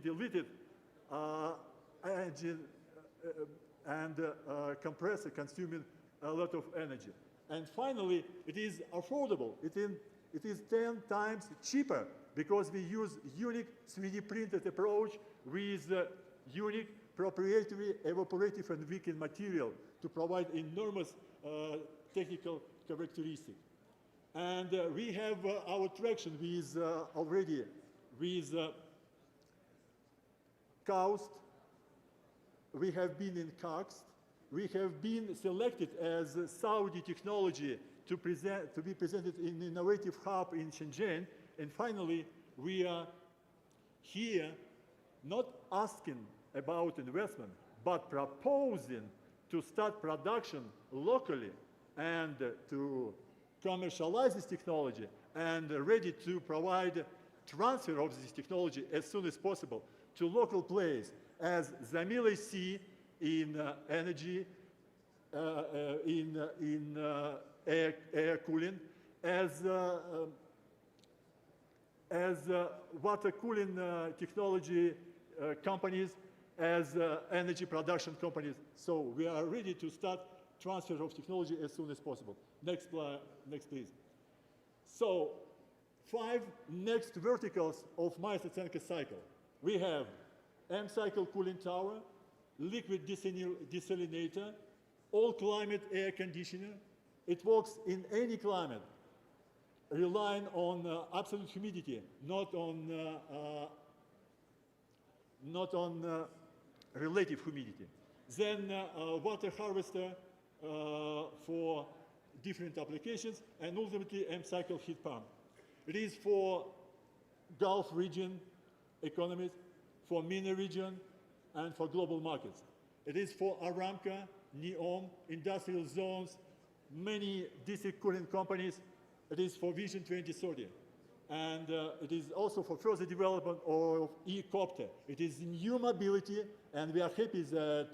deleted engine and compressor consuming a lot of energy. And finally, it is affordable. It is 10 times cheaper, because we use unique 3D printed approach with unique proprietary evaporative and weakened material to provide enormous technical characteristics. And we have our traction with already with KAUST. We have been in KAUST. We have been selected as Saudi technology to be presented in Innovative Hub in Shenzhen. And finally, we are here not asking about investment, but proposing to start production locally and to commercialize this technology and ready to provide transfer of this technology as soon as possible to local players, as Zamila see in energy, in air cooling, as water cooling technology companies, as energy production companies. So we are ready to start transfer of technology as soon as possible. Next, please. So 5 next verticals of Master-Senka cycle. We have M-cycle cooling tower, liquid desalinator, all climate air conditioner. It works in any climate, relying on absolute humidity, not on relative humidity. Then water harvester for different applications, and ultimately M-cycle heat pump. It is for Gulf region economies, for MENA region, and for global markets. It is for Aramco, NEOM, industrial zones, many district cooling companies. It is for Vision 2030. And it is also for further development of e-copter. It is new mobility, and we are happy that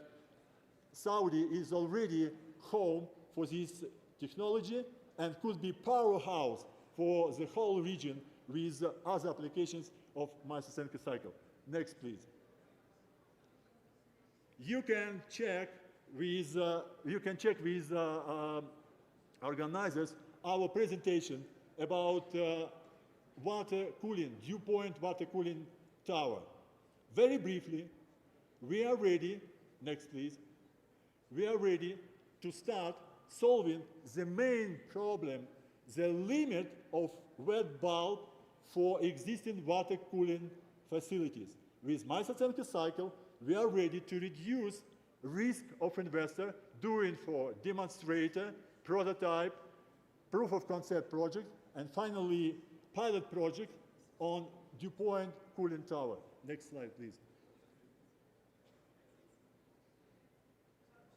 Saudi is already home for this technology and could be powerhouse for the whole region with other applications of Seesc cycle. Next, please. You can check with organizers our presentation about water cooling, dew point water cooling tower. Very briefly, we are ready, next please, we are ready to start solving the main problem, the limit of wet bulb for existing water cooling facilities. With Seesc cycle, we are ready to reduce risk of investor doing for demonstrator, prototype, proof of concept project, and finally pilot project on dew point cooling tower. Next slide, please.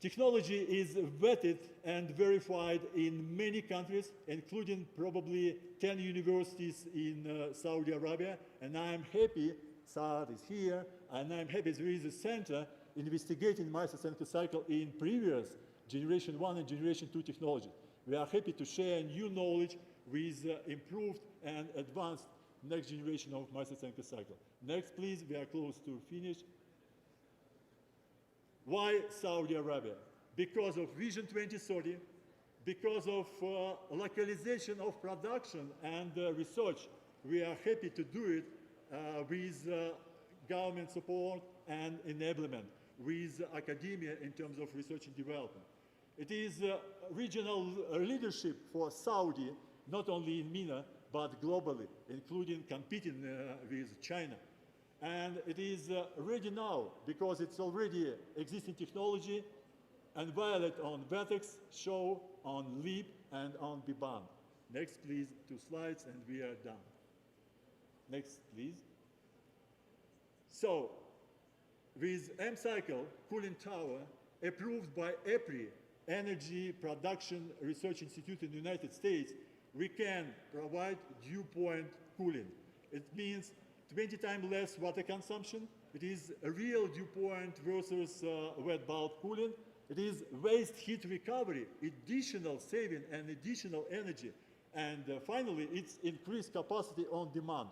Technology is vetted and verified in many countries, including probably 10 universities in Saudi Arabia, and I'm happy Saad is here, and I'm happy there is a center investigating Seesc cycle in previous generation 1 and generation 2 technology. We are happy to share new knowledge with improved and advanced next generation of Seesc cycle. Next, please, we are close to finish. Why Saudi Arabia? Because of Vision 2030, because of localization of production and research. We are happy to do it with government support and enablement, with academia in terms of research and development. It is regional leadership for Saudi, not only in MENA, but globally, including competing with China. And it is ready now because it's already existing technology and valid on Vertex, Show, on LEAP, and on BBAN. Next, please, 2 slides, and we are done. Next, please. So, with M-Cycle cooling tower approved by EPRI, Energy Production Research Institute in the United States, we can provide dew point cooling. It means 20 times less water consumption. It is a real dew point versus wet bulb cooling. It is waste heat recovery, additional saving and additional energy. And finally, it's increased capacity on demand.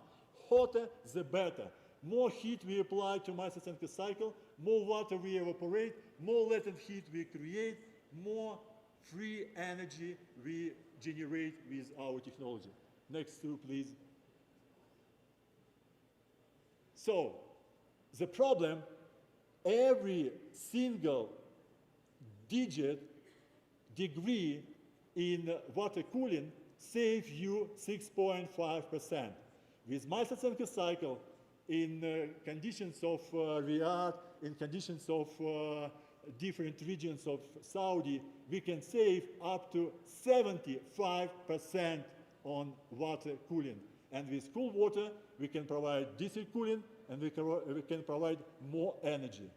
Hotter, the better. More heat we apply to Seesc cycle, more water we evaporate, more latent heat we create, more free energy we generate with our technology. Next 2, please. So, the problem, every single digit degree in water cooling saves you 6.5%. With Seesc cycle, in conditions of Riyadh, in conditions of different regions of Saudi, we can save up to 75% on water cooling. And with cool water, we can provide district cooling, and we can provide more energy.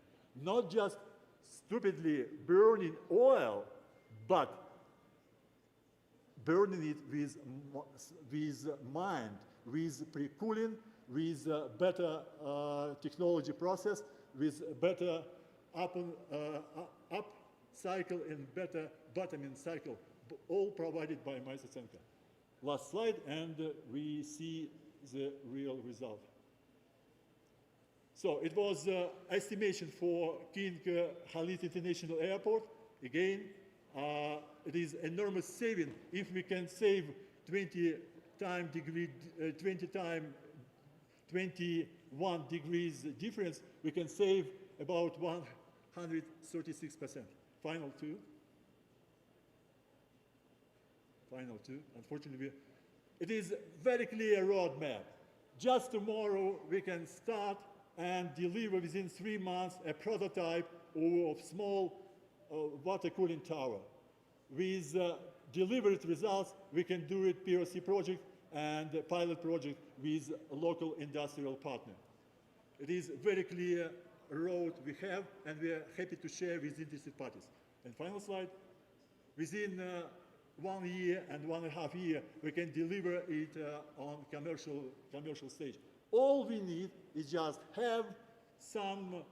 Not just stupidly burning oil, but burning it with mind, with pre-cooling, with better technology process, with better up cycle and better bottoming cycle, all provided by Seesc. Last slide, and we see the real result. So it was estimation for King Khalid International Airport. Again, it is enormous saving. If we can save 21 degrees difference, we can save about 136%. Final 2. Final 2. Unfortunately, it is very clear roadmap. Just tomorrow, we can start and deliver within 3 months a prototype of small water cooling tower. With delivered results, we can do it POC project and pilot project with a local industrial partner. It is a very clear road we have, and we are happy to share with interested parties. And final slide, within 1 year and 1.5 years, we can deliver it on commercial stage. All we need is just have some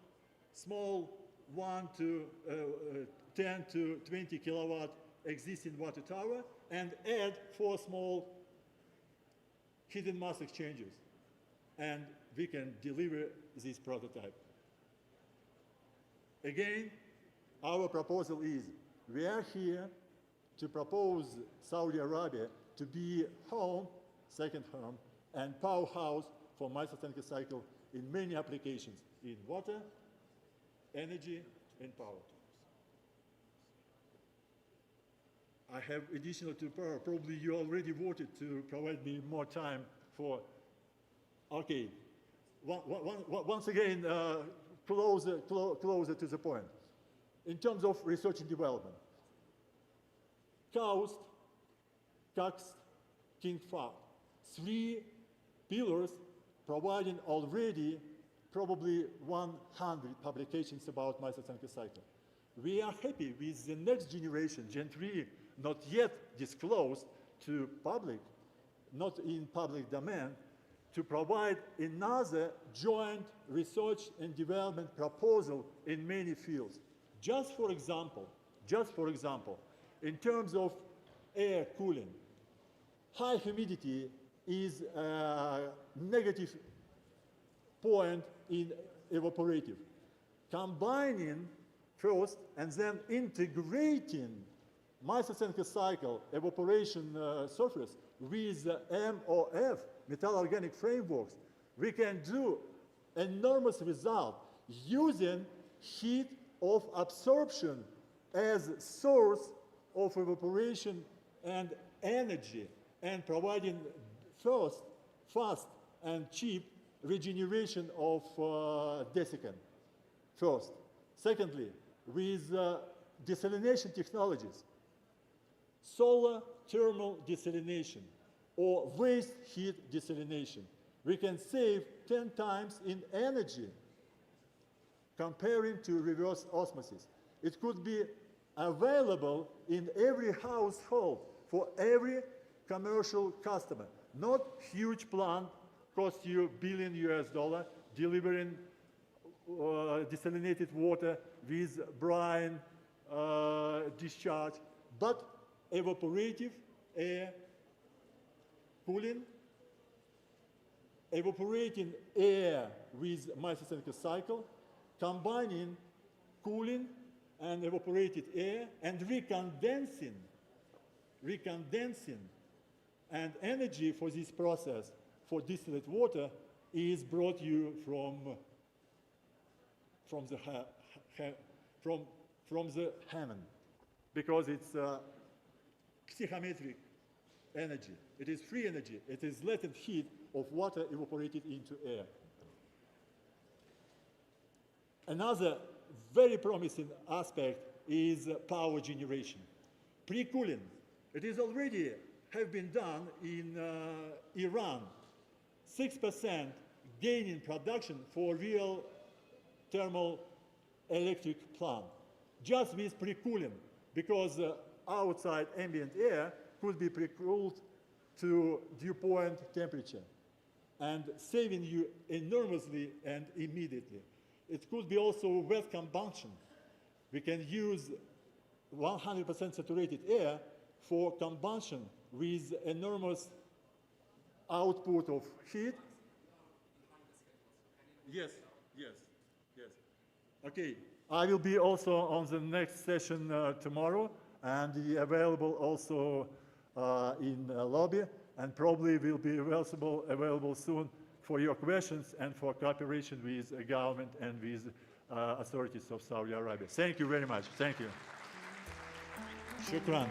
small 10 to 20 kilowatt existing water tower and add 4 small hidden mass exchangers. And we can deliver this prototype. Again, our proposal is, we are here to propose Saudi Arabia to be home, second home, and powerhouse for microcentric cycle in many applications, in water, energy, and power. I have additional to power. Probably you already voted to provide me more time for, okay. Once again, closer to the point. In terms of research and development, KAUST, KAXT, KINFA, 3 pillars providing already probably 100 publications about microcentric cycle. We are happy with the next generation, Gen 3, not yet disclosed to public, not in public domain, to provide another joint research and development proposal in many fields. Just for example, in terms of air cooling, high humidity is a negative point in evaporative. Combining first and then integrating microcentric cycle evaporation surface with MOF, metal organic frameworks, we can do enormous result using heat of absorption as source of evaporation and energy, and providing first, fast and cheap regeneration of desiccant. First. Secondly, with desalination technologies, solar thermal desalination or waste heat desalination, we can save 10 times in energy comparing to reverse osmosis. It could be available in every household for every commercial customer. Not huge plant, cost you $1 billion, delivering desalinated water with brine discharge, but evaporative air cooling, evaporating air with microcentric cycle, combining cooling and evaporated air, and recondensing, and energy for this process for distillate water is brought you from the heaven, because it's psychometric energy. It is free energy. It is latent heat of water evaporated into air. Another very promising aspect is power generation. Pre-cooling. It is already have been done in Iran. 6% gain in production for real thermal electric plant, just with pre-cooling, because outside ambient air could be pre-cooled to dew point temperature and saving you enormously and immediately. It could be also wet combustion. We can use 100% saturated air for combustion with enormous output of heat. Yes. Okay, I will be also on the next session tomorrow, and available also in lobby, and probably will be available soon for your questions and for cooperation with the government and with authorities of Saudi Arabia. Thank you very much. Thank you. Shukran.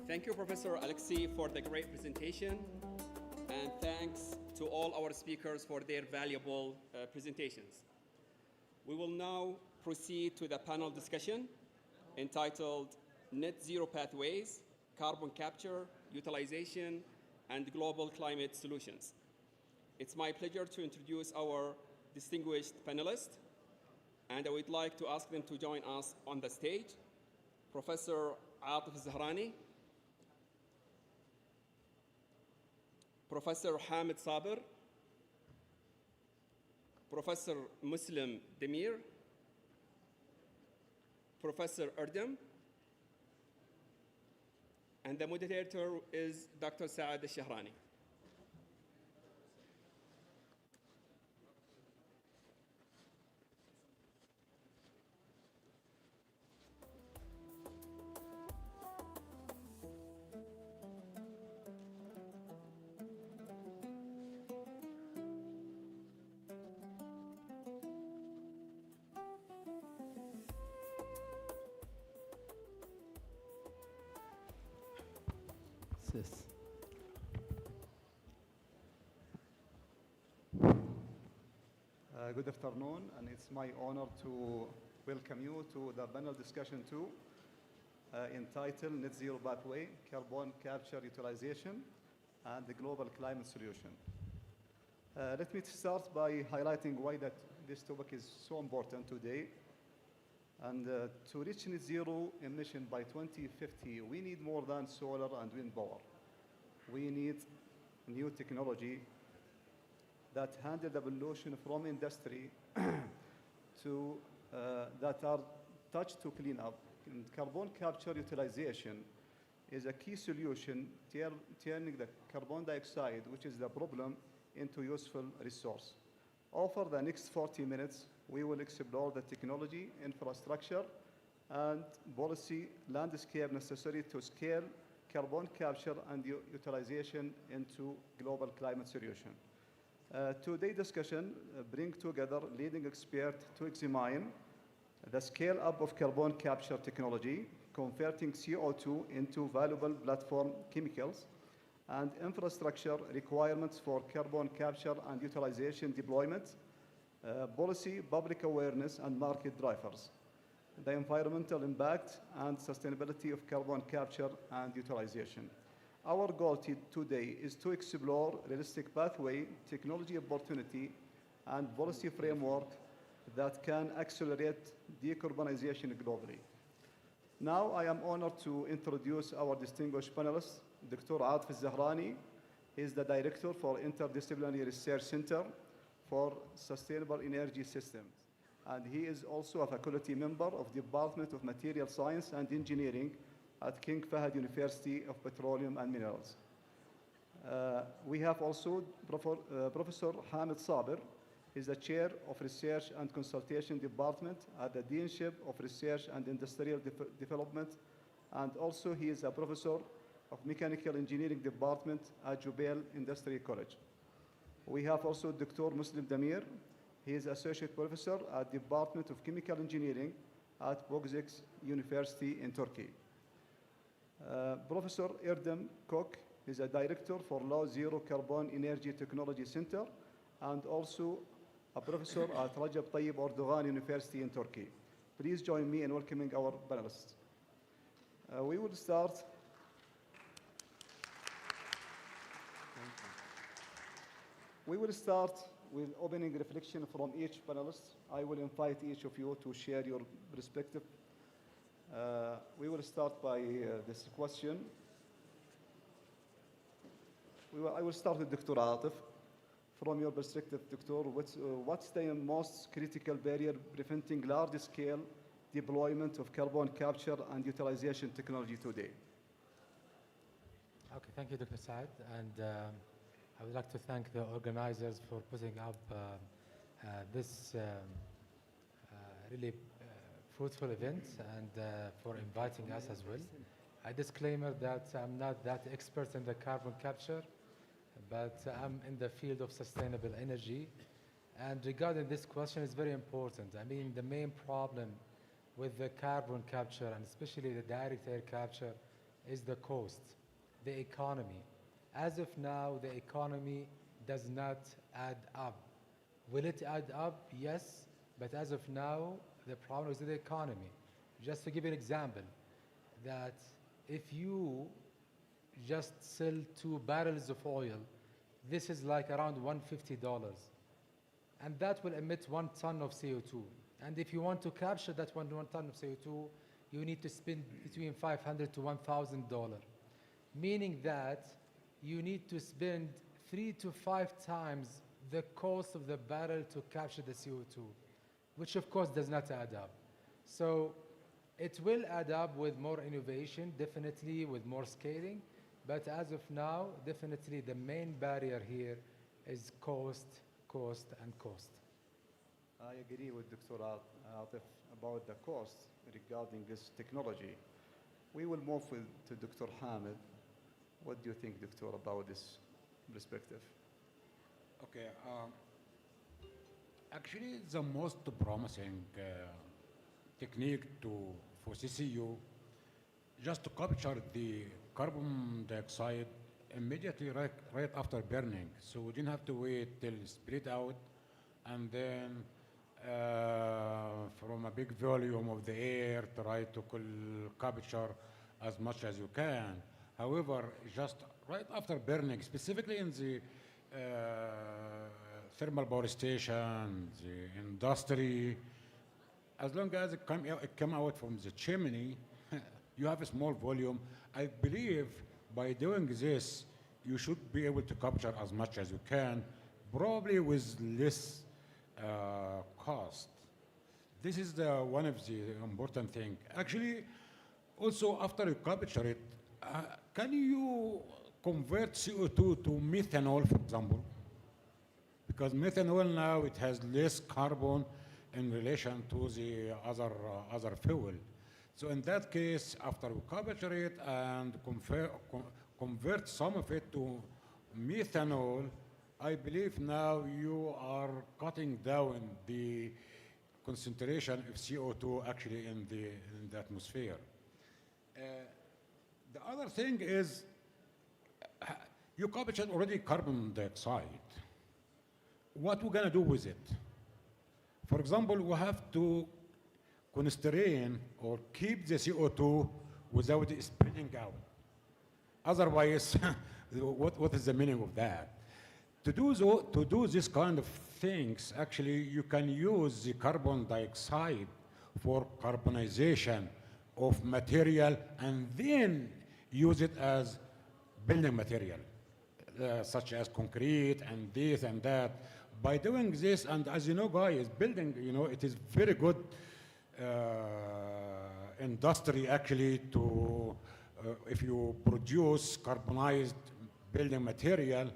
Thank you, Professor Alexei, for the great presentation, and thanks to all our speakers for their valuable presentations. We will now proceed to the panel discussion entitled Net Zero Pathways, Carbon Capture, Utilization, and Global Climate Solutions. It's my pleasure to introduce our distinguished panelists, and I would like to ask them to join us on the stage. Professor Atif Zahrani, Professor Hamid Sabir, Professor Muslim Demir, Professor Erdem, and the moderator is Dr. Saad al-Shahrani. Seesc. Good afternoon, and it's my honor to welcome you to the panel discussion 2 entitled Net Zero Pathway, Carbon Capture Utilization, and the Global Climate Solution. Let me start by highlighting why this topic is so important today. And to reach net zero emission by 2050, we need more than solar and wind power. We need new technology that handle the pollution from industry to that are touched to clean up. And carbon capture utilization is a key solution turning the carbon dioxide, which is the problem, into useful resource. Over the next 40 minutes, we will explore the technology, infrastructure, and policy landscape necessary to scale carbon capture and utilization into global climate solution. Today's discussion brings together leading experts to examine the scale-up of carbon capture technology, converting CO2 into valuable platform chemicals, and infrastructure requirements for carbon capture and utilization deployment, policy, public awareness, and market drivers, the environmental impact and sustainability of carbon capture and utilization. Our goal today is to explore realistic pathway, technology opportunity, and policy framework that can accelerate decarbonization globally. Now, I am honored to introduce our distinguished panelists, Dr. Atif al-Zahrani. He is the Director for Interdisciplinary Research Center for Sustainable Energy Systems. And he is also a faculty member of the Department of Material Science and Engineering at King Fahd University of Petroleum and Minerals. We have also Professor Hamid Sabir. He is the Chair of Research and Consultation Department at the Deanship of Research and Industrial Development, and also he is a Professor of Mechanical Engineering Department at Jubail Industrial College. We have also Dr. Muslim Demir. He is Associate Professor at the Department of Chemical Engineering at Boğaziçi University in Turkey. Professor Erdem Kok is a Director for Low Zero Carbon Energy Technology Center and also a Professor at Recep Tayyip Erdoğan University in Turkey. Please join me in welcoming our panelists. We will start with opening reflection from each panelist. I will invite each of you to share your perspective. We will start by this question. I will start with Dr. Atif. From your perspective, Doctor, what's the most critical barrier preventing large-scale deployment of carbon capture and utilization technology today? Okay, thank you, Dr. Saad. And I would like to thank the organizers for putting up this really fruitful event and for inviting us as well. A disclaimer that I'm not that expert in the carbon capture, but I'm in the field of sustainable energy. And regarding this question, it's very important. I mean, the main problem with the carbon capture, and especially the direct air capture, is the cost, the economy. As of now, the economy does not add up. Will it add up? Yes, but as of now, the problem is the economy. Just to give you an example, that if you just sell 2 barrels of oil, this is like around $150. And that will emit 1 ton of CO2. And if you want to capture that one ton of CO2, you need to spend between $500 to $1,000. Meaning that you need to spend 3 to 5 times the cost of the barrel to capture the CO2, which of course does not add up. So it will add up with more innovation, definitely with more scaling, but as of now, definitely the main barrier here is cost, and cost. I agree with Dr. Atif about the cost regarding this technology. We will move to Dr. Hamid. What do you think, Doctor, about this perspective? Okay. Actually, the most promising technique for CCU just to capture the carbon dioxide immediately right after burning. So we didn't have to wait till it's split out and then from a big volume of the air try to capture as much as you can. However, just right after burning, specifically in the thermal power station, the industry, as long as it come out from the chimney, you have a small volume. I believe by doing this, you should be able to capture as much as you can, probably with less cost. This is one of the important things. Actually, also after you capture it, can you convert CO2 to methanol, for example? Because methanol now, it has less carbon in relation to the other fuel. So in that case, after we capture it and convert some of it to methanol, I believe now you are cutting down the concentration of CO2 actually in the atmosphere. The other thing is, you captured already carbon dioxide. What we're gonna do with it? For example, we have to constrain or keep the CO2 without it spreading out. Otherwise, what is the meaning of that? To do this kind of things, actually, you can use the carbon dioxide for carbonization of material and then use it as building material, such as concrete and this and that. By doing this, and as you know, guys, building, it is very good industry actually to, if you produce carbonized building material,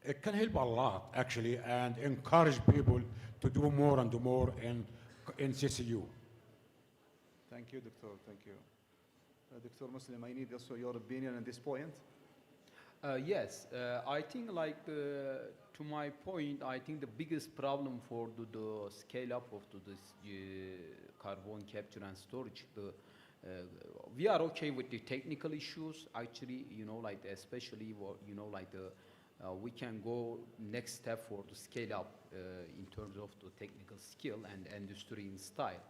it can help a lot actually and encourage people to do more and more in CCU. Thank you, Doctor. Thank you. Dr. Muslim, I need also your opinion on this point. Yes, I think to my point, I think the biggest problem for the scale up of this carbon capture and storage, we are okay with the technical issues. Actually, especially we can go next step for the scale up in terms of the technical skill and industry in style.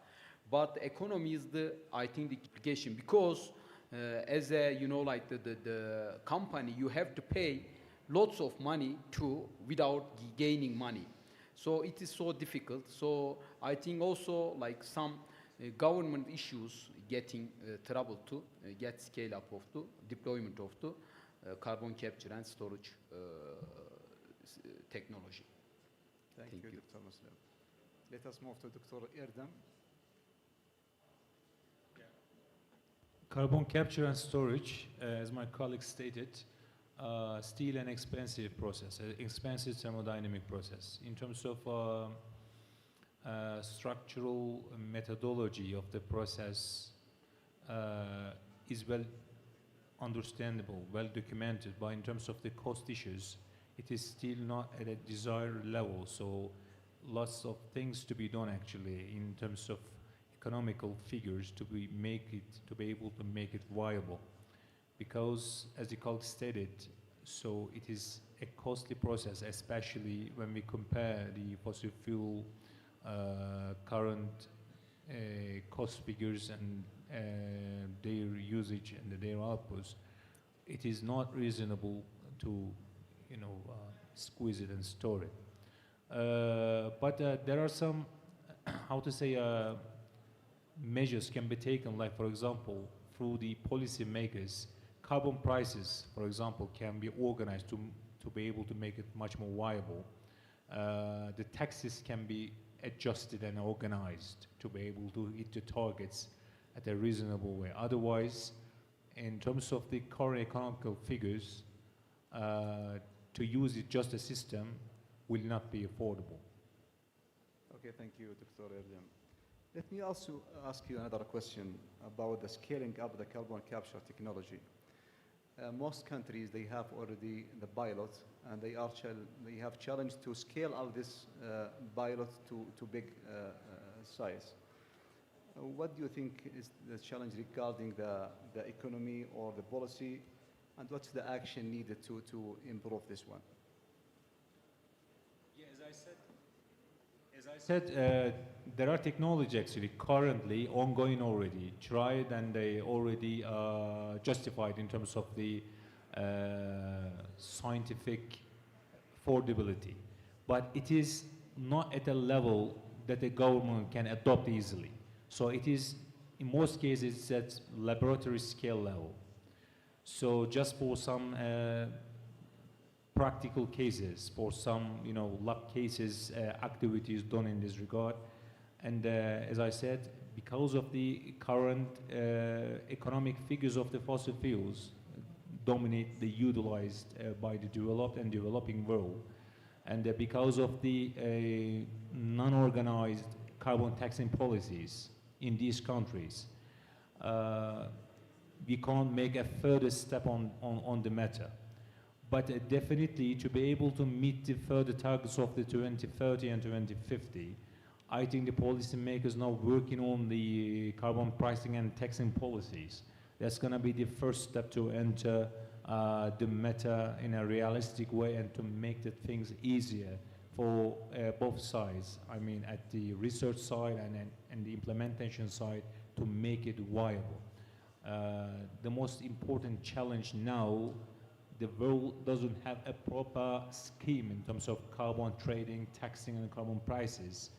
But the economy is I think the implication, because as a the company, you have to pay lots of money without gaining money. So it is so difficult. So I think also some government issues getting trouble to get scale up of the deployment of the carbon capture and storage technology. Thank you, Dr. Muslim. Let us move to Dr. Erdem. Carbon capture and storage, as my colleague stated, still an expensive process, an expensive thermodynamic process. In terms of structural methodology of the process is well understandable, well documented, but in terms of the cost issues, it is still not at a desired level. So lots of things to be done actually in terms of economical figures to be able to make it viable, because as the colleague stated, so it is a costly process, especially when we compare the fossil fuel current cost figures and their usage and their outputs. It is not reasonable to squeeze it and store it, but there are some measures can be taken, like for example through the policy makers. Carbon prices, for example, can be organized to to be able to make it much more viable. The taxes can be adjusted and organized to be able to hit the targets at a reasonable way. Otherwise, in terms of the current economical figures, to use it just a system will not be affordable. Okay, thank you, Dr. Erdem. Let me also ask you another question about the scaling up the carbon capture technology. Most countries, they have already the pilot, and they have challenged to scale up this pilot to big size. What do you think is the challenge regarding the economy or the policy, and what's the action needed to improve this one? Yeah, as I said, there are technology actually currently ongoing already, tried, and they already justified in terms of the scientific affordability. But it is not at a level that the government can adopt easily. So it is, in most cases, at laboratory scale level. So just for some practical cases, for some lab cases, activities done in this regard. And as I said, because of the current economic figures of the fossil fuels dominate the utilized by the developed and developing world, and because of the non-organized carbon taxing policies in these countries, we can't make a further step on the matter. But definitely to be able to meet the further targets of the 2030 and 2050, I think the policymakers now working on the carbon pricing and taxing policies. That's going to be the first step to enter the matter in a realistic way and to make the things easier for both sides. I mean, at the research side and the implementation side, to make it viable. The most important challenge now, the world doesn't have a proper scheme in terms of carbon trading, taxing, and carbon prices.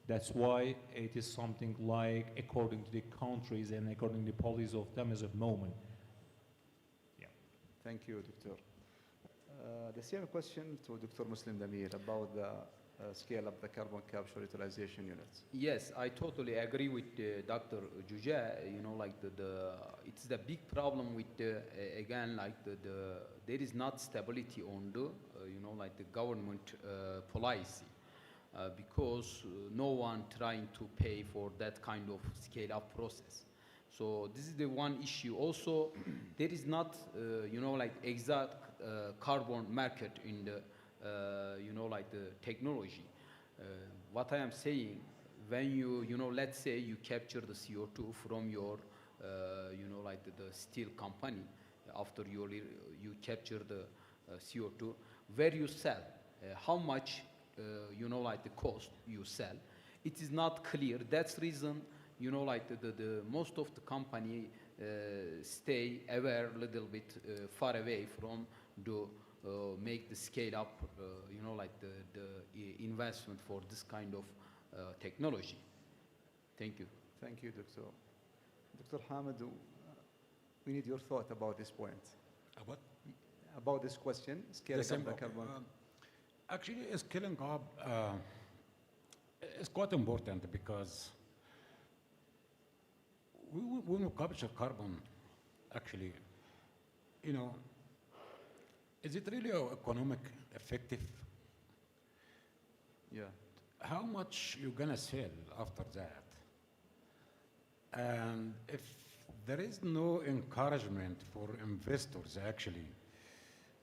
That's why it is something like according to the countries and according to the policies of them as a moment. Yeah. Thank you, Doctor. The same question to Dr. Muslim Damir about the scale up the carbon capture utilization units. Yes, I totally agree with Dr. Juja. Like it's the big problem with again, like there is not stability on the like the government policy because no one trying to pay for that kind of scale up process. So this is the one issue. Also, there is not like exact carbon market in the like the technology. What I am saying, when you let's say you capture the CO2 from your like the steel company, after you capture the CO2, where you sell, how much like the cost you sell, it is not clear. That's reason like the most of the company stay aware a little bit far away from the make the scale up, like the investment for this kind of technology. Thank you. Thank you, Doctor. Dr. Hamid, we need your thought about this point. About? About this question, scaling up the carbon. Actually, scaling up is quite important because when we capture carbon, actually, is it really economic effective? Yeah. How much you gonna sell after that? And if there is no encouragement for investors actually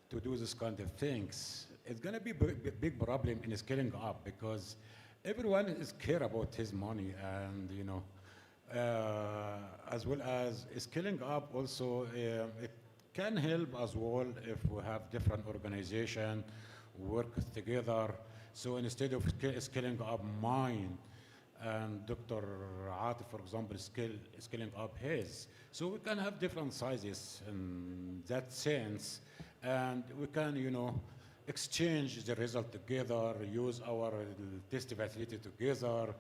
to do this kind of things, it's gonna be a big problem in scaling up because everyone is care about his money and as well as scaling up also it can help as well if we have different organizations work together. So instead of scaling up mine and Dr. Atif, for example, scaling up his, so we can have different sizes in that sense, and we can, exchange the result together, use our test facility together,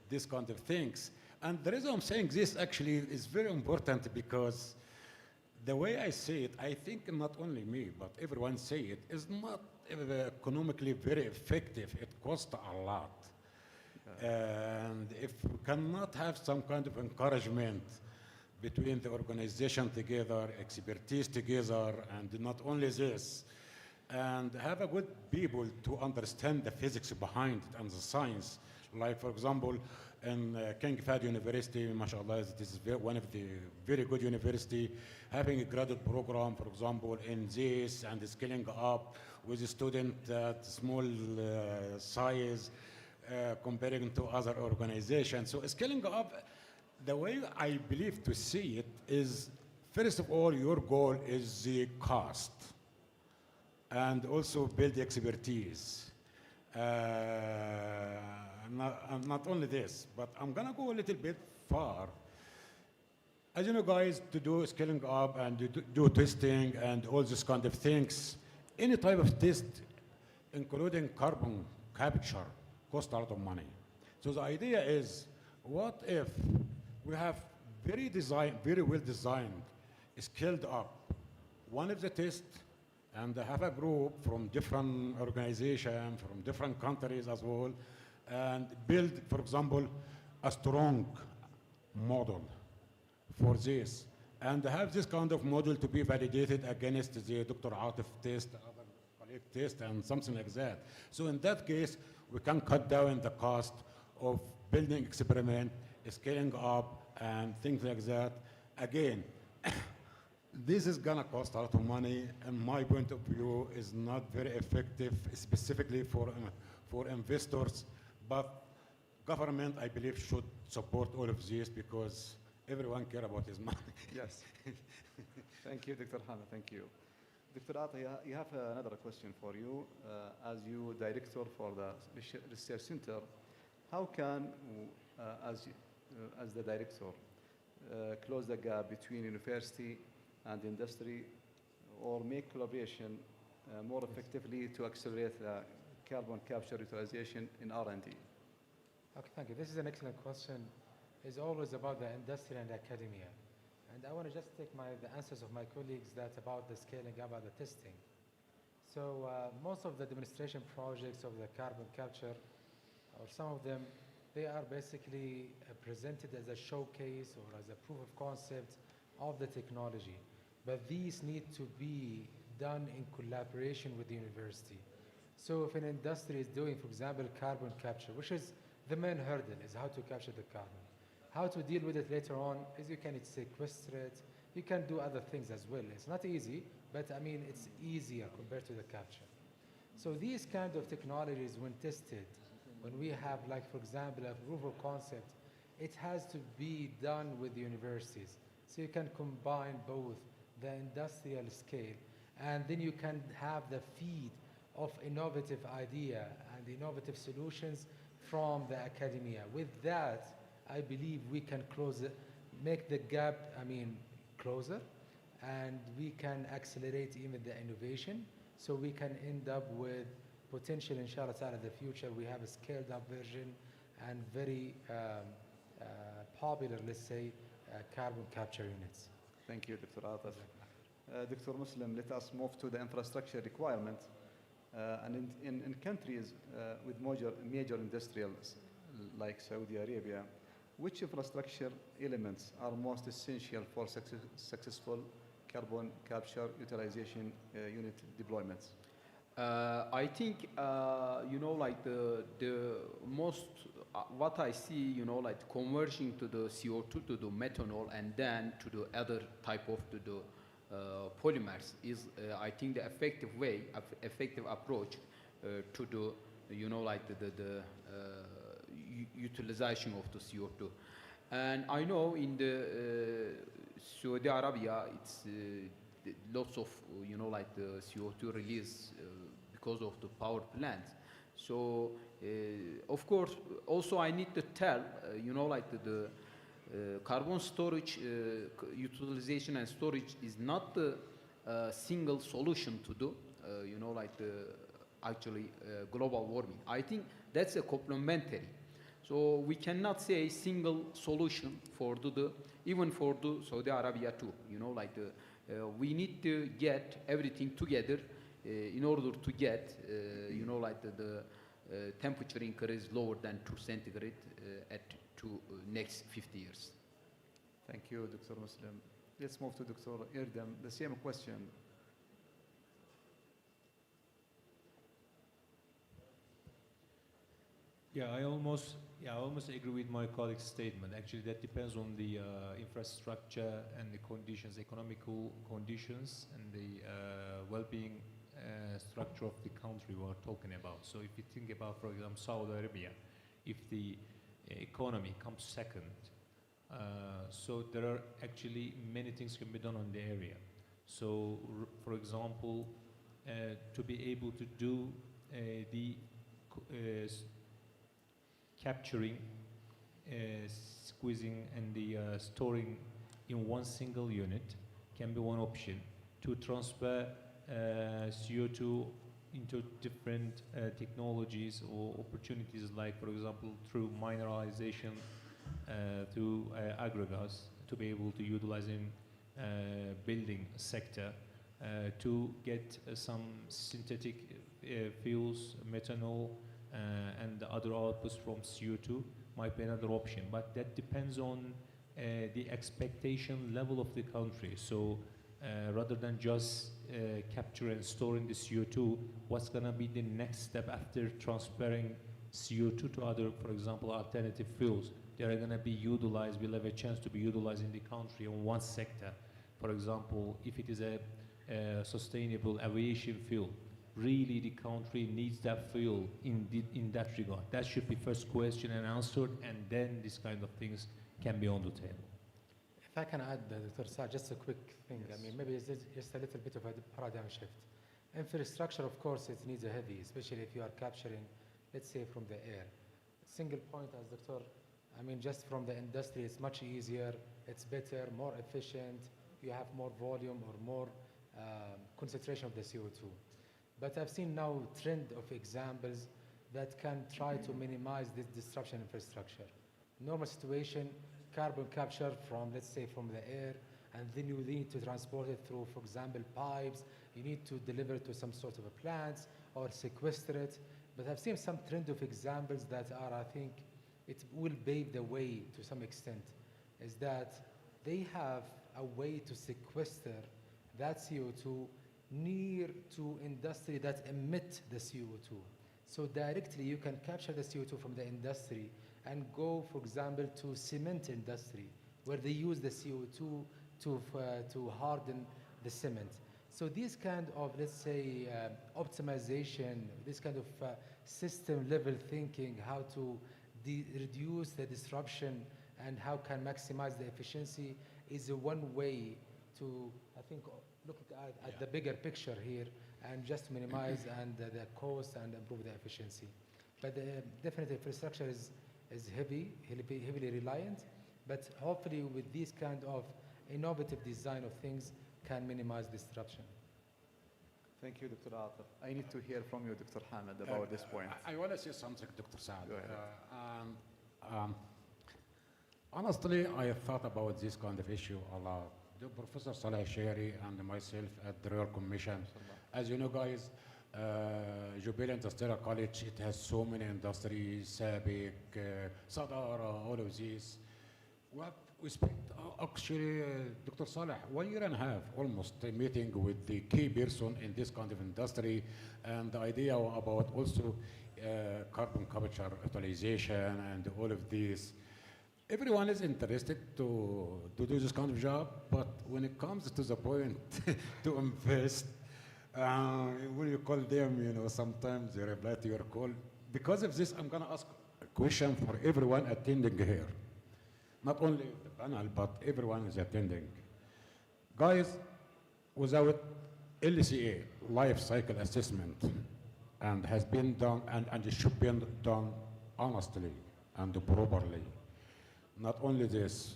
this kind of things. And the reason I'm saying this actually is very important because the way I say it, I think not only me, but everyone say it, is not economically very effective. It costs a lot. And if we cannot have some kind of encouragement between the organization together, expertise together, and not only this, and have a good people to understand the physics behind it and the science. Like, for example, in King Fahd University, mashallah, it is one of the very good university, having a graduate program, for example, in this and scaling up with a student at small size, comparing to other organizations. So scaling up, the way I believe to see it is, first of all, your goal is the cost and also build expertise. Not only this, but I'm gonna go a little bit far. As you know, guys, to do scaling up and do testing and all these kind of things, any type of test, including carbon capture, costs a lot of money. So the idea is, what if we have very well designed, scaled up, one of the tests, and have a group from different organizations, from different countries as well, and build, for example, a strong model for this, and have this kind of model to be validated against the Dr. Atif test, other colleague test, and something like that. So in that case, we can cut down the cost of building experiment, scaling up, and things like that. Again, this is gonna cost a lot of money, and my point of view is not very effective, specifically for investors, but government, I believe, should support all of this because everyone cares about his money. Yes. Thank you, Dr. Hamid. Thank you. Dr. Ata, you have another question for you. As you director for the research center, how can, as the director, close the gap between university and industry, or make collaboration more effectively to accelerate carbon capture utilization in R&D? Okay, thank you. This is an excellent question. It's always about the industry and academia. And I want to just take the answers of my colleagues that about the scaling up and the testing. So most of the demonstration projects of the carbon capture, or some of them, they are basically presented as a showcase or as a proof of concept of the technology. But these need to be done in collaboration with the university. So if an industry is doing, for example, carbon capture, which is the main hurdle, is how to capture the carbon. How to deal with it later on is you can sequester it, you can do other things as well. It's not easy, but I mean, it's easier compared to the capture. So these kind of technologies, when tested, when we have, like, for example, a proof of concept, it has to be done with the universities. So you can combine both the industrial scale, and then you can have the feed of innovative idea and innovative solutions from the academia. With that, I believe we can make the gap, closer, and we can accelerate even the innovation, so we can end up with potential, inshallah ta'ala, in the future. We have a scaled up version and very popular, let's say, carbon capture units. Thank you, Dr. Atas. Dr. Muslim, let us move to the infrastructure requirement. And in countries with major industrials like Saudi Arabia, which infrastructure elements are most essential for successful carbon capture utilization unit deployments? I think, like the most, what I see, like conversion to the CO2 to the methanol and then to the other type of the polymers is, I think, the effective approach to the, like the utilization of the CO2. And I know in the Saudi Arabia, it's lots of, like the CO2 release because of the power plants. So, of course, also I need to tell, like the carbon storage, utilization and storage is not the single solution to do, like the actually global warming. I think that's a complementary. So we cannot say single solution for even for the Saudi Arabia too. Like we need to get everything together in order to get, you know, like the temperature increase lower than 2 centigrade at next 50 years. Thank you, Dr. Muslim. Let's move to Dr. Irdam. The same question. I almost agree with my colleague's statement. Actually, that depends on the infrastructure and the conditions, economical conditions, and the well-being structure of the country we are talking about. So if you think about, for example, Saudi Arabia, if the economy comes second, so there are actually many things can be done on the area. So, for example, to be able to do the capturing, squeezing, and the storing in one single unit can be one option. To transfer CO2 into different technologies or opportunities, like, for example, through mineralization, through aggregates, to be able to utilize in building sector, to get some synthetic fuels, methanol, and the other outputs from CO2 might be another option. But that depends on the expectation level of the country. So rather than just capture and storing the CO2, what's going to be the next step after transferring CO2 to other, for example, alternative fuels? They are going to be utilized, will have a chance to be utilized in the country on one sector. For example, if it is a sustainable aviation fuel, really the country needs that fuel in that regard? That should be first question and answered, and then this kind of things can be on the table. If I can add, Dr. Saad, just a quick thing. Yes. I mean, maybe it's just a little bit of a paradigm shift. Infrastructure, of course, it needs a heavy, especially if you are capturing, let's say, from the air. Single point, as Dr. I mean, just from the industry, it's much easier, it's better, more efficient, you have more volume or more concentration of the CO2. But I've seen now trend of examples that can try to minimize this disruption infrastructure. Normal situation, carbon capture from, let's say, from the air, and then you need to transport it through, for example, pipes. You need to deliver it to some sort of a plant or sequester it. But I've seen some trend of examples that are, I think, it will pave the way to some extent, is that they have a way to sequester that CO2 near to industry that emit the CO2. So directly you can capture the CO2 from the industry and go, for example, to cement industry, where they use the CO2 to harden the cement. So this kind of, let's say, optimization, this kind of system level thinking, how to reduce the disruption and how can maximize the efficiency, is one way to, I think, look at the bigger picture here and just minimize and the cost and improve the efficiency. But definitely infrastructure is heavily reliant, but hopefully with this kind of innovative design of things can minimize disruption. Thank you, Dr. Atif. I need to hear from you, Dr. Hamid, about this point. I want to say something, Dr. Saad. Honestly, I thought about this kind of issue a lot. The Professor Saleh Sheri and myself at the Royal Commission. As you know, guys, Jubail Industrial College, it has so many industries, Sebec, Sadara, all of these. What we spent, actually, Dr. Saleh, 1 year and a half almost meeting with the key person in this kind of industry, and the idea about also carbon capture utilization and all of these. Everyone is interested to do this kind of job, but when it comes to the point to invest, when you call them, you know, sometimes they reply to your call. Because of this, I'm going to ask a question for everyone attending here. Not only the panel, but everyone is attending. Guys, without LCA, life cycle assessment, and has been done, and it should be done honestly and properly. Not only this,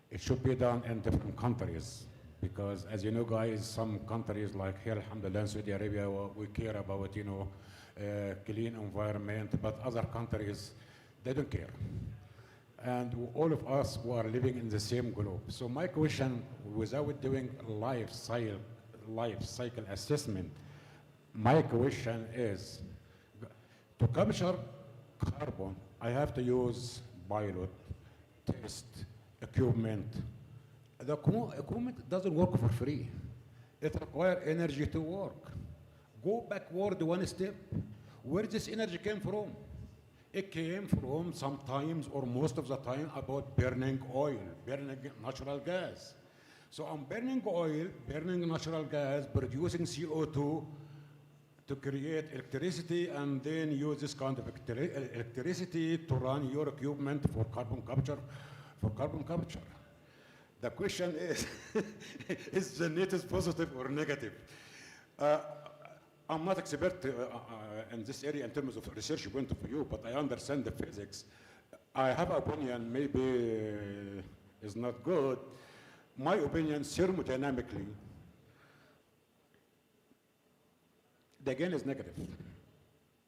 it should be done in different countries, because as you know, guys, some countries like here, alhamdulillah, Saudi Arabia, we care about, you know, clean environment, but other countries, they don't care. And all of us who are living in the same globe. So my question, without doing life cycle assessment, My question is, to capture carbon, I have to use pilot, test, equipment. The equipment doesn't work for free. It requires energy to work. Go backward one step. Where this energy came from? It came from sometimes or most of the time about burning oil, burning natural gas. So I'm burning oil, burning natural gas, producing CO2 to create electricity and then use this kind of electricity to run your equipment for carbon capture, The question is the net is positive or negative? I'm not expert in this area in terms of research point of view, but I understand the physics. I have opinion, maybe is not good. My opinion, thermodynamically, the gain is negative.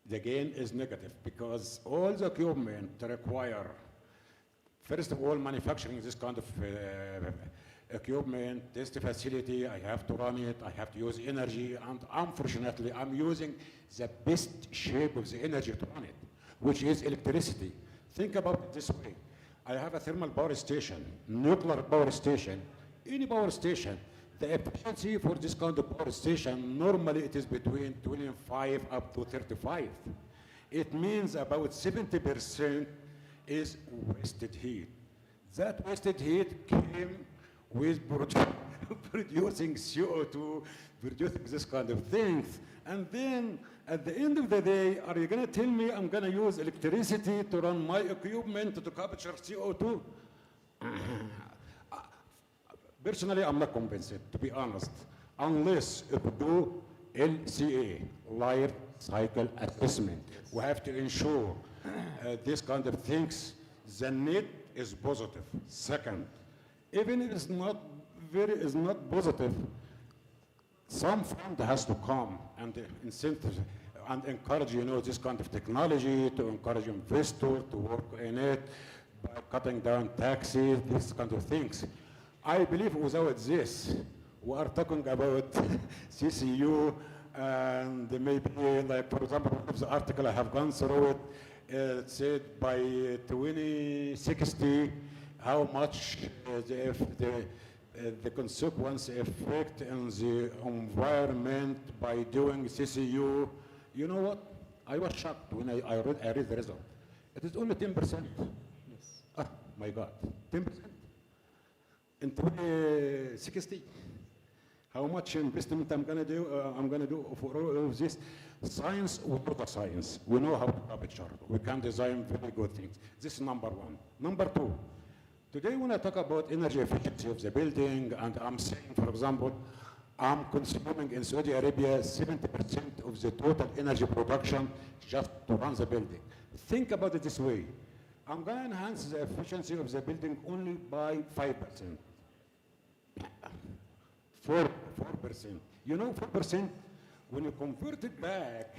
The gain is negative because all the equipment require, first of all, manufacturing this kind of equipment, test facility, I have to run it, I have to use energy, and unfortunately, I'm using the best shape of the energy to run it, which is electricity. Think about it this way. I have a thermal power station, nuclear power station, any power station. The efficiency for this kind of power station, normally it is between 25 up to 35. It means about 70% is wasted heat. That wasted heat came with producing CO2, producing this kind of things. And then at the end of the day, are you gonna tell me I'm gonna use electricity to run my equipment to capture CO2? Personally, I'm not convinced, to be honest, unless if we do LCA, life cycle assessment. We have to ensure this kind of things, the net is positive. Second, even if it's not positive, some fund has to come and incentive and encourage, this kind of technology, to encourage investors to work in it by cutting down taxes, these kind of things. I believe without this, we are talking about CCU and maybe, like, for example, one of the article I have gone through it, it said by 2060, how much the consequence effect on the environment by doing CCU. You know what? I was shocked when I read the result. It is only 10%. Yes. Ah, my God, 10%. In 2060, how much investment I'm gonna do for all of this? Science or not science? We know how to capture. We can design very good things. This is number one. Number two, today when I talk about energy efficiency of the building, and I'm saying, for example, I'm consuming in Saudi Arabia 70% of the total energy production just to run the building. Think about it this way. I'm going to enhance the efficiency of the building only by 5%. 4%. You know 4%? When you convert it back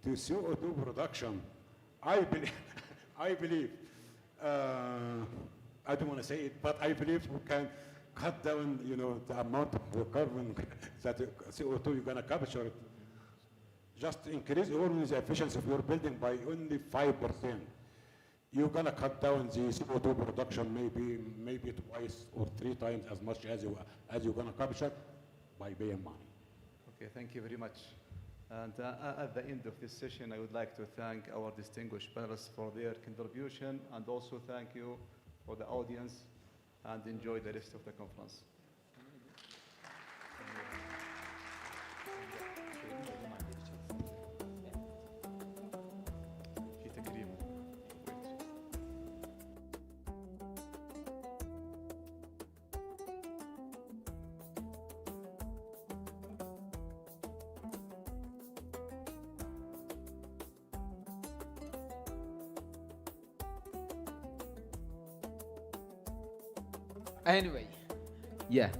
to CO2 production, I believe, I don't want to say it, but I believe we can cut down, the amount of carbon that CO2 you're going to capture. Just increase only the efficiency of your building by only 5%. You're going to cut down the CO2 production maybe twice or 3 times as much as you're going to capture by paying money. Okay, thank you very much. And at the end of this session, I would like to thank our distinguished panelists for their contribution, and also thank you for the audience, and enjoy the rest of the conference. Anyway, yeah.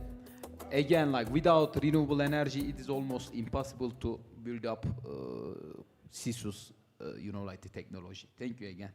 Again, like, without renewable energy, it is almost impossible to build up CSUS, like the technology. Thank you again.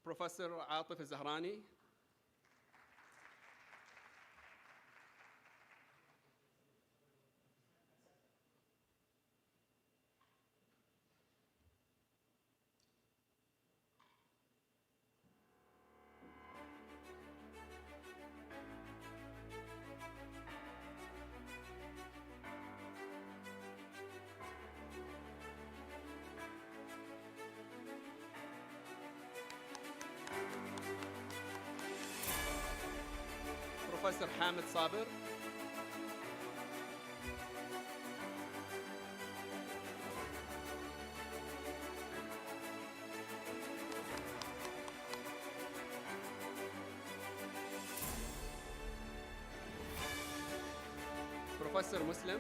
Professor Atif Zahrani. Professor Hamid Sabir. Professor Muslim.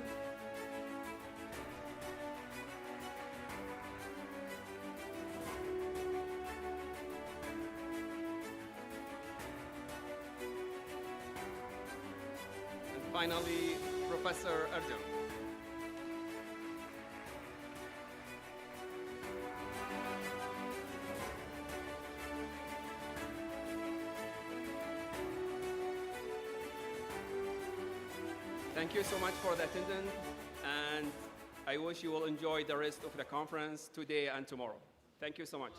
Finally, Professor Arjun. Thank you so much for the attendance, and I wish you will enjoy the rest of the conference today and tomorrow. Thank you so much.